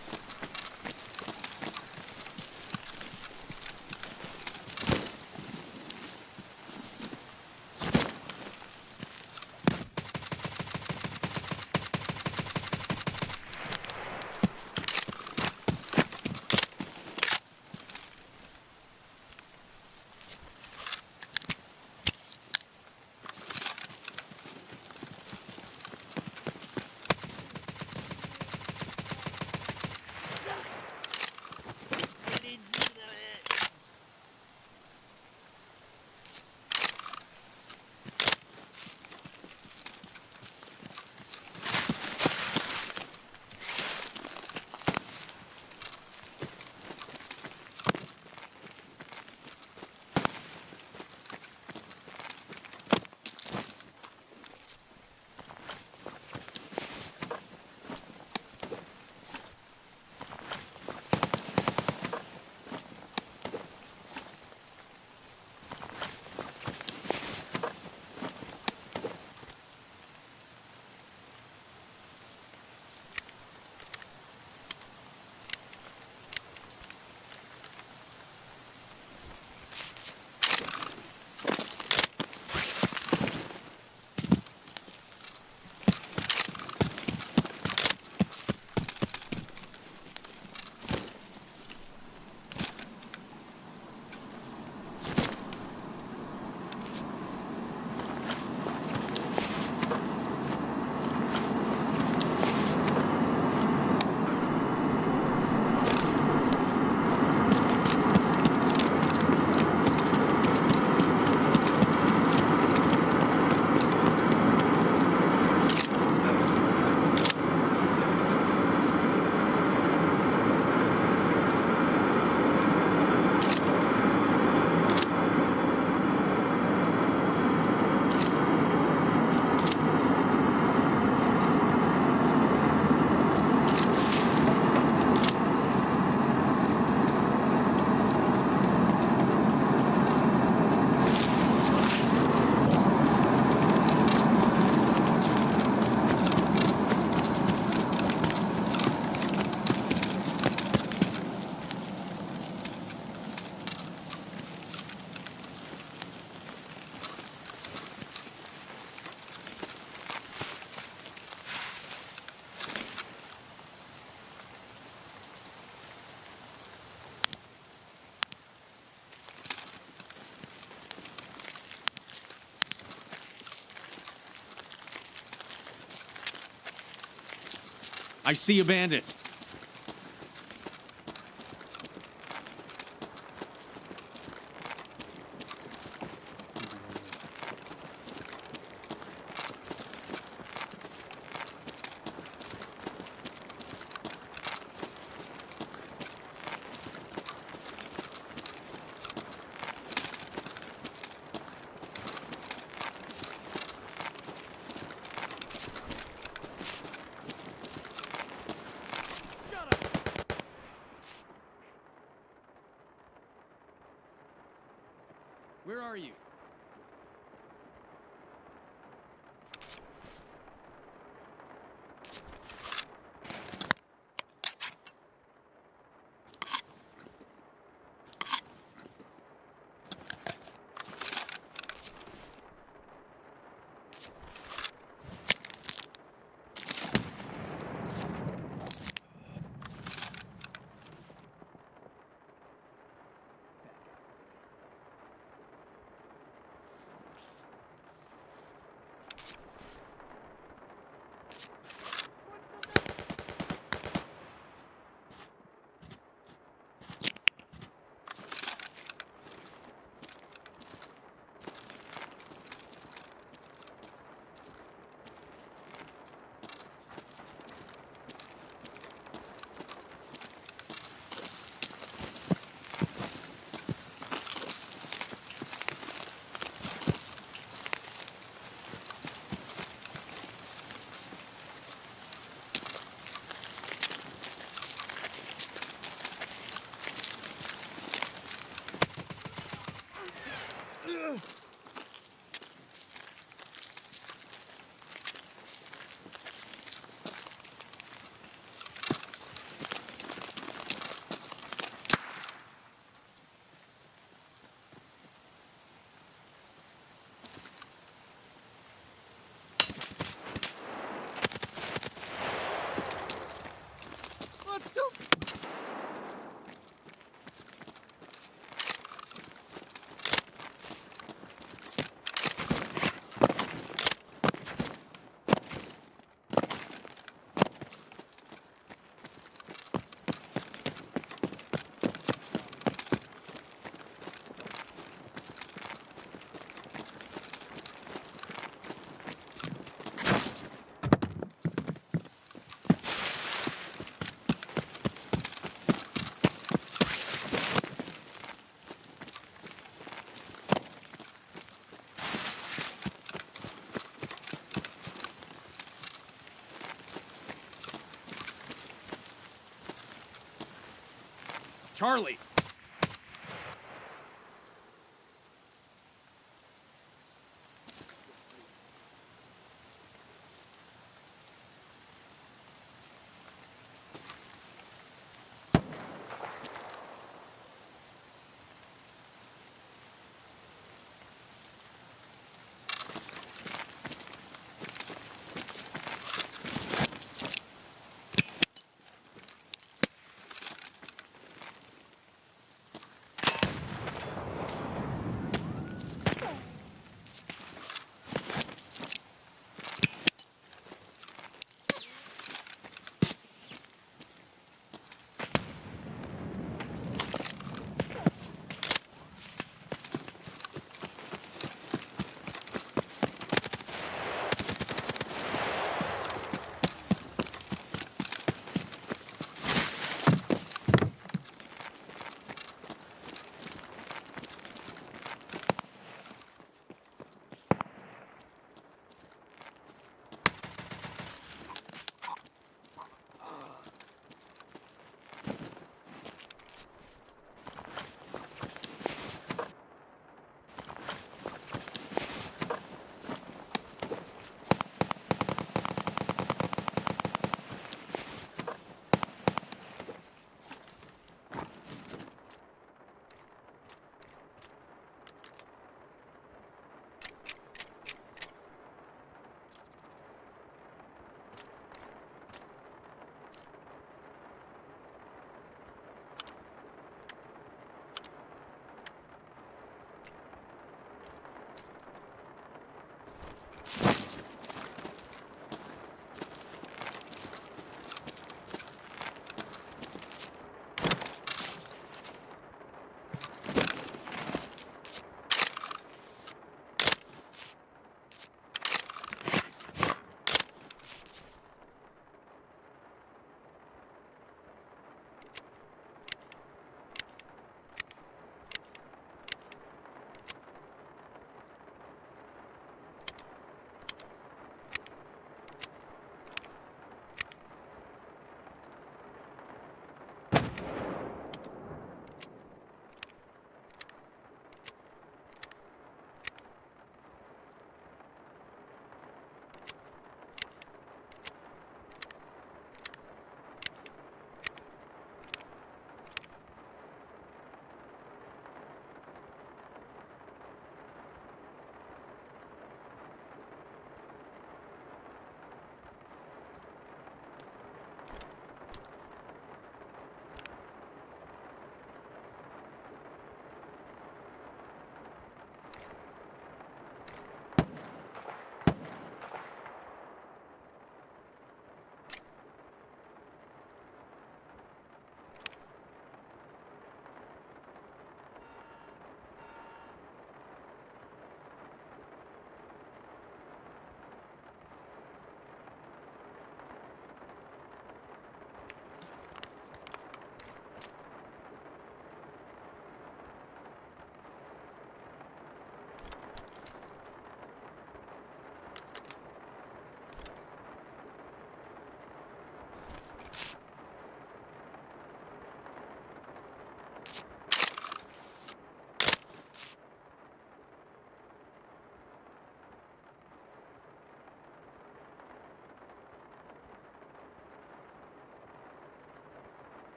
I see a bandit. Charlie.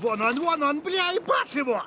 Вон он, бля, ебашь его!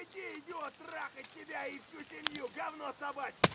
Иди, идиот, трахать тебя и всю семью, говно собачье!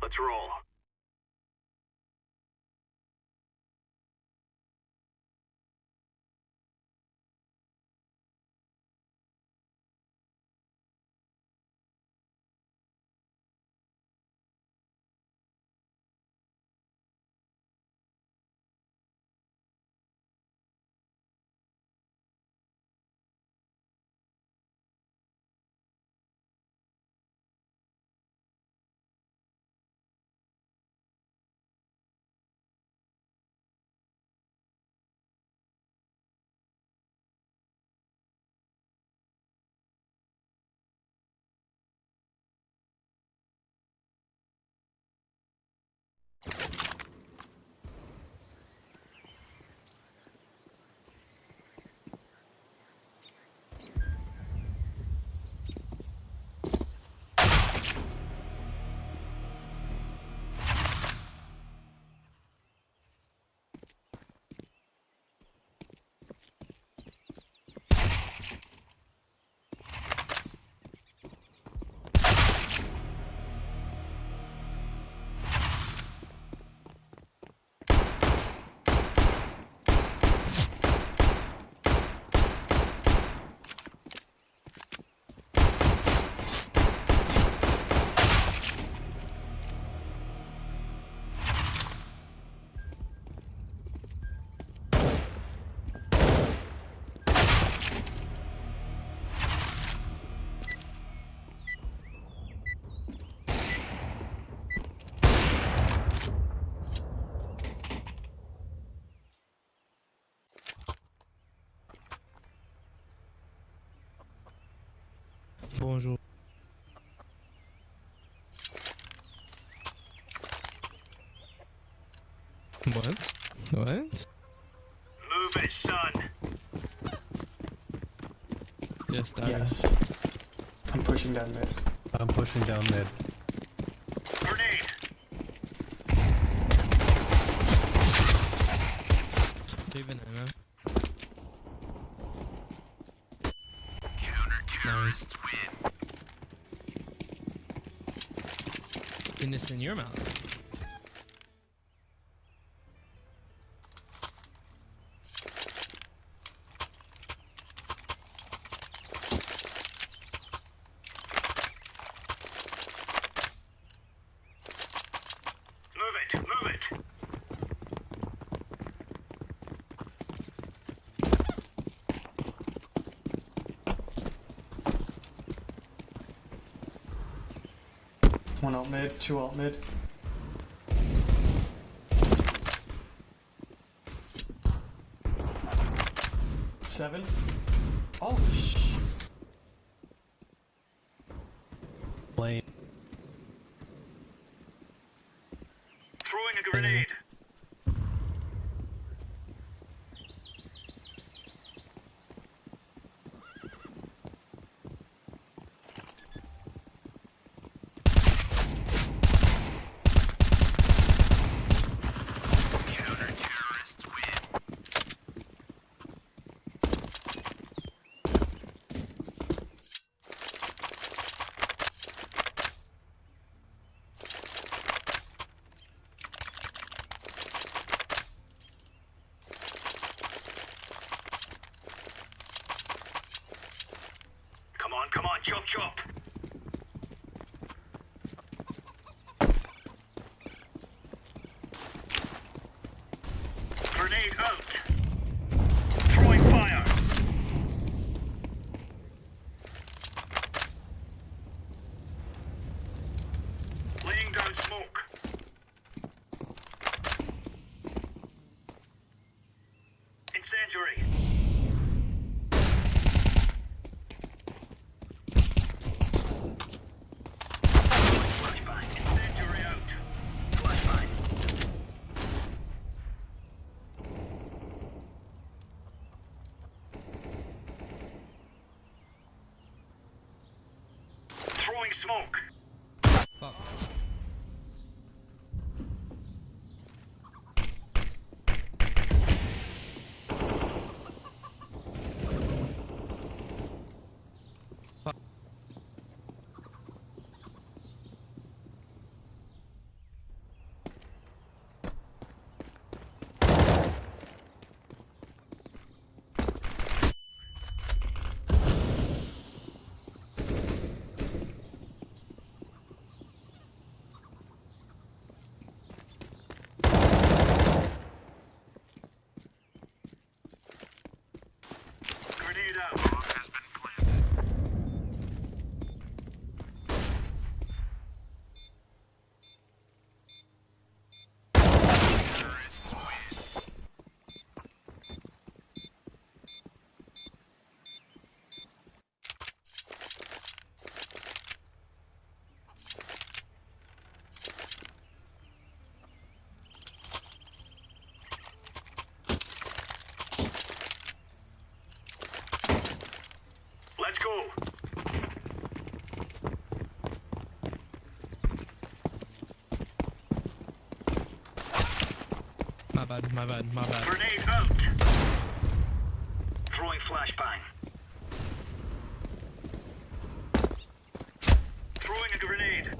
Let's roll. Bonjour. What? What? Move it, son. Yes, Daddy. Yes. I'm pushing down mid. I'm pushing down mid. Grenade. Leaving it, man. Counter-terrorists win. Goodness in your mouth. Move it. One alt mid, two alt mid. Seven. Oh, Lane. Throwing a grenade. Counter-terrorists win. Come on, chop. Grenade out. Throwing fire. Laying down smoke. Incendiary. Incendiary out. Flashbang. Throwing smoke. Fuck. Let's go. My bad, my bad, my bad. Grenade out. Throwing flashbang. Throwing a grenade.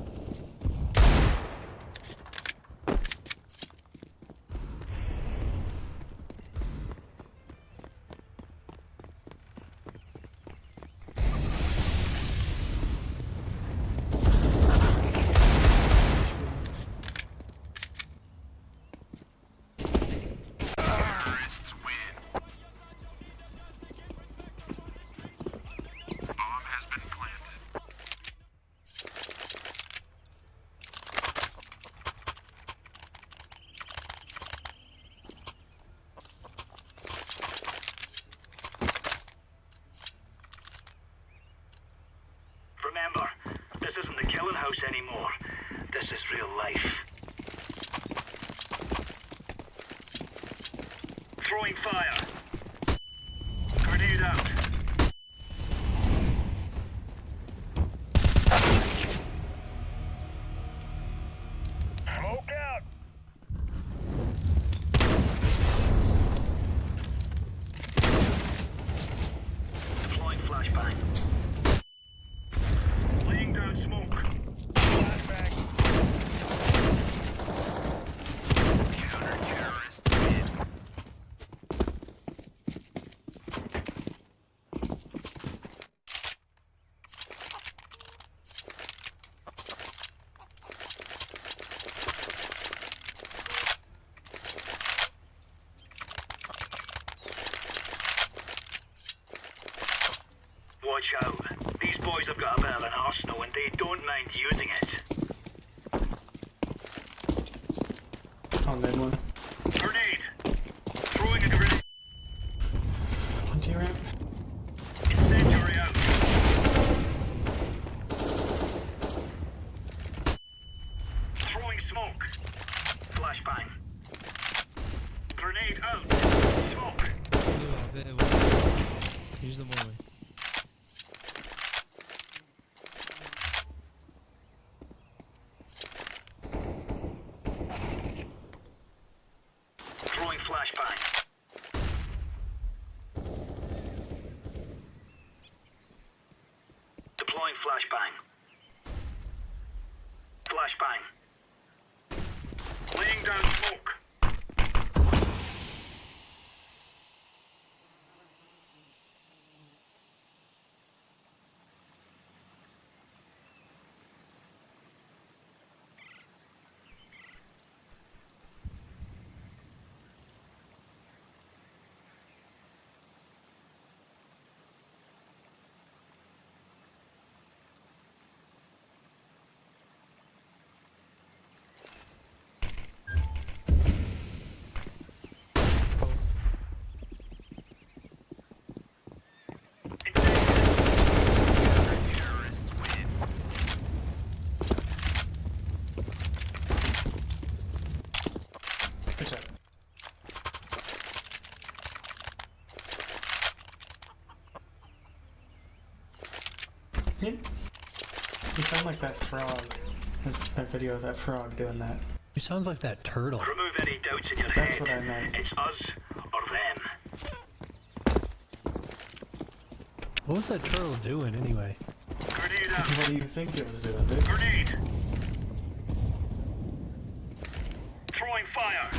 Remember, this isn't the killing house anymore. This is real life. Throwing fire. Grenade out. Smoke out. Deploying flashbang. Laying down smoke. Flashbang. Counter-terrorist win. Watch out. These boys have got a bit of an arsenal and they don't mind using it. On mid one. Grenade. Throwing a grenade. On T-ramp. Incendiary out. Throwing smoke. Flashbang. Grenade out. Smoke. Use the one way. Throwing flashbang. Deploying flashbang. Flashbang. Laying down smoke. Good job. You sound like that frog. That video of that frog doing that. You sounds like that turtle. Remove any doubts in your That's head. what I meant. It's us or them. What was that turtle doing anyway? Grenade out. What do you think it was doing, dude? Grenade. Throwing fire.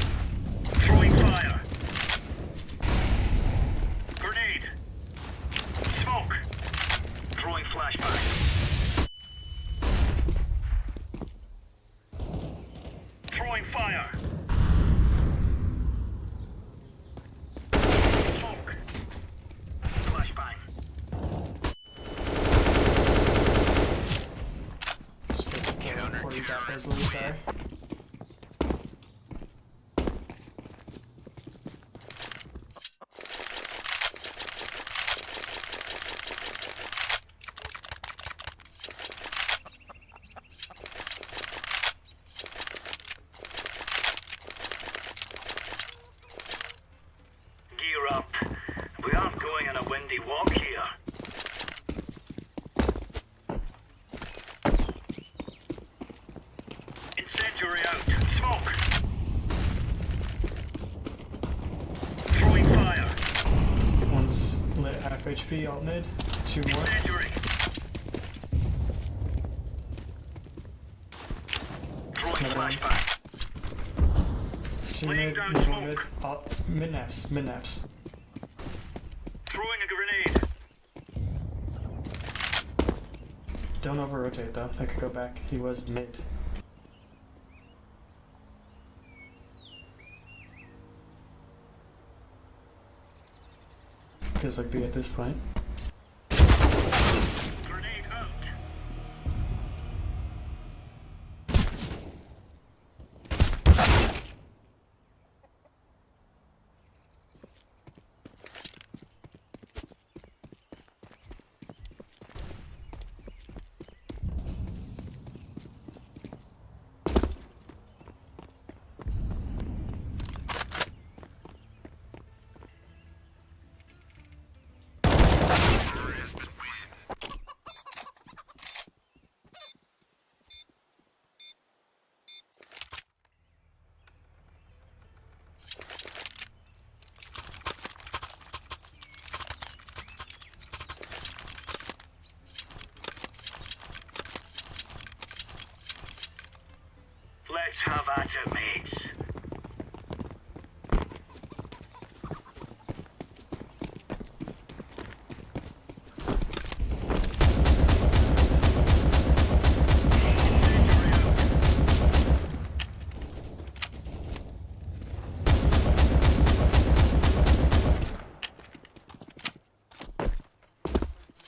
Throwing fire. Grenade. Smoke. Throwing flashbang. Throwing fire. Smoke. Flashbang. Counter-terrorist. Gear up. We aren't going on a windy walk here. B alt mid. 2 more. Another one. 2 mid, one mid. Mid naps, mid naps. Throwing a grenade. Don't over rotate though. I could go back. He was mid. Feels like B at this point. Grenade out. Let's have at it, mates.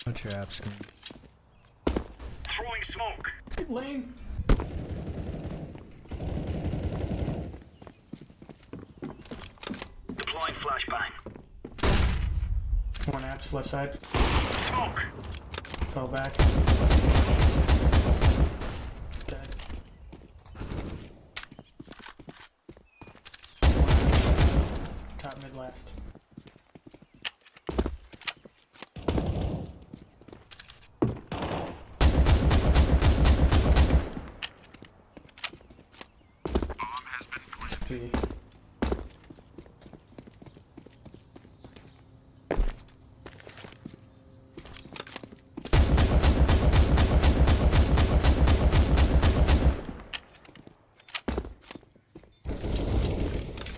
No traps. Throwing smoke. Lane. Deploying flashbang. 1 apps left side. Smoke. Fell back. Dead. Top mid last. Three.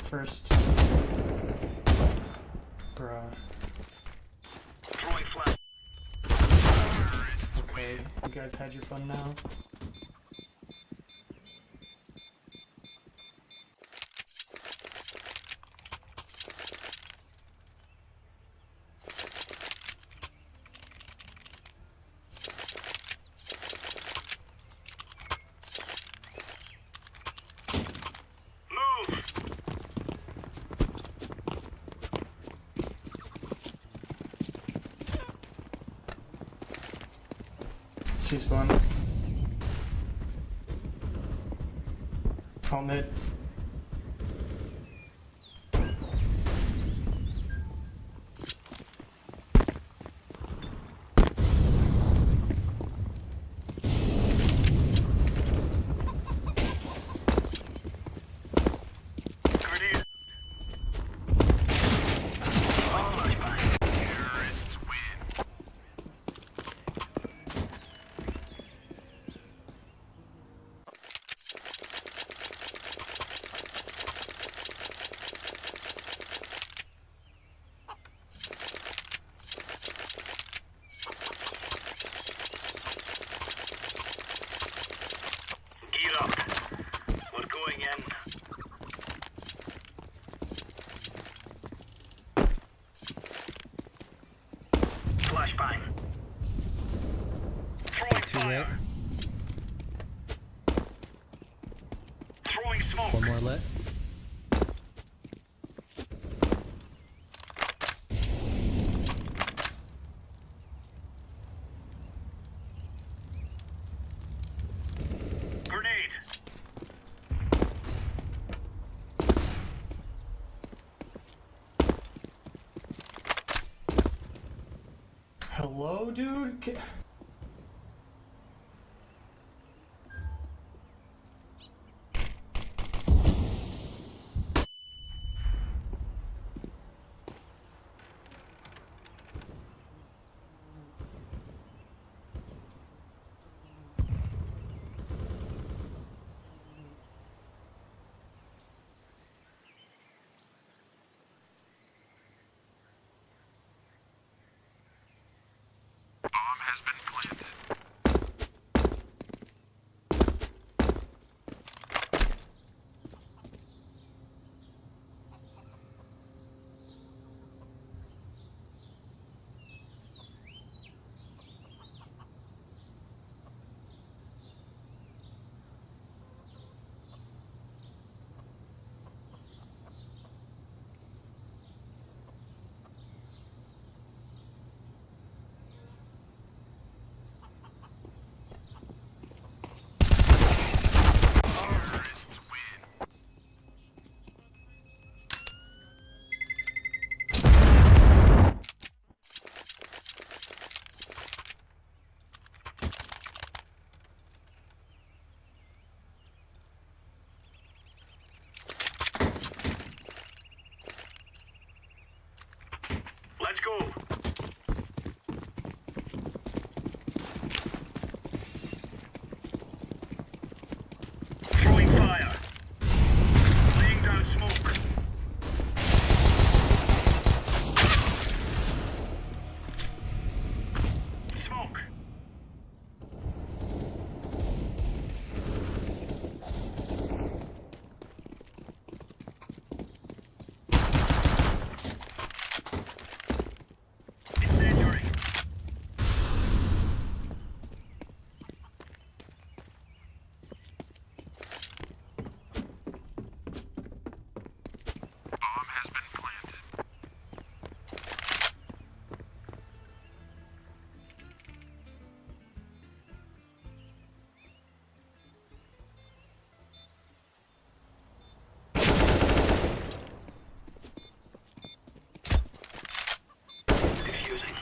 First. Bruh. Throwing flash. Okay, you guys had your fun now. She's fun. Alt mid. Flashbang. Throwing fire. Throwing smoke. One more lit. Grenade. Hello, dude? Let's go. Throwing fire. Laying down smoke. Smoke. Incendiary. Defusing.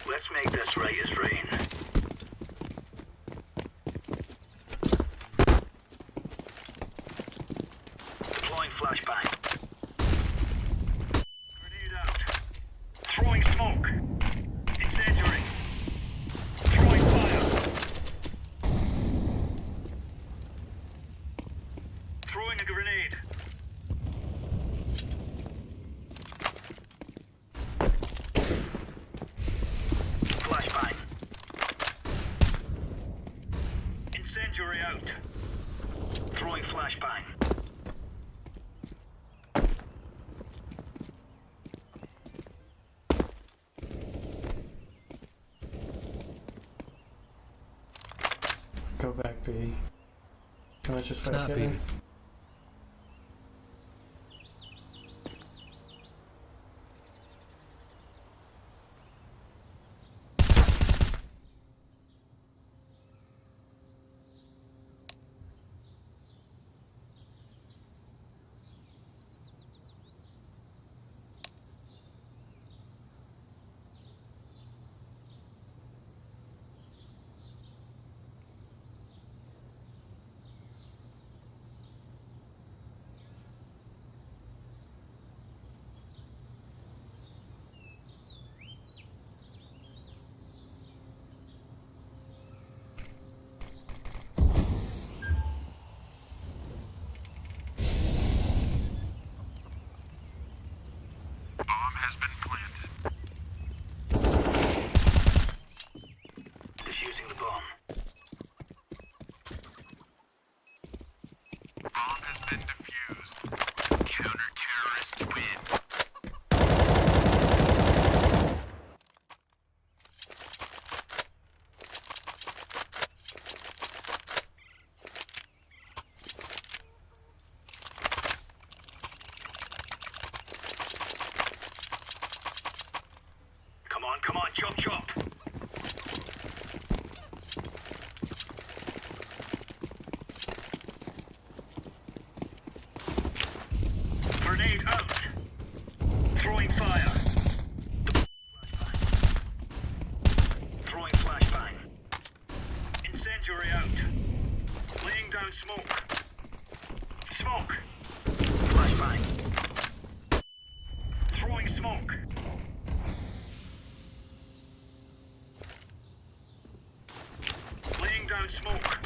Let's make this right as rain. Deploying flashbang. Grenade out. Throwing smoke. Incendiary. Throwing fire. Throwing a grenade. Flashbang. Incendiary out. Throwing flashbang. Go back, B. Let's just fight Snap together. B. Defusing the bomb. Come on, chop chop. Grenade out. Throwing fire. Throwing flashbang. Incendiary out. down smoke. Smoke. Flashbang. Throwing smoke. Laying down smoke.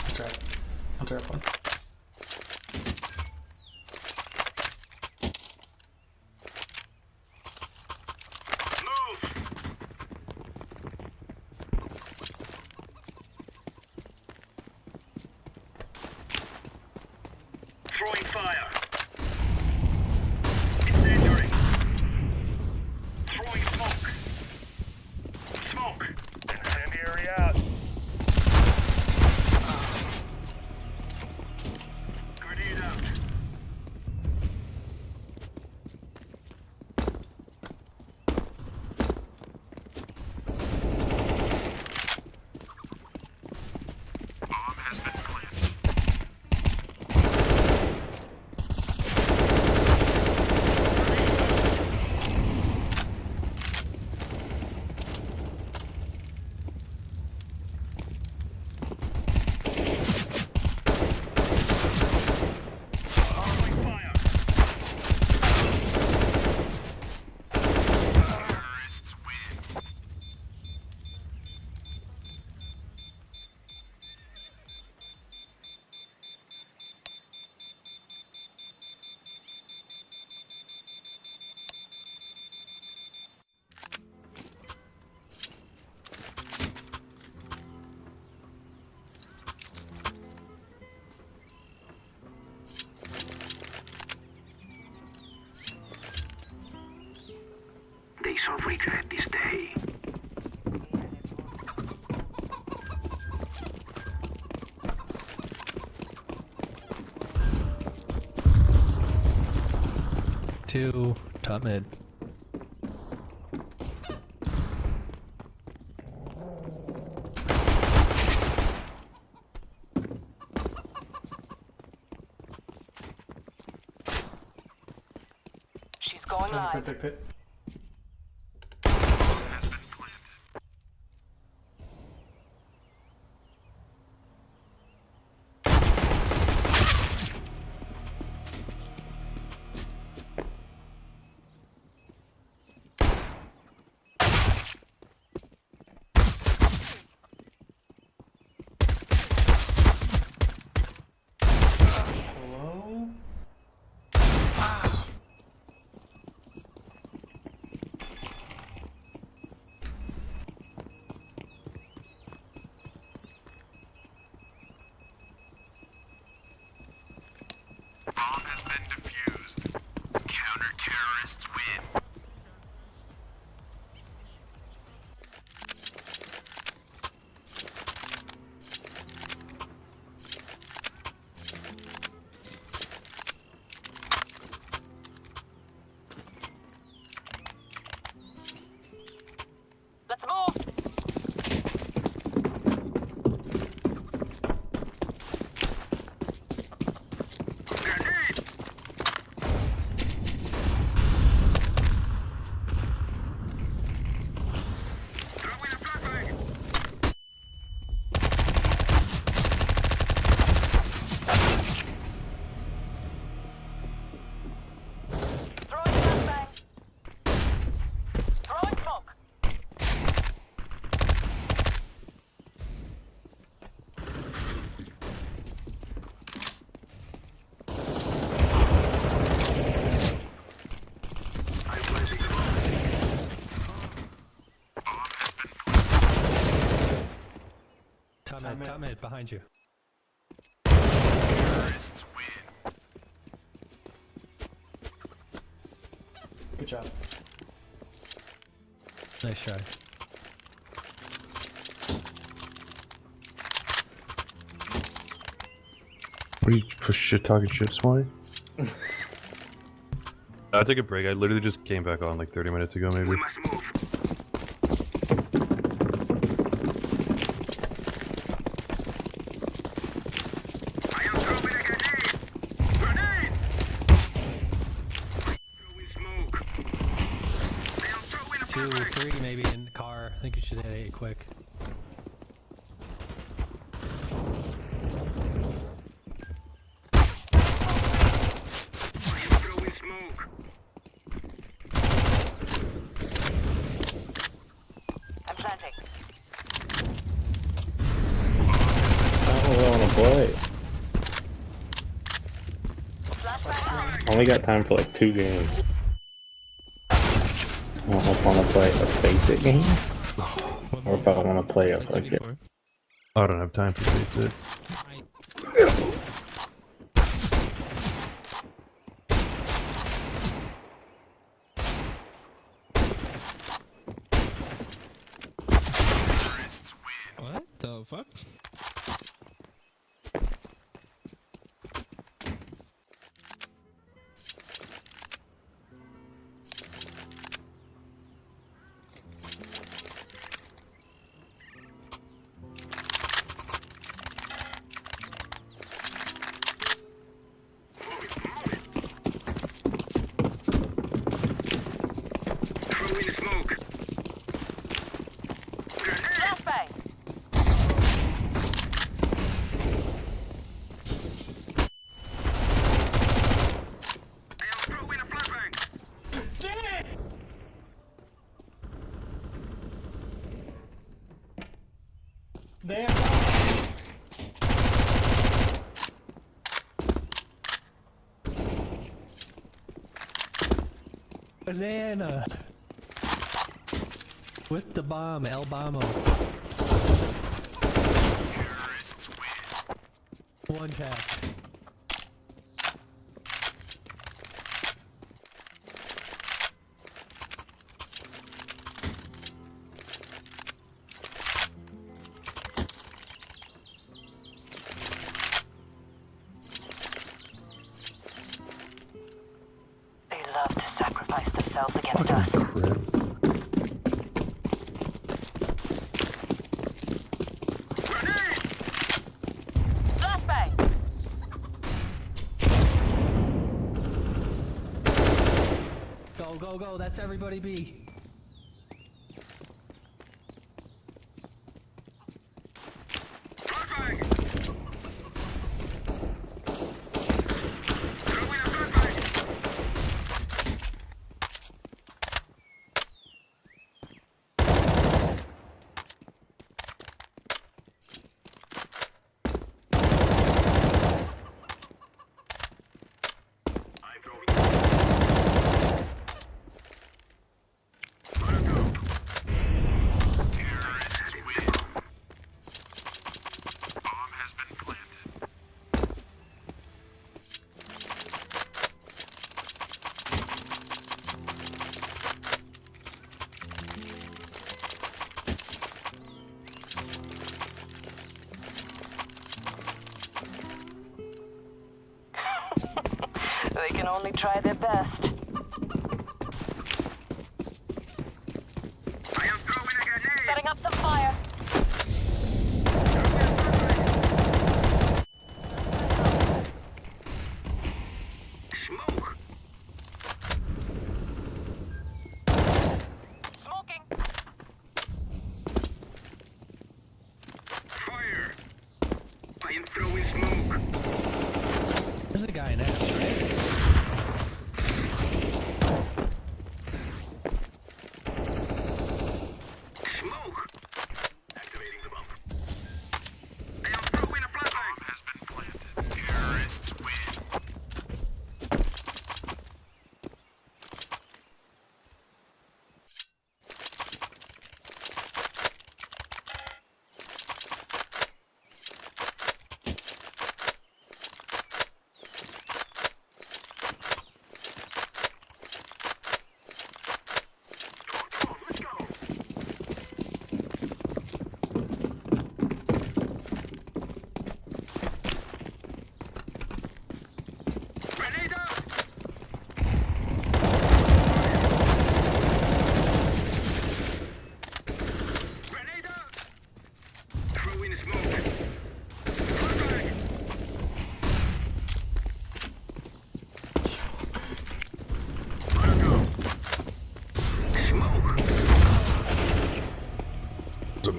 That's right. I'll drop one. Throwing fire. Incendiary. Throwing smoke. Smoke. Incendiary out. Grenade out. Bomb has been planted. They shall regret this day. Two, top mid. She's going live. Pit, pit. Hello? Bomb has been defused. Counter-terrorists win. Let's move! Throwing smoke! Top mid, behind you. Terrorists win. Good job. Nice try. What are you for shit talking shit, Swanee? I took a break. I literally just came back on like 30 minutes ago, maybe. We must move. I am throwing a grenade. Grenade! Throwing smoke. I am throwing a 2, flashbang. 3 maybe in the car. I think you should hit 8 quick. I only got time for like 2 games. I don't know if I want to play a Face It game, or if I want to play a fucking... I don't have time for Face It. What the fuck? Throwing smoke. Flashbang. I am throwing a flashbang. There. Banana! With the bomb, El Bombo. One tap. They love to sacrifice themselves against us. Flashbang! Go, go, go, that's everybody B. They can only try their best. I am throwing a grenade. Setting up some fire. Smoke. Smoking. Fire. I am throwing smoke. There's a guy in Ash, right?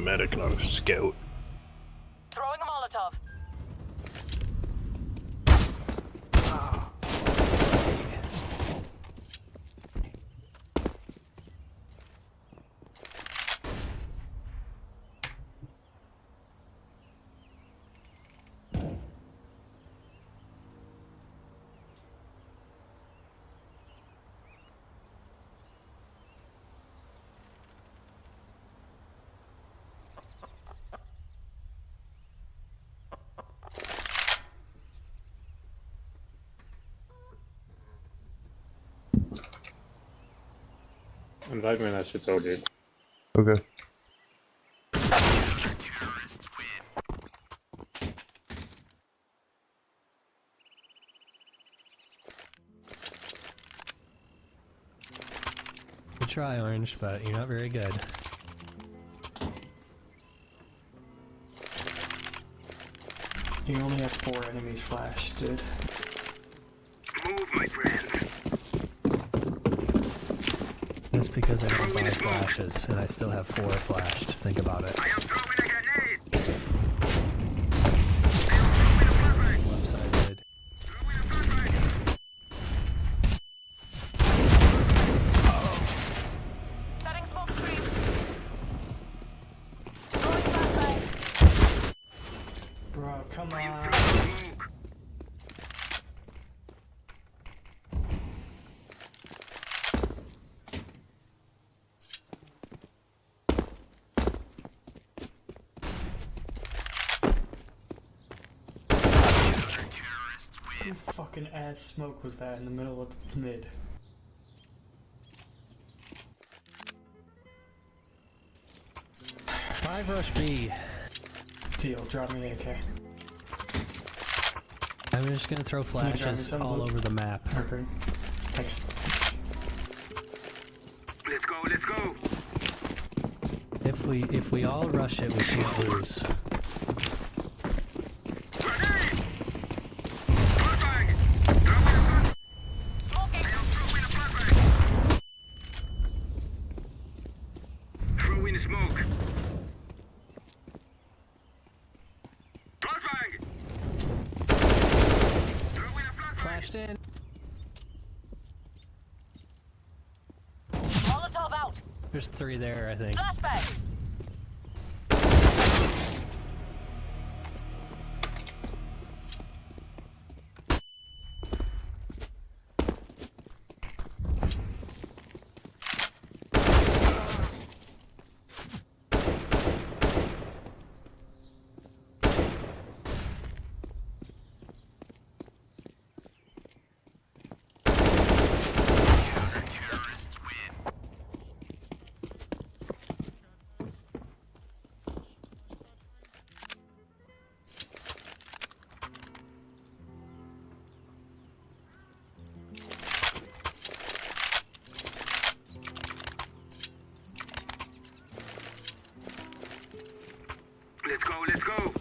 medic, not a scout. Throwing a Molotov. Invite me when that shit's OD. Okay. Good try, Orange, but you're not very good. You only have 4 enemies flashed, dude. Move, my friend. That's because I don't buy flashes, and I still have 4 flashed. Think about it. I am throwing a grenade. Left side mid. Setting smoke screen. Bro, come on. Whose fucking ass smoke was that in the middle of the mid? Five rush B. Deal, drop me an AK. I'm just gonna throw Can you drop me flashes some, all Luke? over the map. Okay. Thanks. Let's go, let's go. If we all rush it, we can't lose. Throw in smoke. Flashbang. Flashed in. Molotov out. There's 3 there, I think. Flashbang. Let's go, let's go.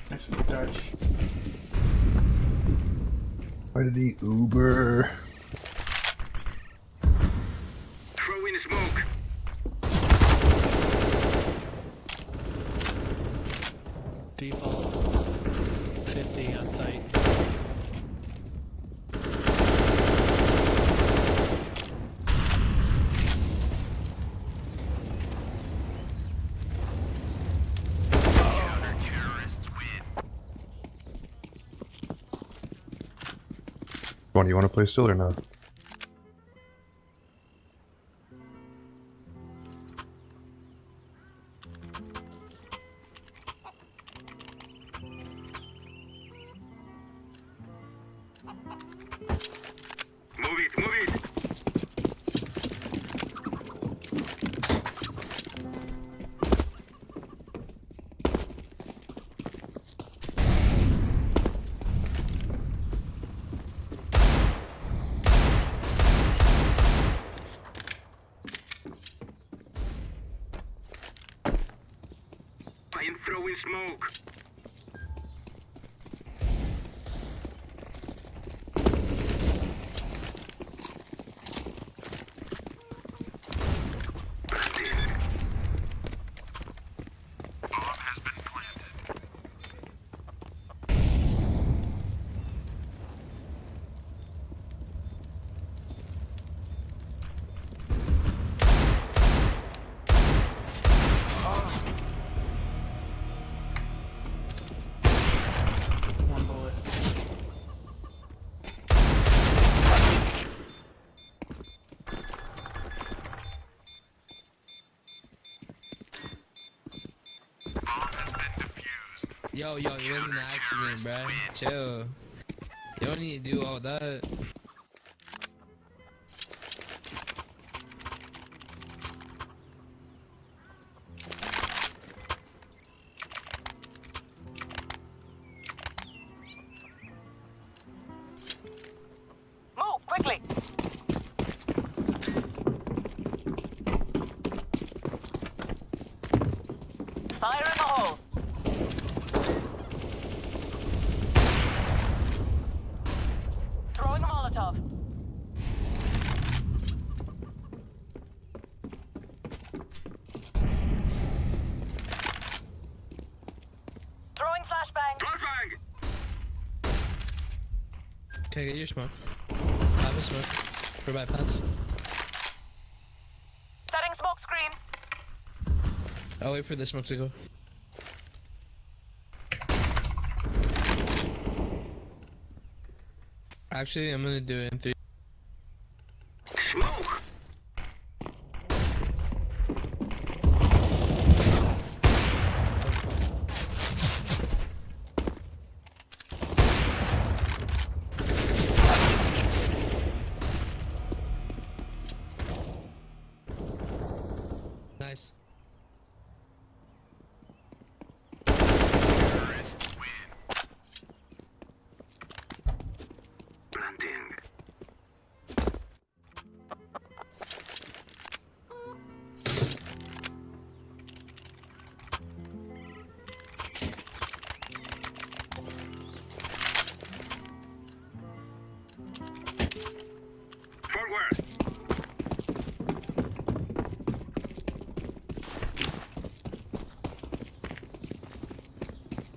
Nice dodge. Why did he Uber? Throw in smoke. Default 50 on site. Come on, you want to play still or not? Move it, move it. Yo, it was an accident, bruh. Chill. You don't need to do all that. Move quickly. Fire in the hole. Throwing a Molotov. Throwing flashbang. Flashbang. Okay, get your smoke. I have a smoke. For bypass. Setting smoke screen. I'll wait for the smoke to go. Actually, I'm gonna do it in 3. Smoke! Nice. Planting. Forward.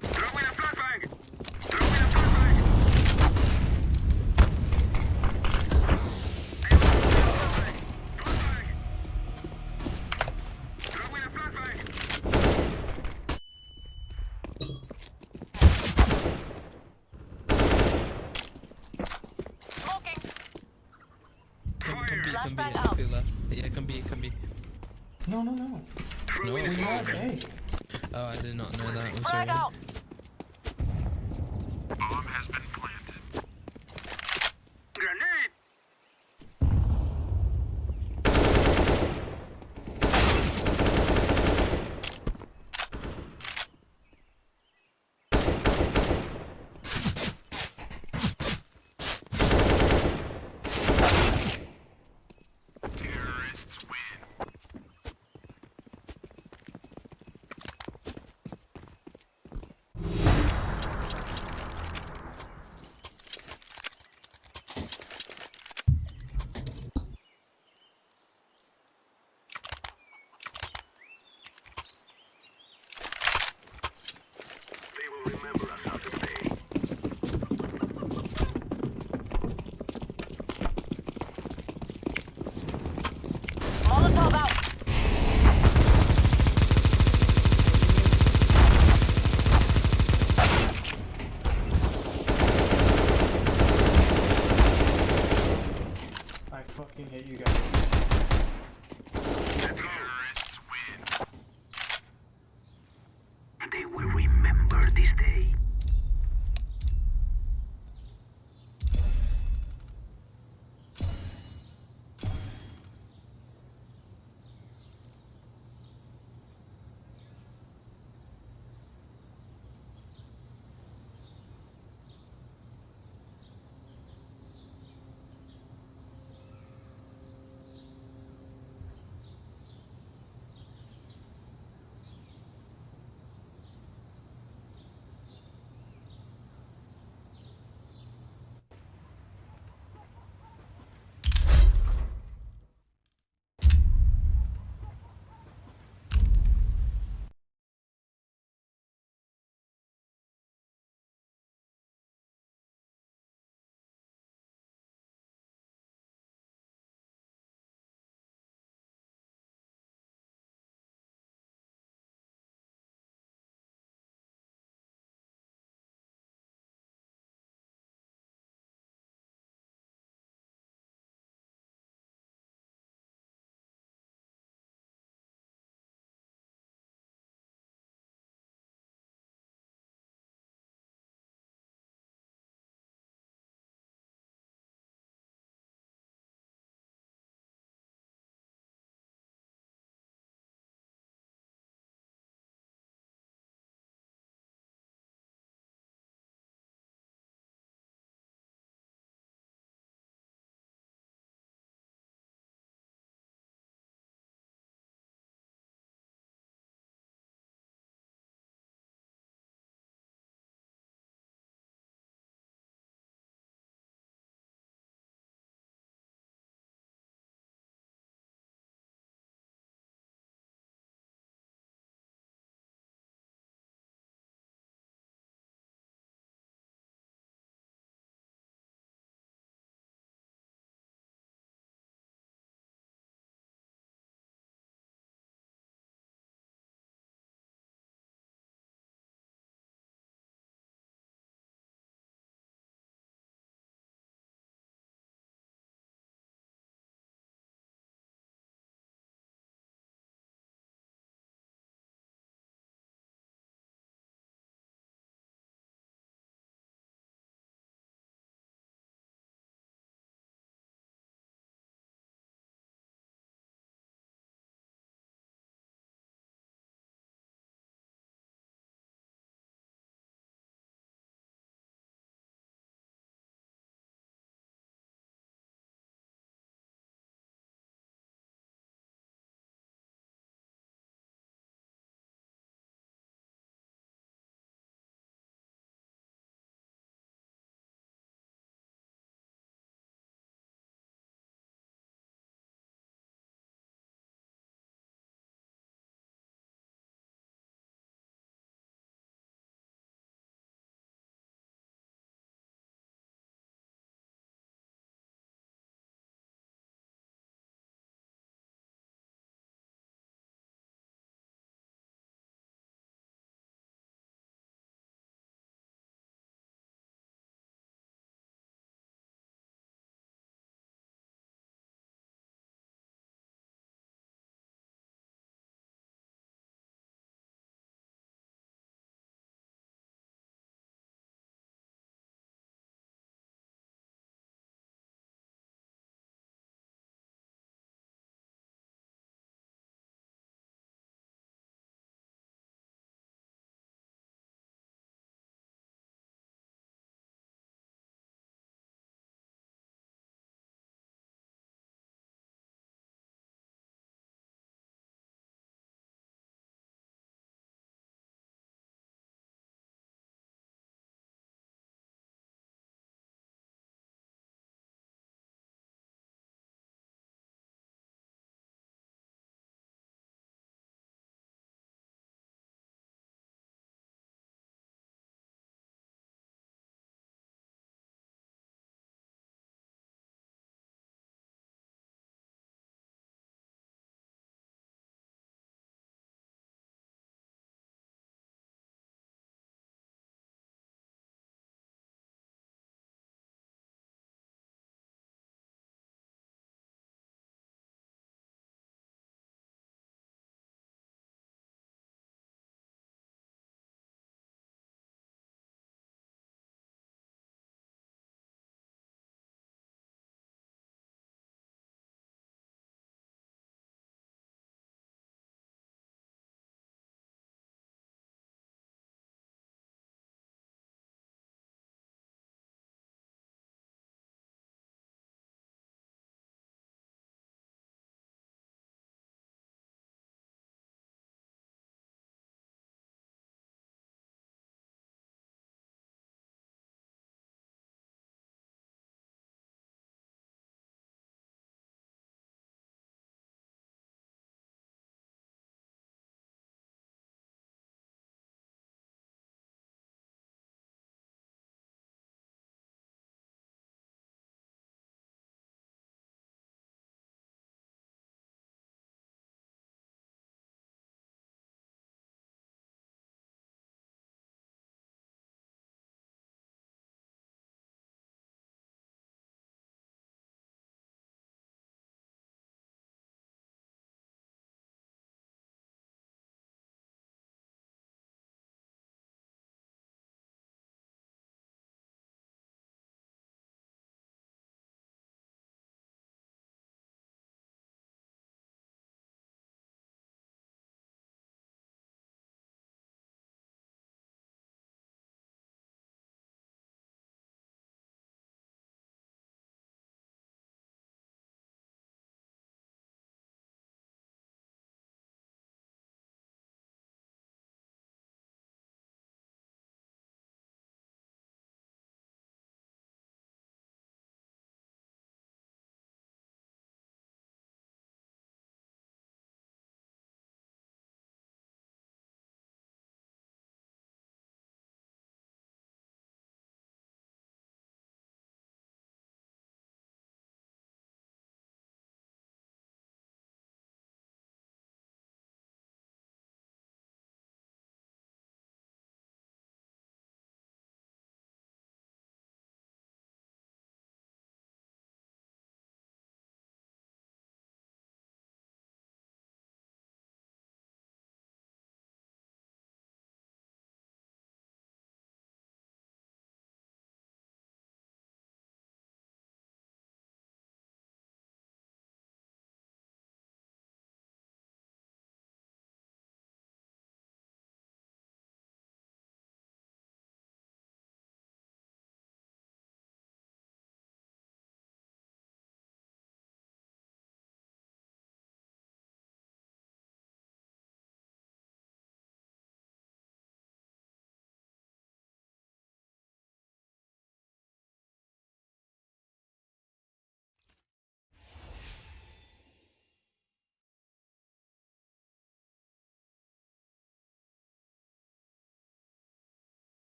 Throwing a flashbang. Throwing a flashbang. Throwing a flashbang. Smoking. Come B, Flashbang I out. feel left. Yeah, come B. No. No, We have A. Oh, I did not know that. I'm Frag sorry. out. Bomb has been planted. Grenade! Terrorists win. They will remember us after today. Molotov out. I fucking hate you guys. The terrorists win. They will remember this day.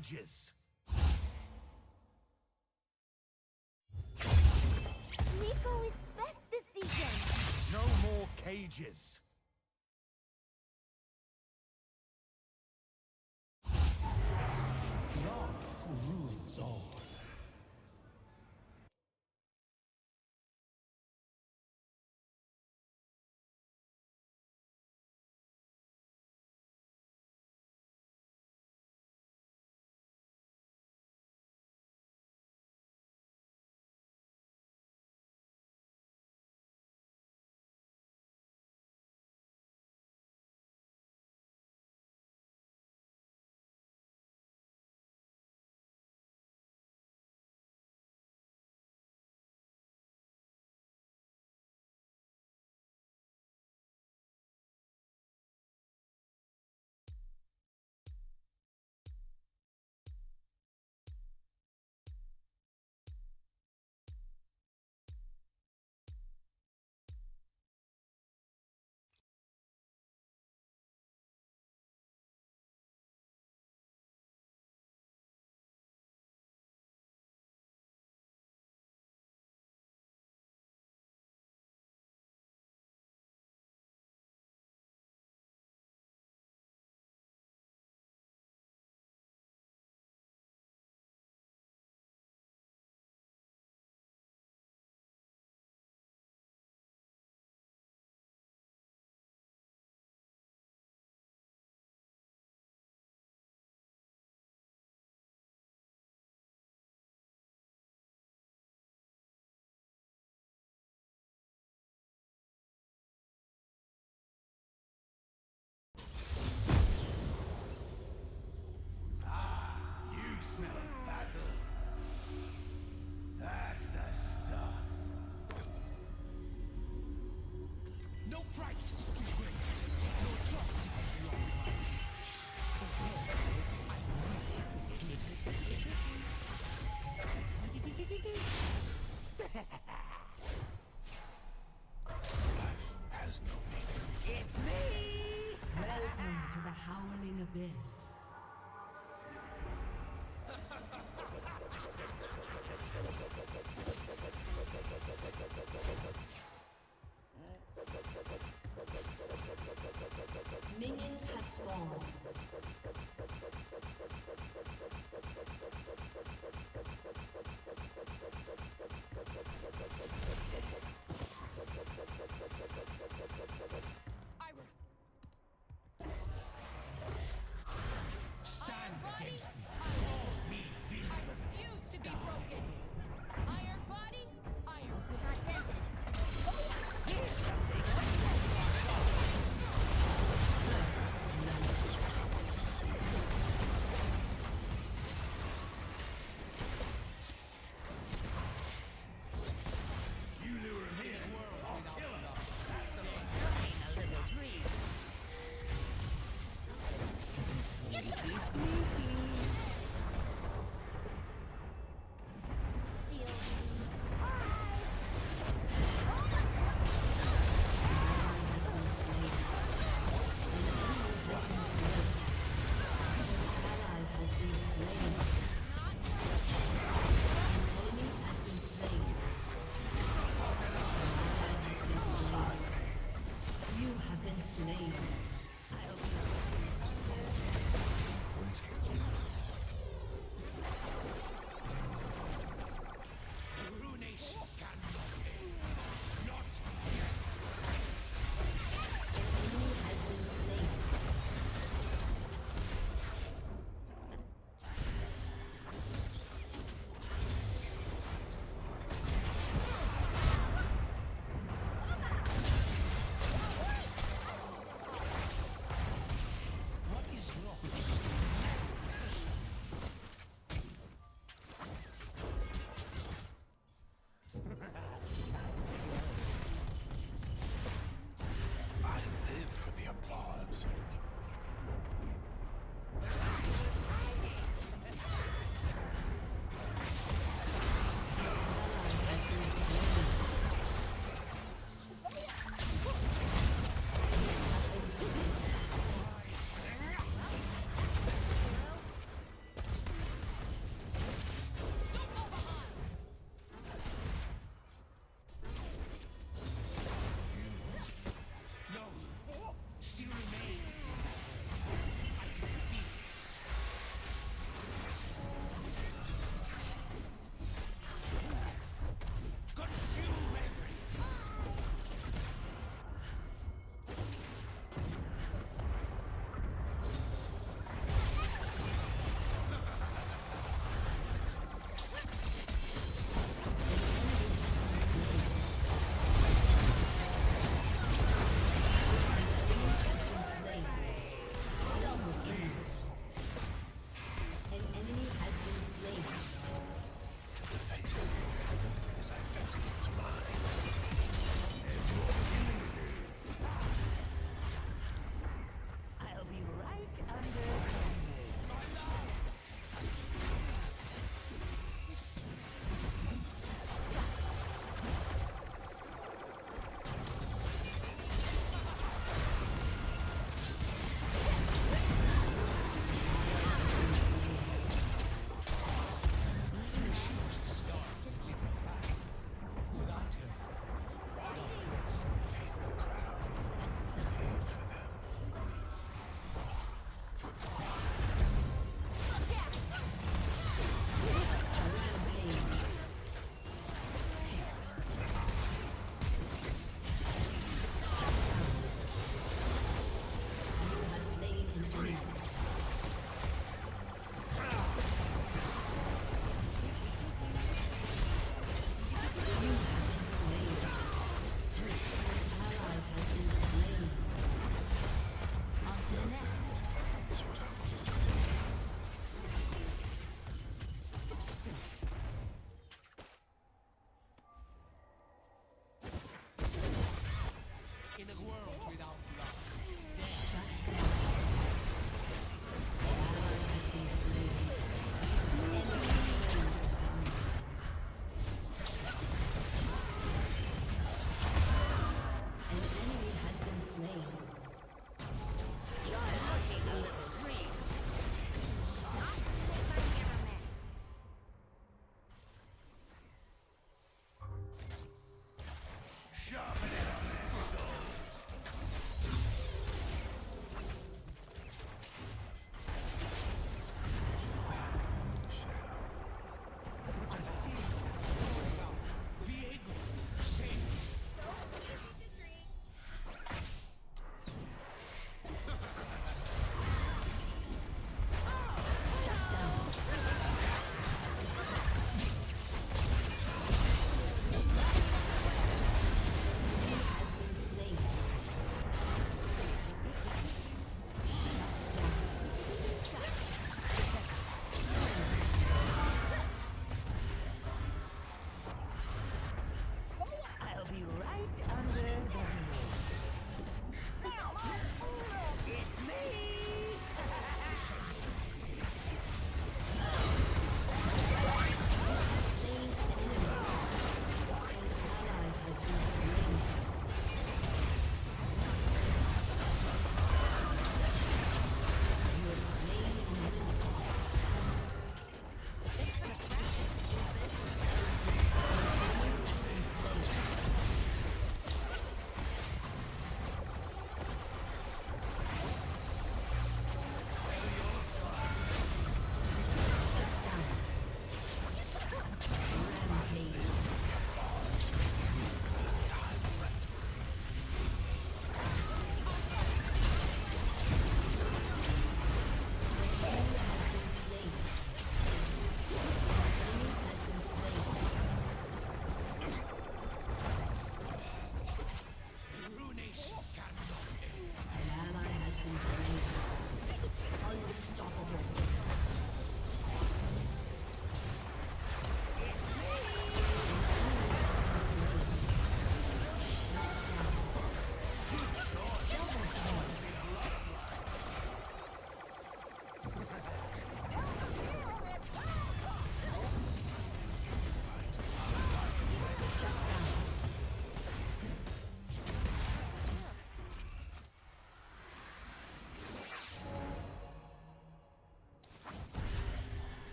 cages. Nico is best this season. No more cages. Love ruins all. No price is too great. No trust is beyond my reach. For her, I will do Life has no meaning. It's me! Welcome to the Howling Abyss. Minions have spawned.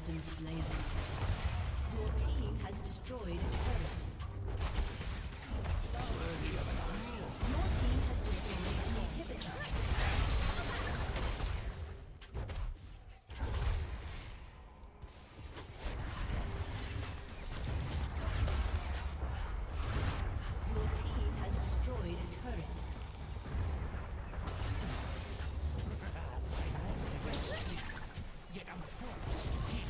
been slain. Your team has destroyed a turret. Your team has destroyed an inhibitor. Your team has destroyed a turret. Yet I'm forced to kill.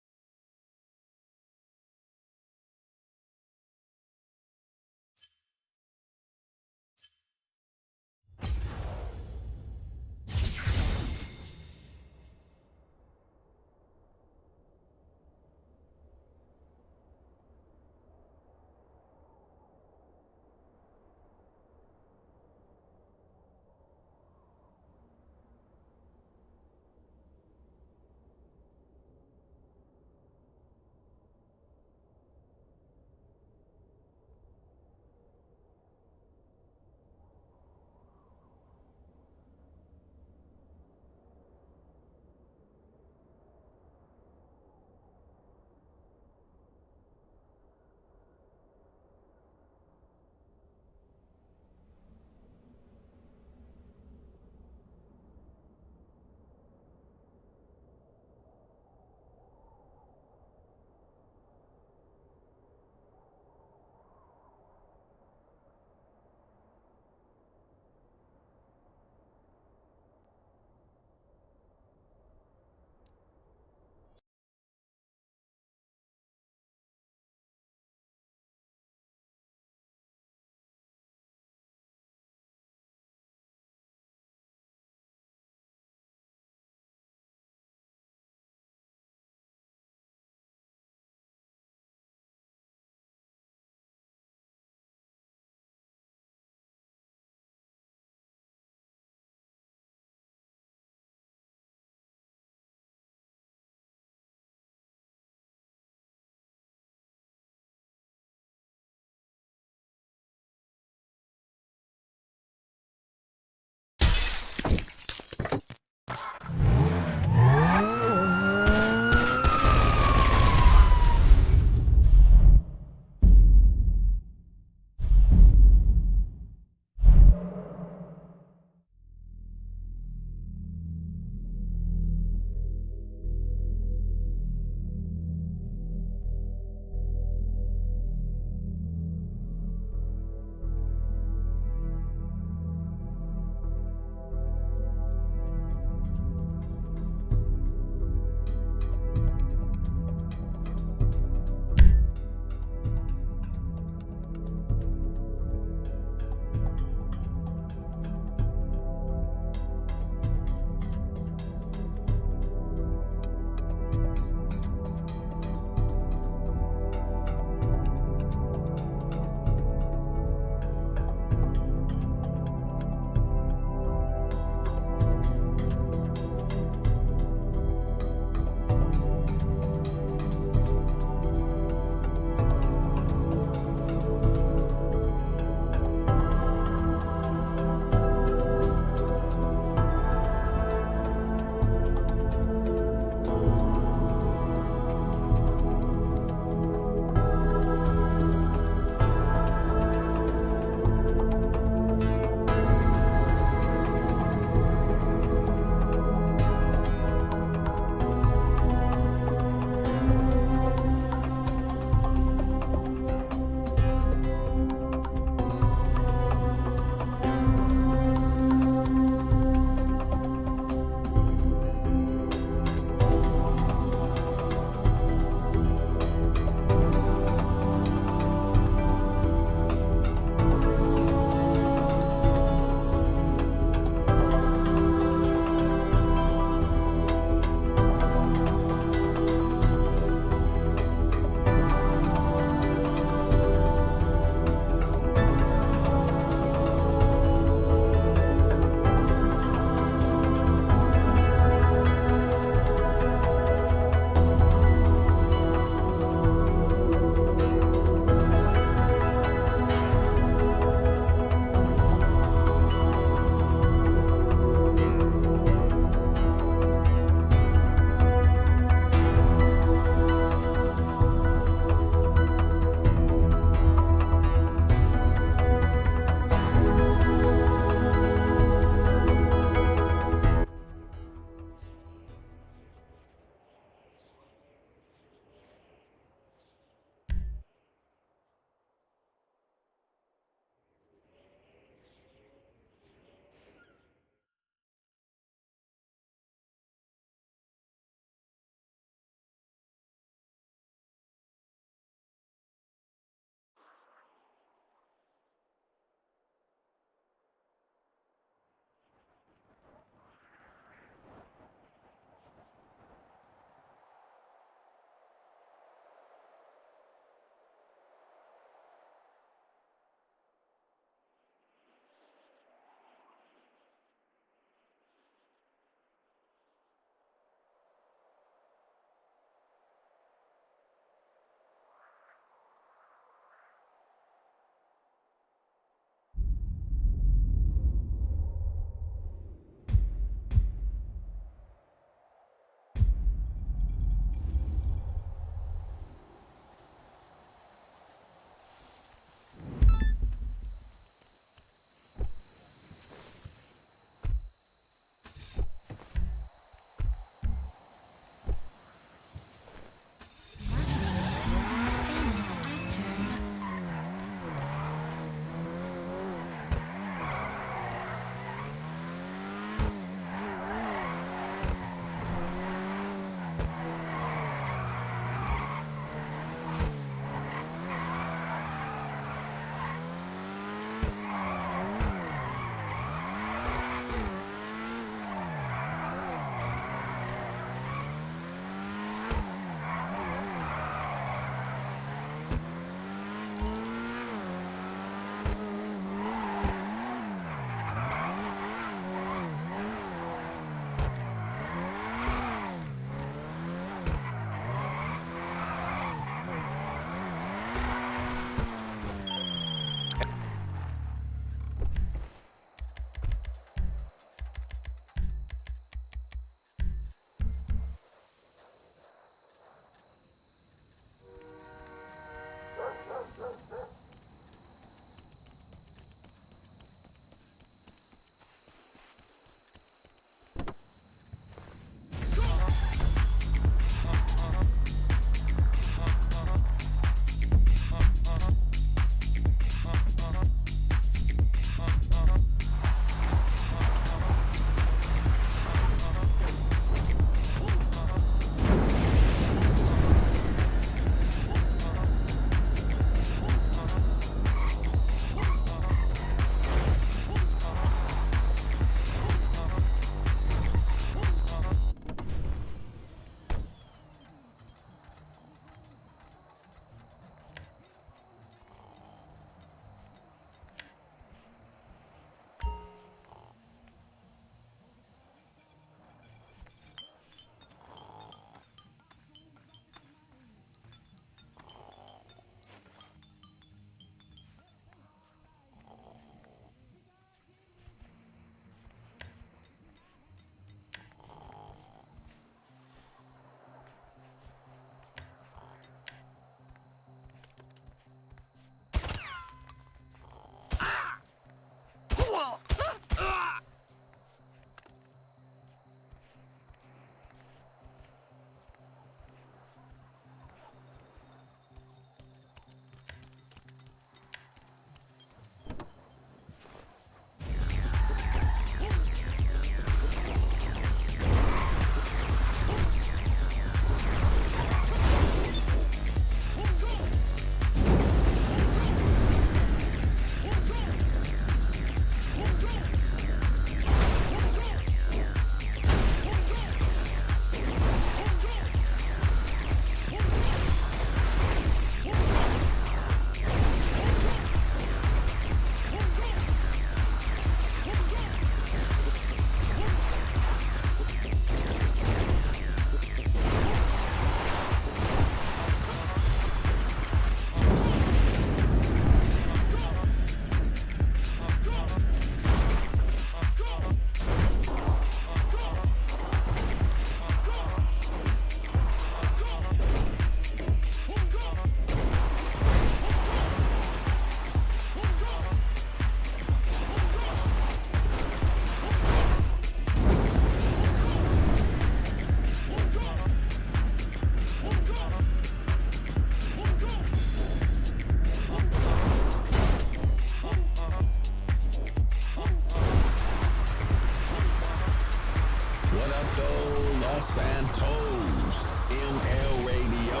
Santos, ML Radio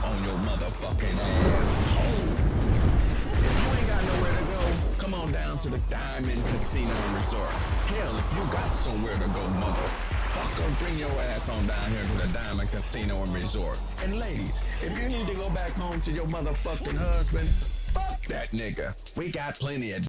on your motherfucking asshole. If you ain't got nowhere to go, come on down to the Diamond Casino and Resort. Hell, if you got somewhere to go, motherfucker, bring your ass on down here to the Diamond Casino and Resort. And ladies, if you need to go back home to your motherfucking husband, fuck that nigga. We got plenty of